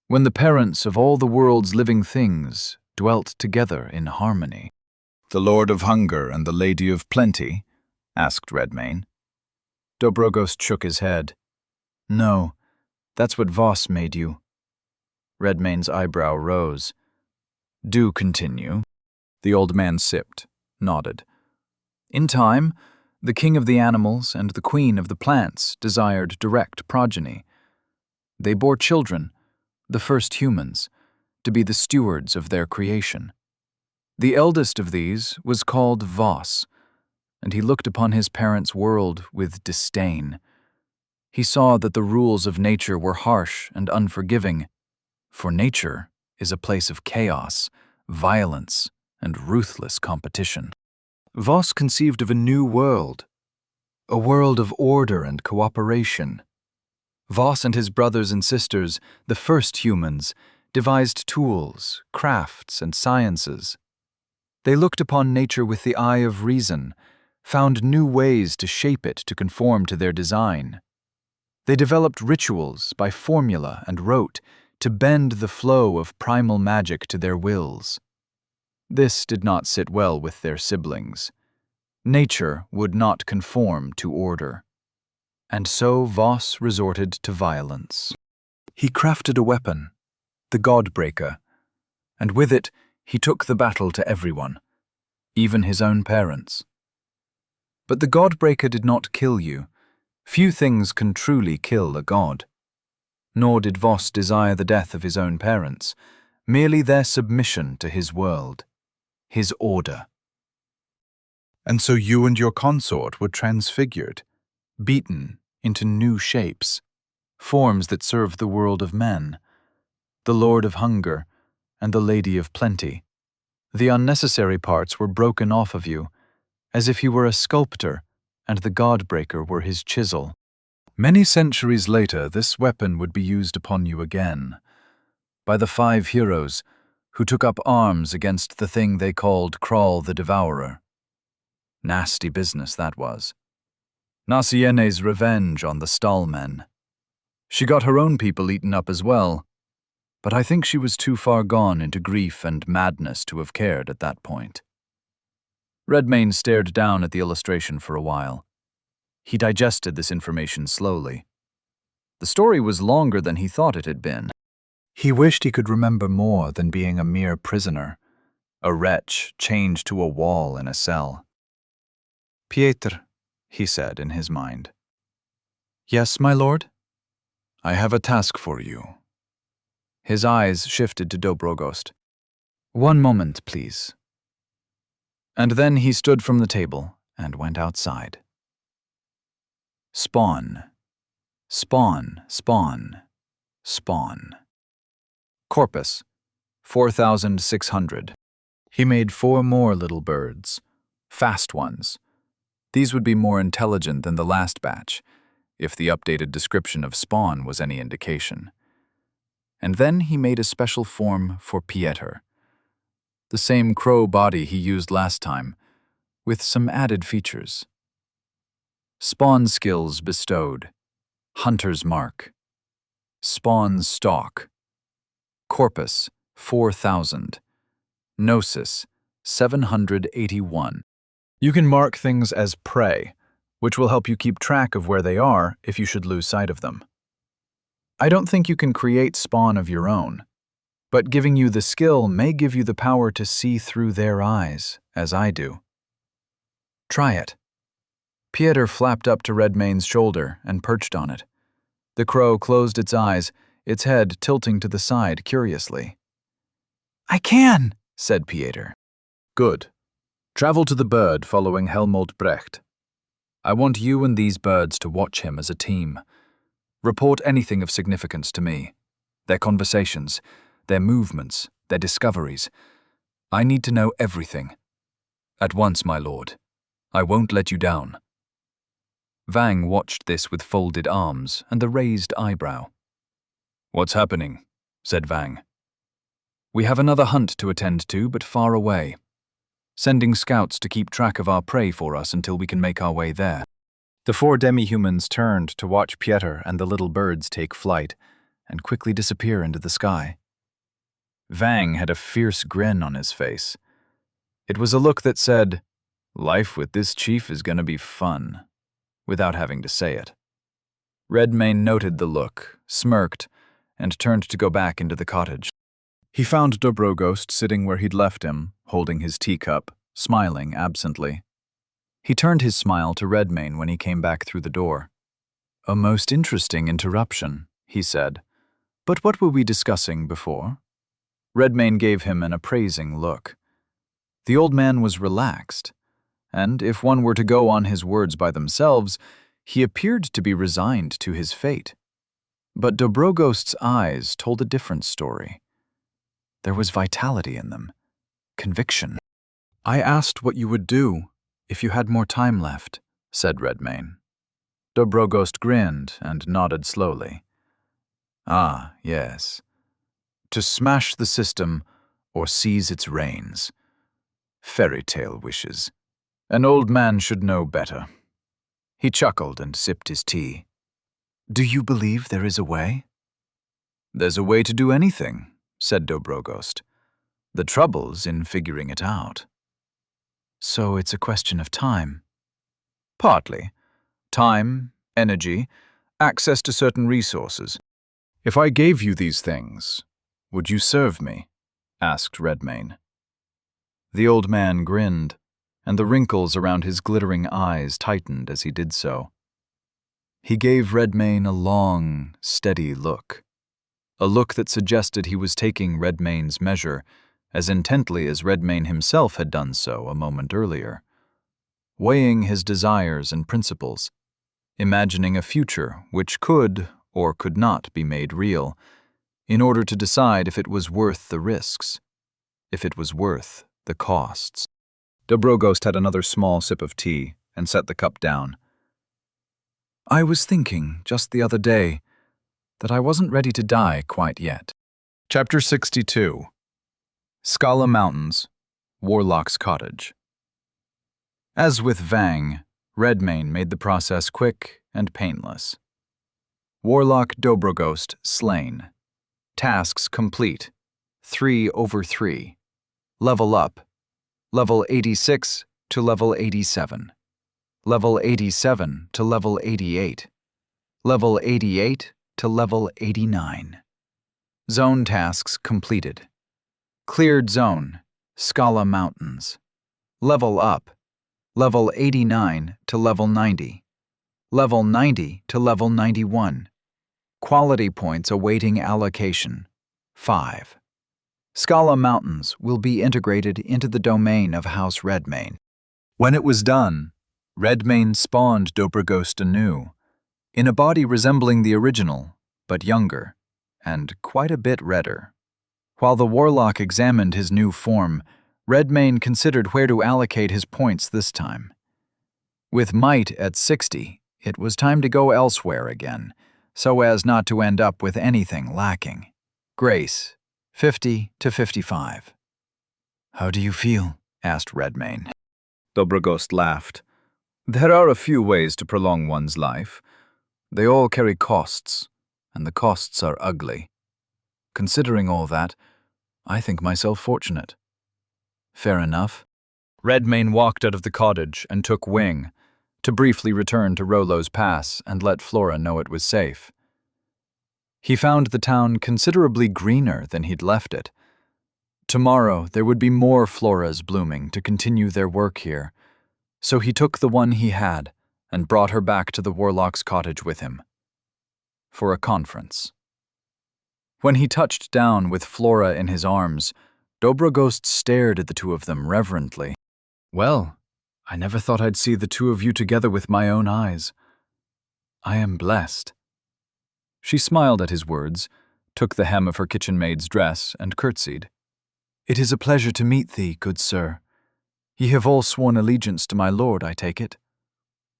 when the parents of all the world's living things dwelt together in harmony. The Lord of Hunger and the Lady of Plenty? Asked Redmayne. Dobrogost shook his head. No, that's what Voss made you. Redmayne's eyebrow rose. Do continue. The old man sipped, nodded. In time, the king of the animals and the queen of the plants desired direct progeny. They bore children, the first humans, to be the stewards of their creation. The eldest of these was called Voss, and he looked upon his parents' world with disdain. He saw that the rules of nature were harsh and unforgiving, for nature is a place of chaos, violence, and ruthless competition. Voss conceived of a new world, a world of order and cooperation. Voss and his brothers and sisters, the first humans, devised tools, crafts, and sciences. They looked upon nature with the eye of reason, found new ways to shape it to conform to their design. They developed rituals by formula and rote to bend the flow of primal magic to their wills. This did not sit well with their siblings. Nature would not conform to order. And so Voss resorted to violence. He crafted a weapon, the Godbreaker, and with it he took the battle to everyone, even his own parents. But the Godbreaker did not kill you. Few things can truly kill a god. Nor did Voss desire the death of his own parents, merely their submission to his world, his order. And so you and your consort were transfigured, beaten into new shapes, forms that serve the world of men, the Lord of Hunger and the Lady of Plenty. The unnecessary parts were broken off of you, as if you were a sculptor and the Godbreaker were his chisel. Many centuries later, this weapon would be used upon you again, by the 5 heroes who took up arms against the thing they called Kral the Devourer. Nasty business that was. Nasiene's revenge on the Stahlmen. She got her own people eaten up as well, but I think she was too far gone into grief and madness to have cared at that point. Redmayne stared down at the illustration for a while. He digested this information slowly. The story was longer than he thought it had been. He wished he could remember more than being a mere prisoner, a wretch chained to a wall in a cell. "Pieter," he said in his mind. "Yes, my lord? I have a task for you." His eyes shifted to Dobrogost. "One moment, please." And then he stood from the table and went outside. Spawn. Spawn, spawn, spawn. Corpus, 4,600. He made 4 more little birds, fast ones. These would be more intelligent than the last batch, if the updated description of Spawn was any indication. And then he made a special form for Pieter. The same crow body he used last time, with some added features. Spawn skills bestowed. Hunter's mark. Spawn stalk. Corpus, 4,000. Gnosis, 781. You can mark things as prey, which will help you keep track of where they are if you should lose sight of them. I don't think you can create spawn of your own, but giving you the skill may give you the power to see through their eyes, as I do. Try it. Pieter flapped up to Redmayne's shoulder and perched on it. The crow closed its eyes, its head tilting to the side curiously. "I can," said Pieter. "Good. Travel to the bird following Helmold Brecht. I want you and these birds to watch him as a team. Report anything of significance to me. Their conversations, their movements, their discoveries. I need to know everything. At once, my lord. I won't let you down." Vang watched this with folded arms and a raised eyebrow. "What's happening?" said Vang. "We have another hunt to attend to, but far away. Sending scouts to keep track of our prey for us until we can make our way there." The 4 demi-humans turned to watch Pieter and the little birds take flight and quickly disappear into the sky. Vang had a fierce grin on his face. It was a look that said, "Life with this chief is gonna be fun," without having to say it. Redmayne noted the look, smirked, and turned to go back into the cottage. He found Dobrogost sitting where he'd left him, holding his teacup, smiling absently. He turned his smile to Redmayne when he came back through the door. "A most interesting interruption," he said. "But what were we discussing before?" Redmayne gave him an appraising look. The old man was relaxed, and if one were to go on his words by themselves, he appeared to be resigned to his fate. But Dobrogost's eyes told a different story. There was vitality in them, conviction. "I asked what you would do if you had more time left," said Redmayne. Dobrogost grinned and nodded slowly. "Ah, yes. To smash the system or seize its reins. Fairy tale wishes. An old man should know better." He chuckled and sipped his tea. "Do you believe there is a way?" "There's a way to do anything," said Dobrogost. "The trouble's in figuring it out." "So it's a question of time?" "Partly. Time, energy, access to certain resources." "If I gave you these things, would you serve me?" asked Redmayne. The old man grinned, and the wrinkles around his glittering eyes tightened as he did so. He gave Redmayne a long, steady look, a look that suggested he was taking Redmayne's measure as intently as Redmayne himself had done so a moment earlier, weighing his desires and principles, imagining a future which could or could not be made real, in order to decide if it was worth the risks, if it was worth the costs. Dobrogost had another small sip of tea and set the cup down. "I was thinking, just the other day, that I wasn't ready to die quite yet." Chapter 62. Scala Mountains, Warlock's Cottage. As with Vang, Redmayne made the process quick and painless. Warlock Dobrogost slain. Tasks complete. 3/3. Level up. Level 86 to level 87. Level 87 to level 88. Level 88 to level 89. Zone tasks completed. Cleared zone, Scala Mountains. Level up. Level 89 to level 90. Level 90 to level 91. Quality points awaiting allocation. 5. Scala Mountains will be integrated into the domain of House Redmayne. When it was done, Redmayne spawned Dobrogost anew, in a body resembling the original, but younger, and quite a bit redder. While the warlock examined his new form, Redmayne considered where to allocate his points this time. With might at 60, it was time to go elsewhere again, so as not to end up with anything lacking. Grace, 50 to 55. "How do you feel?" asked Redmayne. Dobrogost laughed. "There are a few ways to prolong one's life. They all carry costs, and the costs are ugly. Considering all that, I think myself fortunate." "Fair enough." Redmayne walked out of the cottage and took wing, to briefly return to Rollo's Pass and let Flora know it was safe. He found the town considerably greener than he'd left it. Tomorrow there would be more Floras blooming to continue their work here, so he took the one he had and brought her back to the warlock's cottage with him. For a conference. When he touched down with Flora in his arms, Dobrogost stared at the two of them reverently. "Well, I never thought I'd see the two of you together with my own eyes. I am blessed." She smiled at his words, took the hem of her kitchen maid's dress, and curtsied. "It is a pleasure to meet thee, good sir. Ye have all sworn allegiance to my lord, I take it."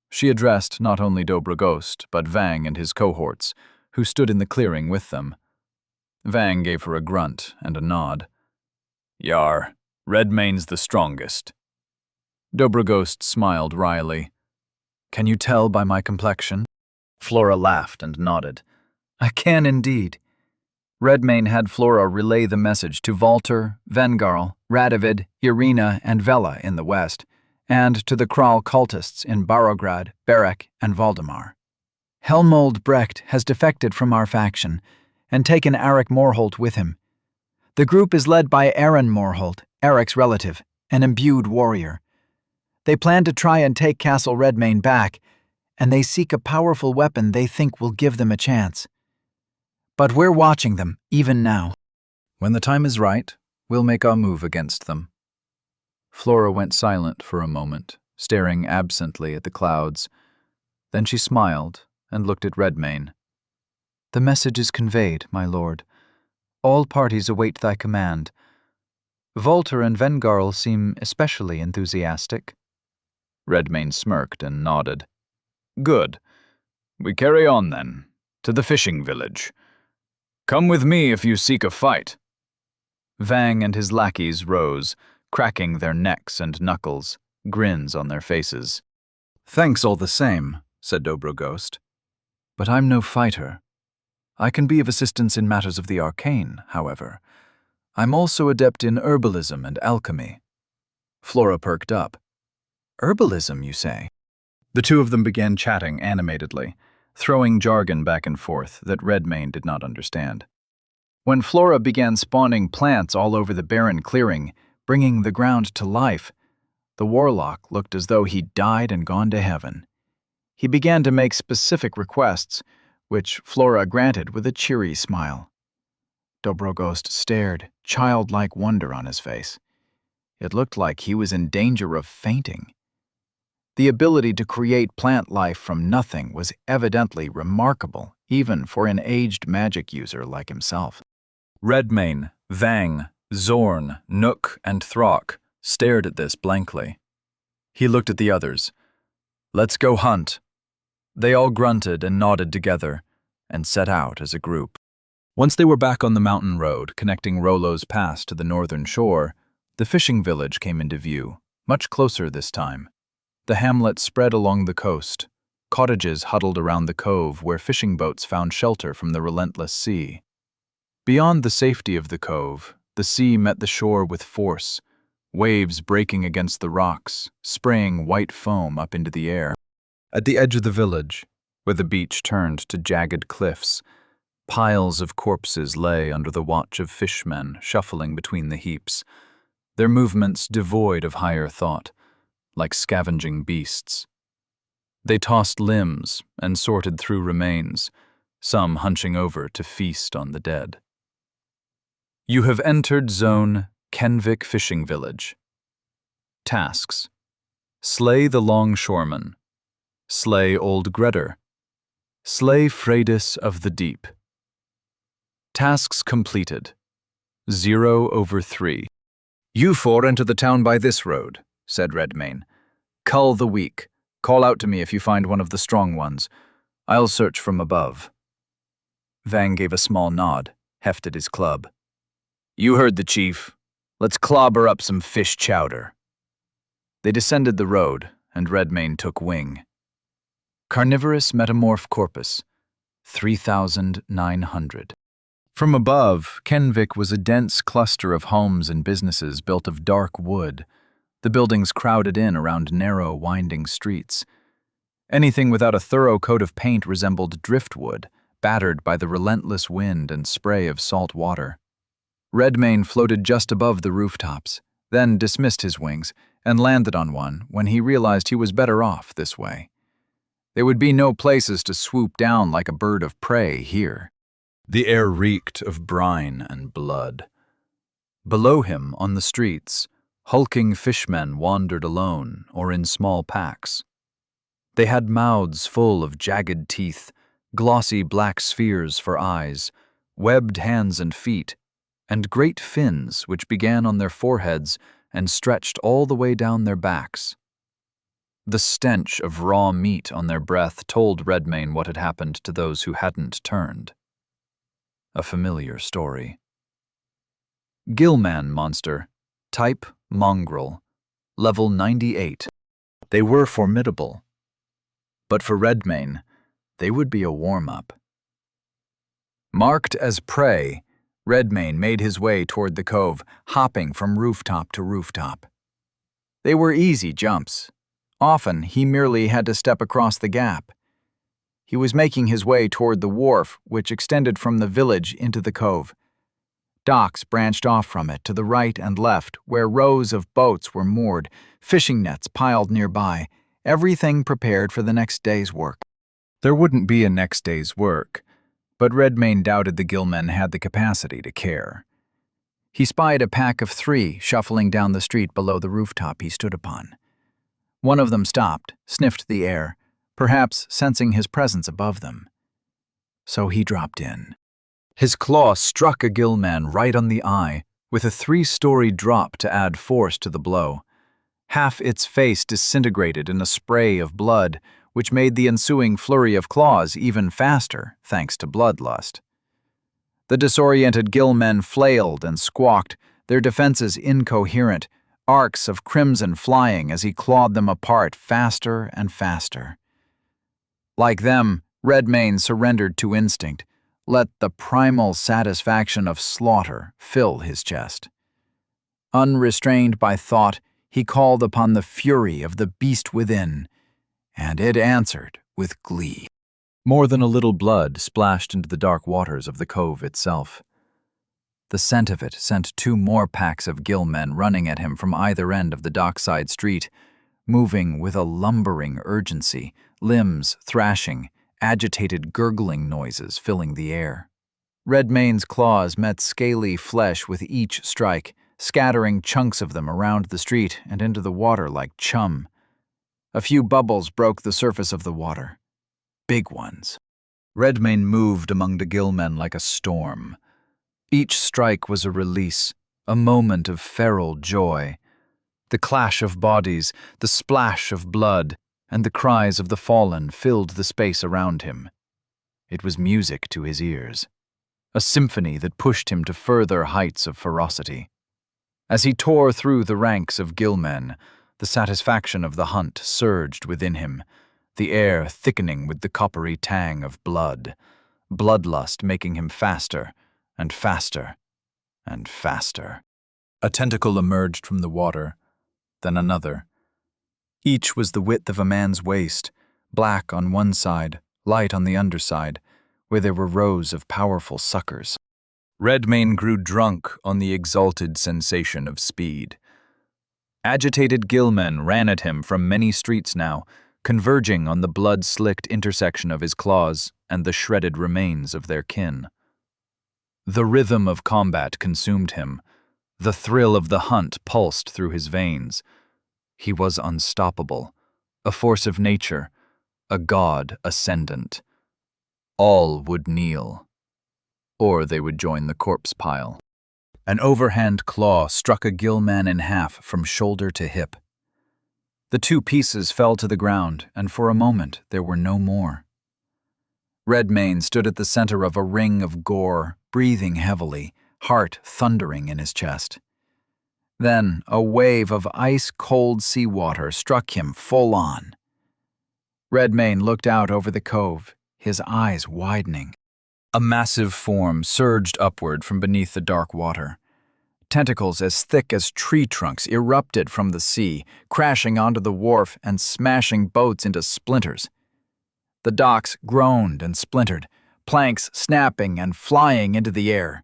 She addressed not only Dobrogost, but Vang and his cohorts, who stood in the clearing with them. Vang gave her a grunt and a nod. "Yar, Redmayne's the strongest." Dobrogost smiled wryly. "Can you tell by my complexion?" Flora laughed and nodded. "I can indeed." Redmayne had Flora relay the message to Valter, Vengarl, Radovid, Irina, and Vela in the west, and to the Kral cultists in Barograd, Berek, and Valdemar. "Helmold Brecht has defected from our faction and taken Arik Morholt with him. The group is led by Aaron Morholt, Eric's relative, an imbued warrior. They plan to try and take Castle Redmayne back, and they seek a powerful weapon they think will give them a chance. But we're watching them, even now. When the time is right, we'll make our move against them." Flora went silent for a moment staring absently at the clouds. Then she smiled and looked at Redmayne. "The message is conveyed, my lord. All parties await thy command. Volter and Vengarl seem especially enthusiastic." Redmayne smirked and nodded. "Good. We carry on, then, to the fishing village. Come with me if you seek a fight." Vang and his lackeys rose, cracking their necks and knuckles, grins on their faces. "Thanks all the same," said Dobrogost. "But I'm no fighter. I can be of assistance in matters of the arcane, however. I'm also adept in herbalism and alchemy." Flora perked up. "Herbalism, you say?" The two of them began chatting animatedly, throwing jargon back and forth that Redmayne did not understand. When Flora began spawning plants all over the barren clearing, bringing the ground to life, the warlock looked as though he'd died and gone to heaven. He began to make specific requests, which Flora granted with a cheery smile. Dobrogost stared, childlike wonder on his face. It looked like he was in danger of fainting. The ability to create plant life from nothing was evidently remarkable, even for an aged magic user like himself. Redmayne, Vang, Zorn, Nook, and Throck stared at this blankly. He looked at the others. "Let's go hunt." They all grunted and nodded together, and set out as a group. Once they were back on the mountain road connecting Rollo's Pass to the northern shore, the fishing village came into view, much closer this time. The hamlet spread along the coast, cottages huddled around the cove where fishing boats found shelter from the relentless sea. Beyond the safety of the cove, the sea met the shore with force, waves breaking against the rocks, spraying white foam up into the air. At the edge of the village, where the beach turned to jagged cliffs, piles of corpses lay under the watch of fishmen shuffling between the heaps, their movements devoid of higher thought, like scavenging beasts. They tossed limbs and sorted through remains, some hunching over to feast on the dead. You have entered Zone Kenvik Fishing Village. Tasks: slay the longshoreman, slay Old Gredder, slay Freydis of the Deep. Tasks completed. 0/3. "You four enter the town by this road," said Redmayne. "Cull the weak. Call out to me if you find one of the strong ones. I'll search from above." Vang gave a small nod, hefted his club. "You heard the chief. Let's clobber up some fish chowder." They descended the road, and Redmayne took wing. Carnivorous metamorph corpus, 3,900. From above, Kenvik was a dense cluster of homes and businesses built of dark wood, the buildings crowded in around narrow, winding streets. Anything without a thorough coat of paint resembled driftwood, battered by the relentless wind and spray of salt water. Redmayne floated just above the rooftops, then dismissed his wings and landed on one when he realized he was better off this way. There would be no places to swoop down like a bird of prey here. The air reeked of brine and blood. Below him, on the streets, hulking fishmen wandered alone or in small packs. They had mouths full of jagged teeth, glossy black spheres for eyes, webbed hands and feet, and great fins which began on their foreheads and stretched all the way down their backs. The stench of raw meat on their breath told Redmayne what had happened to those who hadn't turned. A familiar story. Gillman monster, type mongrel, level 98. They were formidable. But for Redmayne, they would be a warm-up. Marked as prey, Redmayne made his way toward the cove, hopping from rooftop to rooftop. They were easy jumps. Often, he merely had to step across the gap. He was making his way toward the wharf, which extended from the village into the cove. Docks branched off from it to the right and left, where rows of boats were moored, fishing nets piled nearby, everything prepared for the next day's work. There wouldn't be a next day's work, but Redmayne doubted the Gillmen had the capacity to care. He spied a pack of 3 shuffling down the street below the rooftop he stood upon. One of them stopped, sniffed the air, perhaps sensing his presence above them. So he dropped in. His claw struck a gillman right on the eye, with a 3-story drop to add force to the blow. Half its face disintegrated in a spray of blood, which made the ensuing flurry of claws even faster, thanks to bloodlust. The disoriented gillmen flailed and squawked, their defenses incoherent, arcs of crimson flying as he clawed them apart faster and faster. Like them, Redmane surrendered to instinct, let the primal satisfaction of slaughter fill his chest. Unrestrained by thought, he called upon the fury of the beast within, and it answered with glee. More than a little blood splashed into the dark waters of the cove itself. The scent of it sent 2 more packs of gillmen running at him from either end of the dockside street, moving with a lumbering urgency, limbs thrashing, agitated gurgling noises filling the air. Redmane's claws met scaly flesh with each strike, scattering chunks of them around the street and into the water like chum. A few bubbles broke the surface of the water. Big ones. Redmane moved among the gillmen like a storm. Each strike was a release, a moment of feral joy. The clash of bodies, the splash of blood, and the cries of the fallen filled the space around him. It was music to his ears, a symphony that pushed him to further heights of ferocity. As he tore through the ranks of gillmen, the satisfaction of the hunt surged within him, the air thickening with the coppery tang of blood, bloodlust making him faster and faster and faster. A tentacle emerged from the water, then another. Each was the width of a man's waist, black on one side, light on the underside, where there were rows of powerful suckers. Redmane grew drunk on the exalted sensation of speed. Agitated gillmen ran at him from many streets now, converging on the blood-slicked intersection of his claws and the shredded remains of their kin. The rhythm of combat consumed him. The thrill of the hunt pulsed through his veins. He was unstoppable, a force of nature, a god ascendant. All would kneel, or they would join the corpse pile. An overhand claw struck a gillman in half from shoulder to hip. The 2 pieces fell to the ground, and for a moment there were no more. Redmane stood at the center of a ring of gore, breathing heavily, heart thundering in his chest. Then a wave of ice-cold seawater struck him full on. Redmane looked out over the cove, his eyes widening. A massive form surged upward from beneath the dark water. Tentacles as thick as tree trunks erupted from the sea, crashing onto the wharf and smashing boats into splinters. The docks groaned and splintered, planks snapping and flying into the air.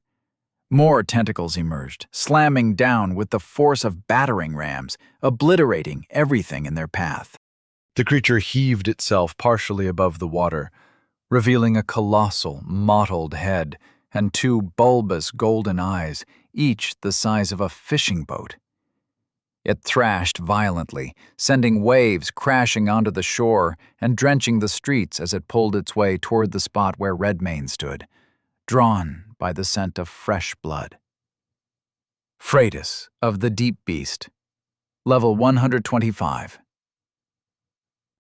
More tentacles emerged, slamming down with the force of battering rams, obliterating everything in their path. The creature heaved itself partially above the water, revealing a colossal, mottled head and 2 bulbous golden eyes, each the size of a fishing boat. It thrashed violently, sending waves crashing onto the shore and drenching the streets as it pulled its way toward the spot where Redmane stood, drawn by the scent of fresh blood. Freitas of the Deep Beast, level 125.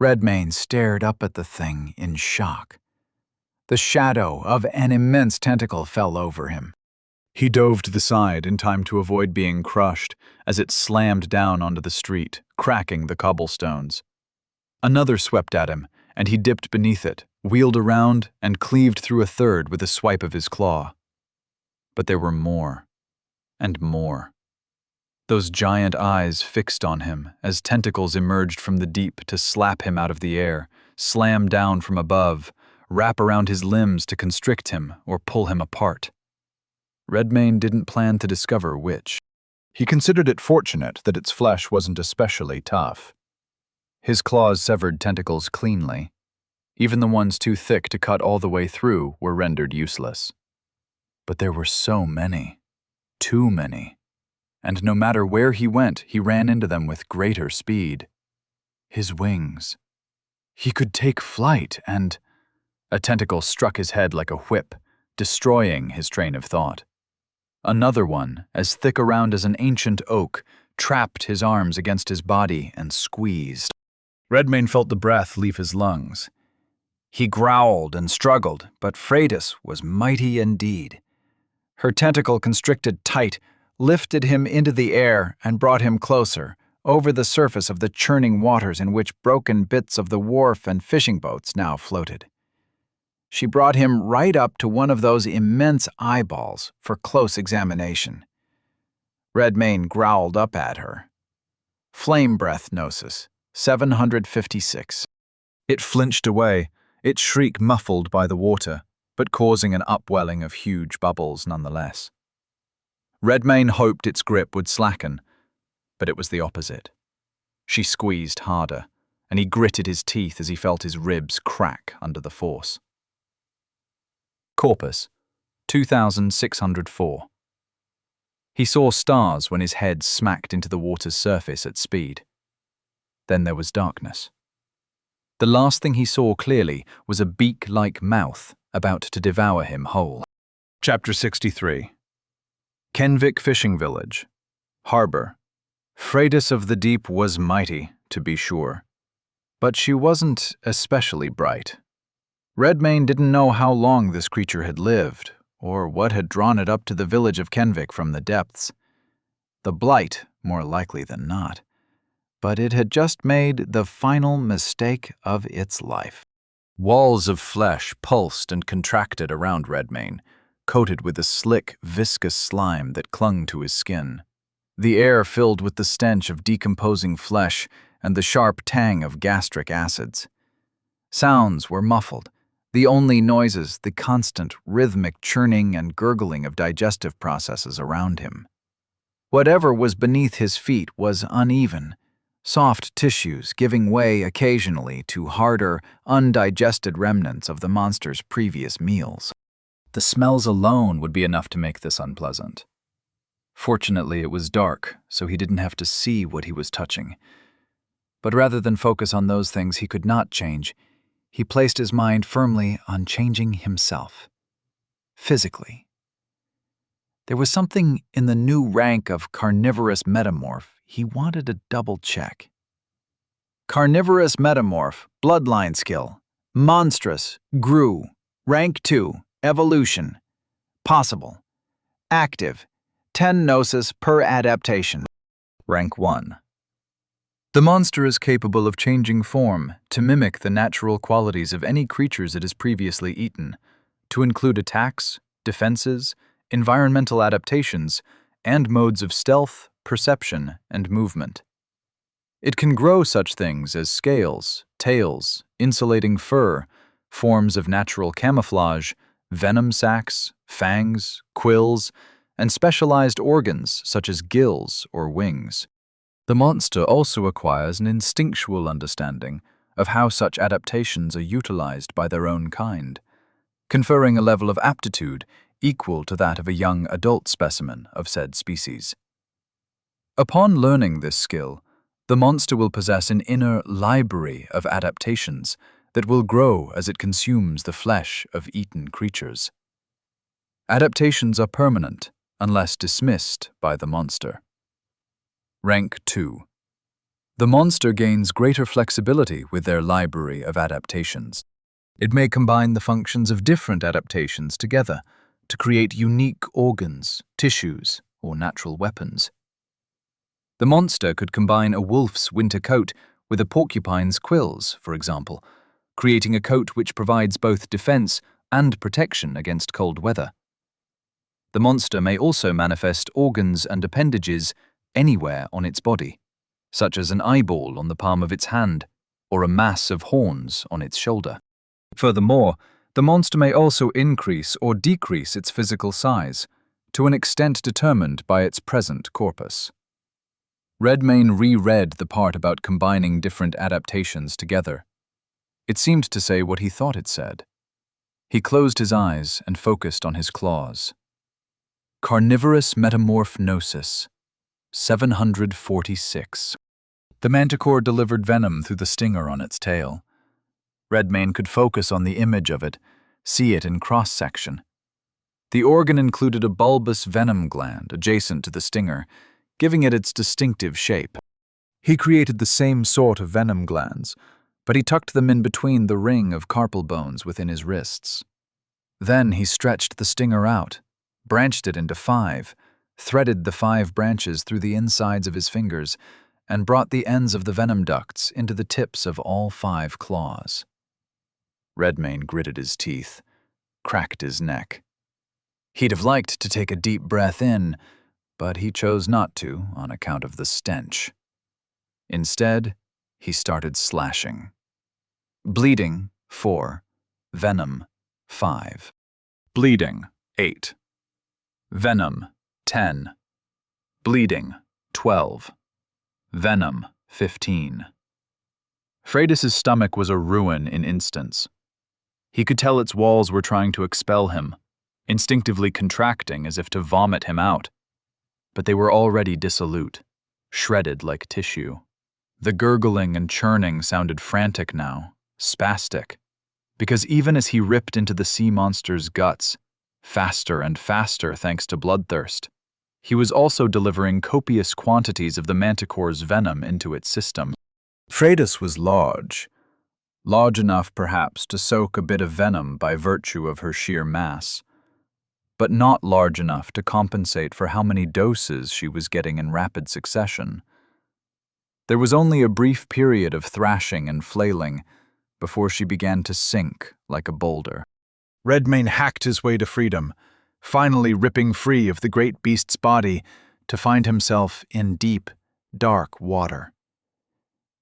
Redmane stared up at the thing in shock. The shadow of an immense tentacle fell over him. He dove to the side in time to avoid being crushed as it slammed down onto the street, cracking the cobblestones. Another swept at him, and he dipped beneath it, wheeled around, and cleaved through a third with a swipe of his claw. But there were more, and more. Those giant eyes fixed on him as tentacles emerged from the deep to slap him out of the air, slam down from above, wrap around his limbs to constrict him or pull him apart. Redmane didn't plan to discover which. He considered it fortunate that its flesh wasn't especially tough. His claws severed tentacles cleanly. Even the ones too thick to cut all the way through were rendered useless. But there were so many. Too many. And no matter where he went, he ran into them with greater speed. His wings. He could take flight and... A tentacle struck his head like a whip, destroying his train of thought. Another one, as thick around as an ancient oak, trapped his arms against his body and squeezed. Redmayne felt the breath leave his lungs. He growled and struggled, but Freydis was mighty indeed. Her tentacle constricted tight, lifted him into the air and brought him closer, over the surface of the churning waters in which broken bits of the wharf and fishing boats now floated. She brought him right up to one of those immense eyeballs for close examination. Redmayne growled up at her. Flame breath gnosis, 756. It flinched away, its shriek muffled by the water, but causing an upwelling of huge bubbles nonetheless. Redmayne hoped its grip would slacken, but it was the opposite. She squeezed harder, and he gritted his teeth as he felt his ribs crack under the force. Corpus, 2604. He saw stars when his head smacked into the water's surface at speed. Then there was darkness. The last thing he saw clearly was a beak-like mouth about to devour him whole. Chapter 63. Kenvik Fishing Village. Harbor. Freydis of the Deep was mighty, to be sure, but she wasn't especially bright. Redmayne didn't know how long this creature had lived, or what had drawn it up to the village of Kenvik from the depths. The blight, more likely than not. But it had just made the final mistake of its life. Walls of flesh pulsed and contracted around Redmayne, coated with a slick, viscous slime that clung to his skin. The air filled with the stench of decomposing flesh and the sharp tang of gastric acids. Sounds were muffled, the only noises the constant, rhythmic churning and gurgling of digestive processes around him. Whatever was beneath his feet was uneven, soft tissues giving way occasionally to harder, undigested remnants of the monster's previous meals. The smells alone would be enough to make this unpleasant. Fortunately, it was dark, so he didn't have to see what he was touching. But rather than focus on those things he could not change, he placed his mind firmly on changing himself. Physically. There was something in the new rank of carnivorous metamorph he wanted to double-check. Carnivorous metamorph, bloodline skill. Monstrous, grew. Rank 2, evolution. Possible. Active, 10 gnosis per adaptation. Rank 1. The monster is capable of changing form to mimic the natural qualities of any creatures it has previously eaten, to include attacks, defenses, environmental adaptations, and modes of stealth, perception, and movement. It can grow such things as scales, tails, insulating fur, forms of natural camouflage, venom sacs, fangs, quills, and specialized organs such as gills or wings. The monster also acquires an instinctual understanding of how such adaptations are utilized by their own kind, conferring a level of aptitude equal to that of a young adult specimen of said species. Upon learning this skill, the monster will possess an inner library of adaptations that will grow as it consumes the flesh of eaten creatures. Adaptations are permanent unless dismissed by the monster. Rank 2. The monster gains greater flexibility with their library of adaptations. It may combine the functions of different adaptations together to create unique organs, tissues, or natural weapons. The monster could combine a wolf's winter coat with a porcupine's quills, for example, creating a coat which provides both defense and protection against cold weather. The monster may also manifest organs and appendages anywhere on its body, such as an eyeball on the palm of its hand or a mass of horns on its shoulder. Furthermore, the monster may also increase or decrease its physical size to an extent determined by its present corpus. Redmayne reread the part about combining different adaptations together. It seemed to say what he thought it said. He closed his eyes and focused on his claws. Carnivorous metamorph gnosis, 746. The manticore delivered venom through the stinger on its tail. Redmayne could focus on the image of it, see it in cross-section. The organ included a bulbous venom gland adjacent to the stinger, giving it its distinctive shape. He created the same sort of venom glands, but he tucked them in between the ring of carpal bones within his wrists. Then he stretched the stinger out, branched it into 5, threaded the 5 branches through the insides of his fingers, and brought the ends of the venom ducts into the tips of all 5 claws. Redmayne gritted his teeth, cracked his neck. He'd have liked to take a deep breath in, but he chose not to on account of the stench. Instead, he started slashing. Bleeding, 4. Venom, 5. Bleeding, 8. Venom, 10. Bleeding, 12. Venom, 15. Freydis's stomach was a ruin in instants. He could tell its walls were trying to expel him, instinctively contracting as if to vomit him out. But they were already dissolute, shredded like tissue. The gurgling and churning sounded frantic now, spastic, because even as he ripped into the sea monster's guts, faster and faster thanks to bloodthirst, he was also delivering copious quantities of the manticore's venom into its system. Freydis was large enough perhaps to soak a bit of venom by virtue of her sheer mass, but not large enough to compensate for how many doses she was getting in rapid succession. There was only a brief period of thrashing and flailing before she began to sink like a boulder. Redmayne hacked his way to freedom, finally ripping free of the great beast's body to find himself in deep, dark water.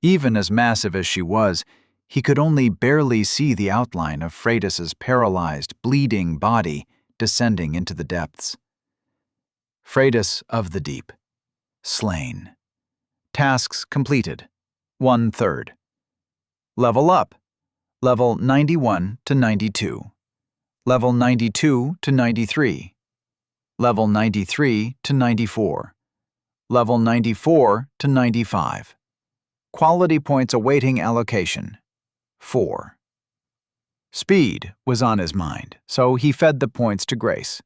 Even as massive as she was, he could only barely see the outline of Freydis's paralyzed, bleeding body descending into the depths. Freydis of the Deep. Slain. Tasks completed. 1/3. Level up. Level 91 to 92. Level 92 to 93. Level 93 to 94. Level 94 to 95. Quality points awaiting allocation. 4. Speed was on his mind, so he fed the points to Grace.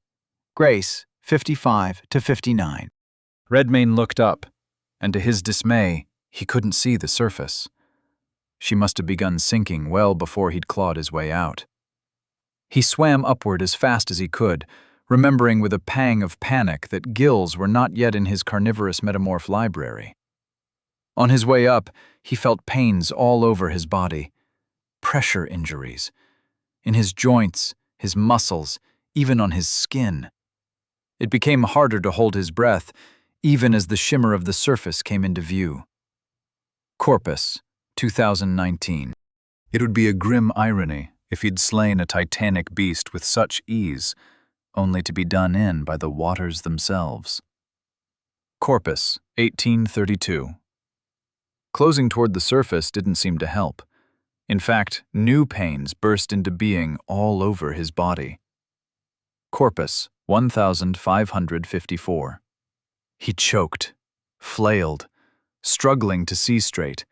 Grace, 55 to 59. Redmayne looked up, and to his dismay, he couldn't see the surface. She must have begun sinking well before he'd clawed his way out. He swam upward as fast as he could, remembering with a pang of panic that gills were not yet in his carnivorous metamorph library. On his way up, he felt pains all over his body, pressure injuries, in his joints, his muscles, even on his skin. It became harder to hold his breath, even as the shimmer of the surface came into view. Corpus, 2019. It would be a grim irony if he'd slain a titanic beast with such ease, only to be done in by the waters themselves. Corpus, 1832. Closing toward the surface didn't seem to help. In fact, new pains burst into being all over his body. Corpus, 1554. He choked, flailed, struggling to see straight.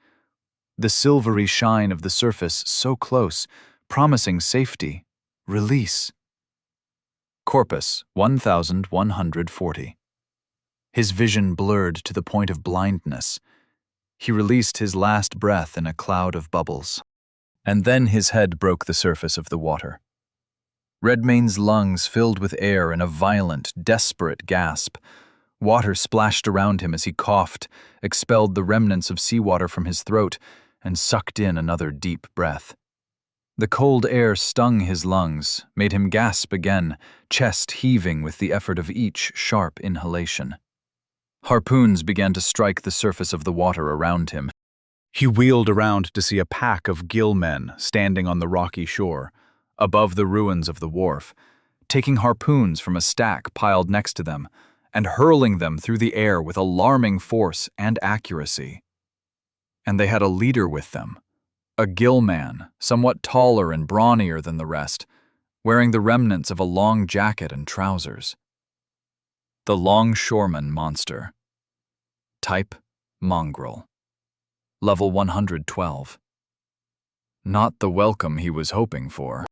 The silvery shine of the surface so close, promising safety, release. Corpus, 1140. His vision blurred to the point of blindness. He released his last breath in a cloud of bubbles. And then his head broke the surface of the water. Redmayne's lungs filled with air in a violent, desperate gasp. Water splashed around him as he coughed, expelled the remnants of seawater from his throat, and sucked in another deep breath. The cold air stung his lungs, made him gasp again, chest heaving with the effort of each sharp inhalation. Harpoons began to strike the surface of the water around him. He wheeled around to see a pack of gill men standing on the rocky shore, above the ruins of the wharf, taking harpoons from a stack piled next to them and hurling them through the air with alarming force and accuracy. And they had a leader with them, a gill man, somewhat taller and brawnier than the rest, wearing the remnants of a long jacket and trousers. The longshoreman monster. Type, mongrel. level 112. Not the welcome he was hoping for.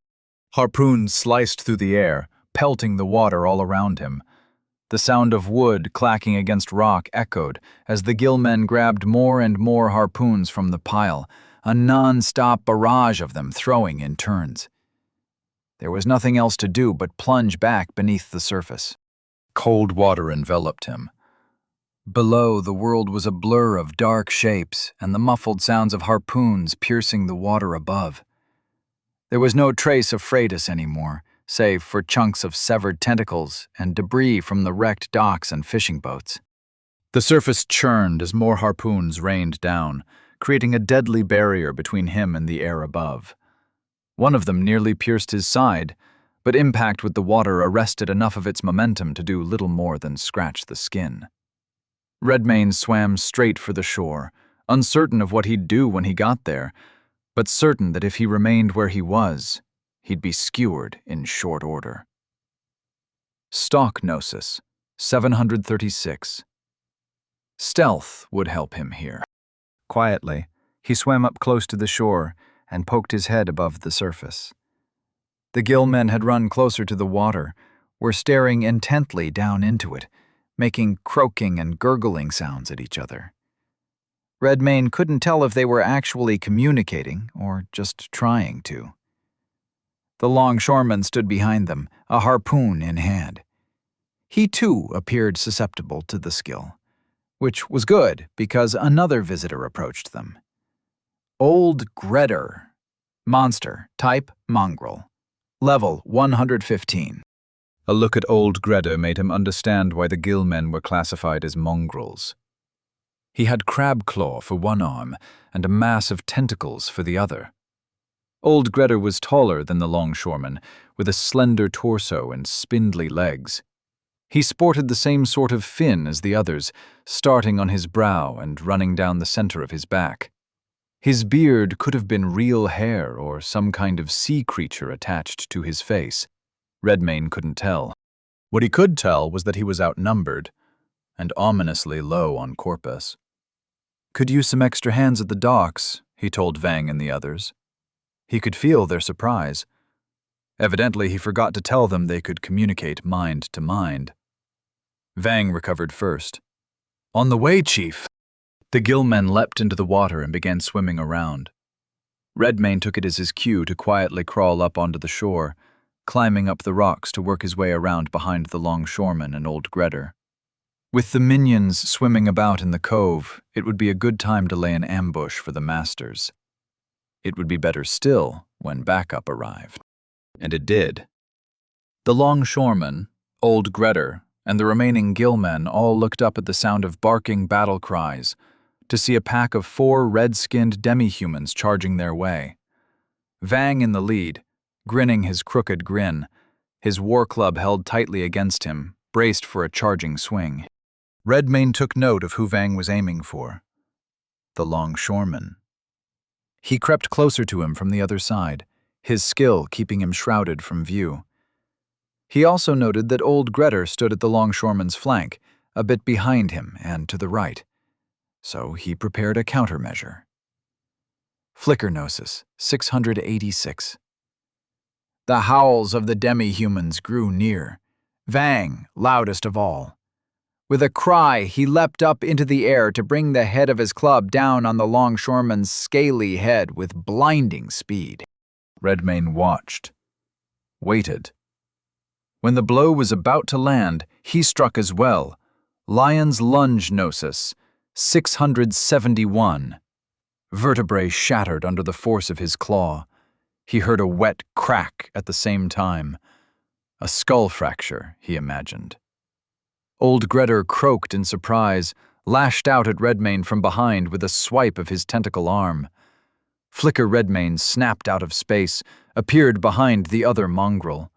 Harpoons sliced through the air, pelting the water all around him. The sound of wood clacking against rock echoed as the gillmen grabbed more and more harpoons from the pile, a non-stop barrage of them throwing in turns. There was nothing else to do but plunge back beneath the surface. Cold water enveloped him. Below, the world was a blur of dark shapes and the muffled sounds of harpoons piercing the water above. There was no trace of Freitas anymore, save for chunks of severed tentacles and debris from the wrecked docks and fishing boats. The surface churned as more harpoons rained down, creating a deadly barrier between him and the air above. One of them nearly pierced his side, but impact with the water arrested enough of its momentum to do little more than scratch the skin. Redmayne swam straight for the shore, uncertain of what he'd do when he got there, but certain that if he remained where he was, he'd be skewered in short order. Stock Gnosis, 736. Stealth would help him here. Quietly, he swam up close to the shore and poked his head above the surface. The gillmen had run closer to the water, were staring intently down into it, making croaking and gurgling sounds at each other. Redmayne couldn't tell if they were actually communicating or just trying to. The longshoreman stood behind them, a harpoon in hand. He too appeared susceptible to the skill, which was good because another visitor approached them. Old Gredder. Monster, type mongrel. Level 115. A look at old Gredder made him understand why the gillmen were classified as mongrels. He had crab claw for one arm and a mass of tentacles for the other. Old Gredder was taller than the longshoreman, with a slender torso and spindly legs. He sported the same sort of fin as the others, starting on his brow and running down the center of his back. His beard could have been real hair or some kind of sea creature attached to his face. Redmayne couldn't tell. What he could tell was that he was outnumbered, and ominously low on corpus. "Could use some extra hands at the docks," he told Vang and the others. He could feel their surprise. Evidently, he forgot to tell them they could communicate mind to mind. Vang recovered first. "On the way, Chief!" The gillmen leapt into the water and began swimming around. Redmayne took it as his cue to quietly crawl up onto the shore, climbing up the rocks to work his way around behind the longshoreman and old Gredder. With the minions swimming about in the cove, it would be a good time to lay an ambush for the masters. It would be better still when backup arrived. And it did. The longshoreman, old Gredder, and the remaining gillmen all looked up at the sound of barking battle cries to see a pack of 4 red-skinned demi-humans charging their way. Vang in the lead, grinning his crooked grin, his war club held tightly against him, braced for a charging swing. Redmayne took note of who Vang was aiming for. The longshoreman. He crept closer to him from the other side, his skill keeping him shrouded from view. He also noted that old Gredder stood at the longshoreman's flank, a bit behind him and to the right. So he prepared a countermeasure. Flicker Gnosis, 686. The howls of the demi-humans grew near, Vang loudest of all. With a cry, he leapt up into the air to bring the head of his club down on the longshoreman's scaly head with blinding speed. Redmayne watched, waited. When the blow was about to land, he struck as well. Lion's Lunge Gnosis, 671. Vertebrae shattered under the force of his claw. He heard a wet crack at the same time. A skull fracture, he imagined. Old Gredder croaked in surprise, lashed out at Redmayne from behind with a swipe of his tentacle arm. Flicker Redmayne snapped out of space, appeared behind the other mongrel.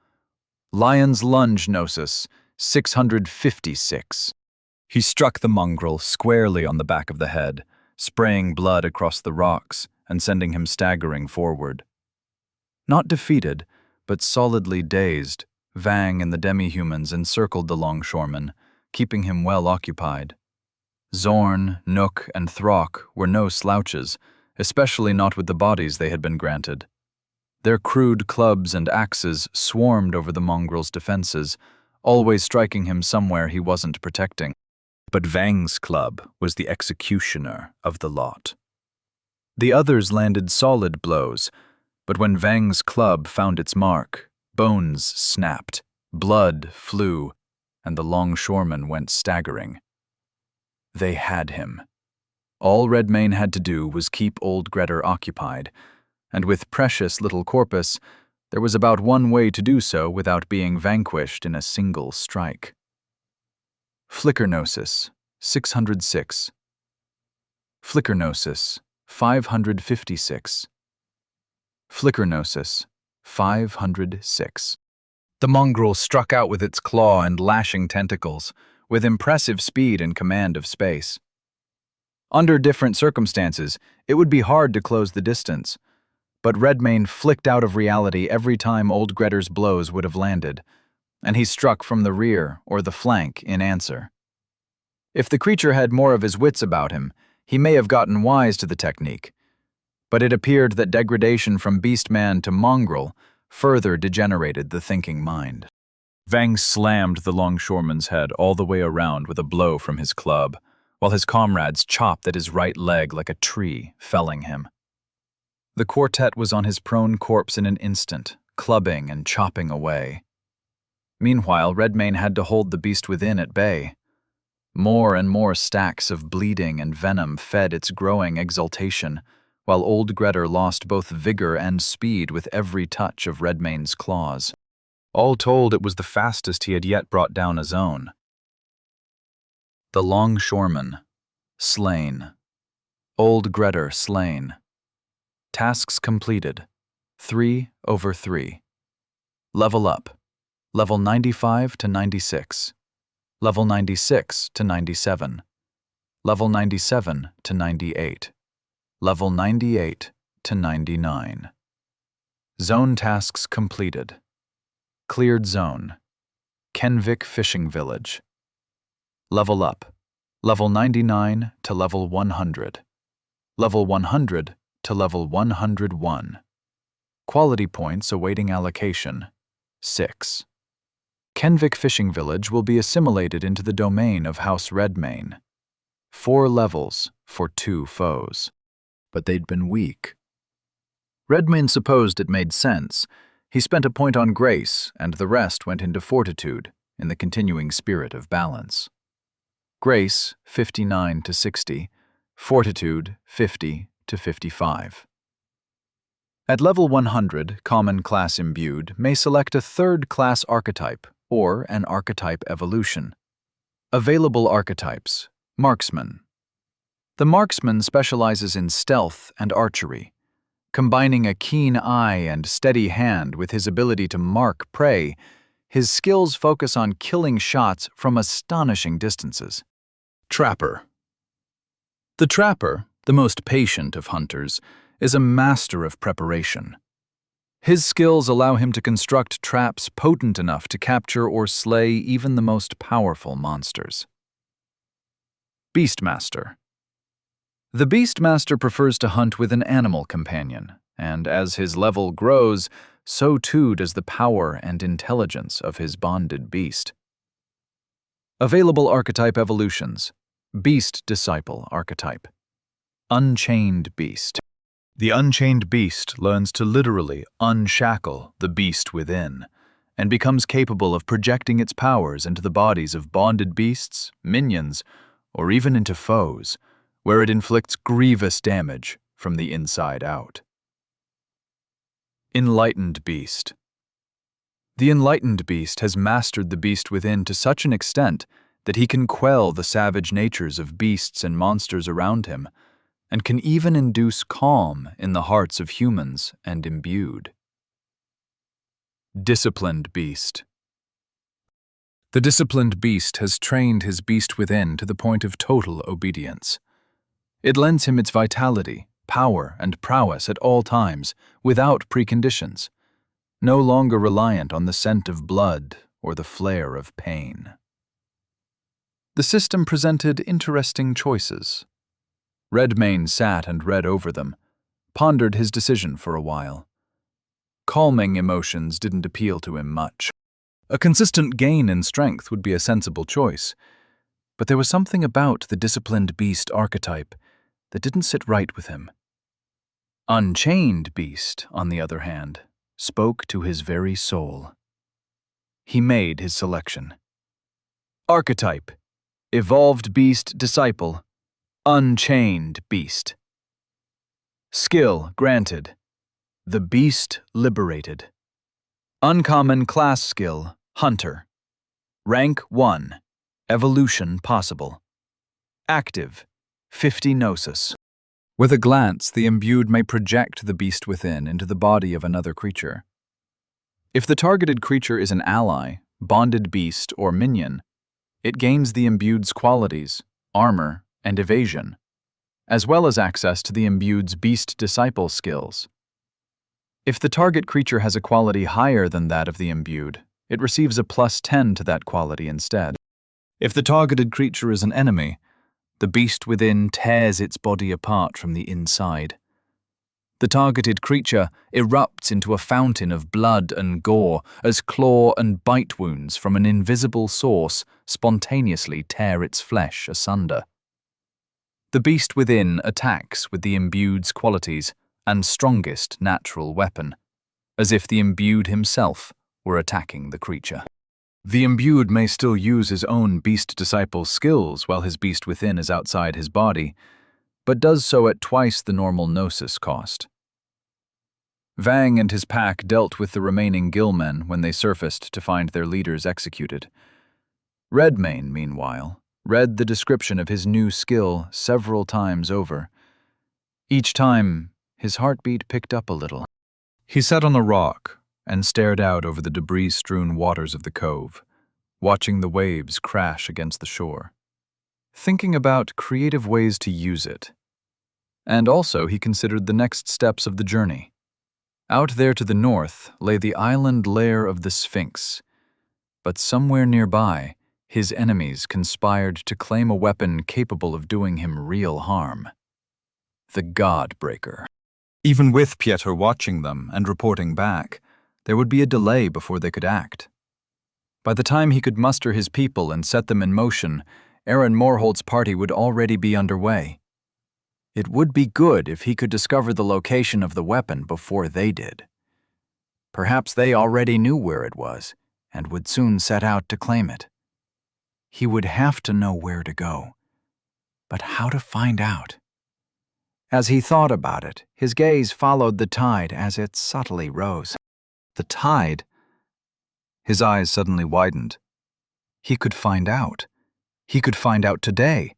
Lion's Lunge Gnosis, 656. He struck the mongrel squarely on the back of the head, spraying blood across the rocks and sending him staggering forward. Not defeated, but solidly dazed, Vang and the demi-humans encircled the longshoreman, keeping him well occupied. Zorn, Nook, and Throck were no slouches, especially not with the bodies they had been granted. Their crude clubs and axes swarmed over the mongrel's defenses, always striking him somewhere he wasn't protecting. But Vang's club was the executioner of the lot. The others landed solid blows, but when Vang's club found its mark, bones snapped, blood flew, and the longshoreman went staggering. They had him. All Redmayne had to do was keep old Grettir occupied, and with precious little corpus, there was about one way to do so without being vanquished in a single strike. Flickernosis, 606. Flickernosis, 556. Flickernosis, 506. The mongrel struck out with its claw and lashing tentacles, with impressive speed and command of space. Under different circumstances, it would be hard to close the distance, but Redmayne flicked out of reality every time old Grettir's blows would have landed, and he struck from the rear or the flank in answer. If the creature had more of his wits about him, he may have gotten wise to the technique, but it appeared that degradation from beastman to mongrel further degenerated the thinking mind. Vang slammed the longshoreman's head all the way around with a blow from his club, while his comrades chopped at his right leg like a tree, felling him. The quartet was on his prone corpse in an instant, clubbing and chopping away. Meanwhile, Redmayne had to hold the beast within at bay. More and more stacks of bleeding and venom fed its growing exultation, while old Grettir lost both vigor and speed with every touch of Redmayne's claws. All told, it was the fastest he had yet brought down a zone. The longshoreman, slain. Old Grettir slain. Tasks completed, 3/3. Level up, level 95 to 96. Level 96 to 97. Level 97 to 98. Level 98 to 99. Zone tasks completed. Cleared zone. Kenvik Fishing Village. Level up. Level 99 to level 100. Level 100 to level 101. Quality points awaiting allocation, 6. Kenvik Fishing Village will be assimilated into the domain of House Redmayne. 4 levels for 2 foes. But they'd been weak. Redmayne supposed it made sense. He spent a point on grace, and the rest went into fortitude, in the continuing spirit of balance. Grace, 59 to 60. Fortitude, 50 to 55. At level 100, Common Class Imbued may select a 3rd class archetype, or an archetype evolution. Available archetypes: Marksman. The Marksman specializes in stealth and archery. Combining a keen eye and steady hand with his ability to mark prey, his skills focus on killing shots from astonishing distances. Trapper. The Trapper, the most patient of hunters, is a master of preparation. His skills allow him to construct traps potent enough to capture or slay even the most powerful monsters. Beastmaster. The Beastmaster prefers to hunt with an animal companion, and as his level grows, so too does the power and intelligence of his bonded beast. Available archetype evolutions: Beast Disciple archetype. Unchained Beast. The Unchained Beast learns to literally unshackle the beast within, and becomes capable of projecting its powers into the bodies of bonded beasts, minions, or even into foes, where it inflicts grievous damage from the inside out. Enlightened Beast. The Enlightened Beast has mastered the beast within to such an extent that he can quell the savage natures of beasts and monsters around him, and can even induce calm in the hearts of humans and imbued. Disciplined Beast. The Disciplined Beast has trained his beast within to the point of total obedience. It lends him its vitality, power, and prowess at all times, without preconditions, no longer reliant on the scent of blood or the flare of pain. The system presented interesting choices. Redmayne sat and read over them, pondered his decision for a while. Calming emotions didn't appeal to him much. A consistent gain in strength would be a sensible choice, but there was something about the disciplined beast archetype that didn't sit right with him. Unchained beast, on the other hand, spoke to his very soul. He made his selection. Archetype: Evolved Beast Disciple, Unchained Beast. Skill granted: The Beast Liberated. Uncommon class skill: Hunter. Rank 1, Evolution possible. Active: 50 Gnosis. With a glance, the imbued may project the beast within into the body of another creature. If the targeted creature is an ally, bonded beast, or minion, it gains the imbued's qualities, armor, and evasion, as well as access to the imbued's beast disciple skills. If the target creature has a quality higher than that of the imbued, it receives a +10 to that quality instead. If the targeted creature is an enemy, the beast within tears its body apart from the inside. The targeted creature erupts into a fountain of blood and gore as claw and bite wounds from an invisible source spontaneously tear its flesh asunder. The beast within attacks with the imbued's qualities and strongest natural weapon, as if the imbued himself were attacking the creature. The imbued may still use his own beast disciple skills while his beast within is outside his body, but does so at twice the normal gnosis cost. Vang and his pack dealt with the remaining gillmen when they surfaced to find their leaders executed. Redmayne, meanwhile, read the description of his new skill several times over. Each time, his heartbeat picked up a little. He sat on a rock and stared out over the debris-strewn waters of the cove, watching the waves crash against the shore, thinking about creative ways to use it. And also he considered the next steps of the journey. Out there to the north lay the island lair of the Sphinx, but somewhere nearby, his enemies conspired to claim a weapon capable of doing him real harm: the Godbreaker. Even with Pieter watching them and reporting back, there would be a delay before they could act. By the time he could muster his people and set them in motion, Aaron Morholt's party would already be underway. It would be good if he could discover the location of the weapon before they did. Perhaps they already knew where it was and would soon set out to claim it. He would have to know where to go, but how to find out? As he thought about it, his gaze followed the tide as it subtly rose. The tide? His eyes suddenly widened. He could find out. He could find out today.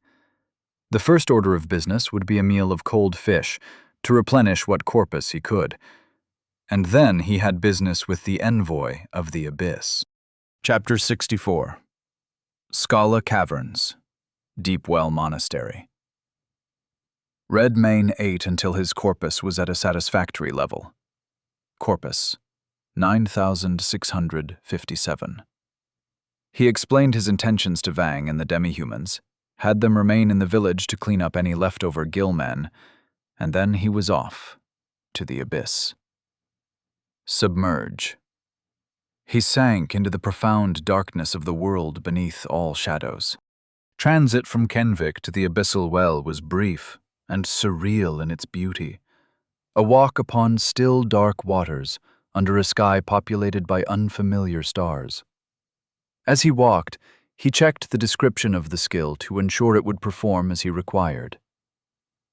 The first order of business would be a meal of cold fish, to replenish what corpus he could. And then he had business with the envoy of the abyss. Chapter 64. Scala Caverns, Deepwell Monastery. Redmayne ate until his corpus was at a satisfactory level. Corpus: 9,657. He explained his intentions to Vang and the demi-humans, had them remain in the village to clean up any leftover gillmen, and then he was off to the abyss. Submerge. He sank into the profound darkness of the world beneath all shadows. Transit from Kenvik to the abyssal well was brief and surreal in its beauty. A walk upon still dark waters, under a sky populated by unfamiliar stars. As he walked, he checked the description of the skill to ensure it would perform as he required.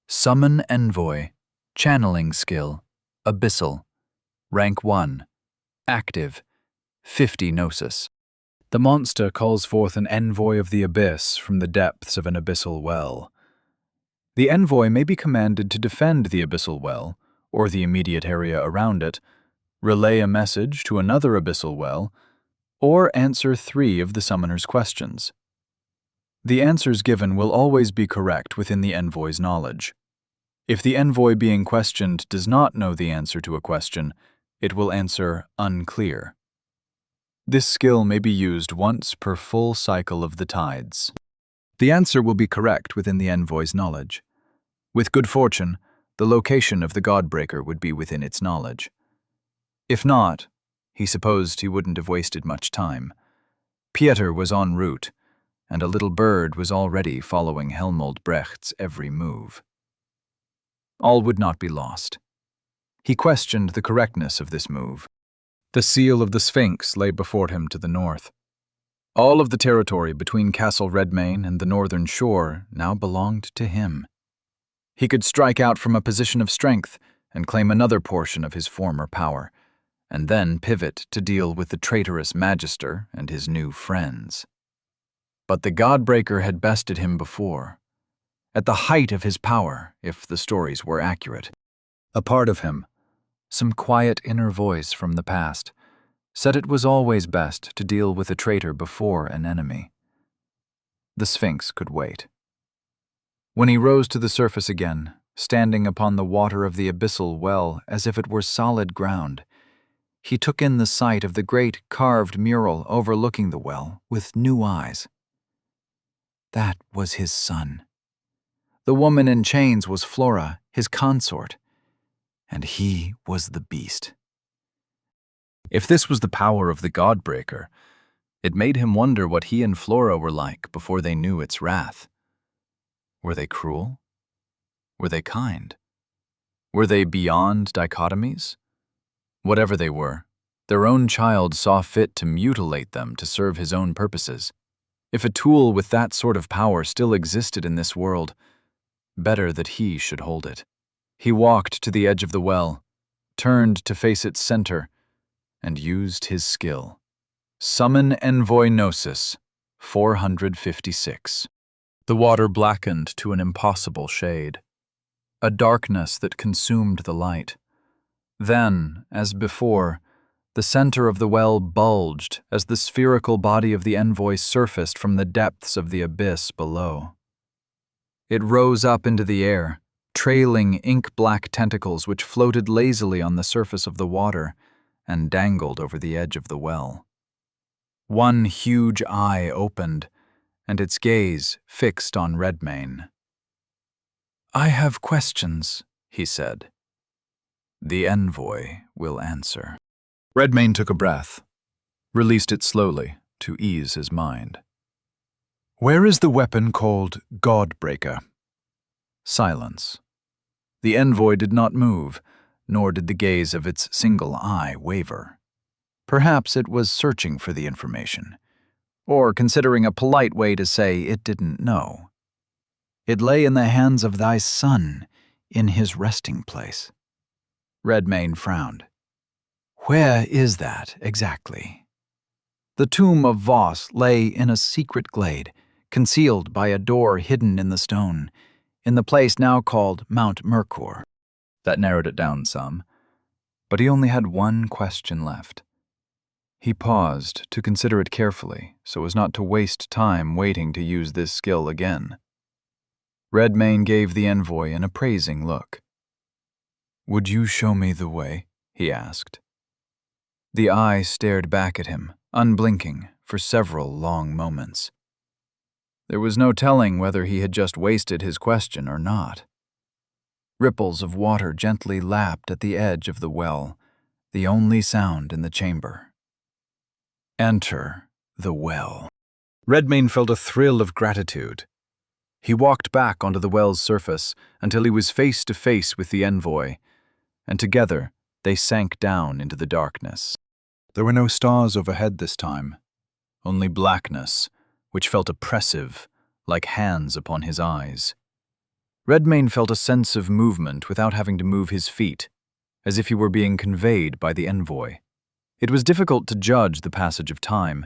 Summon Envoy, Channeling Skill, Abyssal, Rank 1, Active, 50 Gnosis. The monster calls forth an envoy of the abyss from the depths of an abyssal well. The envoy may be commanded to defend the abyssal well, or the immediate area around it, relay a message to another abyssal well, or answer 3 of the summoner's questions. The answers given will always be correct within the envoy's knowledge. If the envoy being questioned does not know the answer to a question, it will answer unclear. This skill may be used once per full cycle of the tides. The answer will be correct within the envoy's knowledge. With good fortune, the location of the Godbreaker would be within its knowledge. If not, he supposed he wouldn't have wasted much time. Pieter was en route, and a little bird was already following Helmold Brecht's every move. All would not be lost. He questioned the correctness of this move. The seal of the Sphinx lay before him to the north. All of the territory between Castle Redmane and the northern shore now belonged to him. He could strike out from a position of strength and claim another portion of his former power, and then pivot to deal with the traitorous Magister and his new friends. But the Godbreaker had bested him before, at the height of his power, if the stories were accurate. A part of him, some quiet inner voice from the past, said it was always best to deal with a traitor before an enemy. The Sphinx could wait. When he rose to the surface again, standing upon the water of the abyssal well as if it were solid ground, he took in the sight of the great carved mural overlooking the well with new eyes. That was his son. The woman in chains was Flora, his consort, and he was the beast. If this was the power of the Godbreaker, it made him wonder what he and Flora were like before they knew its wrath. Were they cruel? Were they kind? Were they beyond dichotomies? Whatever they were, their own child saw fit to mutilate them to serve his own purposes. If a tool with that sort of power still existed in this world, better that he should hold it. He walked to the edge of the well, turned to face its center, and used his skill. Summon Envoy Gnosis, 456. The water blackened to an impossible shade, a darkness that consumed the light. Then, as before, the center of the well bulged as the spherical body of the envoy surfaced from the depths of the abyss below. It rose up into the air, trailing ink-black tentacles which floated lazily on the surface of the water and dangled over the edge of the well. One huge eye opened, and its gaze fixed on Redmane. "I have questions," he said. "The envoy will answer." Redmane took a breath, released it slowly to ease his mind. "Where is the weapon called Godbreaker?" Silence. The envoy did not move, nor did the gaze of its single eye waver. Perhaps it was searching for the information, or considering a polite way to say it didn't know. "It lay in the hands of thy son, in his resting place." Redmane frowned. "Where is that, exactly?" The tomb of Voss lay in a secret glade, concealed by a door hidden in the stone, in the place now called Mount Mercor. That narrowed it down some, but he only had one question left. He paused to consider it carefully so as not to waste time waiting to use this skill again. Redmane gave the envoy an appraising look. "Would you show me the way?" he asked. The eye stared back at him, unblinking, for several long moments. There was no telling whether he had just wasted his question or not. Ripples of water gently lapped at the edge of the well, the only sound in the chamber. Enter the well. Redmane felt a thrill of gratitude. He walked back onto the well's surface until he was face to face with the envoy, and together they sank down into the darkness. There were no stars overhead this time, only blackness, which felt oppressive, like hands upon his eyes. Redmane felt a sense of movement without having to move his feet, as if he were being conveyed by the envoy. It was difficult to judge the passage of time,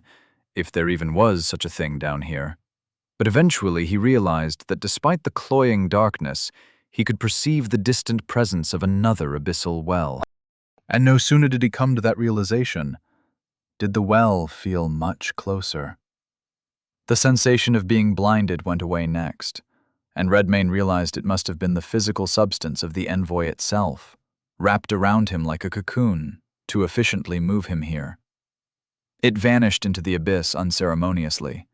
if there even was such a thing down here, but eventually he realized that despite the cloying darkness, he could perceive the distant presence of another abyssal well. And no sooner did he come to that realization, did the well feel much closer. The sensation of being blinded went away next, and Redmane realized it must have been the physical substance of the envoy itself, wrapped around him like a cocoon, to efficiently move him here. It vanished into the abyss unceremoniously,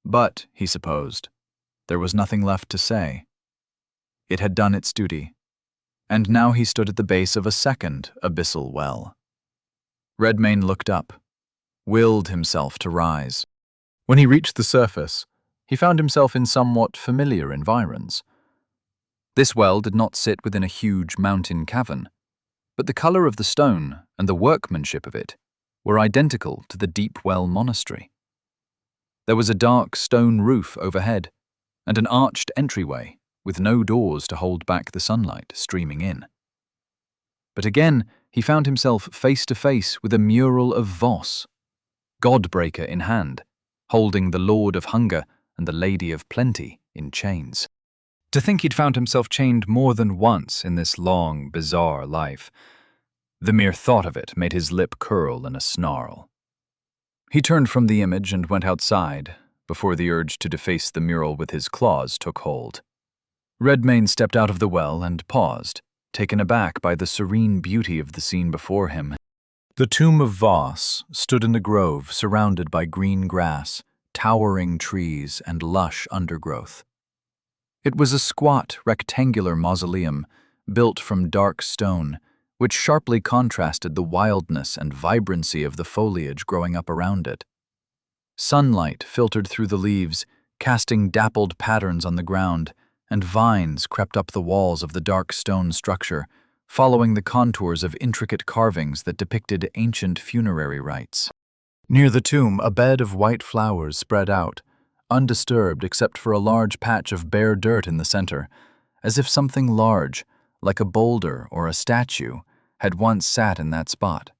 but, he supposed, There was nothing left to say. It had done its duty, and now he stood at the base of a second abyssal well. Redmayne looked up, willed himself to rise. When he reached the surface, he found himself in somewhat familiar environs. This well did not sit within a huge mountain cavern, but the color of the stone and the workmanship of it were identical to the Deep Well Monastery. There was a dark stone roof overhead, and an arched entryway with no doors to hold back the sunlight streaming in. But again, he found himself face to face with a mural of Voss, Godbreaker in hand, holding the Lord of Hunger and the Lady of Plenty in chains. To think he'd found himself chained more than once in this long, bizarre life. The mere thought of it made his lip curl in a snarl. He turned from the image and went outside, before the urge to deface the mural with his claws took hold. Redmayne stepped out of the well and paused, taken aback by the serene beauty of the scene before him. The tomb of Voss stood in the grove surrounded by green grass, towering trees, and lush undergrowth. It was a squat, rectangular mausoleum built from dark stone, which sharply contrasted the wildness and vibrancy of the foliage growing up around it. Sunlight filtered through the leaves, casting dappled patterns on the ground, and vines crept up the walls of the dark stone structure, following the contours of intricate carvings that depicted ancient funerary rites. Near the tomb, a bed of white flowers spread out, undisturbed except for a large patch of bare dirt in the center, as if something large, like a boulder or a statue, had once sat in that spot.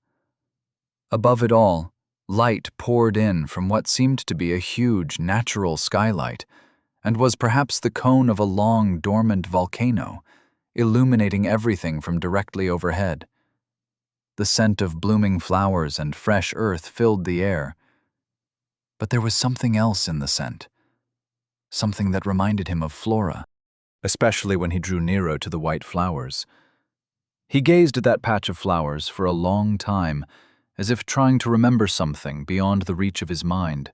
Above it all, light poured in from what seemed to be a huge natural skylight, and was perhaps the cone of a long, dormant volcano, illuminating everything from directly overhead. The scent of blooming flowers and fresh earth filled the air. But there was something else in the scent, something that reminded him of Flora, especially when he drew nearer to the white flowers. He gazed at that patch of flowers for a long time, as if trying to remember something beyond the reach of his mind.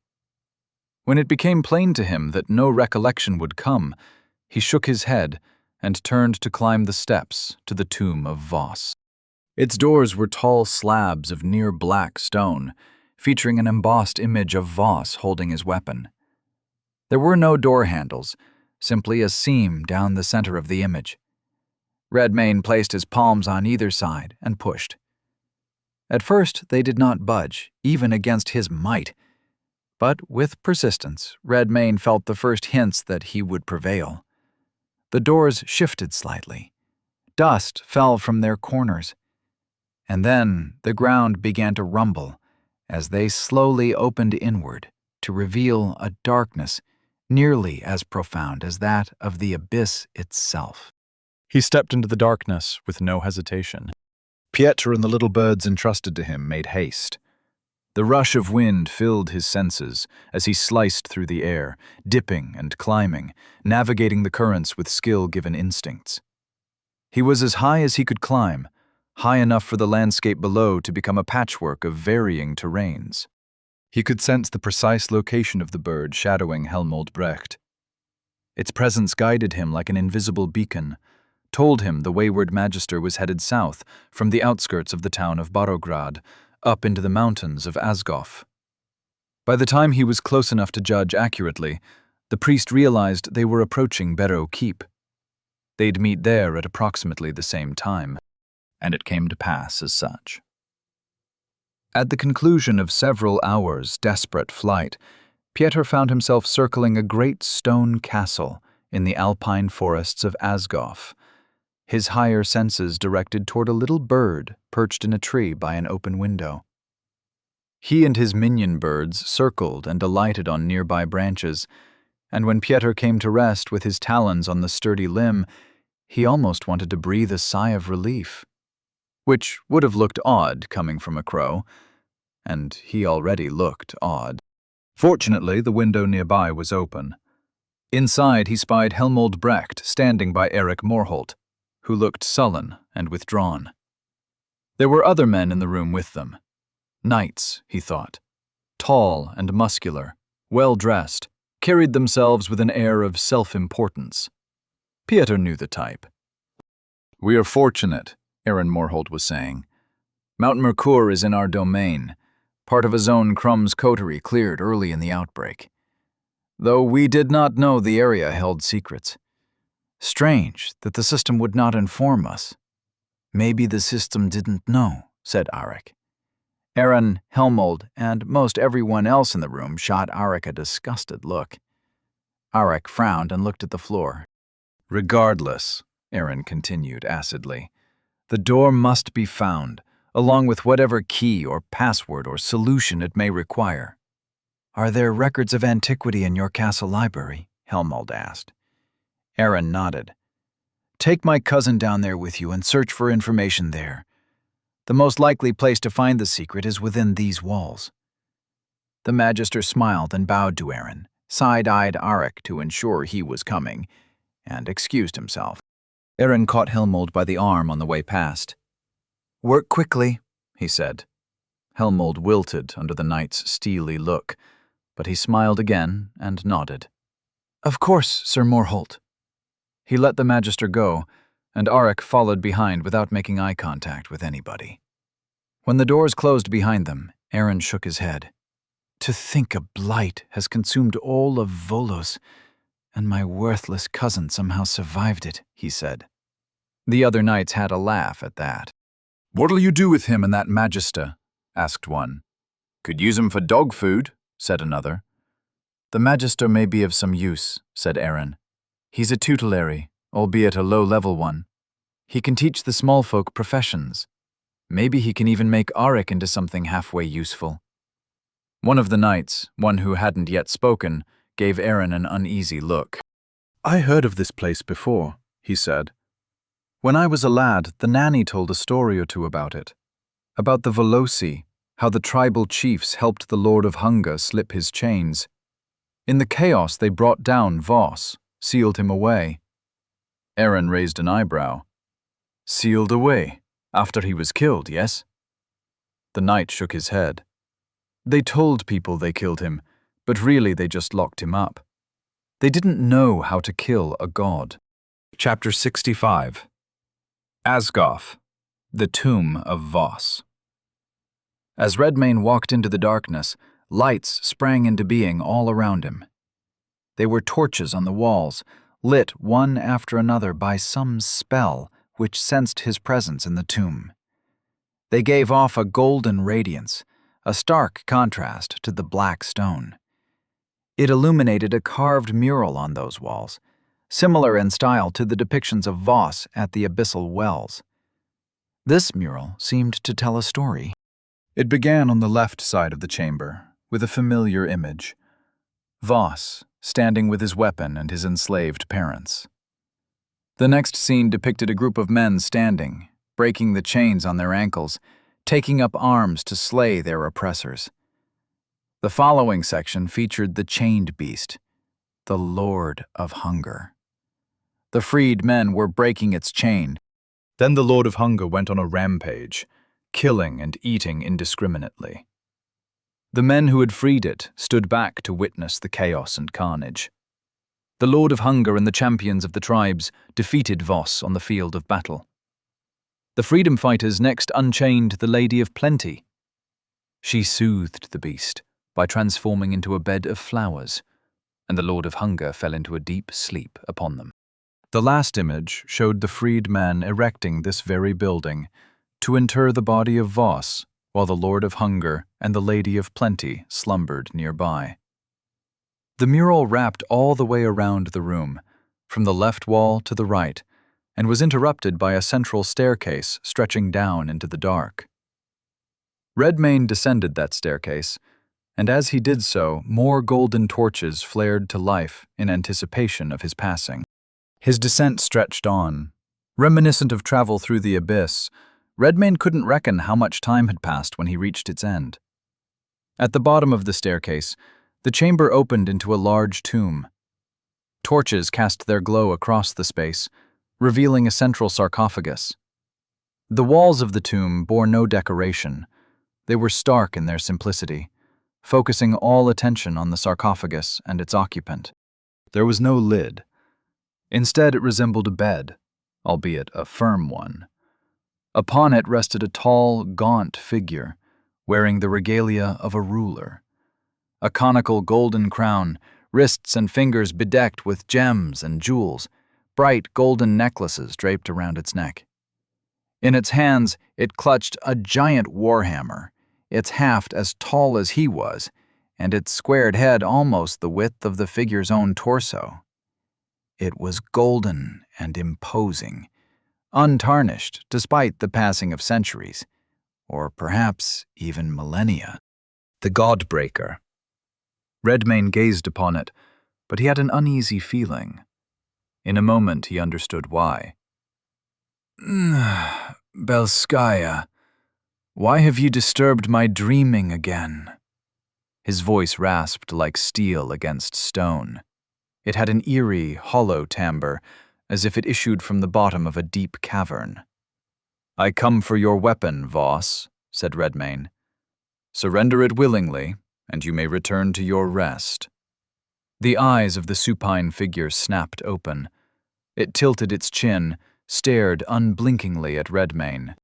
When it became plain to him that no recollection would come, he shook his head and turned to climb the steps to the tomb of Voss. Its doors were tall slabs of near black stone, featuring an embossed image of Voss holding his weapon. There were no door handles, simply a seam down the center of the image. Redmayne placed his palms on either side and pushed. At first, they did not budge, even against his might. But with persistence, Redmayne felt the first hints that he would prevail. The doors shifted slightly. Dust fell from their corners. And then the ground began to rumble as they slowly opened inward to reveal a darkness nearly as profound as that of the abyss itself. He stepped into the darkness with no hesitation. Pietro and the little birds entrusted to him made haste. The rush of wind filled his senses as he sliced through the air, dipping and climbing, navigating the currents with skill-given instincts. He was as high as he could climb, high enough for the landscape below to become a patchwork of varying terrains. He could sense the precise location of the bird shadowing Helmold Brecht. Its presence guided him like an invisible beacon, told him the wayward magister was headed south from the outskirts of the town of Barograd, up into the mountains of Asgoff. By the time he was close enough to judge accurately, the priest realized they were approaching Barrow Keep. They'd meet there at approximately the same time, and it came to pass as such. At the conclusion of several hours' desperate flight, Pieter found himself circling a great stone castle in the alpine forests of Asgoff, his higher senses directed toward a little bird perched in a tree by an open window. He and his minion birds circled and alighted on nearby branches, and when Pieter came to rest with his talons on the sturdy limb, he almost wanted to breathe a sigh of relief, which would have looked odd coming from a crow, and he already looked odd. Fortunately, the window nearby was open. Inside, he spied Helmold Brecht standing by Eric Morholt, who looked sullen and withdrawn. There were other men in the room with them. Knights, he thought. Tall and muscular, well-dressed, carried themselves with an air of self-importance. Pieter knew the type. "We are fortunate," Aaron Morholt was saying. "Mount Mercure is in our domain, part of a zone Crumb's coterie cleared early in the outbreak. Though we did not know the area held secrets. Strange that the system would not inform us. Maybe the system didn't know, said Arik. Aaron, Helmold, and most everyone else in the room shot Arik a disgusted look. Arik frowned and looked at the floor. "Regardless," Aaron continued acidly, "the door must be found, along with whatever key or password or solution it may require." Are there records of antiquity in your castle library? Helmold asked. Aaron nodded. Take my cousin down there with you and search for information there. The most likely place to find the secret is within these walls. The Magister smiled and bowed to Aaron, side-eyed Arik to ensure he was coming, and excused himself. Aaron caught Helmold by the arm on the way past. "Work quickly," he said. Helmold wilted under the knight's steely look, but he smiled again and nodded. "Of course, Sir Morholt." He let the Magister go, and Arik followed behind without making eye contact with anybody. When the doors closed behind them, Aaron shook his head. To think a blight has consumed all of Volos, and my worthless cousin somehow survived it, he said. The other knights had a laugh at that. "What'll you do with him and that Magister?" asked one. "Could use him for dog food," said another. "The Magister may be of some use," said Aaron. "He's a tutelary, albeit a low-level one. He can teach the small folk professions. Maybe he can even make Arik into something halfway useful." One of the knights, one who hadn't yet spoken, gave Aaron an uneasy look. "I heard of this place before," he said. "When I was a lad, the nanny told a story or two about it. About the Volosi, how the tribal chiefs helped the Lord of Hunger slip his chains. In the chaos they brought down Voss, sealed him away." Aaron raised an eyebrow. "Sealed away? After he was killed, yes?" The knight shook his head. "They told people they killed him, but really they just locked him up. They didn't know how to kill a god." Chapter 65. Asgoth, the Tomb of Voss. As Redmayne walked into the darkness, lights sprang into being all around him. They were torches on the walls, lit one after another by some spell which sensed his presence in the tomb. They gave off a golden radiance, a stark contrast to the black stone. It illuminated a carved mural on those walls, similar in style to the depictions of Voss at the Abyssal Wells. This mural seemed to tell a story. It began on the left side of the chamber, with a familiar image. Voss, standing with his weapon and his enslaved parents. The next scene depicted a group of men standing, breaking the chains on their ankles, taking up arms to slay their oppressors. The following section featured the chained beast, the Lord of Hunger. The freed men were breaking its chain. Then the Lord of Hunger went on a rampage, killing and eating indiscriminately. The men who had freed it stood back to witness the chaos and carnage. The Lord of Hunger and the champions of the tribes defeated Voss on the field of battle. The freedom fighters next unchained the Lady of Plenty. She soothed the beast by transforming into a bed of flowers, and the Lord of Hunger fell into a deep sleep upon them. The last image showed the freed men erecting this very building to inter the body of Voss, while the Lord of Hunger and the Lady of Plenty slumbered nearby. The mural wrapped all the way around the room, from the left wall to the right, and was interrupted by a central staircase stretching down into the dark. Redmayne descended that staircase, and as he did so, more golden torches flared to life in anticipation of his passing. His descent stretched on. Reminiscent of travel through the abyss, Redmayne couldn't reckon how much time had passed when he reached its end. At the bottom of the staircase, the chamber opened into a large tomb. Torches cast their glow across the space, revealing a central sarcophagus. The walls of the tomb bore no decoration. They were stark in their simplicity, focusing all attention on the sarcophagus and its occupant. There was no lid. Instead, it resembled a bed, albeit a firm one. Upon it rested a tall, gaunt figure, wearing the regalia of a ruler. A conical golden crown, wrists and fingers bedecked with gems and jewels, bright golden necklaces draped around its neck. In its hands, it clutched a giant warhammer, its haft as tall as he was, and its squared head almost the width of the figure's own torso. It was golden and imposing, untarnished despite the passing of centuries, or perhaps even millennia. The Godbreaker. Redmayne gazed upon it, but he had an uneasy feeling. In a moment he understood why. Belskaya, why have you disturbed my dreaming again? His voice rasped like steel against stone. It had an eerie, hollow timbre, as if it issued from the bottom of a deep cavern. I come for your weapon, Voss, said Redmayne. Surrender it willingly, and you may return to your rest. The eyes of the supine figure snapped open. It tilted its chin, stared unblinkingly at Redmayne.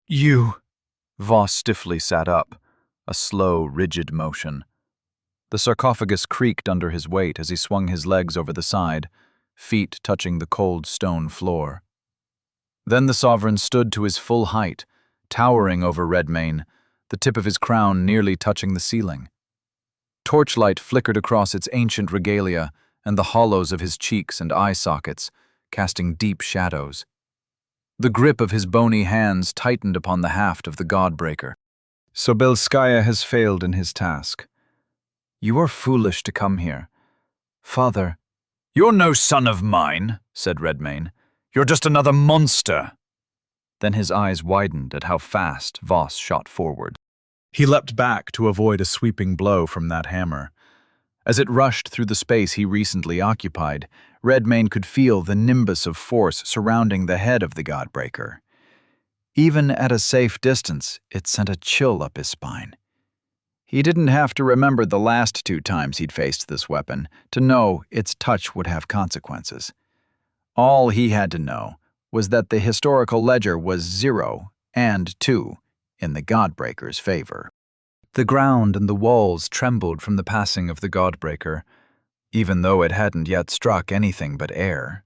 You! Voss stiffly sat up, a slow, rigid motion. The sarcophagus creaked under his weight as he swung his legs over the side, feet touching the cold stone floor. Then the sovereign stood to his full height, towering over Redmayne, the tip of his crown nearly touching the ceiling. Torchlight flickered across its ancient regalia and the hollows of his cheeks and eye sockets, casting deep shadows. The grip of his bony hands tightened upon the haft of the Godbreaker. So Belskaya has failed in his task. You are foolish to come here. Father, you're no son of mine, said Redmayne. You're just another monster. Then his eyes widened at how fast Voss shot forward. He leapt back to avoid a sweeping blow from that hammer. As it rushed through the space he recently occupied, Redmayne could feel the nimbus of force surrounding the head of the Godbreaker. Even at a safe distance, it sent a chill up his spine. He didn't have to remember the last 2 times he'd faced this weapon to know its touch would have consequences. All he had to know was that the historical ledger was 0 and 2 in the Godbreaker's favor. The ground and the walls trembled from the passing of the Godbreaker, even though it hadn't yet struck anything but air.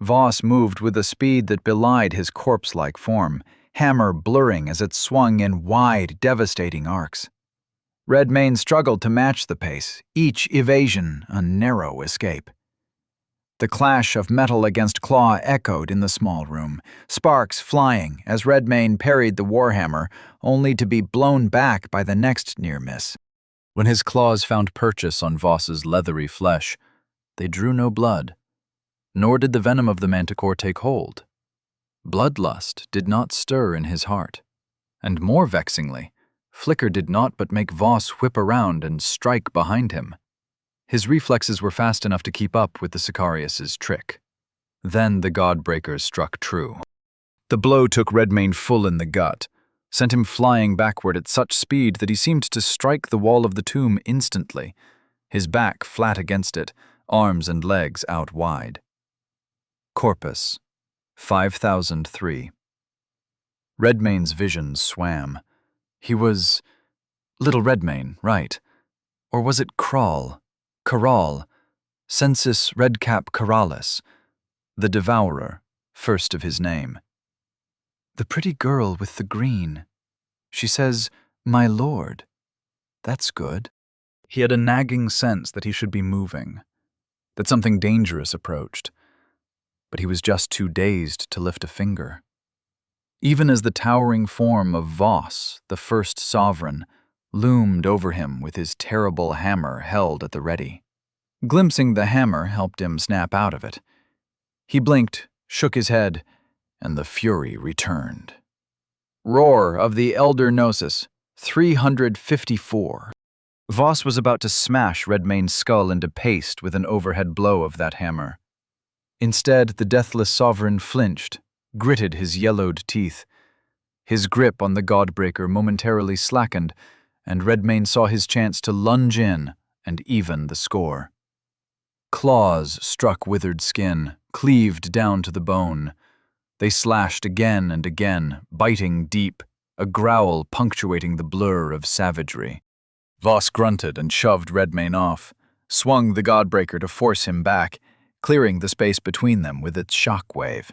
Voss moved with a speed that belied his corpse-like form, hammer blurring as it swung in wide, devastating arcs. Redmayne struggled to match the pace, each evasion a narrow escape. The clash of metal against claw echoed in the small room, sparks flying as Redmayne parried the warhammer, only to be blown back by the next near miss. When his claws found purchase on Voss's leathery flesh, they drew no blood, nor did the venom of the manticore take hold. Bloodlust did not stir in his heart, and more vexingly, flicker did not but make Voss whip around and strike behind him. His reflexes were fast enough to keep up with the Sicarius's trick. Then the Godbreaker struck true. The blow took Redmayne full in the gut, sent him flying backward at such speed that he seemed to strike the wall of the tomb instantly, his back flat against it, arms and legs out wide. Corpus, 5003. Redmayne's vision swam. He was Little Redmayne, right. Or was it Kral? Caral, Census Redcap Caralis, the Devourer, first of his name. The pretty girl with the green. She says, "My lord." That's good. He had a nagging sense that he should be moving, that something dangerous approached, but he was just too dazed to lift a finger. Even as the towering form of Voss, the first sovereign, loomed over him with his terrible hammer held at the ready. Glimpsing the hammer helped him snap out of it. He blinked, shook his head, and the fury returned. Roar of the Elder Gnosis, 354. Voss was about to smash Redmayne's skull into paste with an overhead blow of that hammer. Instead, the deathless sovereign flinched, gritted his yellowed teeth. His grip on the Godbreaker momentarily slackened, and Redmayne saw his chance to lunge in and even the score. Claws struck withered skin, cleaved down to the bone. They slashed again and again, biting deep, a growl punctuating the blur of savagery. Voss grunted and shoved Redmayne off, swung the Godbreaker to force him back, clearing the space between them with its shockwave.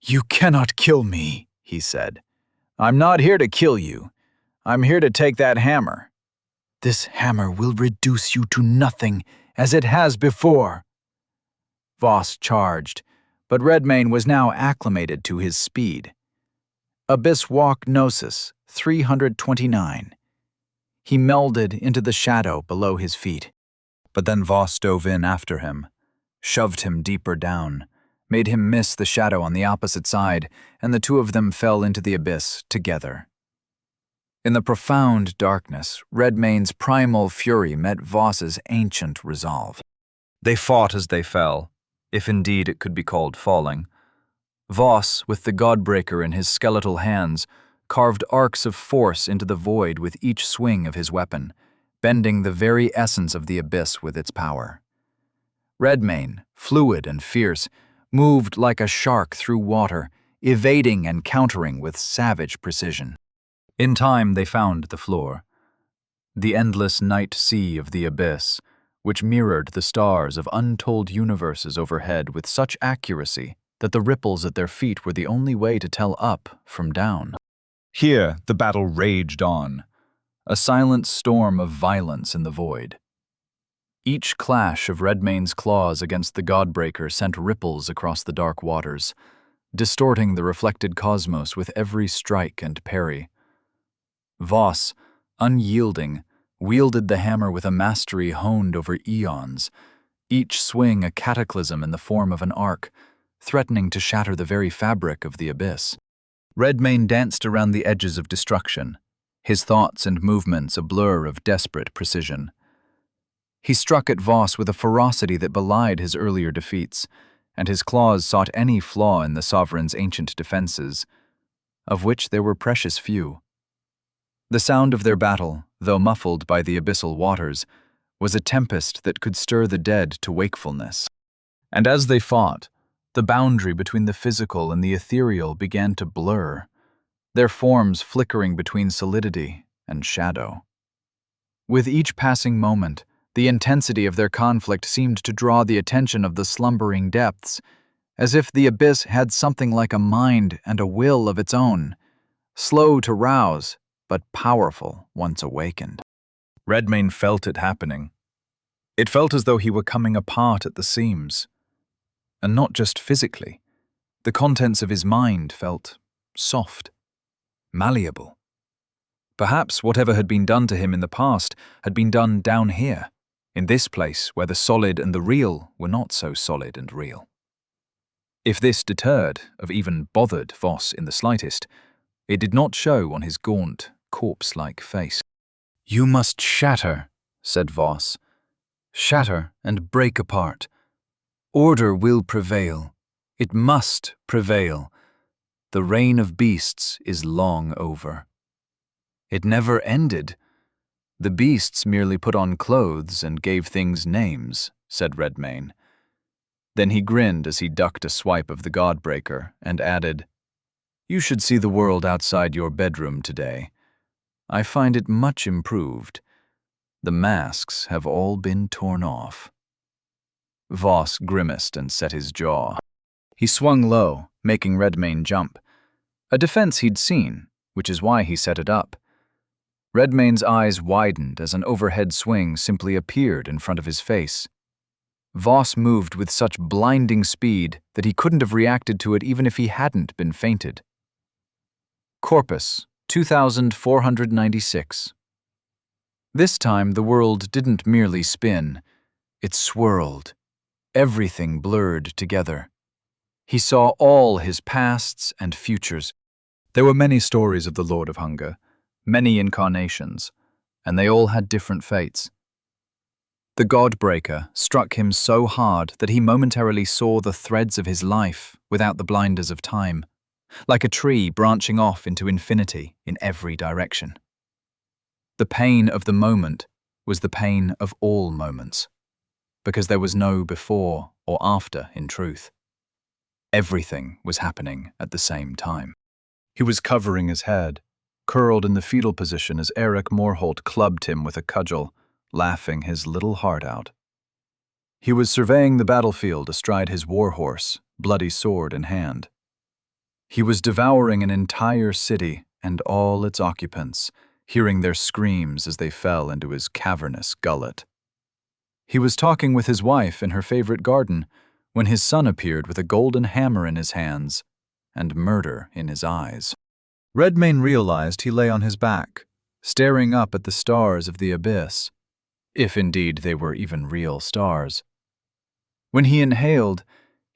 "You cannot kill me," he said. "I'm not here to kill you. I'm here to take that hammer. This hammer will reduce you to nothing, as it has before." Voss charged, but Redmayne was now acclimated to his speed. Abyss Walk Gnosis 329. He melded into the shadow below his feet. But then Voss dove in after him, shoved him deeper down, made him miss the shadow on the opposite side, and the two of them fell into the abyss together. In the profound darkness, Redmayne's primal fury met Voss's ancient resolve. They fought as they fell, if indeed it could be called falling. Voss, with the Godbreaker in his skeletal hands, carved arcs of force into the void with each swing of his weapon, bending the very essence of the abyss with its power. Redmayne, fluid and fierce, moved like a shark through water, evading and countering with savage precision. In time they found the floor, the endless night sea of the abyss, which mirrored the stars of untold universes overhead with such accuracy that the ripples at their feet were the only way to tell up from down. Here the battle raged on, a silent storm of violence in the void. Each clash of Redmayne's claws against the Godbreaker sent ripples across the dark waters, distorting the reflected cosmos with every strike and parry. Voss, unyielding, wielded the hammer with a mastery honed over eons, each swing a cataclysm in the form of an arc, threatening to shatter the very fabric of the abyss. Redmayne danced around the edges of destruction, his thoughts and movements a blur of desperate precision. He struck at Voss with a ferocity that belied his earlier defeats, and his claws sought any flaw in the Sovereign's ancient defenses, of which there were precious few. The sound of their battle, though muffled by the abyssal waters, was a tempest that could stir the dead to wakefulness. And as they fought, the boundary between the physical and the ethereal began to blur, their forms flickering between solidity and shadow. With each passing moment, the intensity of their conflict seemed to draw the attention of the slumbering depths, as if the abyss had something like a mind and a will of its own, slow to rouse, but powerful once awakened. Redmayne felt it happening. It felt as though he were coming apart at the seams. And not just physically. The contents of his mind felt soft, malleable. Perhaps whatever had been done to him in the past had been done down here, in this place where the solid and the real were not so solid and real. If this deterred, or even bothered Voss in the slightest, it did not show on his gaunt, corpse-like face. "You must shatter," said Voss. "Shatter and break apart. Order will prevail. It must prevail. The reign of beasts is long over." "It never ended. The beasts merely put on clothes and gave things names," said Redmayne. Then he grinned as he ducked a swipe of the Godbreaker and added, "You should see the world outside your bedroom today. I find it much improved. The masks have all been torn off." Voss grimaced and set his jaw. He swung low, making Redmayne jump. A defense he'd seen, which is why he set it up. Redmayne's eyes widened as an overhead swing simply appeared in front of his face. Voss moved with such blinding speed that he couldn't have reacted to it even if he hadn't been fainted. Corpus, 2496. This time the world didn't merely spin, it swirled. Everything blurred together. He saw all his pasts and futures. There were many stories of the Lord of Hunger, many incarnations, and they all had different fates. The Godbreaker struck him so hard that he momentarily saw the threads of his life without the blinders of time, like a tree branching off into infinity in every direction. The pain of the moment was the pain of all moments, because there was no before or after in truth. Everything was happening at the same time. He was covering his head, curled in the fetal position as Eric Morholt clubbed him with a cudgel, laughing his little heart out. He was surveying the battlefield astride his warhorse, bloody sword in hand. He was devouring an entire city and all its occupants, hearing their screams as they fell into his cavernous gullet. He was talking with his wife in her favorite garden when his son appeared with a golden hammer in his hands and murder in his eyes. Redmayne realized he lay on his back, staring up at the stars of the abyss, if indeed they were even real stars. When he inhaled,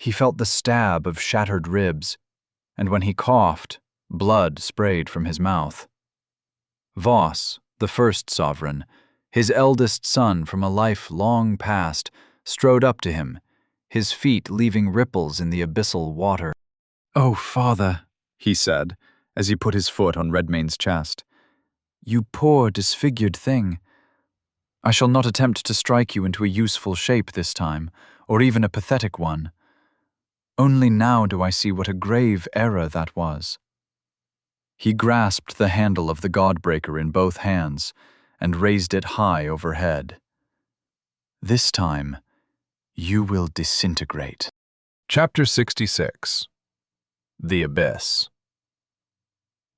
he felt the stab of shattered ribs, and when he coughed, blood sprayed from his mouth. Voss, the first sovereign, his eldest son from a life long past, strode up to him, his feet leaving ripples in the abyssal water. "Oh, father," he said, as he put his foot on Redmayne's chest. "You poor, disfigured thing. I shall not attempt to strike you into a useful shape this time, or even a pathetic one. Only now do I see what a grave error that was." He grasped the handle of the Godbreaker in both hands and raised it high overhead. "This time, you will disintegrate." Chapter 66. The Abyss.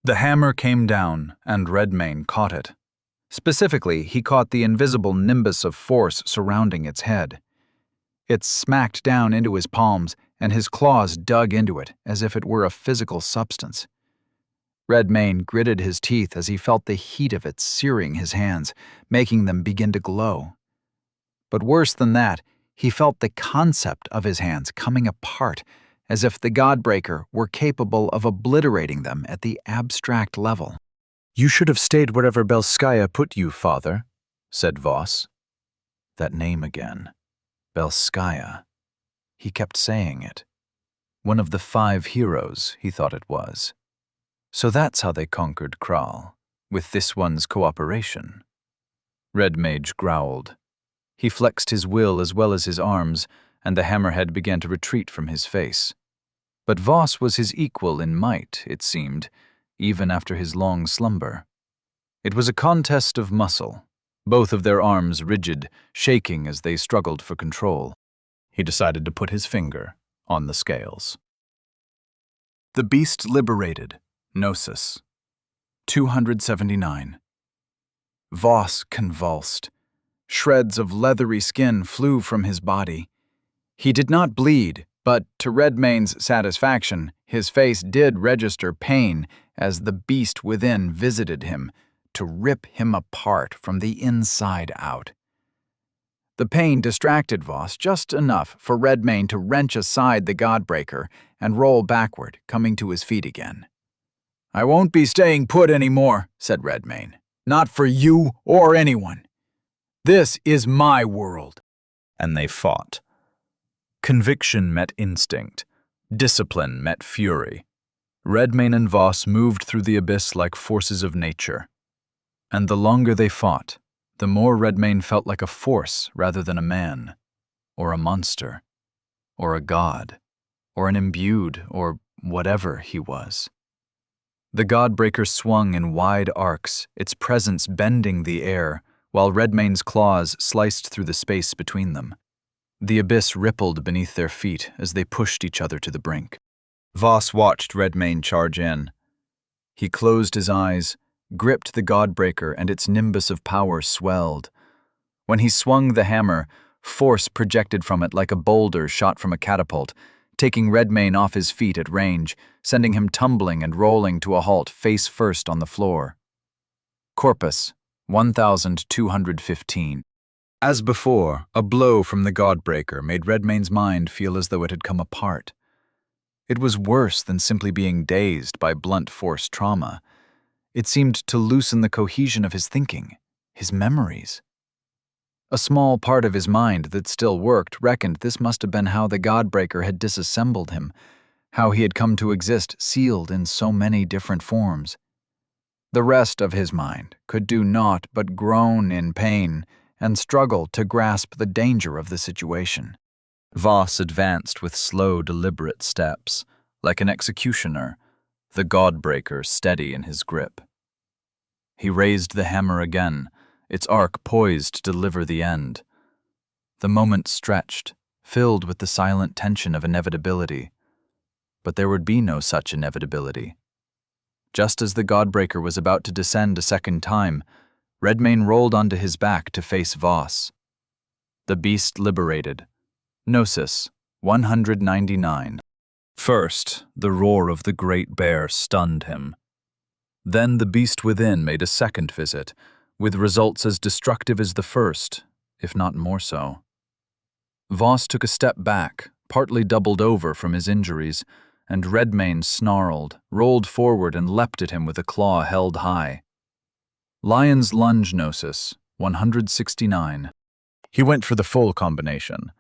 The hammer came down, and Redmayne caught it. Specifically, he caught the invisible nimbus of force surrounding its head. It smacked down into his palms, and his claws dug into it as if it were a physical substance. Redmayne gritted his teeth as he felt the heat of it searing his hands, making them begin to glow. But worse than that, he felt the concept of his hands coming apart, as if the Godbreaker were capable of obliterating them at the abstract level. "You should have stayed wherever Belskaya put you, father," said Voss. That name again. Belskaya. He kept saying it. One of the 5 heroes, he thought it was. So that's how they conquered Kral, with this one's cooperation. Redmage growled. He flexed his will as well as his arms, and the hammerhead began to retreat from his face. But Voss was his equal in might, it seemed, even after his long slumber. It was a contest of muscle, both of their arms rigid, shaking as they struggled for control. He decided to put his finger on the scales. The beast liberated. Gnosis. 279. Voss convulsed. Shreds of leathery skin flew from his body. He did not bleed, but to Redmayne's satisfaction, his face did register pain as the beast within visited him to rip him apart from the inside out. The pain distracted Voss just enough for Redmayne to wrench aside the Godbreaker and roll backward, coming to his feet again. "I won't be staying put anymore," said Redmayne. "Not for you or anyone. This is my world." And they fought. Conviction met instinct. Discipline met fury. Redmayne and Voss moved through the abyss like forces of nature. And the longer they fought, the more Redmayne felt like a force rather than a man, or a monster, or a god, or an imbued, or whatever he was. The Godbreaker swung in wide arcs, its presence bending the air, while Redmayne's claws sliced through the space between them. The abyss rippled beneath their feet as they pushed each other to the brink. Voss watched Redmayne charge in. He closed his eyes, gripped the Godbreaker, and its nimbus of power swelled. When he swung the hammer, force projected from it like a boulder shot from a catapult, taking Redmayne off his feet at range, sending him tumbling and rolling to a halt face first on the floor. Corpus, 1215. As before, a blow from the Godbreaker made Redmayne's mind feel as though it had come apart. It was worse than simply being dazed by blunt force trauma. It seemed to loosen the cohesion of his thinking, his memories. A small part of his mind that still worked reckoned this must have been how the Godbreaker had disassembled him, how he had come to exist sealed in so many different forms. The rest of his mind could do naught but groan in pain and struggle to grasp the danger of the situation. Voss advanced with slow, deliberate steps, like an executioner, the Godbreaker steady in his grip. He raised the hammer again, its arc poised to deliver the end. The moment stretched, filled with the silent tension of inevitability. But there would be no such inevitability. Just as the Godbreaker was about to descend a second time, Redmayne rolled onto his back to face Voss. The beast liberated. Gnosis 199. First, the roar of the great bear stunned him. Then the beast within made a second visit, with results as destructive as the first, if not more so. Voss took a step back, partly doubled over from his injuries, and Redmayne snarled, rolled forward and leapt at him with a claw held high. Lion's Lunge Gnosis 169. He went for the full combination.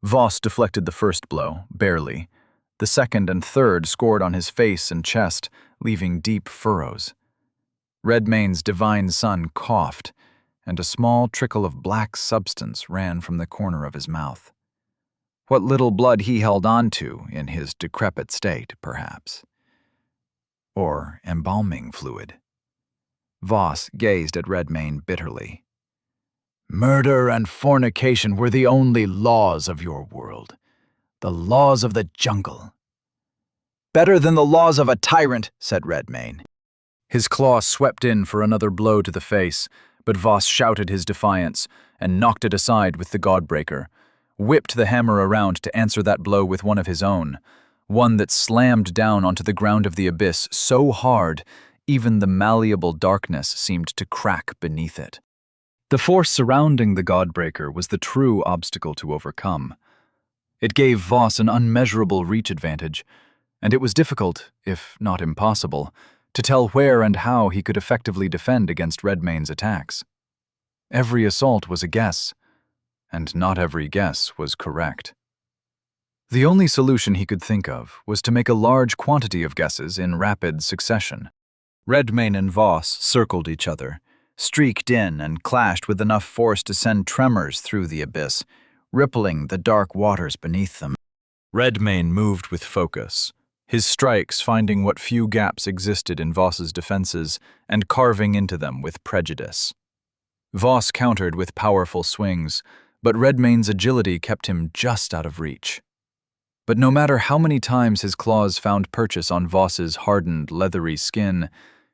Voss deflected the first blow, barely. The second and third scored on his face and chest, leaving deep furrows. Redmayne's divine son coughed, and a small trickle of black substance ran from the corner of his mouth. What little blood he held on to in his decrepit state, perhaps. Or embalming fluid. Voss gazed at Redmayne bitterly. Murder and fornication were the only laws of your world. The laws of the jungle. Better than the laws of a tyrant, said Redmayne. His claw swept in for another blow to the face, but Voss shouted his defiance and knocked it aside with the Godbreaker, whipped the hammer around to answer that blow with one of his own, one that slammed down onto the ground of the abyss so hard even the malleable darkness seemed to crack beneath it. The force surrounding the Godbreaker was the true obstacle to overcome. It gave Voss an unmeasurable reach advantage, and it was difficult, if not impossible, to tell where and how he could effectively defend against Redmayne's attacks. Every assault was a guess, and not every guess was correct. The only solution he could think of was to make a large quantity of guesses in rapid succession. Redmayne and Voss circled each other, streaked in and clashed with enough force to send tremors through the abyss, rippling the dark waters beneath them. Redmayne moved with focus, his strikes finding what few gaps existed in Voss's defenses and carving into them with prejudice. Voss countered with powerful swings, but Redmayne's agility kept him just out of reach. But no matter how many times his claws found purchase on Voss's hardened, leathery skin,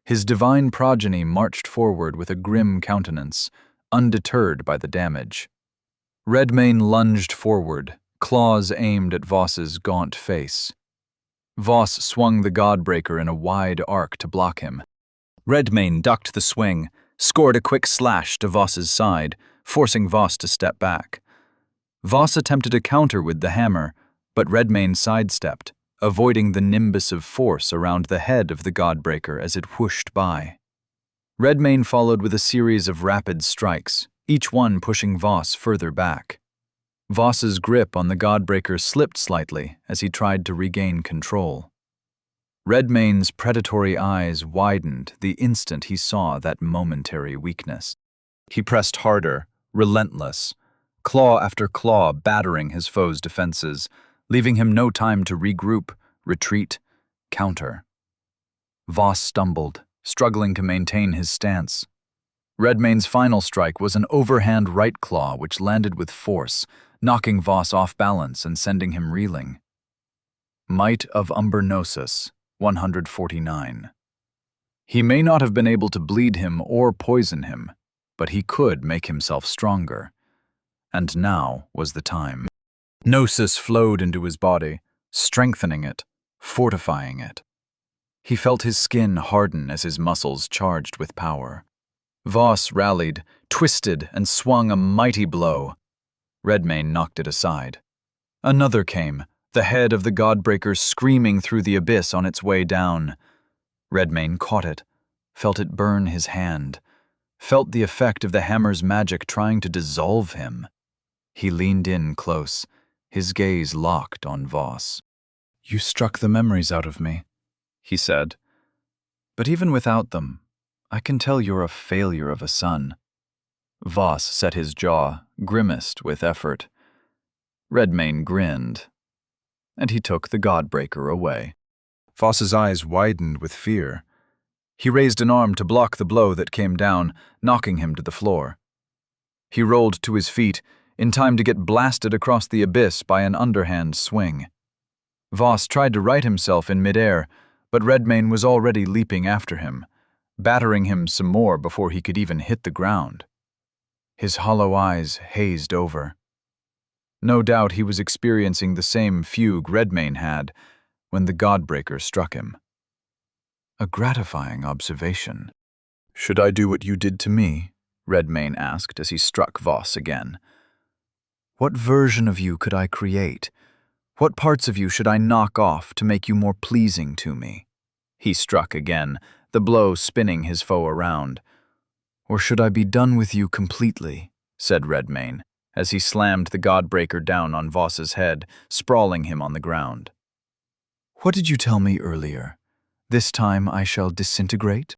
his divine progeny marched forward with a grim countenance, undeterred by the damage. Redmayne lunged forward, claws aimed at Voss's gaunt face. Voss swung the Godbreaker in a wide arc to block him. Redmayne ducked the swing, scored a quick slash to Voss's side, forcing Voss to step back. Voss attempted a counter with the hammer, but Redmayne sidestepped, avoiding the nimbus of force around the head of the Godbreaker as it whooshed by. Redmayne followed with a series of rapid strikes, each one pushing Voss further back. Voss's grip on the Godbreaker slipped slightly as he tried to regain control. Redmayne's predatory eyes widened the instant he saw that momentary weakness. He pressed harder, relentless, claw after claw battering his foe's defenses, leaving him no time to regroup, retreat, counter. Voss stumbled, struggling to maintain his stance. Redmayne's final strike was an overhand right claw which landed with force, knocking Voss off balance and sending him reeling. Might of Gnosis 149. He may not have been able to bleed him or poison him, but he could make himself stronger. And now was the time. Gnosis flowed into his body, strengthening it, fortifying it. He felt his skin harden as his muscles charged with power. Voss rallied, twisted, and swung a mighty blow. Redmayne knocked it aside. Another came, the head of the Godbreaker screaming through the abyss on its way down. Redmayne caught it, felt it burn his hand, felt the effect of the hammer's magic trying to dissolve him. He leaned in close, his gaze locked on Voss. "You struck the memories out of me," he said. "But even without them, I can tell you're a failure of a son. Voss set his jaw, grimaced with effort. Redmayne grinned, and he took the Godbreaker away. Voss's eyes widened with fear. He raised an arm to block the blow that came down, knocking him to the floor. He rolled to his feet, in time to get blasted across the abyss by an underhand swing. Voss tried to right himself in midair, but Redmayne was already leaping after him, battering him some more before he could even hit the ground. His hollow eyes hazed over. No doubt he was experiencing the same fugue Redmayne had when the Godbreaker struck him. A gratifying observation. "Should I do what you did to me?" Redmayne asked as he struck Voss again. "What version of you could I create? What parts of you should I knock off to make you more pleasing to me?" He struck again, the blow spinning his foe around. "Or should I be done with you completely?" said Redmayne, as he slammed the Godbreaker down on Voss's head, sprawling him on the ground. "What did you tell me earlier? This time I shall disintegrate?"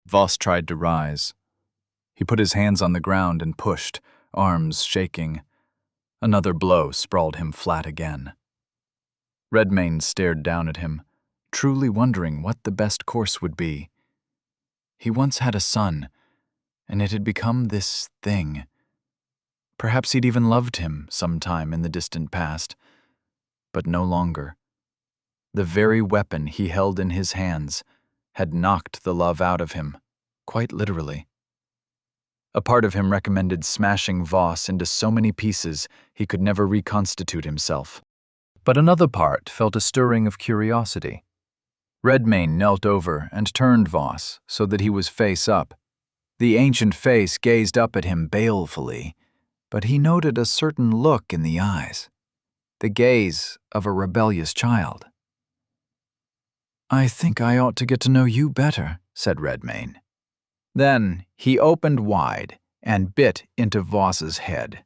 Voss tried to rise. He put his hands on the ground and pushed, arms shaking. Another blow sprawled him flat again. Redmayne stared down at him, truly wondering what the best course would be. He once had a son, and it had become this thing. Perhaps he'd even loved him sometime in the distant past, but no longer. The very weapon he held in his hands had knocked the love out of him, quite literally. A part of him recommended smashing Voss into so many pieces he could never reconstitute himself. But another part felt a stirring of curiosity. Redmayne knelt over and turned Voss so that he was face up. The ancient face gazed up at him balefully, but he noted a certain look in the eyes, the gaze of a rebellious child. "I think I ought to get to know you better," said Redmayne. Then he opened wide and bit into Voss's head.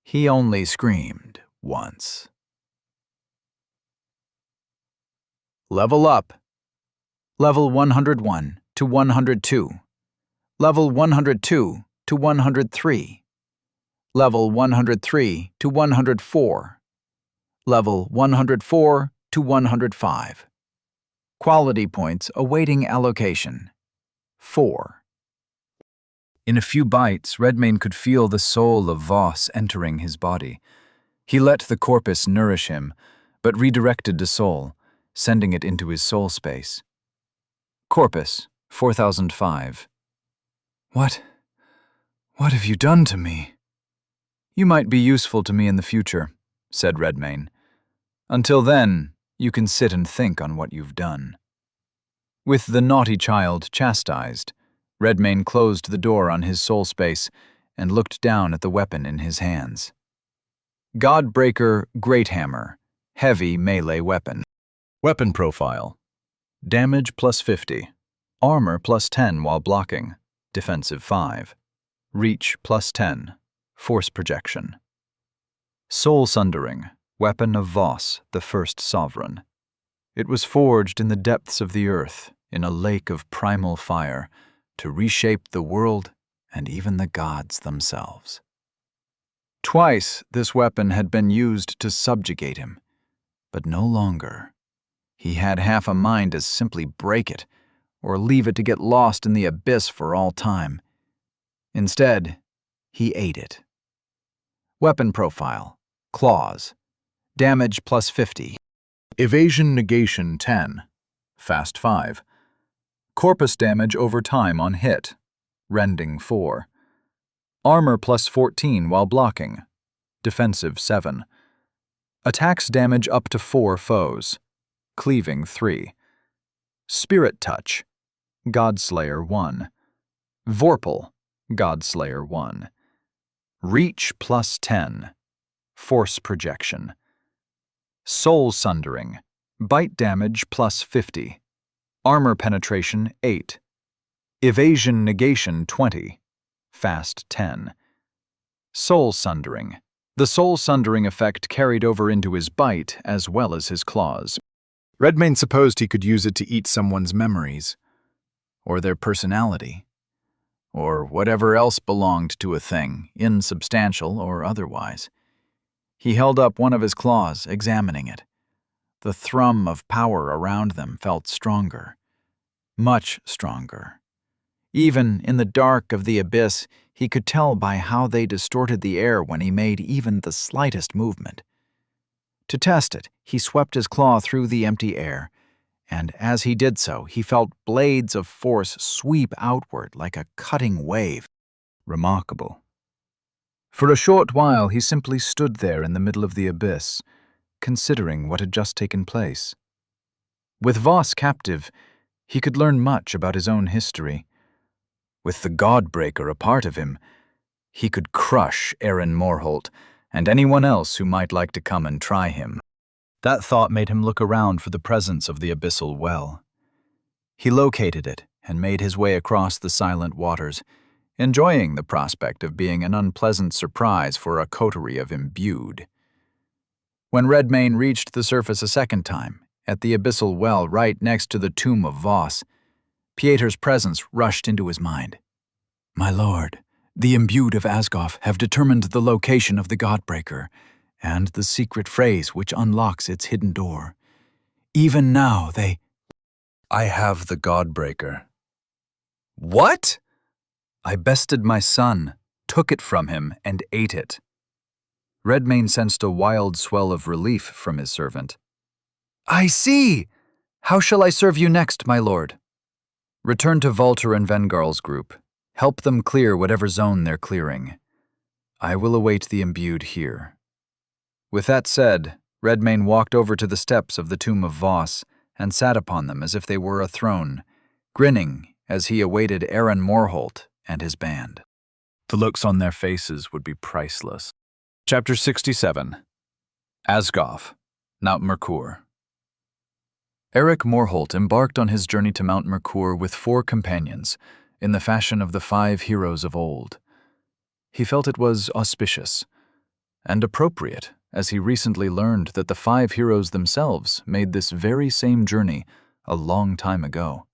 He only screamed once. Level up. Level 101 to 102. Level 102 to 103. Level 103 to 104. Level 104 to 105. Quality points awaiting allocation. 4. In a few bites, Redmayne could feel the soul of Voss entering his body. He let the corpus nourish him, but redirected the soul, sending it into his soul space. Corpus, 4005. What have you done to me?" "You might be useful to me in the future," said Redmayne. "Until then, you can sit and think on what you've done." With the naughty child chastised, Redmayne closed the door on his soul space and looked down at the weapon in his hands. Godbreaker Great Hammer, heavy melee weapon. Weapon profile. Damage plus 50. Armor plus 10 while blocking. Defensive 5. Reach plus 10. Force projection. Soul Sundering, weapon of Voss, the first sovereign. It was forged in the depths of the earth, in a lake of primal fire, to reshape the world and even the gods themselves. Twice this weapon had been used to subjugate him, but no longer. He had half a mind to simply break it, or leave it to get lost in the abyss for all time. Instead, he ate it. Weapon profile. Claws. Damage plus 50. Evasion negation 10. Fast 5. Corpus damage over time on hit. Rending 4. Armor plus 14 while blocking. Defensive 7. Attacks damage up to 4 foes. Cleaving 3. Spirit Touch. Godslayer 1. Vorpal. Godslayer 1. Reach plus 10. Force projection. Soul Sundering. Bite damage plus 50. Armor penetration 8. Evasion negation 20. Fast 10. Soul Sundering. The Soul Sundering effect carried over into his bite as well as his claws. Redmayne supposed he could use it to eat someone's memories. or their personality, or whatever else belonged to a thing, insubstantial or otherwise. He held up one of his claws, examining it. The thrum of power around them felt stronger, much stronger. Even in the dark of the abyss, he could tell by how they distorted the air when he made even the slightest movement. To test it, he swept his claw through the empty air, and as he did so, he felt blades of force sweep outward like a cutting wave. Remarkable. For a short while, he simply stood there in the middle of the abyss, considering what had just taken place. With Voss captive, he could learn much about his own history. With the Godbreaker a part of him, he could crush Aaron Morholt and anyone else who might like to come and try him. That thought made him look around for the presence of the abyssal well. He located it and made his way across the silent waters, enjoying the prospect of being an unpleasant surprise for a coterie of imbued. When Redmayne reached the surface a second time, at the abyssal well right next to the tomb of Voss, Pieter's presence rushed into his mind. "My lord, the imbued of Asgoff have determined the location of the Godbreaker, and the secret phrase which unlocks its hidden door. Even now they—" I have the Godbreaker. "What?" I bested my son, took it from him, and ate it. Redmayne sensed a wild swell of relief from his servant. "I see! How shall I serve you next, my lord?" "Return to Walter and Vengarl's group. Help them clear whatever zone they're clearing. I will await the imbued here." With that said, Redmayne walked over to the steps of the tomb of Voss and sat upon them as if they were a throne, grinning as he awaited Aaron Morholt and his band. The looks on their faces would be priceless. Chapter 67. Asgoff, Mount Mercur. Eric Morholt embarked on his journey to Mount Mercur with 4 companions, in the fashion of the 5 heroes of old. He felt it was auspicious and appropriate, as he recently learned that the 5 heroes themselves made this very same journey a long time ago.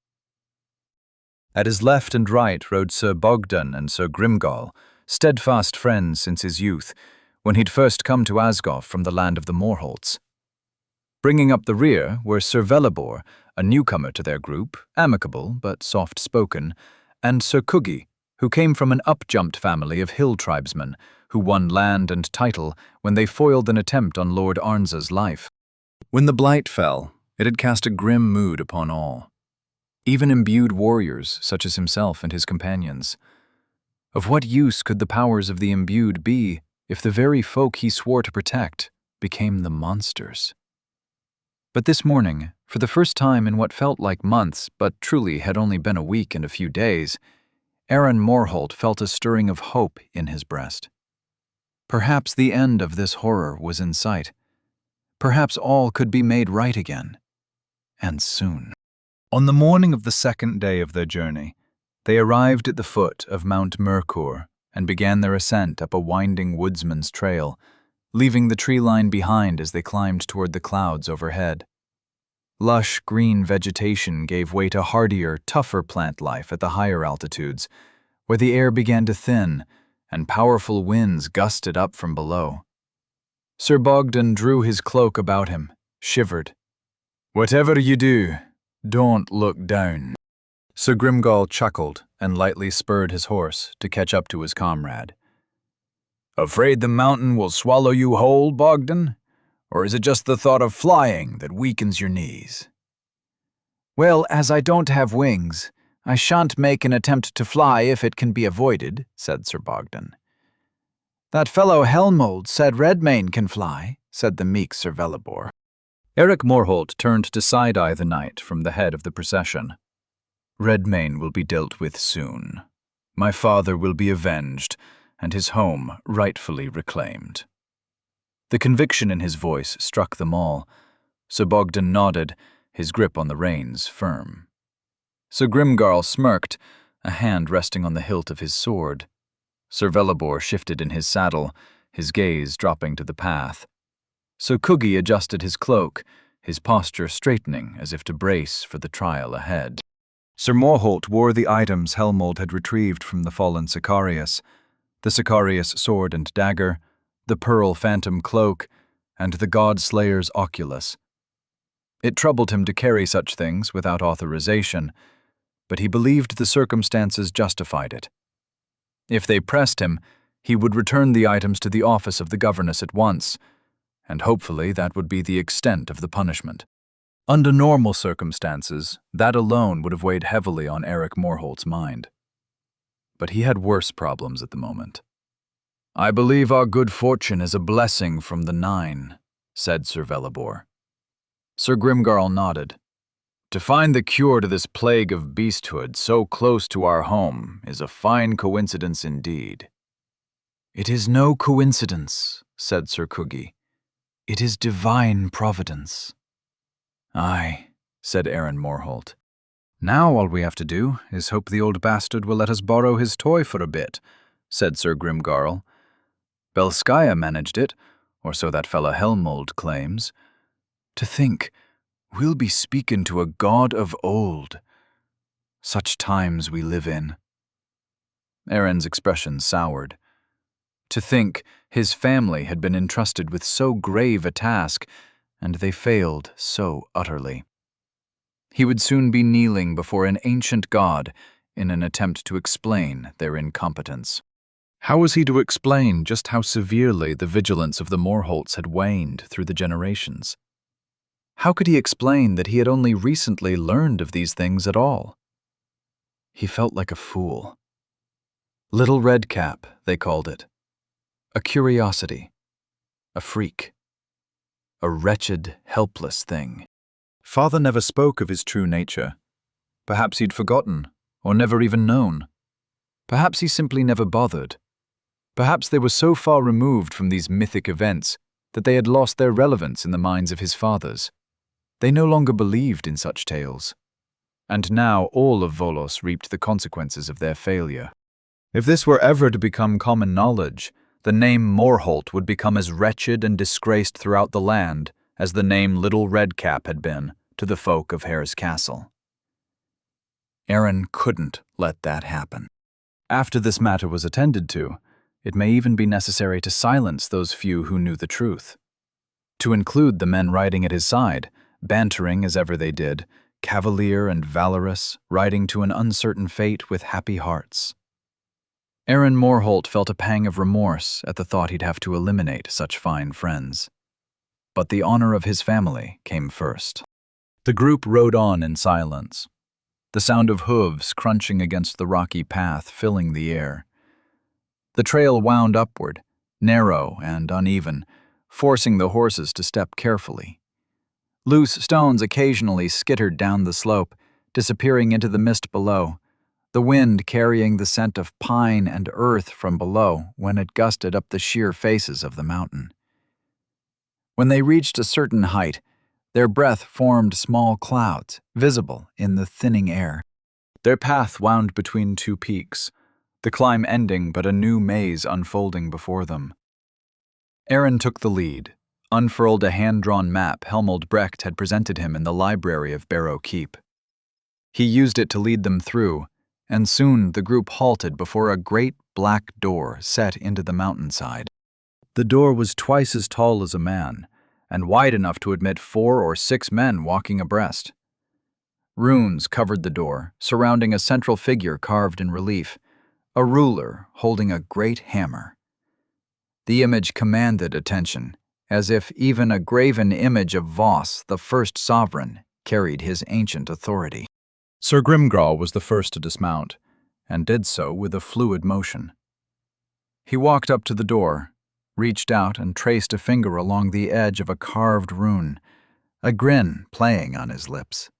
At his left and right rode Sir Bogdan and Sir Grimdark, steadfast friends since his youth, when he'd first come to Asgoff from the land of the Morholts. Bringing up the rear were Sir Velibor, a newcomer to their group, amicable but soft-spoken, and Sir Kugi, who came from an up-jumped family of hill tribesmen who won land and title when they foiled an attempt on Lord Arnza's life. When the blight fell, it had cast a grim mood upon all, even imbued warriors such as himself and his companions. Of what use could the powers of the imbued be if the very folk he swore to protect became the monsters? But this morning, for the first time in what felt like months but truly had only been a week and a few days, Aaron Morholt felt a stirring of hope in his breast. Perhaps the end of this horror was in sight. Perhaps all could be made right again. And soon. On the morning of the 2nd day of their journey, they arrived at the foot of Mount Mercur and began their ascent up a winding woodsman's trail, leaving the tree line behind as they climbed toward the clouds overhead. Lush green vegetation gave way to hardier, tougher plant life at the higher altitudes, where the air began to thin and powerful winds gusted up from below. Sir Bogdan drew his cloak about him, shivered. "Whatever you do, don't look down." Sir Grimdark chuckled and lightly spurred his horse to catch up to his comrade. "Afraid the mountain will swallow you whole, Bogdan? Or is it just the thought of flying that weakens your knees?" "Well, as I don't have wings, I shan't make an attempt to fly if it can be avoided," said Sir Bogdan. "That fellow Helmold said Redmayne can fly," said the meek Sir Velibor. Eric Morholt turned to side-eye the knight from the head of the procession. "Redmayne will be dealt with soon. My father will be avenged, and his home rightfully reclaimed." The conviction in his voice struck them all. Sir Bogdan nodded, his grip on the reins firm. Sir Grimdark smirked, a hand resting on the hilt of his sword. Sir Velibor shifted in his saddle, his gaze dropping to the path. Sir Kugi adjusted his cloak, his posture straightening as if to brace for the trial ahead. Sir Morholt wore the items Helmold had retrieved from the fallen Sicarius, the Sicarius sword and dagger, the pearl phantom cloak, and the God-Slayer's oculus. It troubled him to carry such things without authorization, but he believed the circumstances justified it. If they pressed him, he would return the items to the office of the governess at once, and hopefully that would be the extent of the punishment. Under normal circumstances, that alone would have weighed heavily on Eric Morholt's mind. But he had worse problems at the moment. "I believe our good fortune is a blessing from the Nine," said Sir Velibor. Sir Grimgarl nodded. "To find the cure to this plague of beasthood so close to our home is a fine coincidence indeed." "It is no coincidence," said Sir Kugi. "It is divine providence." "Aye," said Aaron Morholt. "Now all we have to do is hope the old bastard will let us borrow his toy for a bit," said Sir Grimgarl. "Belskaya managed it, or so that fella Helmold claims. To think, we'll be speaking to a god of old. Such times we live in." Aaron's expression soured. To think his family had been entrusted with so grave a task, and they failed so utterly. He would soon be kneeling before an ancient god in an attempt to explain their incompetence. How was he to explain just how severely the vigilance of the Morholts had waned through the generations? How could he explain that he had only recently learned of these things at all? He felt like a fool. Little Redcap, they called it. A curiosity. A freak. A wretched, helpless thing. Father never spoke of his true nature. Perhaps he'd forgotten, or never even known. Perhaps he simply never bothered. Perhaps they were so far removed from these mythic events that they had lost their relevance in the minds of his fathers. They no longer believed in such tales. And now all of Volos reaped the consequences of their failure. If this were ever to become common knowledge, the name Morholt would become as wretched and disgraced throughout the land as the name Little Redcap had been to the folk of Hare's Castle. Aaron couldn't let that happen. After this matter was attended to, it may even be necessary to silence those few who knew the truth. To include the men riding at his side, bantering as ever they did, cavalier and valorous, riding to an uncertain fate with happy hearts. Aaron Morholt felt a pang of remorse at the thought he'd have to eliminate such fine friends. But the honor of his family came first. The group rode on in silence, the sound of hooves crunching against the rocky path filling the air. The trail wound upward, narrow and uneven, forcing the horses to step carefully. Loose stones occasionally skittered down the slope, disappearing into the mist below, the wind carrying the scent of pine and earth from below when it gusted up the sheer faces of the mountain. When they reached a certain height, their breath formed small clouds, visible in the thinning air. Their path wound between two peaks, the climb ending but a new maze unfolding before them. Aaron took the lead, unfurled a hand-drawn map Helmold Brecht had presented him in the library of Barrow Keep. He used it to lead them through, and soon the group halted before a great black door set into the mountainside. The door was twice as tall as a man, and wide enough to admit 4 or 6 men walking abreast. Runes covered the door, surrounding a central figure carved in relief, a ruler holding a great hammer. The image commanded attention, as if even a graven image of Voss, the first sovereign, carried his ancient authority. Sir Grimgarl was the first to dismount, and did so with a fluid motion. He walked up to the door, reached out and traced a finger along the edge of a carved rune, a grin playing on his lips.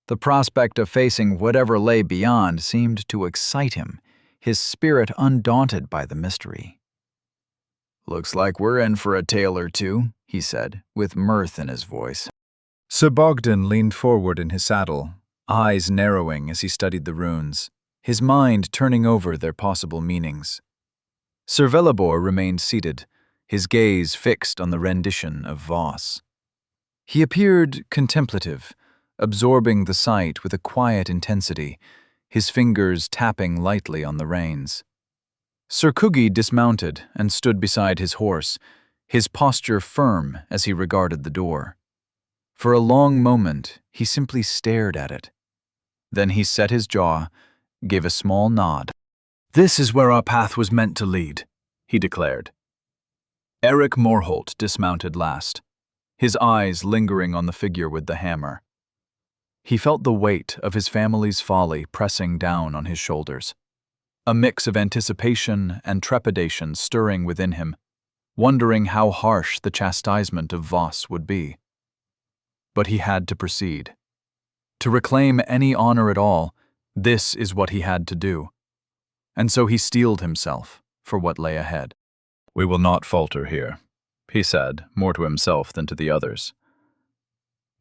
The prospect of facing whatever lay beyond seemed to excite him, his spirit undaunted by the mystery. "Looks like we're in for a tale or two," he said, with mirth in his voice. Sir Bogdan leaned forward in his saddle, eyes narrowing as he studied the runes, his mind turning over their possible meanings. Sir Velibor remained seated, his gaze fixed on the rendition of Voss. He appeared contemplative, absorbing the sight with a quiet intensity, his fingers tapping lightly on the reins. Sir Kugi dismounted and stood beside his horse, his posture firm as he regarded the door. For a long moment, he simply stared at it. Then he set his jaw, gave a small nod. "This is where our path was meant to lead," he declared. Eric Morholt dismounted last, his eyes lingering on the figure with the hammer. He felt the weight of his family's folly pressing down on his shoulders, a mix of anticipation and trepidation stirring within him, wondering how harsh the chastisement of Voss would be. But he had to proceed. To reclaim any honor at all, this is what he had to do. And so he steeled himself for what lay ahead. "We will not falter here," he said, more to himself than to the others.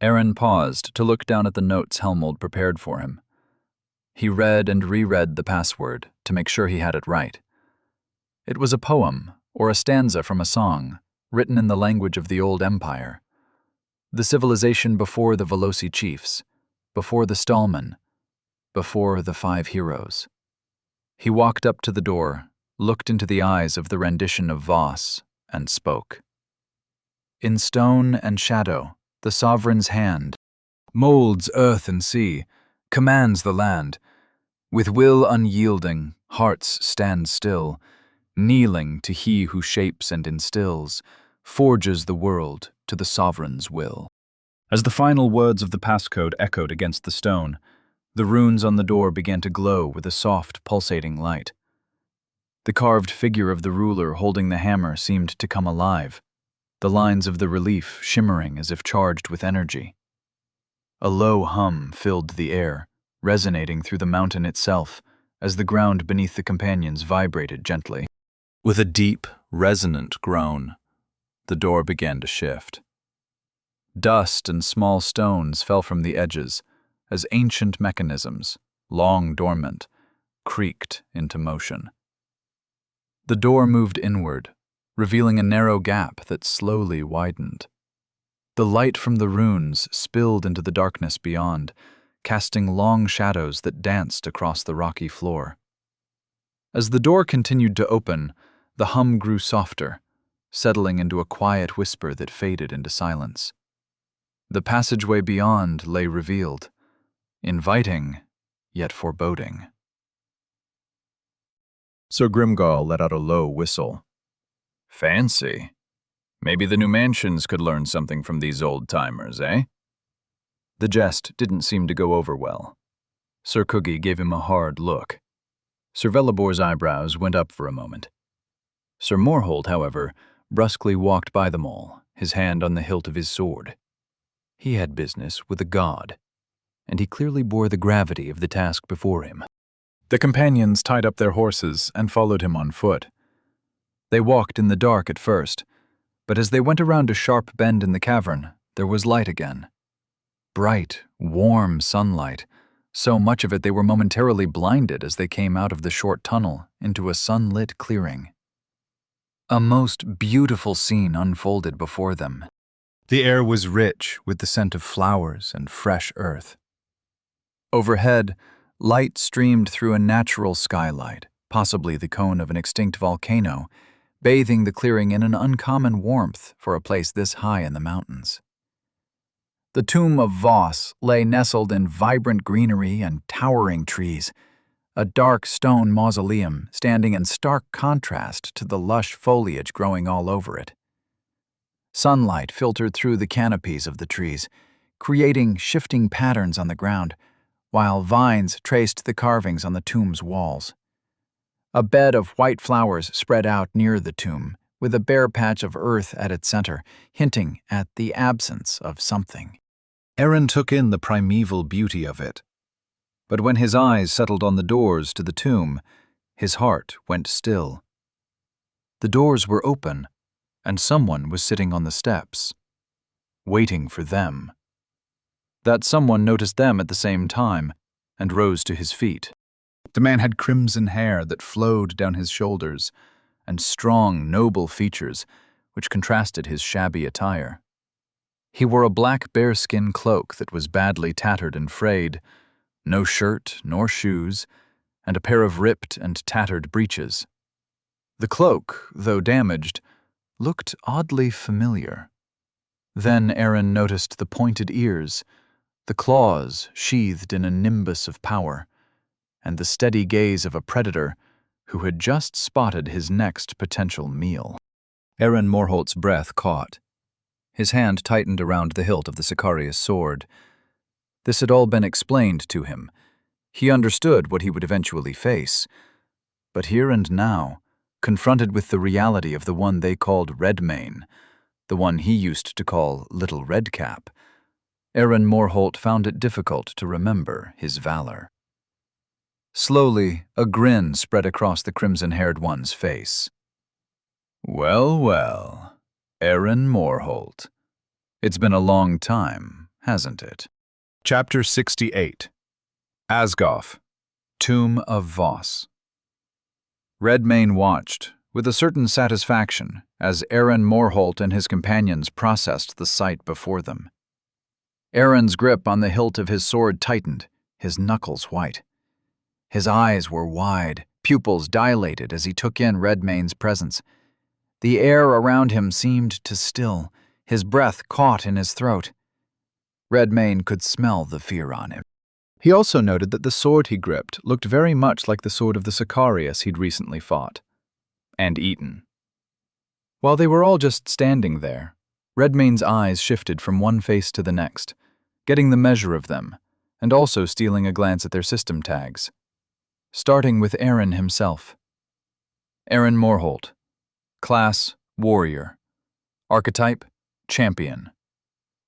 Aaron paused to look down at the notes Helmold prepared for him. He read and reread the password to make sure he had it right. It was a poem, or a stanza from a song, written in the language of the old empire. The civilization before the Veloci chiefs, before the Stallmen, before the 5 heroes. He walked up to the door, looked into the eyes of the rendition of Voss, and spoke. "In stone and shadow, the sovereign's hand molds earth and sea, commands the land. With will unyielding, hearts stand still, kneeling to he who shapes and instills, forges the world to the sovereign's will." As the final words of the passcode echoed against the stone, the runes on the door began to glow with a soft, pulsating light. The carved figure of the ruler holding the hammer seemed to come alive, the lines of the relief shimmering as if charged with energy. A low hum filled the air, resonating through the mountain itself as the ground beneath the companions vibrated gently. With a deep, resonant groan, the door began to shift. Dust and small stones fell from the edges as ancient mechanisms, long dormant, creaked into motion. The door moved inward, revealing a narrow gap that slowly widened. The light from the runes spilled into the darkness beyond, casting long shadows that danced across the rocky floor. As the door continued to open, the hum grew softer, settling into a quiet whisper that faded into silence. The passageway beyond lay revealed, inviting, yet foreboding. Sir Grimgall let out a low whistle. "Fancy. Maybe the new mansions could learn something from these old-timers, eh?" The jest didn't seem to go over well. Sir Kugi gave him a hard look. Sir Velabor's eyebrows went up for a moment. Sir Morholt, however, brusquely walked by them all, his hand on the hilt of his sword. He had business with a god, and he clearly bore the gravity of the task before him. The companions tied up their horses and followed him on foot. They walked in the dark at first, but as they went around a sharp bend in the cavern, there was light again. Bright, warm sunlight, so much of it they were momentarily blinded as they came out of the short tunnel into a sunlit clearing. A most beautiful scene unfolded before them. The air was rich with the scent of flowers and fresh earth. Overhead, light streamed through a natural skylight, possibly the cone of an extinct volcano, bathing the clearing in an uncommon warmth for a place this high in the mountains. The tomb of Voss lay nestled in vibrant greenery and towering trees, a dark stone mausoleum standing in stark contrast to the lush foliage growing all over it. Sunlight filtered through the canopies of the trees, creating shifting patterns on the ground, while vines traced the carvings on the tomb's walls. A bed of white flowers spread out near the tomb, with a bare patch of earth at its center, hinting at the absence of something. Aaron took in the primeval beauty of it. But when his eyes settled on the doors to the tomb, his heart went still. The doors were open, and someone was sitting on the steps, waiting for them. That someone noticed them at the same time and rose to his feet. The man had crimson hair that flowed down his shoulders and strong, noble features which contrasted his shabby attire. He wore a black bearskin cloak that was badly tattered and frayed, no shirt nor shoes, and a pair of ripped and tattered breeches. The cloak, though damaged, looked oddly familiar. Then Aaron noticed the pointed ears, the claws sheathed in a nimbus of power, and the steady gaze of a predator who had just spotted his next potential meal. Aaron Morholt's breath caught. His hand tightened around the hilt of the Sicarius sword. This had all been explained to him. He understood what he would eventually face. But here and now, confronted with the reality of the one they called Redmane, the one he used to call Little Redcap, Aaron Morholt found it difficult to remember his valor. Slowly, a grin spread across the crimson-haired one's face. "Well, well, Aaron Morholt. It's been a long time, hasn't it?" Chapter 68. Asgoth, Tomb of Voss. Redmane watched, with a certain satisfaction, as Aaron Morholt and his companions processed the sight before them. Aaron's grip on the hilt of his sword tightened, his knuckles white. His eyes were wide, pupils dilated as he took in Redmane's presence. The air around him seemed to still, his breath caught in his throat. Redmane could smell the fear on him. He also noted that the sword he gripped looked very much like the sword of the Sicarius he'd recently fought and eaten. While they were all just standing there, Redmane's eyes shifted from one face to the next, getting the measure of them, and also stealing a glance at their system tags. Starting with Aaron himself. Aaron Morholt. Class, Warrior. Archetype, Champion.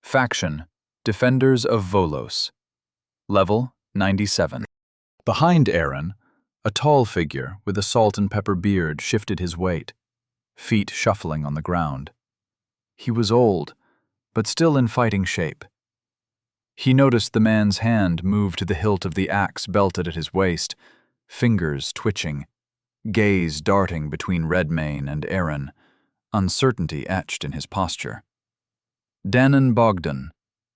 Faction, Defenders of Volos. Level, 97. Behind Aaron, a tall figure with a salt and pepper beard shifted his weight, feet shuffling on the ground. He was old, but still in fighting shape. He noticed the man's hand move to the hilt of the axe belted at his waist, fingers twitching, gaze darting between Redmane and Aaron, uncertainty etched in his posture. Danon Bogdan.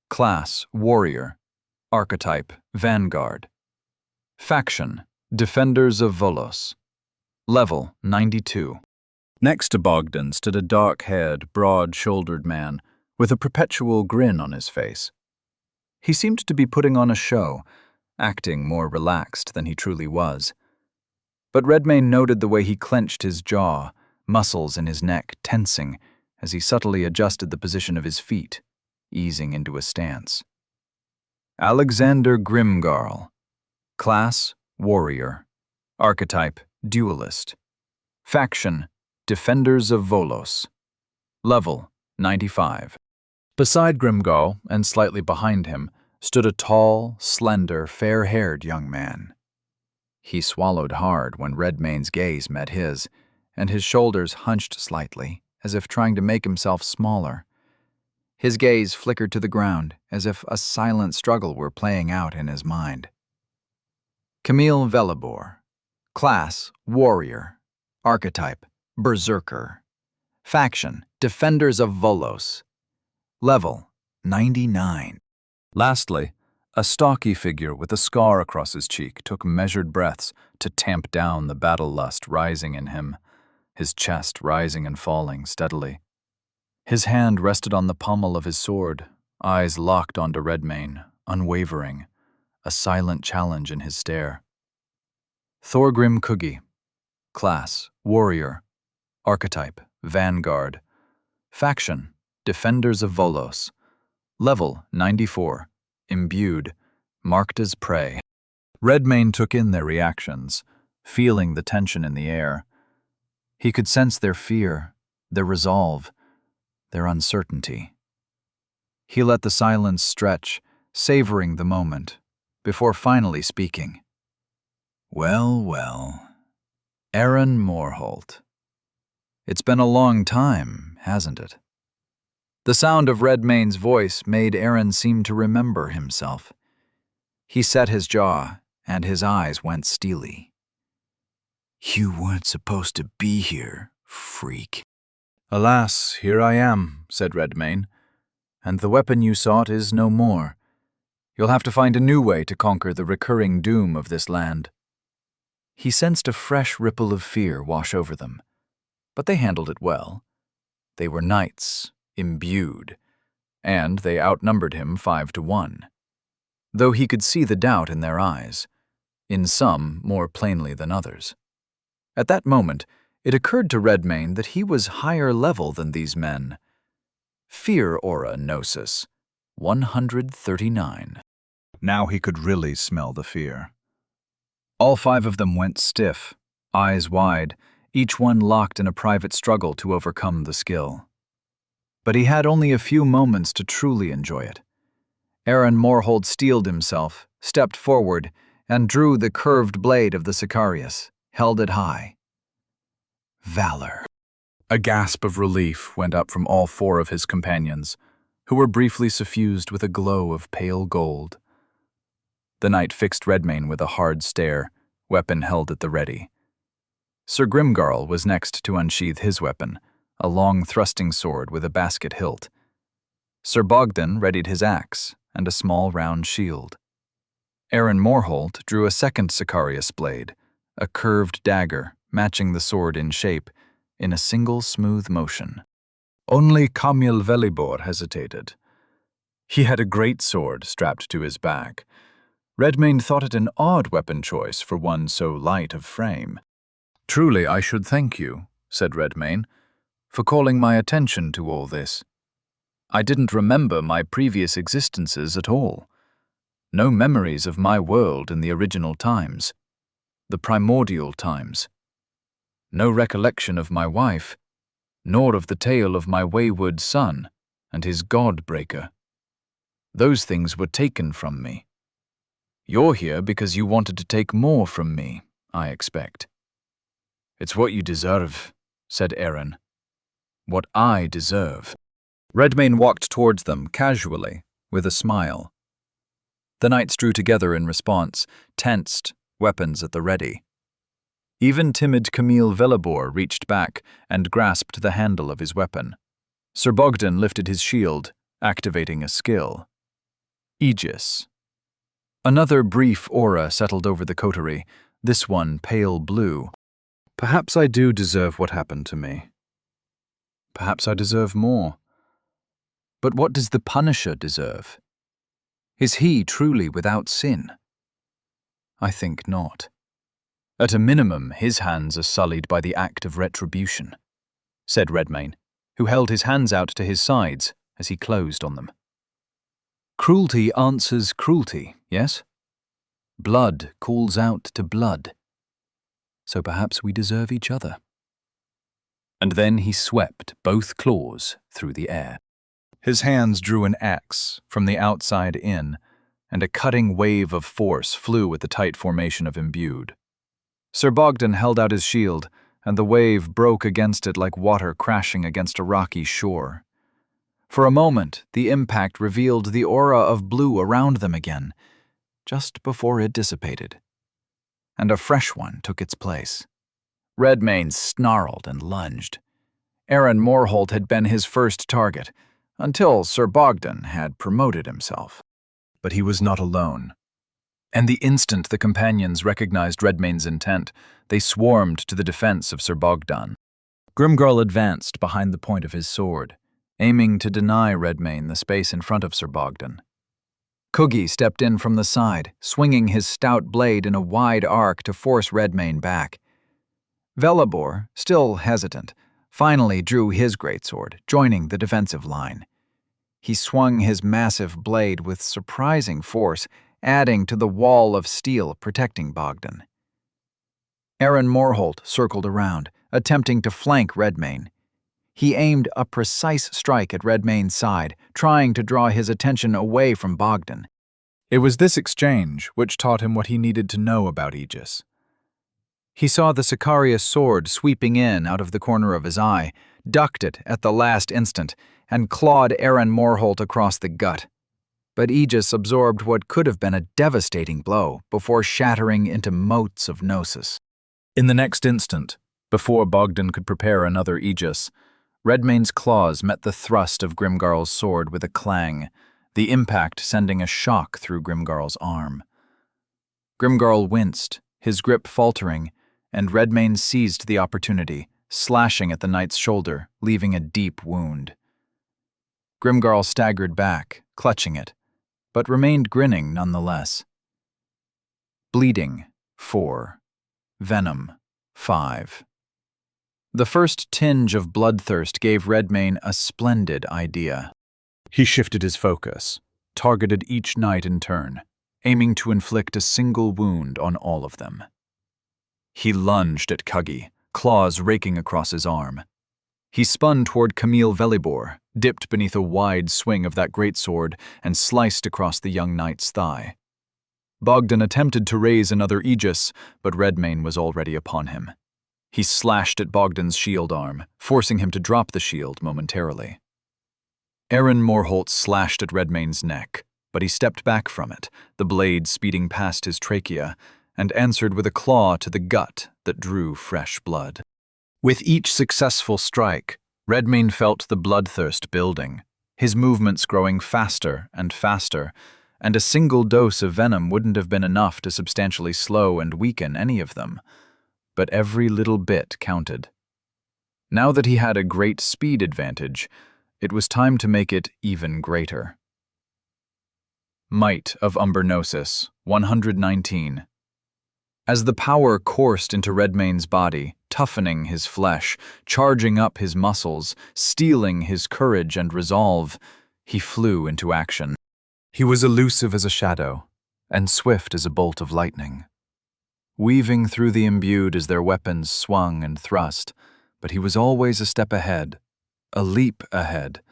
Class, Warrior. Archetype, Vanguard. Faction, Defenders of Volos. Level, 92. Next to Bogdan stood a dark-haired, broad-shouldered man with a perpetual grin on his face. He seemed to be putting on a show, acting more relaxed than he truly was. But Redmane noted the way he clenched his jaw, muscles in his neck tensing as he subtly adjusted the position of his feet, easing into a stance. Alexander Grimgarl. Class, Warrior. Archetype, Duelist. Faction, Defenders of Volos. Level, 95. Beside Grimgarl, and slightly behind him, stood a tall, slender, fair-haired young man. He swallowed hard when Redmane's gaze met his, and his shoulders hunched slightly, as if trying to make himself smaller. His gaze flickered to the ground, as if a silent struggle were playing out in his mind. Camille Velibor. Class, Warrior. Archetype, Berserker. Faction, Defenders of Volos. Level, 99. Lastly, a stocky figure with a scar across his cheek took measured breaths to tamp down the battle lust rising in him, his chest rising and falling steadily. His hand rested on the pommel of his sword, eyes locked onto Redmane, unwavering, a silent challenge in his stare. Thorgrim Kugi. Class, Warrior. Archetype, Vanguard. Faction, Defenders of Volos. Level, 94. Imbued, marked as prey. Redmane took in their reactions, feeling the tension in the air. He could sense their fear, their resolve, their uncertainty. He let the silence stretch, savoring the moment, before finally speaking. "Well, well, Aaron Morholt. It's been a long time, hasn't it?" The sound of Redmane's voice made Aaron seem to remember himself. He set his jaw, and his eyes went steely. "You weren't supposed to be here, freak." "Alas, here I am," said Redmane, and the weapon you sought is no more. You'll have to find a new way to conquer the recurring doom of this land." He sensed a fresh ripple of fear wash over them, but they handled it well. They were knights, imbued, and they outnumbered him 5-1, though he could see the doubt in their eyes, in some more plainly than others. At that moment, it occurred to Redmayne that he was higher level than these men. Fear aura gnosis, 139. Now he could really smell the fear. All 5 of them went stiff, eyes wide, each one locked in a private struggle to overcome the skill. But he had only a few moments to truly enjoy it. Aaron Morholt steeled himself, stepped forward, and drew the curved blade of the Sicarius, held it high. Valor. A gasp of relief went up from all 4 of his companions, who were briefly suffused with a glow of pale gold. The knight fixed Redmayne with a hard stare, weapon held at the ready. Sir Grimgarl was next to unsheath his weapon, a long thrusting sword with a basket hilt. Sir Bogdan readied his axe and a small round shield. Aaron Morholt drew a second Sicarius blade, a curved dagger matching the sword in shape, in a single smooth motion. Only Camille Velibor hesitated. He had a great sword strapped to his back. Redmayne thought it an odd weapon choice for one so light of frame. "Truly I should thank you," said Redmayne, "for calling my attention to all this. I didn't remember my previous existences at all. No memories of my world in the original times, the primordial times. No recollection of my wife, nor of the tale of my wayward son and his god-breaker. Those things were taken from me. You're here because you wanted to take more from me, I expect." "It's what you deserve," said Aaron. "What I deserve." Redmayne walked towards them casually, with a smile. The knights drew together in response, tensed, weapons at the ready. Even timid Camille Velibor reached back and grasped the handle of his weapon. Sir Bogdan lifted his shield, activating a skill. Aegis. Another brief aura settled over the coterie, this one pale blue. Perhaps I do deserve what happened to me. Perhaps I deserve more. But what does the Punisher deserve? Is he truly without sin? I think not. At a minimum, his hands are sullied by the act of retribution, said Redmayne, who held his hands out to his sides as he closed on them. Cruelty answers cruelty, yes? Blood calls out to blood. So perhaps we deserve each other. And then he swept both claws through the air. His hands drew an axe from the outside in, and a cutting wave of force flew at the tight formation of imbued. Sir Bogdan held out his shield, and the wave broke against it like water crashing against a rocky shore. For a moment, the impact revealed the aura of blue around them again, just before it dissipated. And a fresh one took its place. Redmayne snarled and lunged. Aaron Morholt had been his first target, until Sir Bogdan had promoted himself. But he was not alone. And the instant the companions recognized Redmayne's intent, they swarmed to the defense of Sir Bogdan. Grimgarl advanced behind the point of his sword, aiming to deny Redmayne the space in front of Sir Bogdan. Coogie stepped in from the side, swinging his stout blade in a wide arc to force Redmayne back. Velibor, still hesitant, finally drew his greatsword, joining the defensive line. He swung his massive blade with surprising force, adding to the wall of steel protecting Bogdan. Aaron Morholt circled around, attempting to flank Redmayne. He aimed a precise strike at Redmayne's side, trying to draw his attention away from Bogdan. It was this exchange which taught him what he needed to know about Aegis. He saw the Sicarius sword sweeping in out of the corner of his eye, ducked it at the last instant, and clawed Aaron Morholt across the gut. But Aegis absorbed what could have been a devastating blow before shattering into motes of gnosis. In the next instant, before Bogdan could prepare another Aegis, Redmane's claws met the thrust of Grimgarl's sword with a clang, the impact sending a shock through Grimgarl's arm. Grimgarl winced, his grip faltering, and Redmane seized the opportunity, slashing at the knight's shoulder, leaving a deep wound. Grimgarl staggered back, clutching it, but remained grinning nonetheless. Bleeding, 4. Venom, 5. The first tinge of bloodthirst gave Redmane a splendid idea. He shifted his focus, targeted each knight in turn, aiming to inflict a single wound on all of them. He lunged at Cuggy, claws raking across his arm. He spun toward Camille Velibor, dipped beneath a wide swing of that greatsword, and sliced across the young knight's thigh. Bogdan attempted to raise another aegis, but Redmane was already upon him. He slashed at Bogdan's shield arm, forcing him to drop the shield momentarily. Aaron Morholt slashed at Redmane's neck, but he stepped back from it, the blade speeding past his trachea, and answered with a claw to the gut that drew fresh blood. With each successful strike, Redmane felt the bloodthirst building, his movements growing faster and faster, and a single dose of venom wouldn't have been enough to substantially slow and weaken any of them. But every little bit counted. Now that he had a great speed advantage, it was time to make it even greater. Might of Umbernosis, 119. As the power coursed into Redmane's body, toughening his flesh, charging up his muscles, steeling his courage and resolve, he flew into action. He was elusive as a shadow, and swift as a bolt of lightning. Weaving through the imbued as their weapons swung and thrust, but he was always a step ahead, a leap ahead,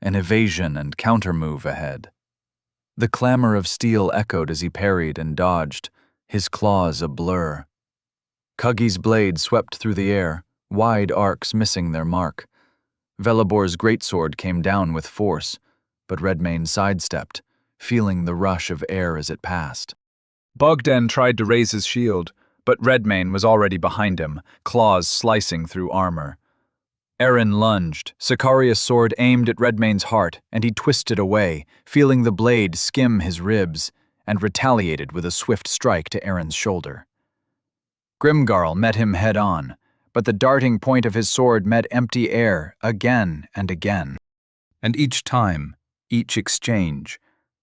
an evasion and countermove ahead. The clamor of steel echoed as he parried and dodged, his claws a blur. Cuggy's blade swept through the air, wide arcs missing their mark. Velibor's greatsword came down with force, but Redmane sidestepped, feeling the rush of air as it passed. Bogdan tried to raise his shield, but Redmane was already behind him, claws slicing through armor. Aaron lunged, Sicaria's sword aimed at Redmane's heart, and he twisted away, feeling the blade skim his ribs, and retaliated with a swift strike to Aaron's shoulder. Grimgarl met him head-on, but the darting point of his sword met empty air again and again. And each time, each exchange,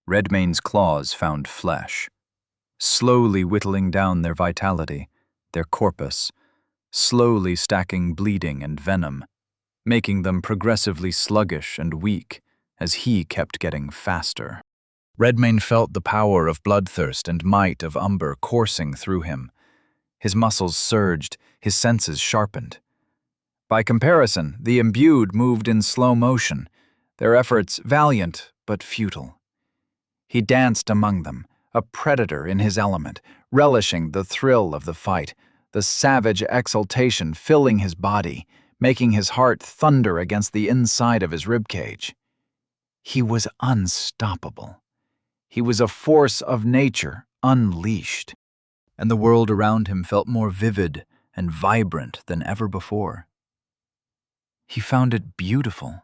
Redmane's claws found flesh, slowly whittling down their vitality, their corpus, slowly stacking bleeding and venom, making them progressively sluggish and weak as he kept getting faster. Redmane felt the power of bloodthirst and might of Umber coursing through him. His muscles surged, his senses sharpened. By comparison, the imbued moved in slow motion, their efforts valiant but futile. He danced among them, a predator in his element, relishing the thrill of the fight, the savage exultation filling his body, making his heart thunder against the inside of his ribcage. He was unstoppable. He was a force of nature unleashed, and the world around him felt more vivid and vibrant than ever before. He found it beautiful,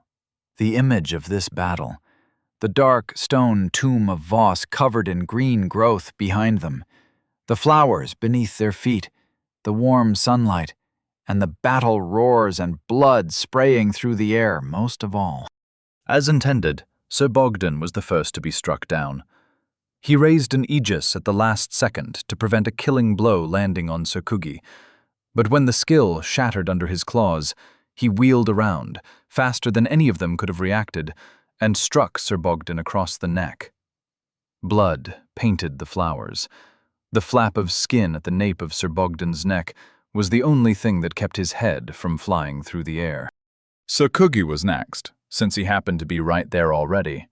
the image of this battle, the dark stone tomb of Voss covered in green growth behind them, the flowers beneath their feet, the warm sunlight, and the battle roars and blood spraying through the air most of all. As intended, Sir Bogdan was the first to be struck down. He raised an aegis at the last second to prevent a killing blow landing on Sir Cuggy, but when the skill shattered under his claws, he wheeled around, faster than any of them could have reacted, and struck Sir Bogdan across the neck. Blood painted the flowers. The flap of skin at the nape of Sir Bogdan's neck was the only thing that kept his head from flying through the air. Sir Cuggy was next, since he happened to be right there already,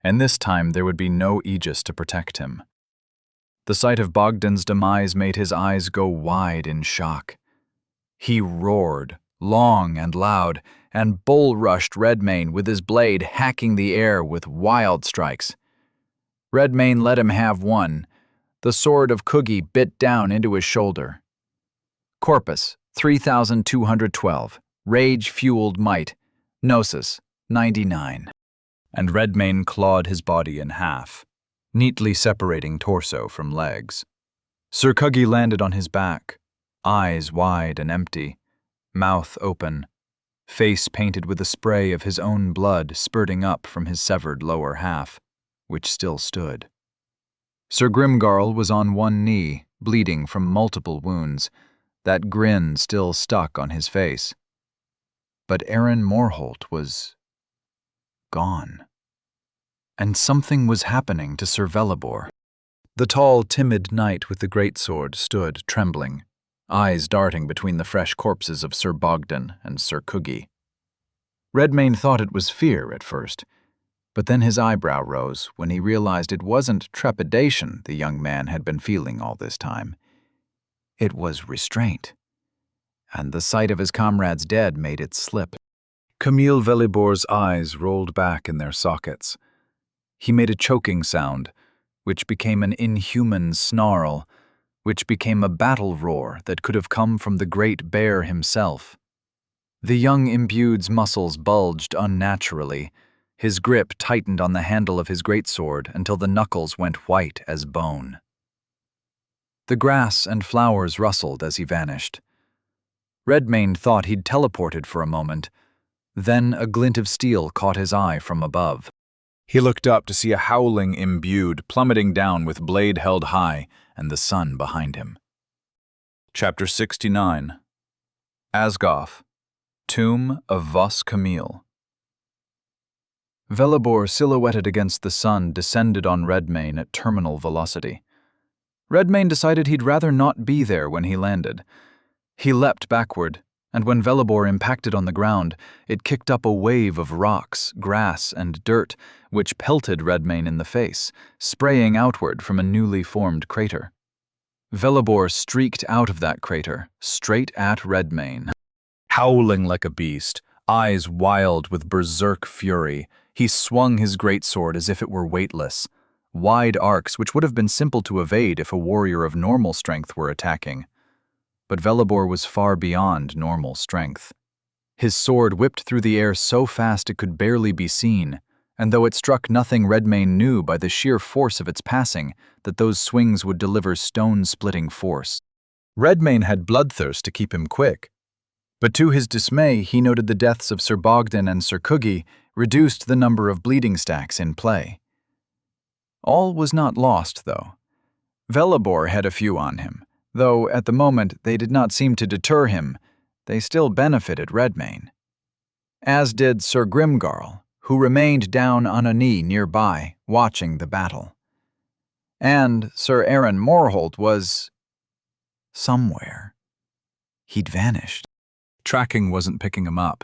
and this time there would be no aegis to protect him. The sight of Bogdan's demise made his eyes go wide in shock. He roared, long and loud, and bull-rushed Redmane with his blade hacking the air with wild strikes. Redmane let him have one. The sword of Cuggy bit down into his shoulder. Corpus, 3,212, rage-fueled might, Gnosis, 99. And Redmayne clawed his body in half, neatly separating torso from legs. Sir Cuggy landed on his back, eyes wide and empty, mouth open, face painted with a spray of his own blood spurting up from his severed lower half, which still stood. Sir Grimgarl was on one knee, bleeding from multiple wounds, that grin still stuck on his face. But Aaron Morholt was gone. And something was happening to Sir Velibor. The tall, timid knight with the greatsword stood, trembling, eyes darting between the fresh corpses of Sir Bogdan and Sir Cuggy. Redmayne thought it was fear at first, but then his eyebrow rose when he realized it wasn't trepidation the young man had been feeling all this time. It was restraint, and the sight of his comrades dead made it slip. Camille Velibor's eyes rolled back in their sockets. He made a choking sound, which became an inhuman snarl, which became a battle roar that could have come from the great bear himself. The young imbued's muscles bulged unnaturally. His grip tightened on the handle of his greatsword until the knuckles went white as bone. The grass and flowers rustled as he vanished. Redmayne thought he'd teleported for a moment. Then a glint of steel caught his eye from above. He looked up to see a howling imbued plummeting down with blade held high and the sun behind him. Chapter 69. Asgoth, Tomb of Vos Camille. Velibor, silhouetted against the sun, descended on Redmayne at terminal velocity. Redmayne decided he'd rather not be there when he landed. He leapt backward, and when Velibor impacted on the ground, it kicked up a wave of rocks, grass, and dirt, which pelted Redmayne in the face, spraying outward from a newly formed crater. Velibor streaked out of that crater, straight at Redmayne. Howling like a beast, eyes wild with berserk fury, he swung his greatsword as if it were weightless. Wide arcs which would have been simple to evade if a warrior of normal strength were attacking. But Velibor was far beyond normal strength. His sword whipped through the air so fast it could barely be seen, and though it struck nothing, Redmayne knew by the sheer force of its passing that those swings would deliver stone-splitting force. Redmayne had bloodthirst to keep him quick, but to his dismay he noted the deaths of Sir Bogdan and Sir Cuggy reduced the number of bleeding stacks in play. All was not lost, though. Velibor had a few on him, though at the moment they did not seem to deter him. They still benefited Redmayne. As did Sir Grimgarl, who remained down on a knee nearby, watching the battle. And Sir Aaron Morholt was somewhere. He'd vanished. Tracking wasn't picking him up.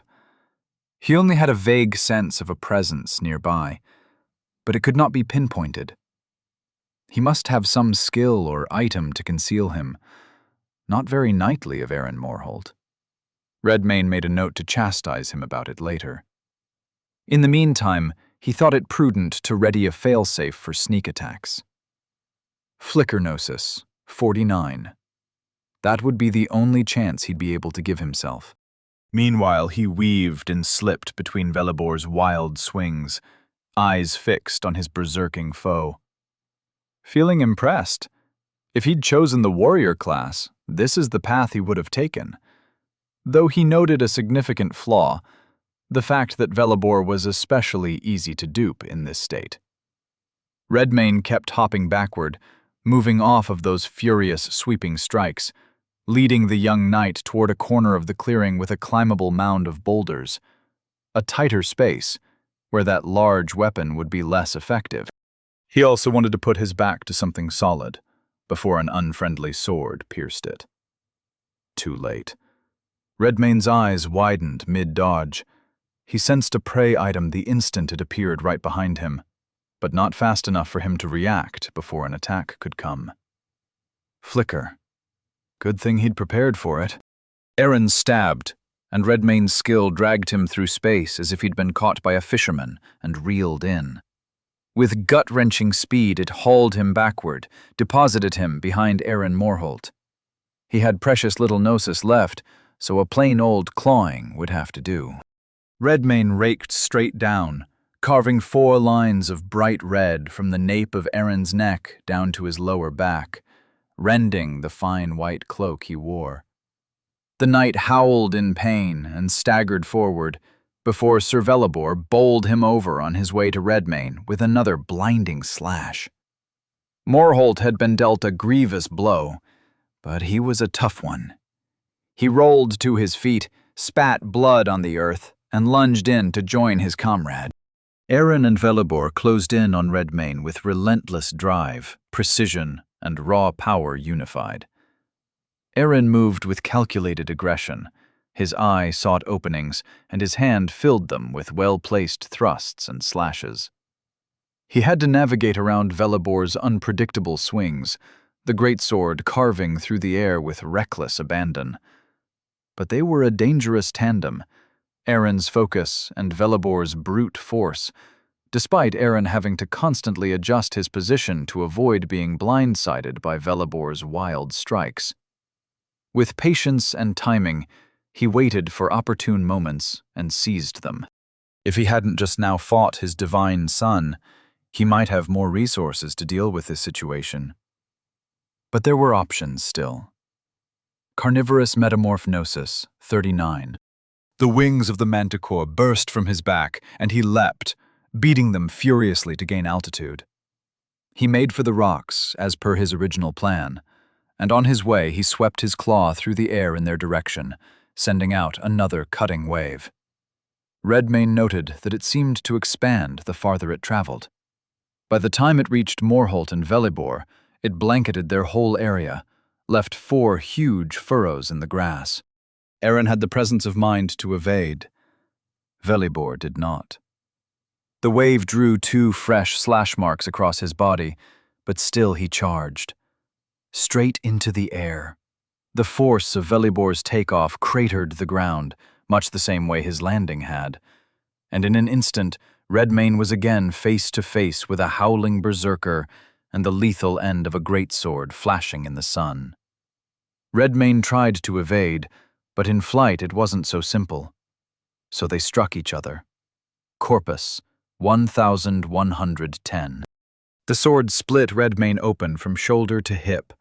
He only had a vague sense of a presence nearby, but it could not be pinpointed. He must have some skill or item to conceal him. Not very knightly of Aaron Morholt. Redmayne made a note to chastise him about it later. In the meantime, he thought it prudent to ready a failsafe for sneak attacks. Flicker Gnosis, 49. That would be the only chance he'd be able to give himself. Meanwhile, he weaved and slipped between Velibor's wild swings, eyes fixed on his berserking foe. Feeling impressed. If he'd chosen the warrior class, this is the path he would have taken. Though he noted a significant flaw, the fact that Velibor was especially easy to dupe in this state. Redmayne kept hopping backward, moving off of those furious sweeping strikes, leading the young knight toward a corner of the clearing with a climbable mound of boulders, a tighter space where that large weapon would be less effective. He also wanted to put his back to something solid before an unfriendly sword pierced it. Too late. Redmayne's eyes widened mid-dodge. He sensed a prey item the instant it appeared right behind him, but not fast enough for him to react before an attack could come. Flicker. Good thing he'd prepared for it. Aaron stabbed, and Redmayne's skill dragged him through space as if he'd been caught by a fisherman and reeled in. With gut-wrenching speed, it hauled him backward, deposited him behind Aaron Morholt. He had precious little gnosis left, so a plain old clawing would have to do. Redmane raked straight down, carving 4 lines of bright red from the nape of Aaron's neck down to his lower back, rending the fine white cloak he wore. The knight howled in pain and staggered forward, before Sir Velibor bowled him over on his way to Redmane with another blinding slash. Morholt had been dealt a grievous blow, but he was a tough one. He rolled to his feet, spat blood on the earth, and lunged in to join his comrade. Aaron and Velibor closed in on Redmane with relentless drive, precision, and raw power unified. Aaron moved with calculated aggression. His eye sought openings, and his hand filled them with well-placed thrusts and slashes. He had to navigate around Velibor's unpredictable swings, the greatsword carving through the air with reckless abandon. But they were a dangerous tandem, Aaron's focus and Velibor's brute force, despite Aaron having to constantly adjust his position to avoid being blindsided by Velibor's wild strikes. With patience and timing, he waited for opportune moments and seized them. If he hadn't just now fought his divine son, he might have more resources to deal with this situation. But there were options still. Carnivorous Metamorphnosis, 39. The wings of the manticore burst from his back, and he leapt, beating them furiously to gain altitude. He made for the rocks, as per his original plan, and on his way he swept his claw through the air in their direction, sending out another cutting wave. Redmane noted that it seemed to expand the farther it traveled. By the time it reached Morholt and Velibor, it blanketed their whole area, left 4 huge furrows in the grass. Aaron had the presence of mind to evade. Velibor did not. The wave drew 2 fresh slash marks across his body, but still he charged. Straight into the air. The force of Velibor's takeoff cratered the ground, much the same way his landing had, and in an instant, Redmane was again face to face with a howling berserker and the lethal end of a greatsword flashing in the sun. Redmane tried to evade, but in flight it wasn't so simple. So they struck each other. Corpus, 1110. The sword split Redmane open from shoulder to hip,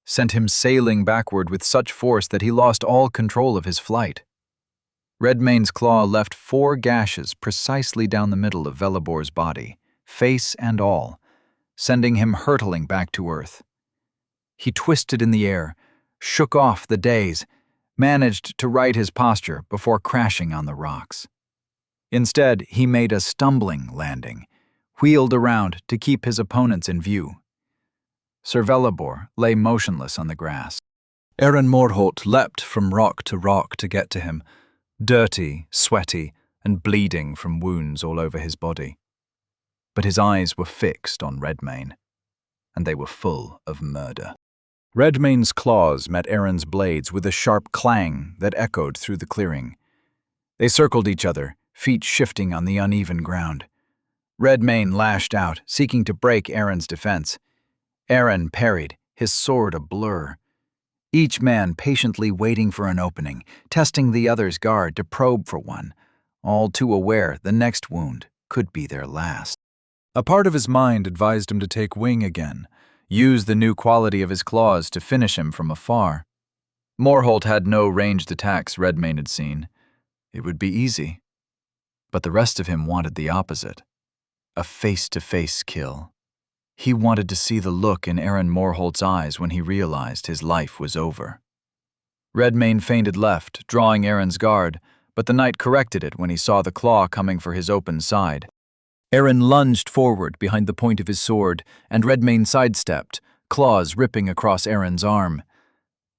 sent him sailing backward with such force that he lost all control of his flight. Redmane's claw left 4 gashes precisely down the middle of Velibor's body, face and all, sending him hurtling back to earth. He twisted in the air, shook off the daze, managed to right his posture before crashing on the rocks. Instead, he made a stumbling landing, wheeled around to keep his opponents in view. Sir Velibor lay motionless on the grass. Aaron Morholt leapt from rock to get to him, dirty, sweaty, and bleeding from wounds all over his body. But his eyes were fixed on Redmane, and they were full of murder. Redmane's claws met Aaron's blades with a sharp clang that echoed through the clearing. They circled each other, feet shifting on the uneven ground. Redmane lashed out, seeking to break Aaron's defense. Aaron parried, his sword a blur. Each man patiently waiting for an opening, testing the other's guard to probe for one, all too aware the next wound could be their last. A part of his mind advised him to take wing again, use the new quality of his claws to finish him from afar. Morholt had no ranged attacks Redmane had seen. It would be easy. But the rest of him wanted the opposite. A face-to-face kill. He wanted to see the look in Aaron Morholt's eyes when he realized his life was over. Redmane feinted left, drawing Aaron's guard, but the knight corrected it when he saw the claw coming for his open side. Aaron lunged forward behind the point of his sword, and Redmane sidestepped, claws ripping across Aaron's arm.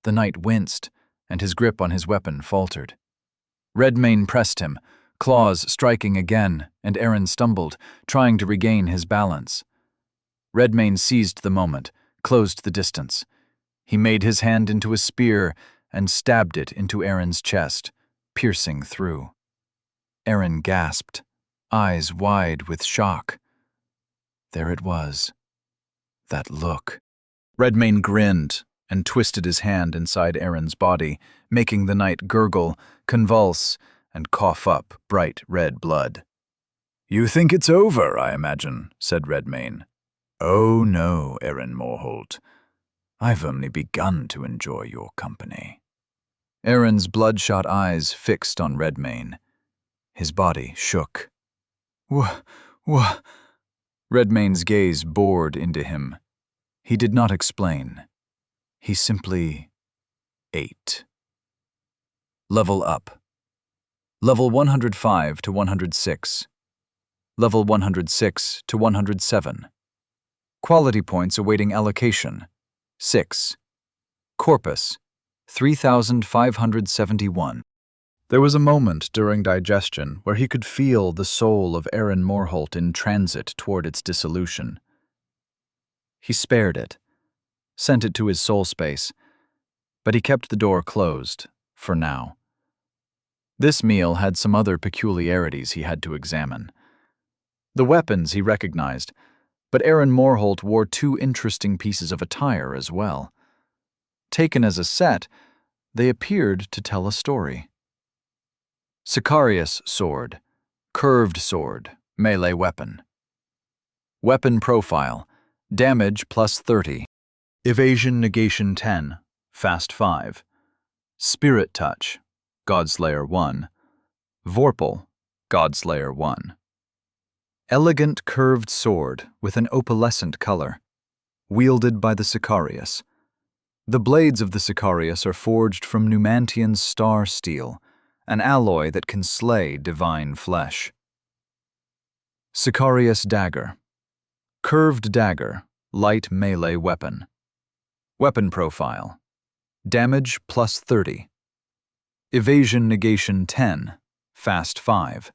The knight winced, and his grip on his weapon faltered. Redmane pressed him, claws striking again, and Aaron stumbled, trying to regain his balance. Redmane seized the moment, closed the distance. He made his hand into a spear and stabbed it into Aaron's chest, piercing through. Aaron gasped, eyes wide with shock. There it was. That look. Redmane grinned and twisted his hand inside Aaron's body, making the knight gurgle, convulse, and cough up bright red blood. "You think it's over, I imagine," said Redmayne. "Oh no, Erin Morholt. I've only begun to enjoy your company." Erin's bloodshot eyes fixed on Redmayne. His body shook. Wha? Redmayne's gaze bored into him. He did not explain. He simply ate. Level up. Level 105 to 106. Level 106 to 107. Quality points awaiting allocation, 6. Corpus, 3,571. There was a moment during digestion where he could feel the soul of Erin Morholt in transit toward its dissolution. He spared it, sent it to his soul space, but he kept the door closed, for now. This meal had some other peculiarities he had to examine. The weapons he recognized, but Erin Morholt wore 2 interesting pieces of attire as well. Taken as a set, they appeared to tell a story. Sicarius sword, curved sword, melee weapon. Weapon profile, damage plus 30. Evasion negation 10, fast 5. Spirit touch, Godslayer 1. Vorpal, Godslayer 1. Elegant curved sword with an opalescent color, wielded by the Sicarius. The blades of the Sicarius are forged from Numantian star steel, an alloy that can slay divine flesh. Sicarius dagger. Curved dagger, light melee weapon. Weapon profile. Damage plus 30. Evasion negation 10, fast 5.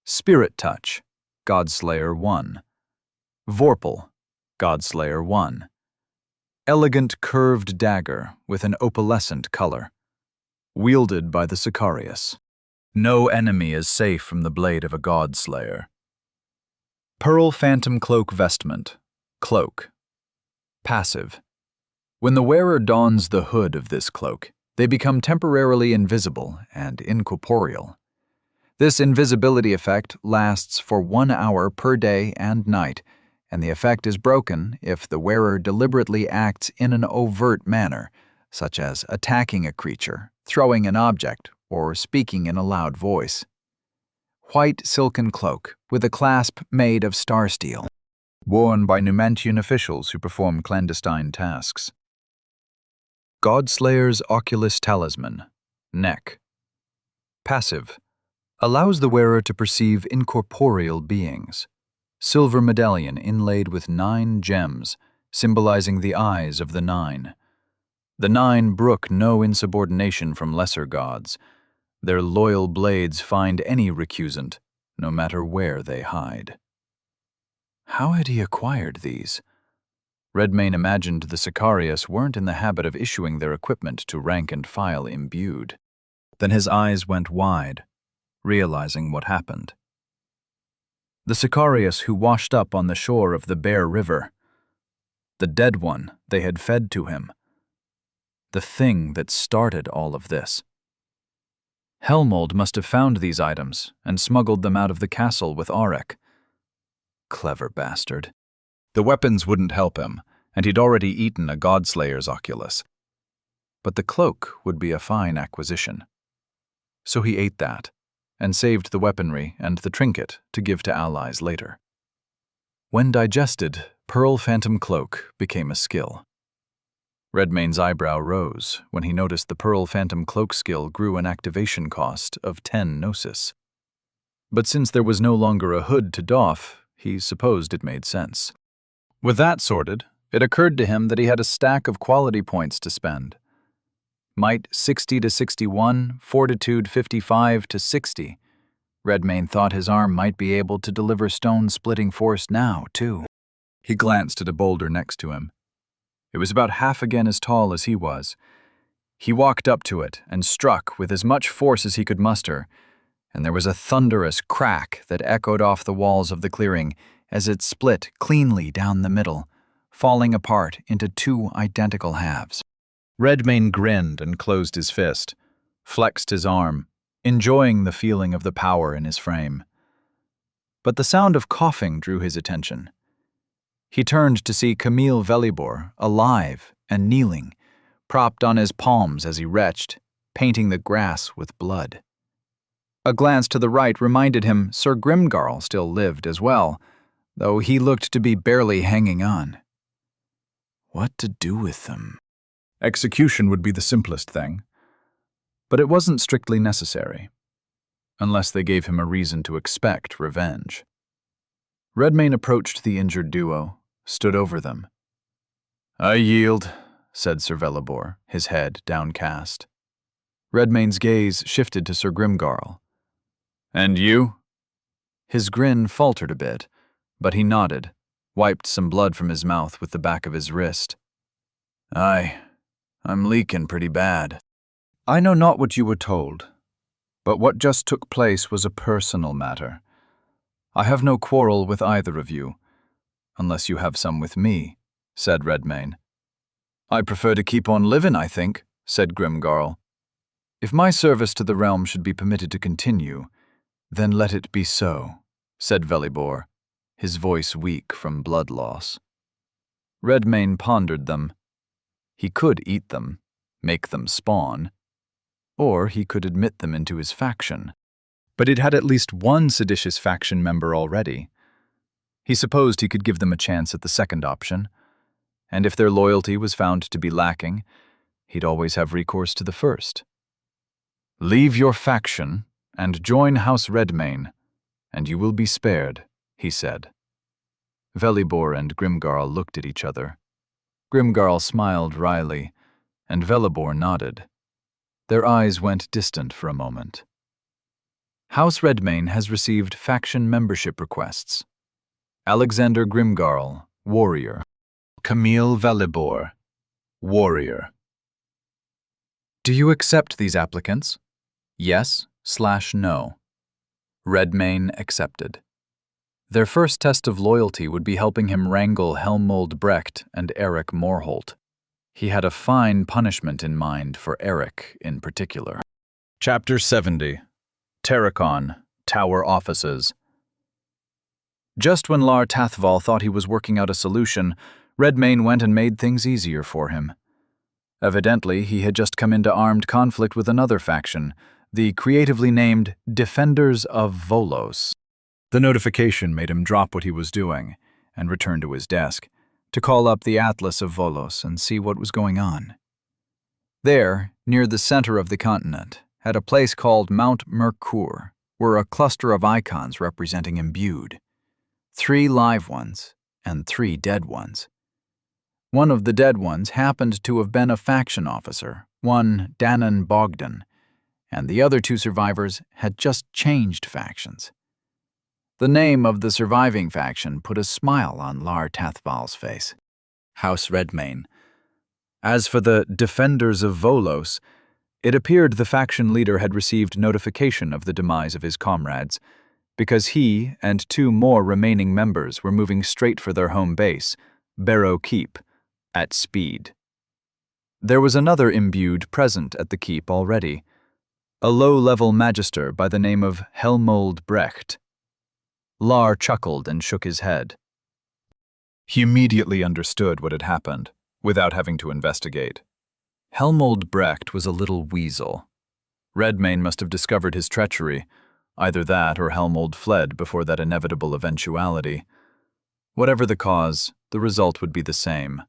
Spirit touch, Godslayer 1. Vorpal, Godslayer 1. Elegant curved dagger with an opalescent color, wielded by the Sicarius. No enemy is safe from the blade of a Godslayer. Pearl Phantom Cloak Vestment, cloak. Passive. When the wearer dons the hood of this cloak, they become temporarily invisible and incorporeal. This invisibility effect lasts for 1 hour per day and night, and the effect is broken if the wearer deliberately acts in an overt manner, such as attacking a creature, throwing an object, or speaking in a loud voice. White silken cloak with a clasp made of star steel, worn by Numantian officials who perform clandestine tasks. Godslayer's Oculus Talisman, neck. Passive. Allows the wearer to perceive incorporeal beings. Silver medallion inlaid with 9 gems, symbolizing the eyes of the 9. The 9 brook no insubordination from lesser gods. Their loyal blades find any recusant, no matter where they hide. How had he acquired these? Redmayne imagined the Sicarius weren't in the habit of issuing their equipment to rank and file imbued. Then his eyes went wide, realizing what happened. The Sicarius who washed up on the shore of the Bear River. The dead one they had fed to him. The thing that started all of this. Helmold must have found these items and smuggled them out of the castle with Aurek. Clever bastard. The weapons wouldn't help him, and he'd already eaten a Godslayer's Oculus. But the cloak would be a fine acquisition. So he ate that, and saved the weaponry and the trinket to give to allies later. When digested, Pearl Phantom Cloak became a skill. Redmayne's eyebrow rose when he noticed the Pearl Phantom Cloak skill grew an activation cost of 10 gnosis. But since there was no longer a hood to doff, he supposed it made sense. With that sorted, it occurred to him that he had a stack of quality points to spend. Might 60 to 61, Fortitude 55 to 60. Redmayne thought his arm might be able to deliver stone-splitting force now, too. He glanced at a boulder next to him. It was about half again as tall as he was. He walked up to it and struck with as much force as he could muster, and there was a thunderous crack that echoed off the walls of the clearing as it split cleanly down the middle, falling apart into 2 identical halves. Redmayne grinned and closed his fist, flexed his arm, enjoying the feeling of the power in his frame. But the sound of coughing drew his attention. He turned to see Camille Velibor, alive and kneeling, propped on his palms as he retched, painting the grass with blood. A glance to the right reminded him Sir Grimgarl still lived as well, though he looked to be barely hanging on. What to do with them? Execution would be the simplest thing, but it wasn't strictly necessary, unless they gave him a reason to expect revenge. Redmayne approached the injured duo, stood over them. "I yield," said Sir Velibor, his head downcast. Redmayne's gaze shifted to Sir Grimgarl. "And you?" His grin faltered a bit, but he nodded, wiped some blood from his mouth with the back of his wrist. I'm leaking pretty bad." "I know not what you were told, but what just took place was a personal matter. I have no quarrel with either of you, unless you have some with me," said Redmayne. "I prefer to keep on living, I think," said Grimgarl. "If my service to the realm should be permitted to continue, then let it be so," said Velibor, his voice weak from blood loss. Redmayne pondered them. He could eat them, make them spawn, or he could admit them into his faction. But it had at least one seditious faction member already. He supposed he could give them a chance at the second option, and if their loyalty was found to be lacking, he'd always have recourse to the first. "Leave your faction and join House Redmayne, and you will be spared," he said. Velibor and Grimgarl looked at each other. Grimgarl smiled wryly, and Velibor nodded. Their eyes went distant for a moment. House Redmayne has received faction membership requests. Alexander Grimgarl, warrior. Camille Velibor, warrior. Do you accept these applicants? Yes/no. Redmayne accepted. Their first test of loyalty would be helping him wrangle Helmold Brecht and Eric Morholt. He had a fine punishment in mind for Eric in particular. Chapter 70. Terracon, Tower Offices. Just when Lar Tathval thought he was working out a solution, Redmayne went and made things easier for him. Evidently, he had just come into armed conflict with another faction, the creatively named Defenders of Volos. The notification made him drop what he was doing and return to his desk to call up the Atlas of Volos and see what was going on. There, near the center of the continent, at a place called Mount Mercure, were a cluster of icons representing imbued. 3 live ones and 3 dead ones. One of the dead ones happened to have been a faction officer, one Danon Bogdan, and the other 2 survivors had just changed factions. The name of the surviving faction put a smile on Lar Tathval's face. House Redmayne. As for the Defenders of Volos, it appeared the faction leader had received notification of the demise of his comrades, because he and 2 more remaining members were moving straight for their home base, Barrow Keep, at speed. There was another imbued present at the keep already, a low-level magister by the name of Helmold Brecht. Lar chuckled and shook his head. He immediately understood what had happened, without having to investigate. Helmold Brecht was a little weasel. Redmayne must have discovered his treachery. Either that or Helmold fled before that inevitable eventuality. Whatever the cause, the result would be the same.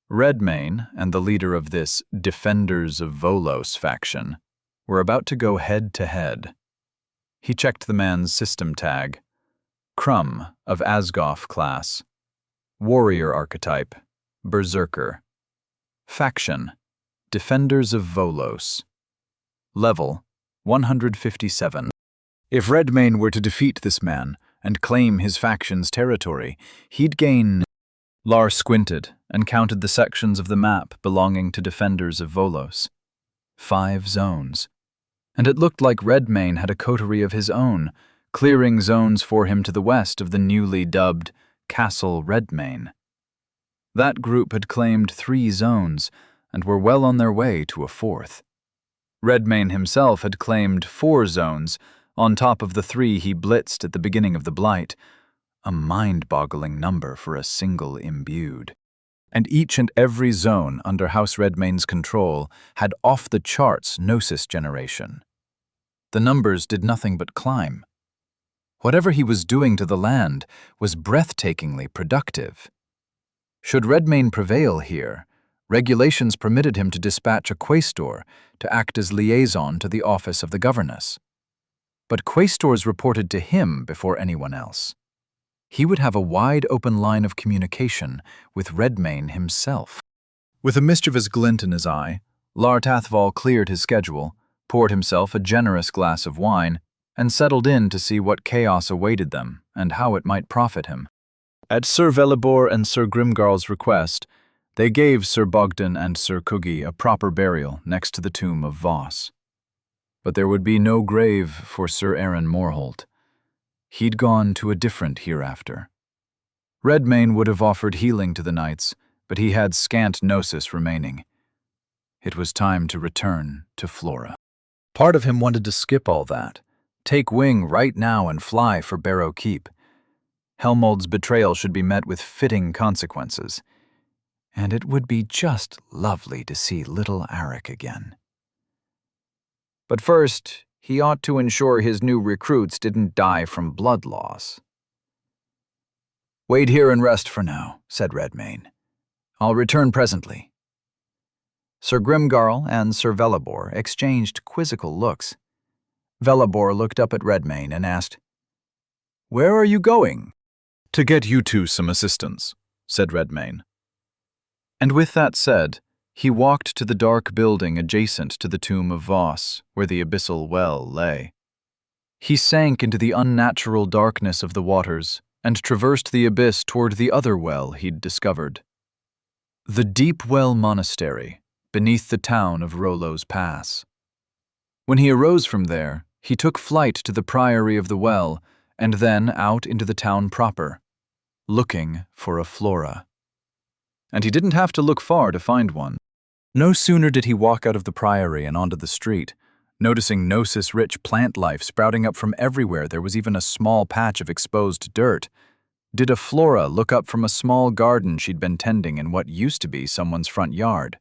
Redmayne and the leader of this Defenders of Volos faction were about to go head-to-head. He checked the man's system tag. Crumb of Asgoff class. Warrior archetype. Berserker. Faction. Defenders of Volos. Level 157. If Redmayne were to defeat this man and claim his faction's territory, he'd gain... Lar squinted and counted the sections of the map belonging to Defenders of Volos. 5 zones. And it looked like Redmayne had a coterie of his own, clearing zones for him to the west of the newly dubbed Castle Redmayne. That group had claimed 3 zones and were well on their way to a 4th. Redmayne himself had claimed 4 zones, on top of the 3 he blitzed at the beginning of the Blight, a mind-boggling number for a single imbued. And each and every zone under House Redmayne's control had off-the-charts gnosis generation. The numbers did nothing but climb. Whatever he was doing to the land was breathtakingly productive. Should Redmayne prevail here, regulations permitted him to dispatch a quaestor to act as liaison to the office of the governess. But quaestors reported to him before anyone else. He would have a wide-open line of communication with Redmayne himself. With a mischievous glint in his eye, Lart Athval cleared his schedule, poured himself a generous glass of wine, and settled in to see what chaos awaited them and how it might profit him. At Sir Velibor and Sir Grimgarl's request, they gave Sir Bogdan and Sir Kugi a proper burial next to the tomb of Voss. But there would be no grave for Sir Aaron Morholt. He'd gone to a different hereafter. Redmayne would have offered healing to the knights, but he had scant gnosis remaining. It was time to return to Flora. Part of him wanted to skip all that, take wing right now and fly for Barrow Keep. Helmold's betrayal should be met with fitting consequences, and it would be just lovely to see little Arik again. But first, he ought to ensure his new recruits didn't die from blood loss. "Wait here and rest for now," said Redmayne. "I'll return presently." Sir Grimgarl and Sir Velibor exchanged quizzical looks. Velibor looked up at Redmayne and asked, "Where are you going?" "To get you two some assistance," said Redmayne. And with that said, he walked to the dark building adjacent to the tomb of Voss, where the abyssal well lay. He sank into the unnatural darkness of the waters and traversed the abyss toward the other well he'd discovered. The Deep Well Monastery, beneath the town of Rollo's Pass. When he arose from there, he took flight to the Priory of the Well and then out into the town proper, looking for a Flora. And he didn't have to look far to find one. No sooner did he walk out of the priory and onto the street, noticing gnosis-rich plant life sprouting up from everywhere. There was even a small patch of exposed dirt. Did a Flora look up from a small garden she'd been tending in what used to be someone's front yard.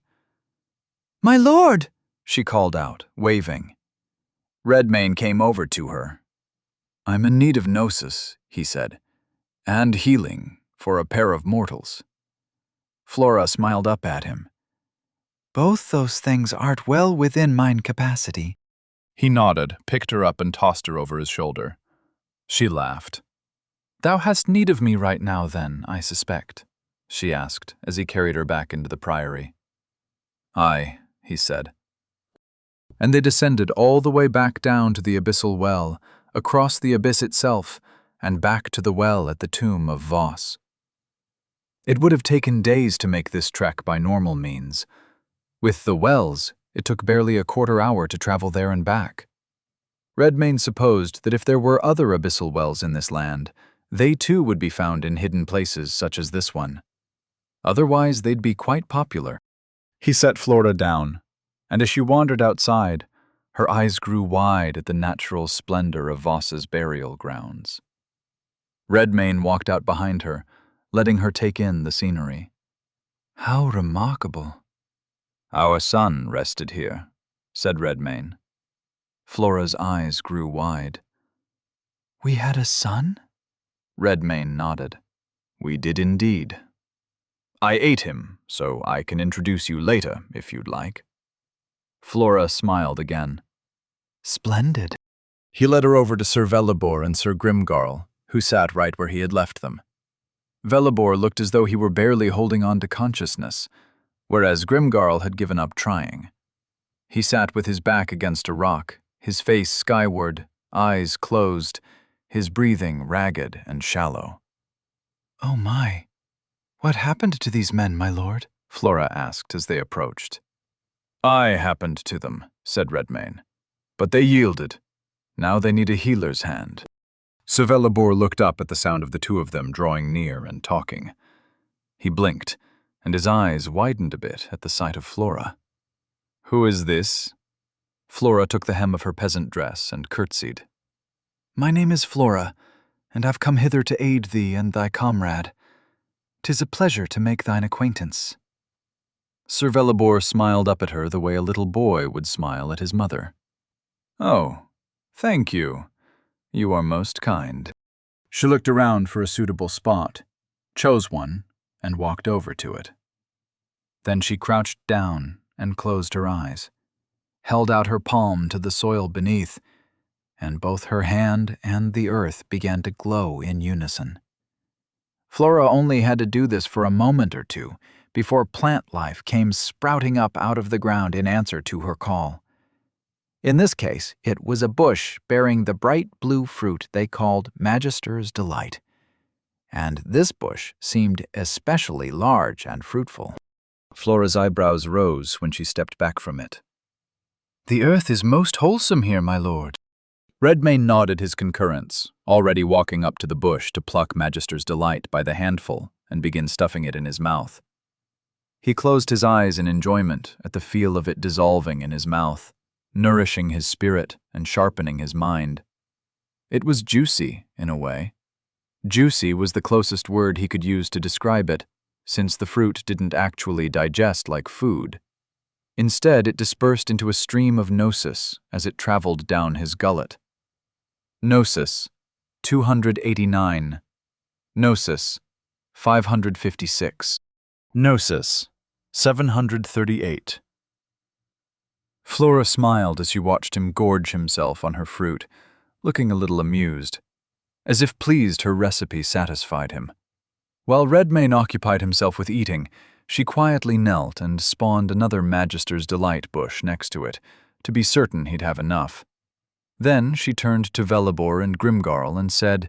"My lord!" she called out, waving. Redmayne came over to her. "I'm in need of gnosis," he said, "and healing for a pair of mortals." Flora smiled up at him. "Both those things art well within mine capacity." He nodded, picked her up and tossed her over his shoulder. She laughed. "Thou hast need of me right now then, I suspect," she asked as he carried her back into the priory. "Aye," he said. And they descended all the way back down to the abyssal well, across the abyss itself, and back to the well at the tomb of Voss. It would have taken days to make this trek by normal means. With the wells, it took barely a quarter-hour to travel there and back. Redmayne supposed that if there were other abyssal wells in this land, they too would be found in hidden places such as this one. Otherwise, they'd be quite popular. He set Flora down, and as she wandered outside, her eyes grew wide at the natural splendor of Voss's burial grounds. Redmayne walked out behind her, letting her take in the scenery. "How remarkable." "Our son rested here," said Redmayne. Flora's eyes grew wide. "We had a son?" Redmayne nodded. "We did indeed. I ate him, so I can introduce you later, if you'd like." Flora smiled again. "Splendid." He led her over to Sir Velibor and Sir Grimgarl, who sat right where he had left them. Velibor looked as though he were barely holding on to consciousness, whereas Grimgarl had given up trying. He sat with his back against a rock, his face skyward, eyes closed, his breathing ragged and shallow. "Oh my, what happened to these men, my lord?" Flora asked as they approached. "I happened to them," said Redmayne, "but they yielded. Now they need a healer's hand." Sir Velibor looked up at the sound of the two of them drawing near and talking. He blinked, and his eyes widened a bit at the sight of Flora. "Who is this?" Flora took the hem of her peasant dress and curtsied. My name is Flora, and I've come hither to aid thee and thy comrade. 'Tis a pleasure to make thine acquaintance. Sir Velibor smiled up at her the way a little boy would smile at his mother. Oh, thank you. You are most kind. She looked around for a suitable spot, chose one, and walked over to it. Then she crouched down and closed her eyes, held out her palm to the soil beneath, and both her hand and the earth began to glow in unison. Flora only had to do this for a moment or two before plant life came sprouting up out of the ground in answer to her call. In this case, it was a bush bearing the bright blue fruit they called Magister's Delight. And this bush seemed especially large and fruitful. Flora's eyebrows rose when she stepped back from it. The earth is most wholesome here, my lord. Redmayne nodded his concurrence, already walking up to the bush to pluck Magister's Delight by the handful and begin stuffing it in his mouth. He closed his eyes in enjoyment at the feel of it dissolving in his mouth, nourishing his spirit and sharpening his mind. It was juicy, in a way. Juicy was the closest word he could use to describe it, since the fruit didn't actually digest like food. Instead, it dispersed into a stream of gnosis as it traveled down his gullet. Gnosis, 289. Gnosis, 556. Gnosis, 738. Flora smiled as she watched him gorge himself on her fruit, looking a little amused, as if pleased her recipe satisfied him. While Redmayne occupied himself with eating, she quietly knelt and spawned another Magister's Delight bush next to it, to be certain he'd have enough. Then she turned to Velibor and Grimgarl and said,